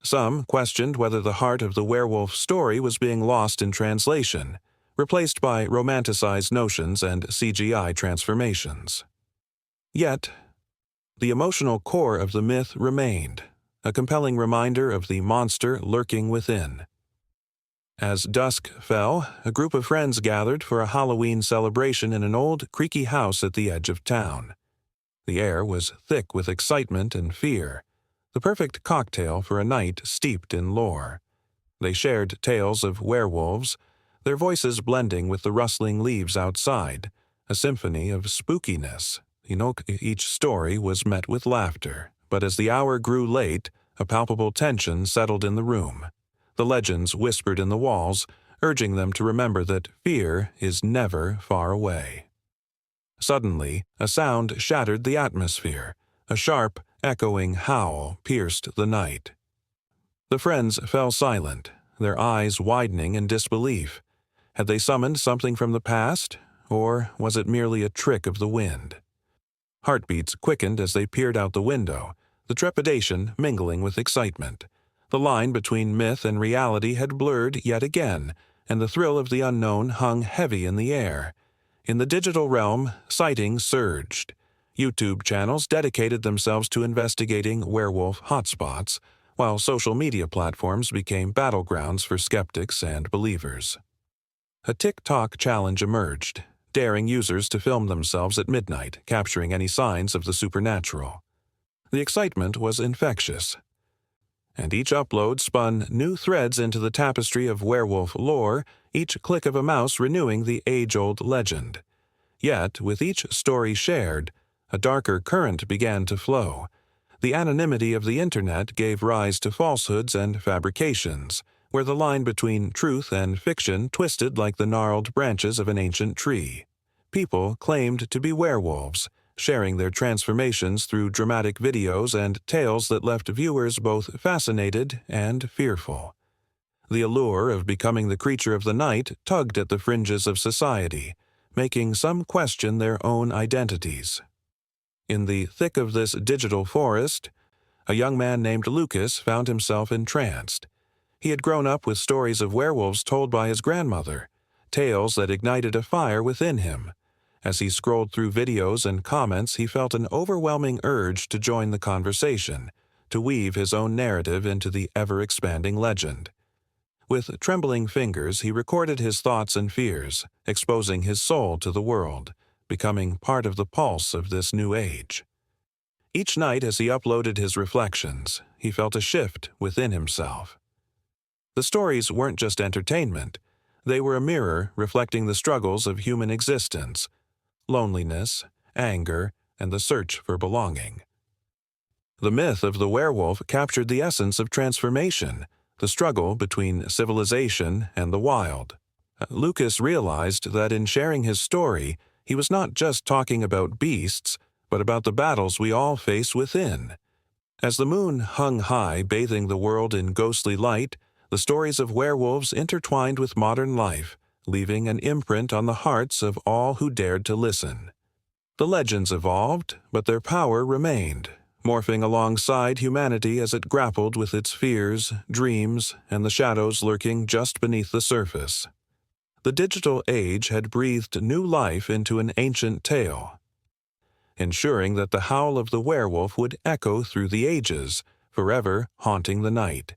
Some questioned whether the heart of the werewolf story was being lost in translation, replaced by romanticized notions and CGI transformations. Yet, the emotional core of the myth remained, a compelling reminder of the monster lurking within. As dusk fell, a group of friends gathered for a Halloween celebration in an old, creaky house at the edge of town. The air was thick with excitement and fear, the perfect cocktail for a night steeped in lore. They shared tales of werewolves, their voices blending with the rustling leaves outside, a symphony of spookiness. Each story was met with laughter, but as the hour grew late, a palpable tension settled in the room. The legends whispered in the walls, urging them to remember that fear is never far away. Suddenly, a sound shattered the atmosphere. A sharp, echoing howl pierced the night. The friends fell silent, their eyes widening in disbelief. Had they summoned something from the past, or was it merely a trick of the wind? Heartbeats quickened as they peered out the window, the trepidation mingling with excitement. The line between myth and reality had blurred yet again, and the thrill of the unknown hung heavy in the air. In the digital realm, sightings surged. YouTube channels dedicated themselves to investigating werewolf hotspots, while social media platforms became battlegrounds for skeptics and believers. A TikTok challenge emerged, daring users to film themselves at midnight, capturing any signs of the supernatural. The excitement was infectious, and each upload spun new threads into the tapestry of werewolf lore, each click of a mouse renewing the age-old legend. Yet, with each story shared, a darker current began to flow. The anonymity of the internet gave rise to falsehoods and fabrications, where the line between truth and fiction twisted like the gnarled branches of an ancient tree. People claimed to be werewolves, sharing their transformations through dramatic videos and tales that left viewers both fascinated and fearful. The allure of becoming the creature of the night tugged at the fringes of society, making some question their own identities. In the thick of this digital forest, a young man named Lucas found himself entranced. He had grown up with stories of werewolves told by his grandmother, tales that ignited a fire within him. As he scrolled through videos and comments, he felt an overwhelming urge to join the conversation, to weave his own narrative into the ever-expanding legend. With trembling fingers, he recorded his thoughts and fears, exposing his soul to the world, becoming part of the pulse of this new age. Each night as he uploaded his reflections, he felt a shift within himself. The stories weren't just entertainment. They were a mirror reflecting the struggles of human existence, loneliness, anger, and the search for belonging. The myth of the werewolf captured the essence of transformation, the struggle between civilization and the wild. Lucas realized that in sharing his story, he was not just talking about beasts, but about the battles we all face within. As the moon hung high, bathing the world in ghostly light, the stories of werewolves intertwined with modern life, leaving an imprint on the hearts of all who dared to listen. The legends evolved, but their power remained, morphing alongside humanity as it grappled with its fears, dreams, and the shadows lurking just beneath the surface. The digital age had breathed new life into an ancient tale, ensuring that the howl of the werewolf would echo through the ages, forever haunting the night.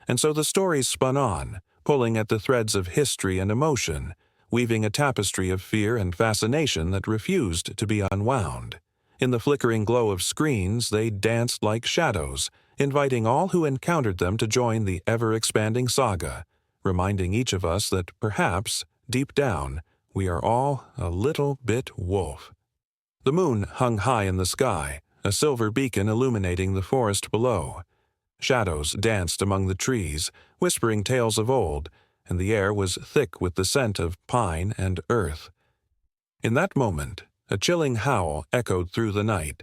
And so the stories spun on, pulling at the threads of history and emotion, weaving a tapestry of fear and fascination that refused to be unwound. In the flickering glow of screens, they danced like shadows, inviting all who encountered them to join the ever-expanding saga, reminding each of us that perhaps, deep down, we are all a little bit wolf. The moon hung high in the sky, a silver beacon illuminating the forest below. Shadows danced among the trees, whispering tales of old, and the air was thick with the scent of pine and earth. In that moment, a chilling howl echoed through the night,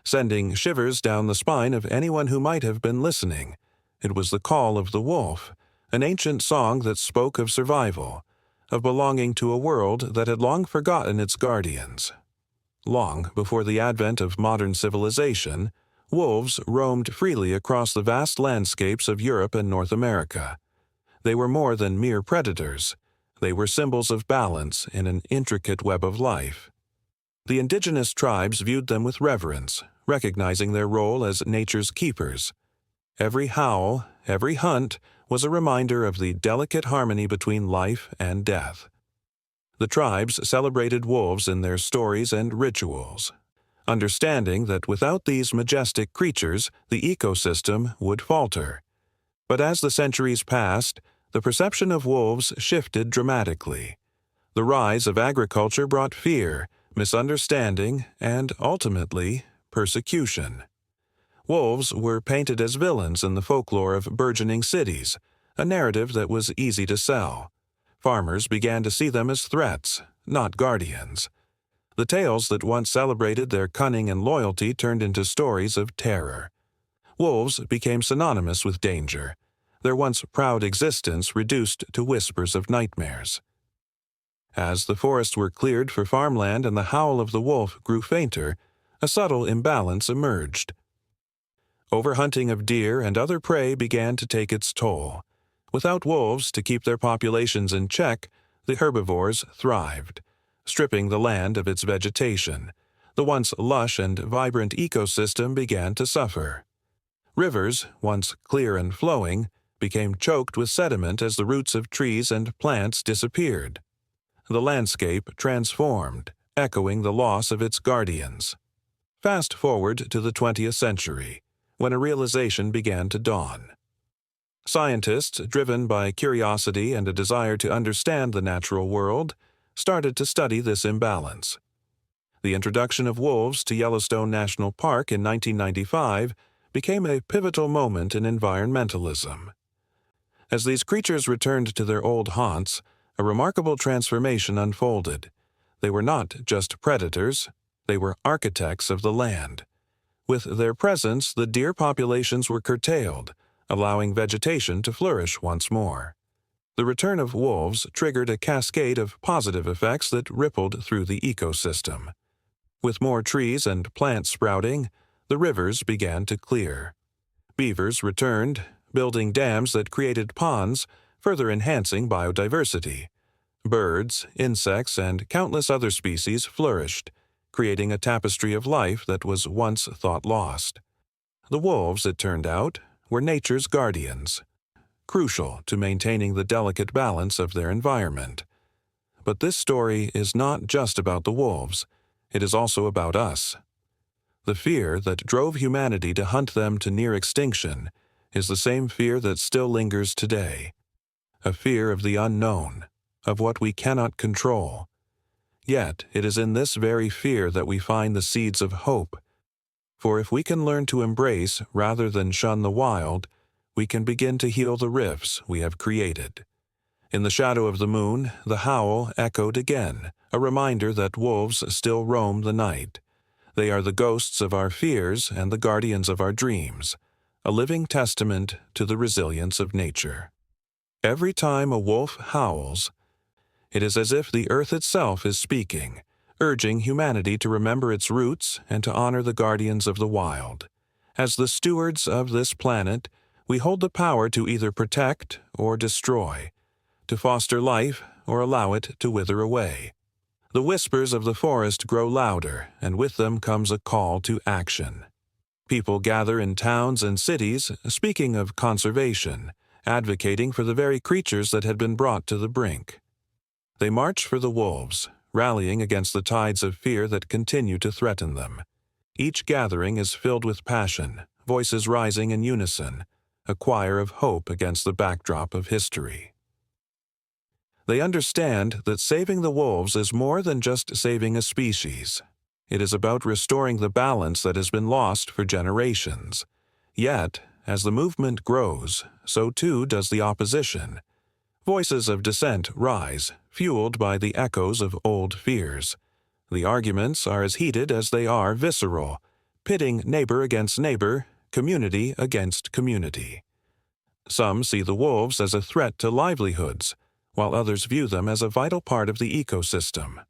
sending shivers down the spine of anyone who might have been listening. It was the call of the wolf, an ancient song that spoke of survival, of belonging to a world that had long forgotten its guardians. Long before the advent of modern civilization, wolves roamed freely across the vast landscapes of Europe and North America. They were more than mere predators. They were symbols of balance in an intricate web of life. The indigenous tribes viewed them with reverence, recognizing their role as nature's keepers. Every howl, every hunt, was a reminder of the delicate harmony between life and death. The tribes celebrated wolves in their stories and rituals, understanding that without these majestic creatures, the ecosystem would falter. But as the centuries passed, the perception of wolves shifted dramatically. The rise of agriculture brought fear, misunderstanding, and, ultimately, persecution. Wolves were painted as villains in the folklore of burgeoning cities, a narrative that was easy to sell. Farmers began to see them as threats, not guardians. The tales that once celebrated their cunning and loyalty turned into stories of terror. Wolves became synonymous with danger, their once proud existence reduced to whispers of nightmares. As the forests were cleared for farmland and the howl of the wolf grew fainter, a subtle imbalance emerged. Overhunting of deer and other prey began to take its toll. Without wolves to keep their populations in check, the herbivores thrived, stripping the land of its vegetation. The once lush and vibrant ecosystem began to suffer. Rivers, once clear and flowing, became choked with sediment as the roots of trees and plants disappeared. The landscape transformed, echoing the loss of its guardians. Fast forward to the 20th century, when a realization began to dawn. Scientists, driven by curiosity and a desire to understand the natural world, started to study this imbalance. The introduction of wolves to Yellowstone National Park in 1995 became a pivotal moment in environmentalism. As these creatures returned to their old haunts, a remarkable transformation unfolded. They were not just predators, they were architects of the land. With their presence, the deer populations were curtailed, allowing vegetation to flourish once more. The return of wolves triggered a cascade of positive effects that rippled through the ecosystem. With more trees and plants sprouting, the rivers began to clear. Beavers returned, building dams that created ponds, further enhancing biodiversity. Birds, insects, and countless other species flourished, creating a tapestry of life that was once thought lost. The wolves, it turned out, were nature's guardians, crucial to maintaining the delicate balance of their environment. But this story is not just about the wolves, it is also about us. The fear that drove humanity to hunt them to near extinction is the same fear that still lingers today. A fear of the unknown, of what we cannot control. Yet it is in this very fear that we find the seeds of hope. For if we can learn to embrace rather than shun the wild, we can begin to heal the rifts we have created. In the shadow of the moon, the howl echoed again, a reminder that wolves still roam the night. They are the ghosts of our fears and the guardians of our dreams, a living testament to the resilience of nature. Every time a wolf howls, it is as if the earth itself is speaking, urging humanity to remember its roots and to honor the guardians of the wild. As the stewards of this planet, we hold the power to either protect or destroy, to foster life or allow it to wither away. The whispers of the forest grow louder, and with them comes a call to action. People gather in towns and cities, speaking of conservation, advocating for the very creatures that had been brought to the brink. They march for the wolves, rallying against the tides of fear that continue to threaten them. Each gathering is filled with passion, voices rising in unison, a choir of hope against the backdrop of history. They understand that saving the wolves is more than just saving a species. It is about restoring the balance that has been lost for generations. Yet, as the movement grows, so too does the opposition. Voices of dissent rise, fueled by the echoes of old fears. The arguments are as heated as they are visceral, pitting neighbor against neighbor, community against community. Some see the wolves as a threat to livelihoods, while others view them as a vital part of the ecosystem.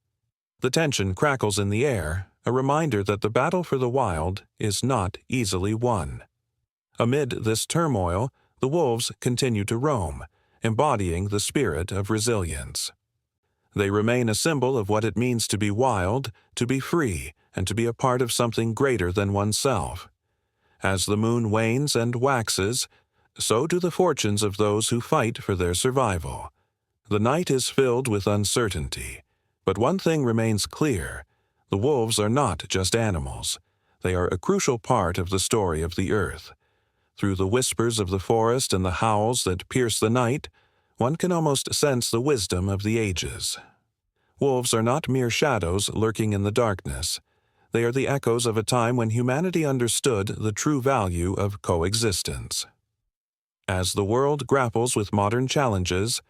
The tension crackles in the air, a reminder that the battle for the wild is not easily won. Amid this turmoil, the wolves continue to roam, embodying the spirit of resilience. They remain a symbol of what it means to be wild, to be free, and to be a part of something greater than oneself. As the moon wanes and waxes, so do the fortunes of those who fight for their survival. The night is filled with uncertainty, but one thing remains clear: the wolves are not just animals. They are a crucial part of the story of the earth. Through the whispers of the forest and the howls that pierce the night, one can almost sense the wisdom of the ages. Wolves are not mere shadows lurking in the darkness. They are the echoes of a time when humanity understood the true value of coexistence. As the world grapples with modern challenges,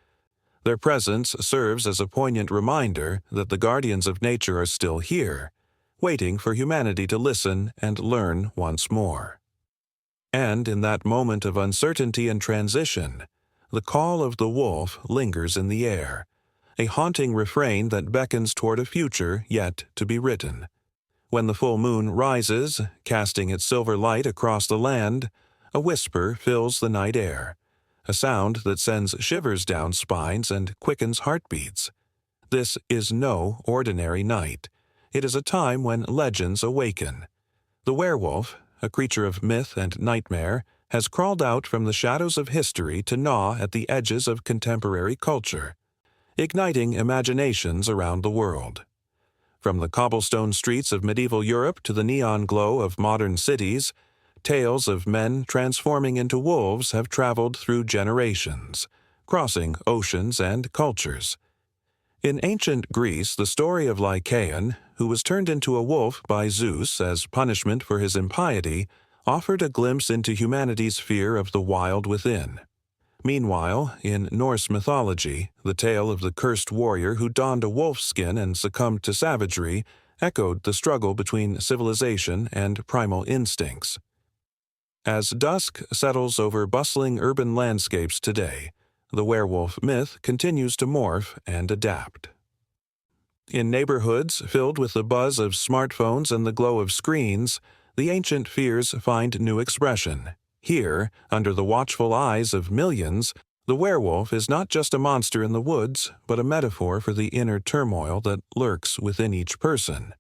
their presence serves as a poignant reminder that the guardians of nature are still here, waiting for humanity to listen and learn once more. And in that moment of uncertainty and transition, the call of the wolf lingers in the air, a haunting refrain that beckons toward a future yet to be written. When the full moon rises, casting its silver light across the land, a whisper fills the night air, a sound that sends shivers down spines and quickens heartbeats. This is no ordinary night. It is a time when legends awaken. The werewolf, a creature of myth and nightmare, has crawled out from the shadows of history to gnaw at the edges of contemporary culture, igniting imaginations around the world. From the cobblestone streets of medieval Europe to the neon glow of modern cities, tales of men transforming into wolves have traveled through generations, crossing oceans and cultures. In ancient Greece, the story of Lycaon, who was turned into a wolf by Zeus as punishment for his impiety, offered a glimpse into humanity's fear of the wild within. Meanwhile, in Norse mythology, the tale of the cursed warrior who donned a wolf's skin and succumbed to savagery echoed the struggle between civilization and primal instincts. As dusk settles over bustling urban landscapes today, the werewolf myth continues to morph and adapt. In neighborhoods filled with the buzz of smartphones and the glow of screens, the ancient fears find new expression. Here, under the watchful eyes of millions, the werewolf is not just a monster in the woods, but a metaphor for the inner turmoil that lurks within each person.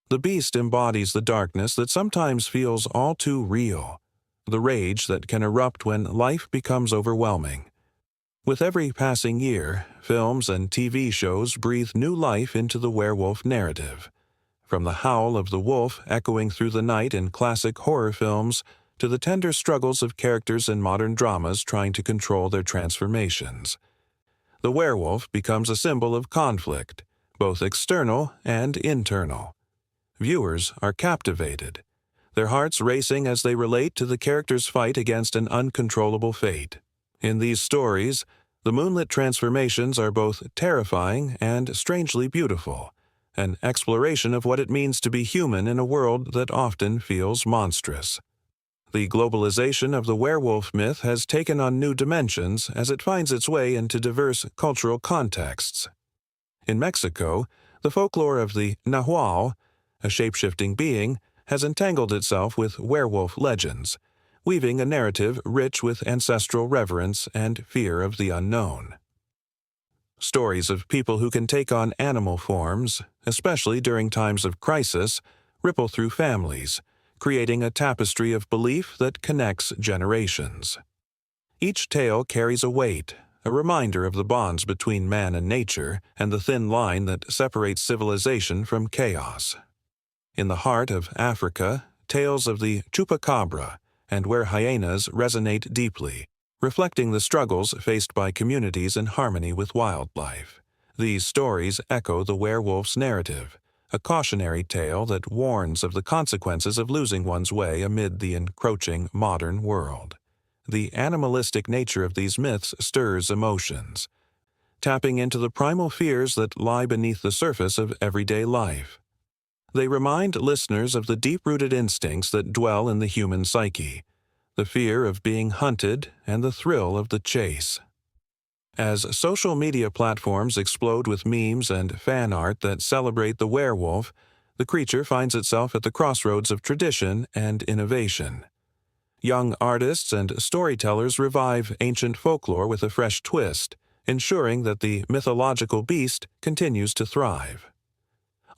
The beast embodies the darkness that sometimes feels all too real, the rage that can erupt when life becomes overwhelming. With every passing year, films and TV shows breathe new life into the werewolf narrative. From the howl of the wolf echoing through the night in classic horror films to the tender struggles of characters in modern dramas trying to control their transformations. The werewolf becomes a symbol of conflict, both external and internal. Viewers are captivated, their hearts racing as they relate to the characters' fight against an uncontrollable fate. In these stories, the moonlit transformations are both terrifying and strangely beautiful, an exploration of what it means to be human in a world that often feels monstrous. The globalization of the werewolf myth has taken on new dimensions as it finds its way into diverse cultural contexts. In Mexico, the folklore of the Nahual, a shape-shifting being, has entangled itself with werewolf legends, weaving a narrative rich with ancestral reverence and fear of the unknown. Stories of people who can take on animal forms, especially during times of crisis, ripple through families, creating a tapestry of belief that connects generations. Each tale carries a weight, a reminder of the bonds between man and nature and the thin line that separates civilization from chaos. In the heart of Africa, tales of the chupacabra and where hyenas resonate deeply, reflecting the struggles faced by communities in harmony with wildlife. These stories echo the werewolf's narrative, a cautionary tale that warns of the consequences of losing one's way amid the encroaching modern world. The animalistic nature of these myths stirs emotions, tapping into the primal fears that lie beneath the surface of everyday life. They remind listeners of the deep-rooted instincts that dwell in the human psyche, the fear of being hunted and the thrill of the chase. As social media platforms explode with memes and fan art that celebrate the werewolf, the creature finds itself at the crossroads of tradition and innovation. Young artists and storytellers revive ancient folklore with a fresh twist, ensuring that the mythological beast continues to thrive.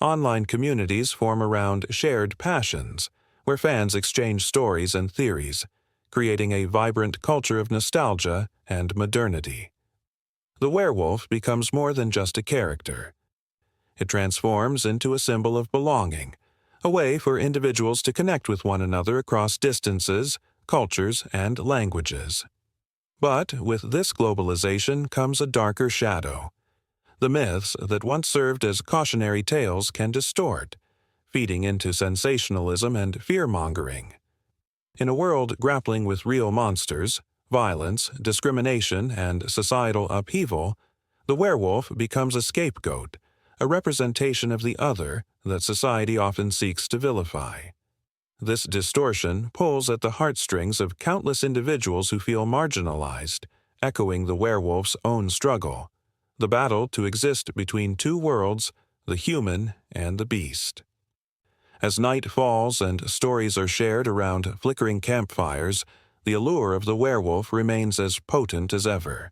Online communities form around shared passions, where fans exchange stories and theories, creating a vibrant culture of nostalgia and modernity. The werewolf becomes more than just a character. It transforms into a symbol of belonging, a way for individuals to connect with one another across distances, cultures, and languages. But with this globalization comes a darker shadow. The myths that once served as cautionary tales can distort, feeding into sensationalism and fear-mongering. In a world grappling with real monsters, violence, discrimination, and societal upheaval, the werewolf becomes a scapegoat, a representation of the other that society often seeks to vilify. This distortion pulls at the heartstrings of countless individuals who feel marginalized, echoing the werewolf's own struggle, the battle to exist between two worlds, the human and the beast. As night falls and stories are shared around flickering campfires, the allure of the werewolf remains as potent as ever.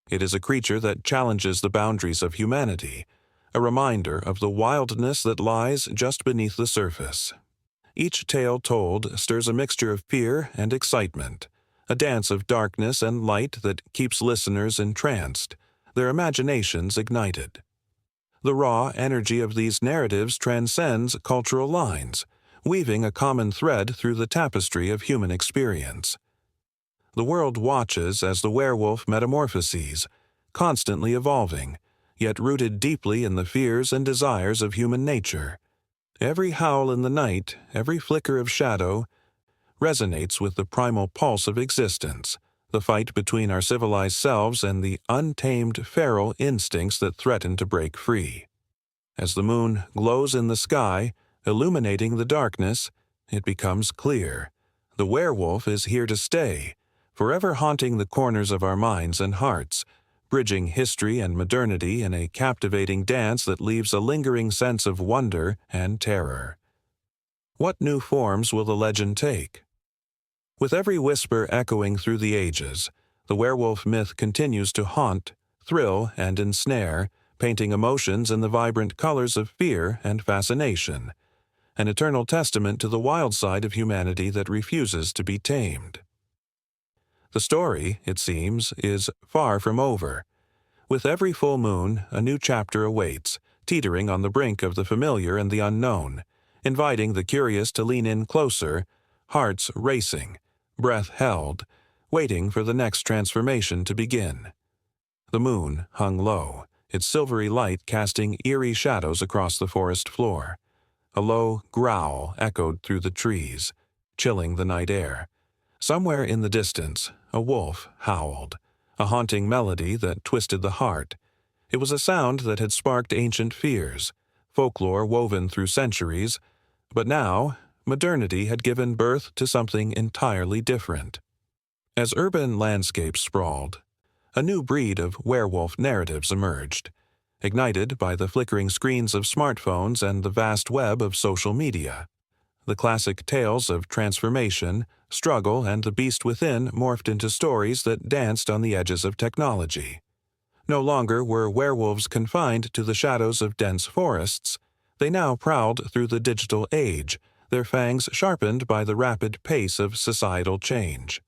It is a creature that challenges the boundaries of humanity, a reminder of the wildness that lies just beneath the surface. Each tale told stirs a mixture of fear and excitement, a dance of darkness and light that keeps listeners entranced, their imaginations ignited. The raw energy of these narratives transcends cultural lines, weaving a common thread through the tapestry of human experience. The world watches as the werewolf metamorphoses, constantly evolving, yet rooted deeply in the fears and desires of human nature. Every howl in the night, every flicker of shadow, resonates with the primal pulse of existence, the fight between our civilized selves and the untamed feral instincts that threaten to break free. As the moon glows in the sky, illuminating the darkness, it becomes clear. The werewolf is here to stay, forever haunting the corners of our minds and hearts, bridging history and modernity in a captivating dance that leaves a lingering sense of wonder and terror. What new forms will the legend take? With every whisper echoing through the ages, the werewolf myth continues to haunt, thrill, and ensnare, painting emotions in the vibrant colors of fear and fascination, an eternal testament to the wild side of humanity that refuses to be tamed. The story, it seems, is far from over. With every full moon, a new chapter awaits, teetering on the brink of the familiar and the unknown, inviting the curious to lean in closer, hearts racing, breath held, waiting for the next transformation to begin. The moon hung low, its silvery light casting eerie shadows across the forest floor. A low growl echoed through the trees, chilling the night air. Somewhere in the distance, a wolf howled, a haunting melody that twisted the heart. It was a sound that had sparked ancient fears, folklore woven through centuries, but now modernity had given birth to something entirely different. As urban landscapes sprawled, a new breed of werewolf narratives emerged, ignited by the flickering screens of smartphones and the vast web of social media. The classic tales of transformation, struggle, and the beast within morphed into stories that danced on the edges of technology. No longer were werewolves confined to the shadows of dense forests. They now prowled through the digital age, their fangs sharpened by the rapid pace of societal change.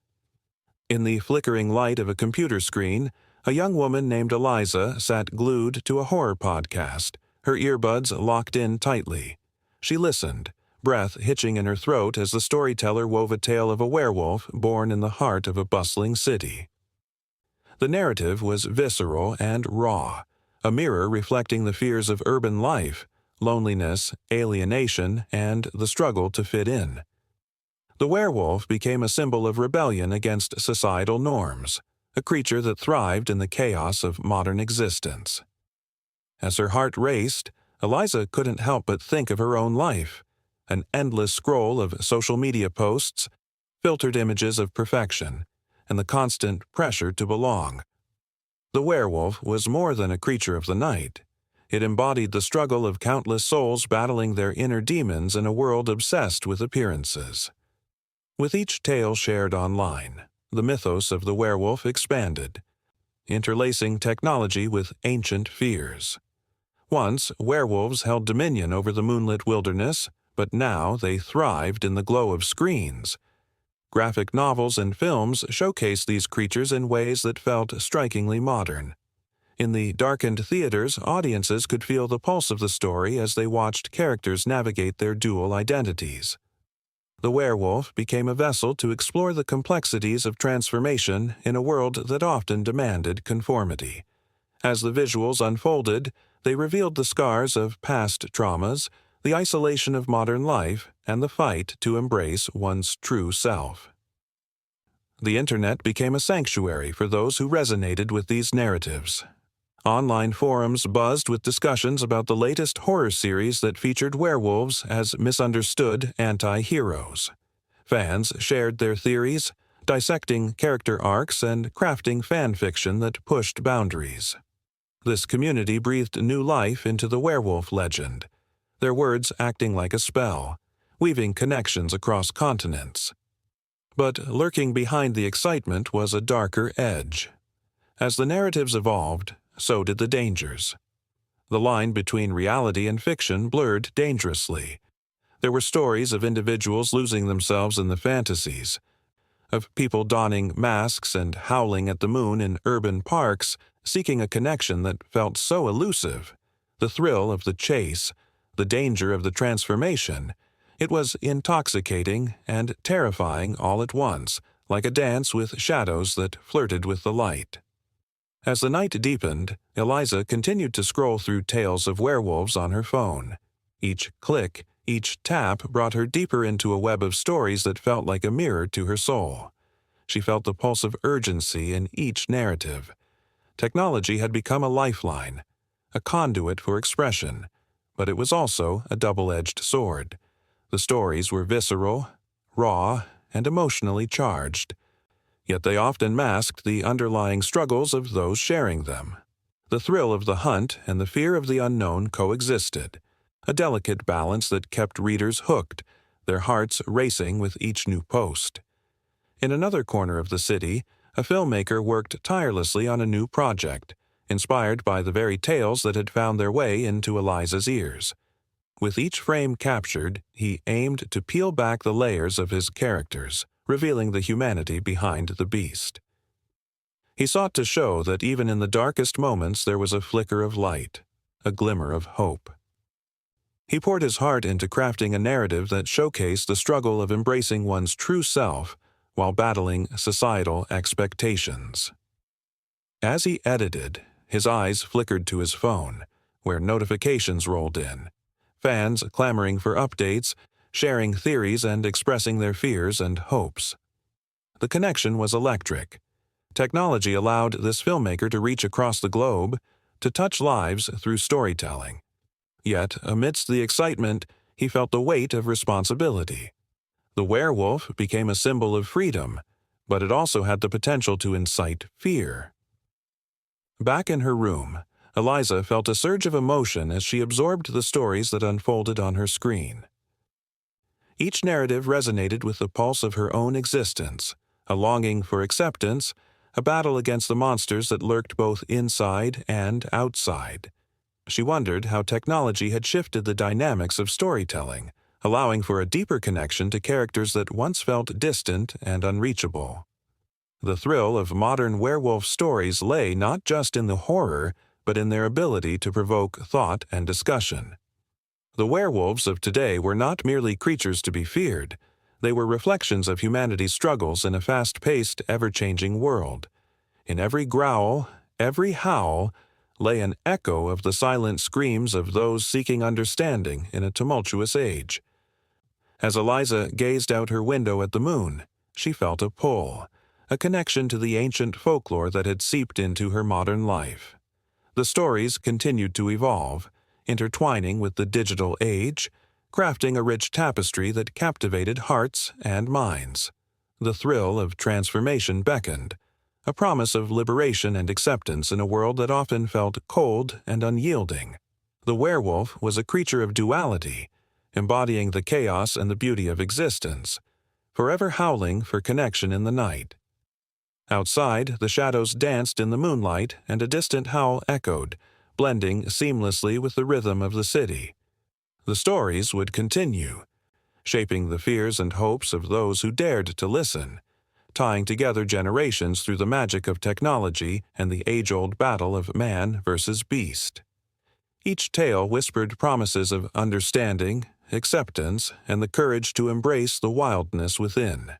In the flickering light of a computer screen, a young woman named Eliza sat glued to a horror podcast, her earbuds locked in tightly. She listened, breath hitching in her throat as the storyteller wove a tale of a werewolf born in the heart of a bustling city. The narrative was visceral and raw, a mirror reflecting the fears of urban life, loneliness, alienation, and the struggle to fit in. The werewolf became a symbol of rebellion against societal norms, a creature that thrived in the chaos of modern existence. As her heart raced, Eliza couldn't help but think of her own life, an endless scroll of social media posts, filtered images of perfection, and the constant pressure to belong. The werewolf was more than a creature of the night. It embodied the struggle of countless souls battling their inner demons in a world obsessed with appearances. With each tale shared online, the mythos of the werewolf expanded, interlacing technology with ancient fears. Once, werewolves held dominion over the moonlit wilderness, but now they thrived in the glow of screens. Graphic novels and films showcased these creatures in ways that felt strikingly modern. In the darkened theaters, audiences could feel the pulse of the story as they watched characters navigate their dual identities. The werewolf became a vessel to explore the complexities of transformation in a world that often demanded conformity. As the visuals unfolded, they revealed the scars of past traumas, the isolation of modern life, and the fight to embrace one's true self. The Internet became a sanctuary for those who resonated with these narratives. Online forums buzzed with discussions about the latest horror series that featured werewolves as misunderstood anti-heroes. Fans shared their theories, dissecting character arcs and crafting fan fiction that pushed boundaries. This community breathed new life into the werewolf legend, their words acting like a spell, weaving connections across continents. But lurking behind the excitement was a darker edge. As the narratives evolved, so did the dangers. The line between reality and fiction blurred dangerously. There were stories of individuals losing themselves in the fantasies, of people donning masks and howling at the moon in urban parks, seeking a connection that felt so elusive. The thrill of the chase, the danger of the transformation. It was intoxicating and terrifying all at once, like a dance with shadows that flirted with the light. As the night deepened, Eliza continued to scroll through tales of werewolves on her phone. Each click, each tap brought her deeper into a web of stories that felt like a mirror to her soul. She felt the pulse of urgency in each narrative. Technology had become a lifeline, a conduit for expression, but it was also a double-edged sword. The stories were visceral, raw, and emotionally charged. Yet they often masked the underlying struggles of those sharing them. The thrill of the hunt and the fear of the unknown coexisted, a delicate balance that kept readers hooked, their hearts racing with each new post. In another corner of the city, a filmmaker worked tirelessly on a new project, inspired by the very tales that had found their way into Eliza's ears. With each frame captured, he aimed to peel back the layers of his characters, revealing the humanity behind the beast. He sought to show that even in the darkest moments there was a flicker of light, a glimmer of hope. He poured his heart into crafting a narrative that showcased the struggle of embracing one's true self while battling societal expectations. As he edited, his eyes flickered to his phone, where notifications rolled in, fans clamoring for updates, sharing theories and expressing their fears and hopes. The connection was electric. Technology allowed this filmmaker to reach across the globe, to touch lives through storytelling. Yet, amidst the excitement, he felt the weight of responsibility. The werewolf became a symbol of freedom, but it also had the potential to incite fear. Back in her room, Eliza felt a surge of emotion as she absorbed the stories that unfolded on her screen. Each narrative resonated with the pulse of her own existence, a longing for acceptance, a battle against the monsters that lurked both inside and outside. She wondered how technology had shifted the dynamics of storytelling, allowing for a deeper connection to characters that once felt distant and unreachable. The thrill of modern werewolf stories lay not just in the horror, but in their ability to provoke thought and discussion. The werewolves of today were not merely creatures to be feared. They were reflections of humanity's struggles in a fast-paced, ever-changing world. In every growl, every howl, lay an echo of the silent screams of those seeking understanding in a tumultuous age. As Eliza gazed out her window at the moon, she felt a pull, a connection to the ancient folklore that had seeped into her modern life. The stories continued to evolve, intertwining with the digital age, crafting a rich tapestry that captivated hearts and minds. The thrill of transformation beckoned, a promise of liberation and acceptance in a world that often felt cold and unyielding. The werewolf was a creature of duality, embodying the chaos and the beauty of existence, forever howling for connection in the night. Outside, the shadows danced in the moonlight, and a distant howl echoed, blending seamlessly with the rhythm of the city. The stories would continue, shaping the fears and hopes of those who dared to listen, tying together generations through the magic of technology and the age-old battle of man versus beast. Each tale whispered promises of understanding, acceptance, and the courage to embrace the wildness within.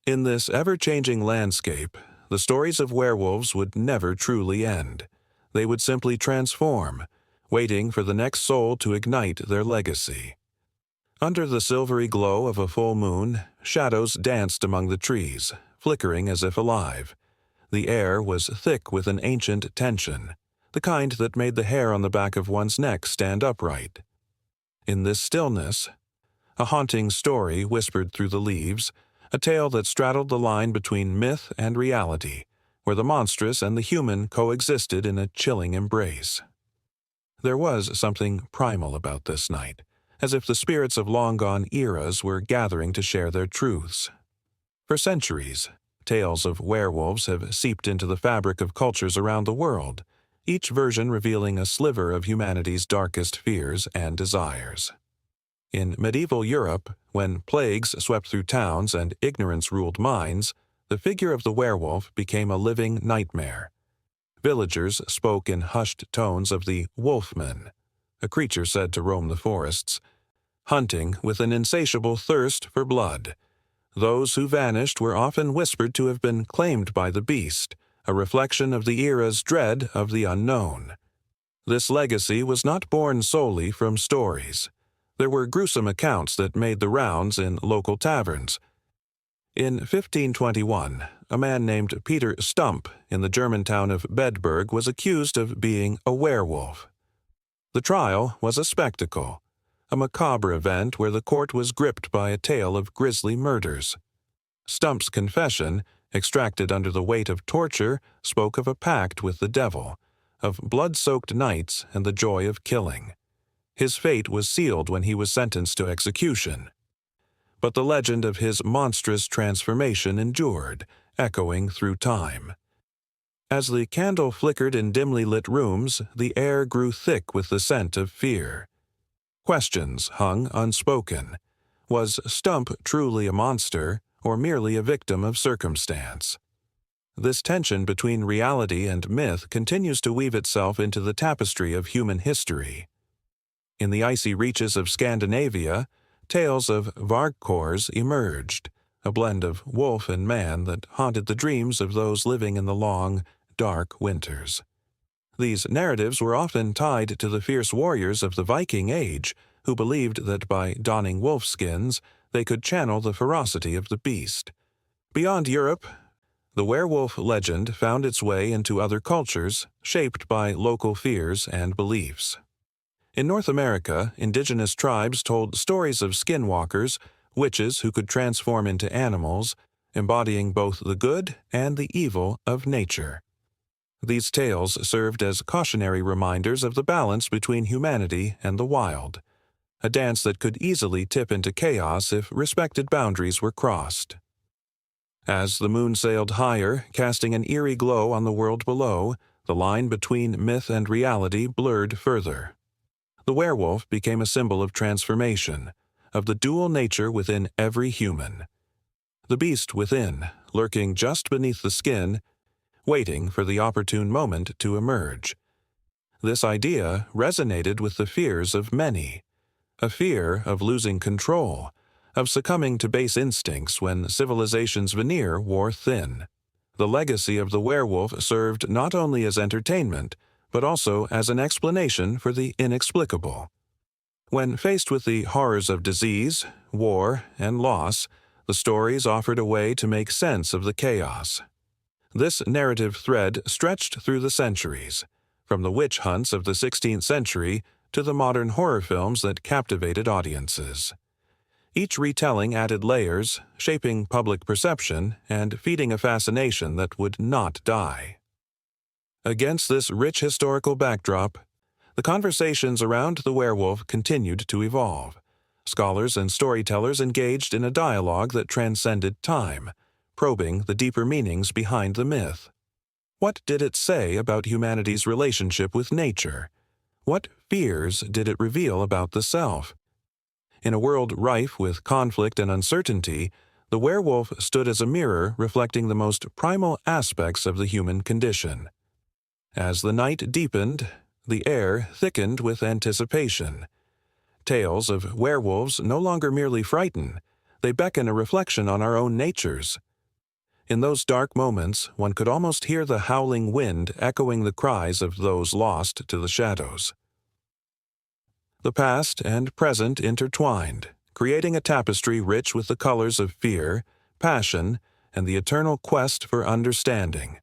In this ever-changing landscape, the stories of werewolves would never truly end. They would simply transform, waiting for the next soul to ignite their legacy. Under the silvery glow of a full moon, shadows danced among the trees, flickering as if alive. The air was thick with an ancient tension, the kind that made the hair on the back of one's neck stand upright. In this stillness, a haunting story whispered through the leaves, a tale that straddled the line between myth and reality, where the monstrous and the human coexisted in a chilling embrace. There was something primal about this night, as if the spirits of long-gone eras were gathering to share their truths. For centuries, tales of werewolves have seeped into the fabric of cultures around the world, each version revealing a sliver of humanity's darkest fears and desires. In medieval Europe, when plagues swept through towns and ignorance ruled minds, the figure of the werewolf became a living nightmare. Villagers spoke in hushed tones of the wolfman, a creature said to roam the forests, hunting with an insatiable thirst for blood. Those who vanished were often whispered to have been claimed by the beast, a reflection of the era's dread of the unknown. This legacy was not born solely from stories. There were gruesome accounts that made the rounds in local taverns. In 1521, a man named Peter Stump in the German town of Bedburg was accused of being a werewolf. The trial was a spectacle, a macabre event where the court was gripped by a tale of grisly murders. Stump's confession, extracted under the weight of torture, spoke of a pact with the devil, of blood-soaked nights and the joy of killing. His fate was sealed when he was sentenced to execution. But the legend of his monstrous transformation endured, echoing through time. As the candle flickered in dimly lit rooms, the air grew thick with the scent of fear. Questions hung unspoken. Was Stump truly a monster, or merely a victim of circumstance? This tension between reality and myth continues to weave itself into the tapestry of human history. In the icy reaches of Scandinavia, tales of Vargkors emerged, a blend of wolf and man that haunted the dreams of those living in the long, dark winters. These narratives were often tied to the fierce warriors of the Viking Age, who believed that by donning wolf skins, they could channel the ferocity of the beast. Beyond Europe, the werewolf legend found its way into other cultures, shaped by local fears and beliefs. In North America, indigenous tribes told stories of skinwalkers, witches who could transform into animals, embodying both the good and the evil of nature. These tales served as cautionary reminders of the balance between humanity and the wild, a dance that could easily tip into chaos if respected boundaries were crossed. As the moon sailed higher, casting an eerie glow on the world below, the line between myth and reality blurred further. The werewolf became a symbol of transformation, of the dual nature within every human. The beast within, lurking just beneath the skin, waiting for the opportune moment to emerge. This idea resonated with the fears of many, a fear of losing control, of succumbing to base instincts when civilization's veneer wore thin. The legacy of the werewolf served not only as entertainment, but also as an explanation for the inexplicable. When faced with the horrors of disease, war, and loss, the stories offered a way to make sense of the chaos. This narrative thread stretched through the centuries, from the witch hunts of the 16th century to the modern horror films that captivated audiences. Each retelling added layers, shaping public perception and feeding a fascination that would not die. Against this rich historical backdrop, the conversations around the werewolf continued to evolve. Scholars and storytellers engaged in a dialogue that transcended time, probing the deeper meanings behind the myth. What did it say about humanity's relationship with nature? What fears did it reveal about the self? In a world rife with conflict and uncertainty, the werewolf stood as a mirror reflecting the most primal aspects of the human condition. As the night deepened, the air thickened with anticipation. Tales of werewolves no longer merely frighten, they beckon a reflection on our own natures. In those dark moments, one could almost hear the howling wind echoing the cries of those lost to the shadows. The past and present intertwined, creating a tapestry rich with the colors of fear, passion, and the eternal quest for understanding.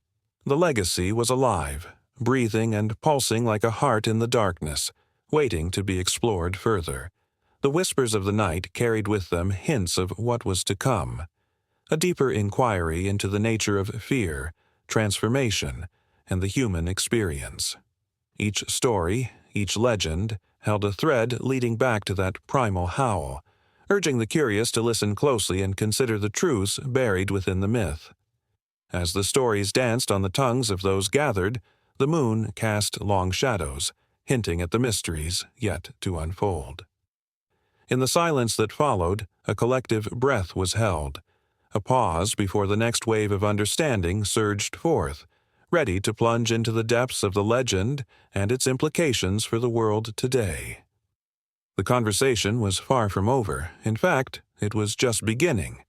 The legacy was alive, breathing and pulsing like a heart in the darkness, waiting to be explored further. The whispers of the night carried with them hints of what was to come, a deeper inquiry into the nature of fear, transformation, and the human experience. Each story, each legend, held a thread leading back to that primal howl, urging the curious to listen closely and consider the truths buried within the myth. As the stories danced on the tongues of those gathered, the moon cast long shadows, hinting at the mysteries yet to unfold. In the silence that followed, a collective breath was held, a pause before the next wave of understanding surged forth, ready to plunge into the depths of the legend and its implications for the world today. The conversation was far from over. In fact, it was just beginning.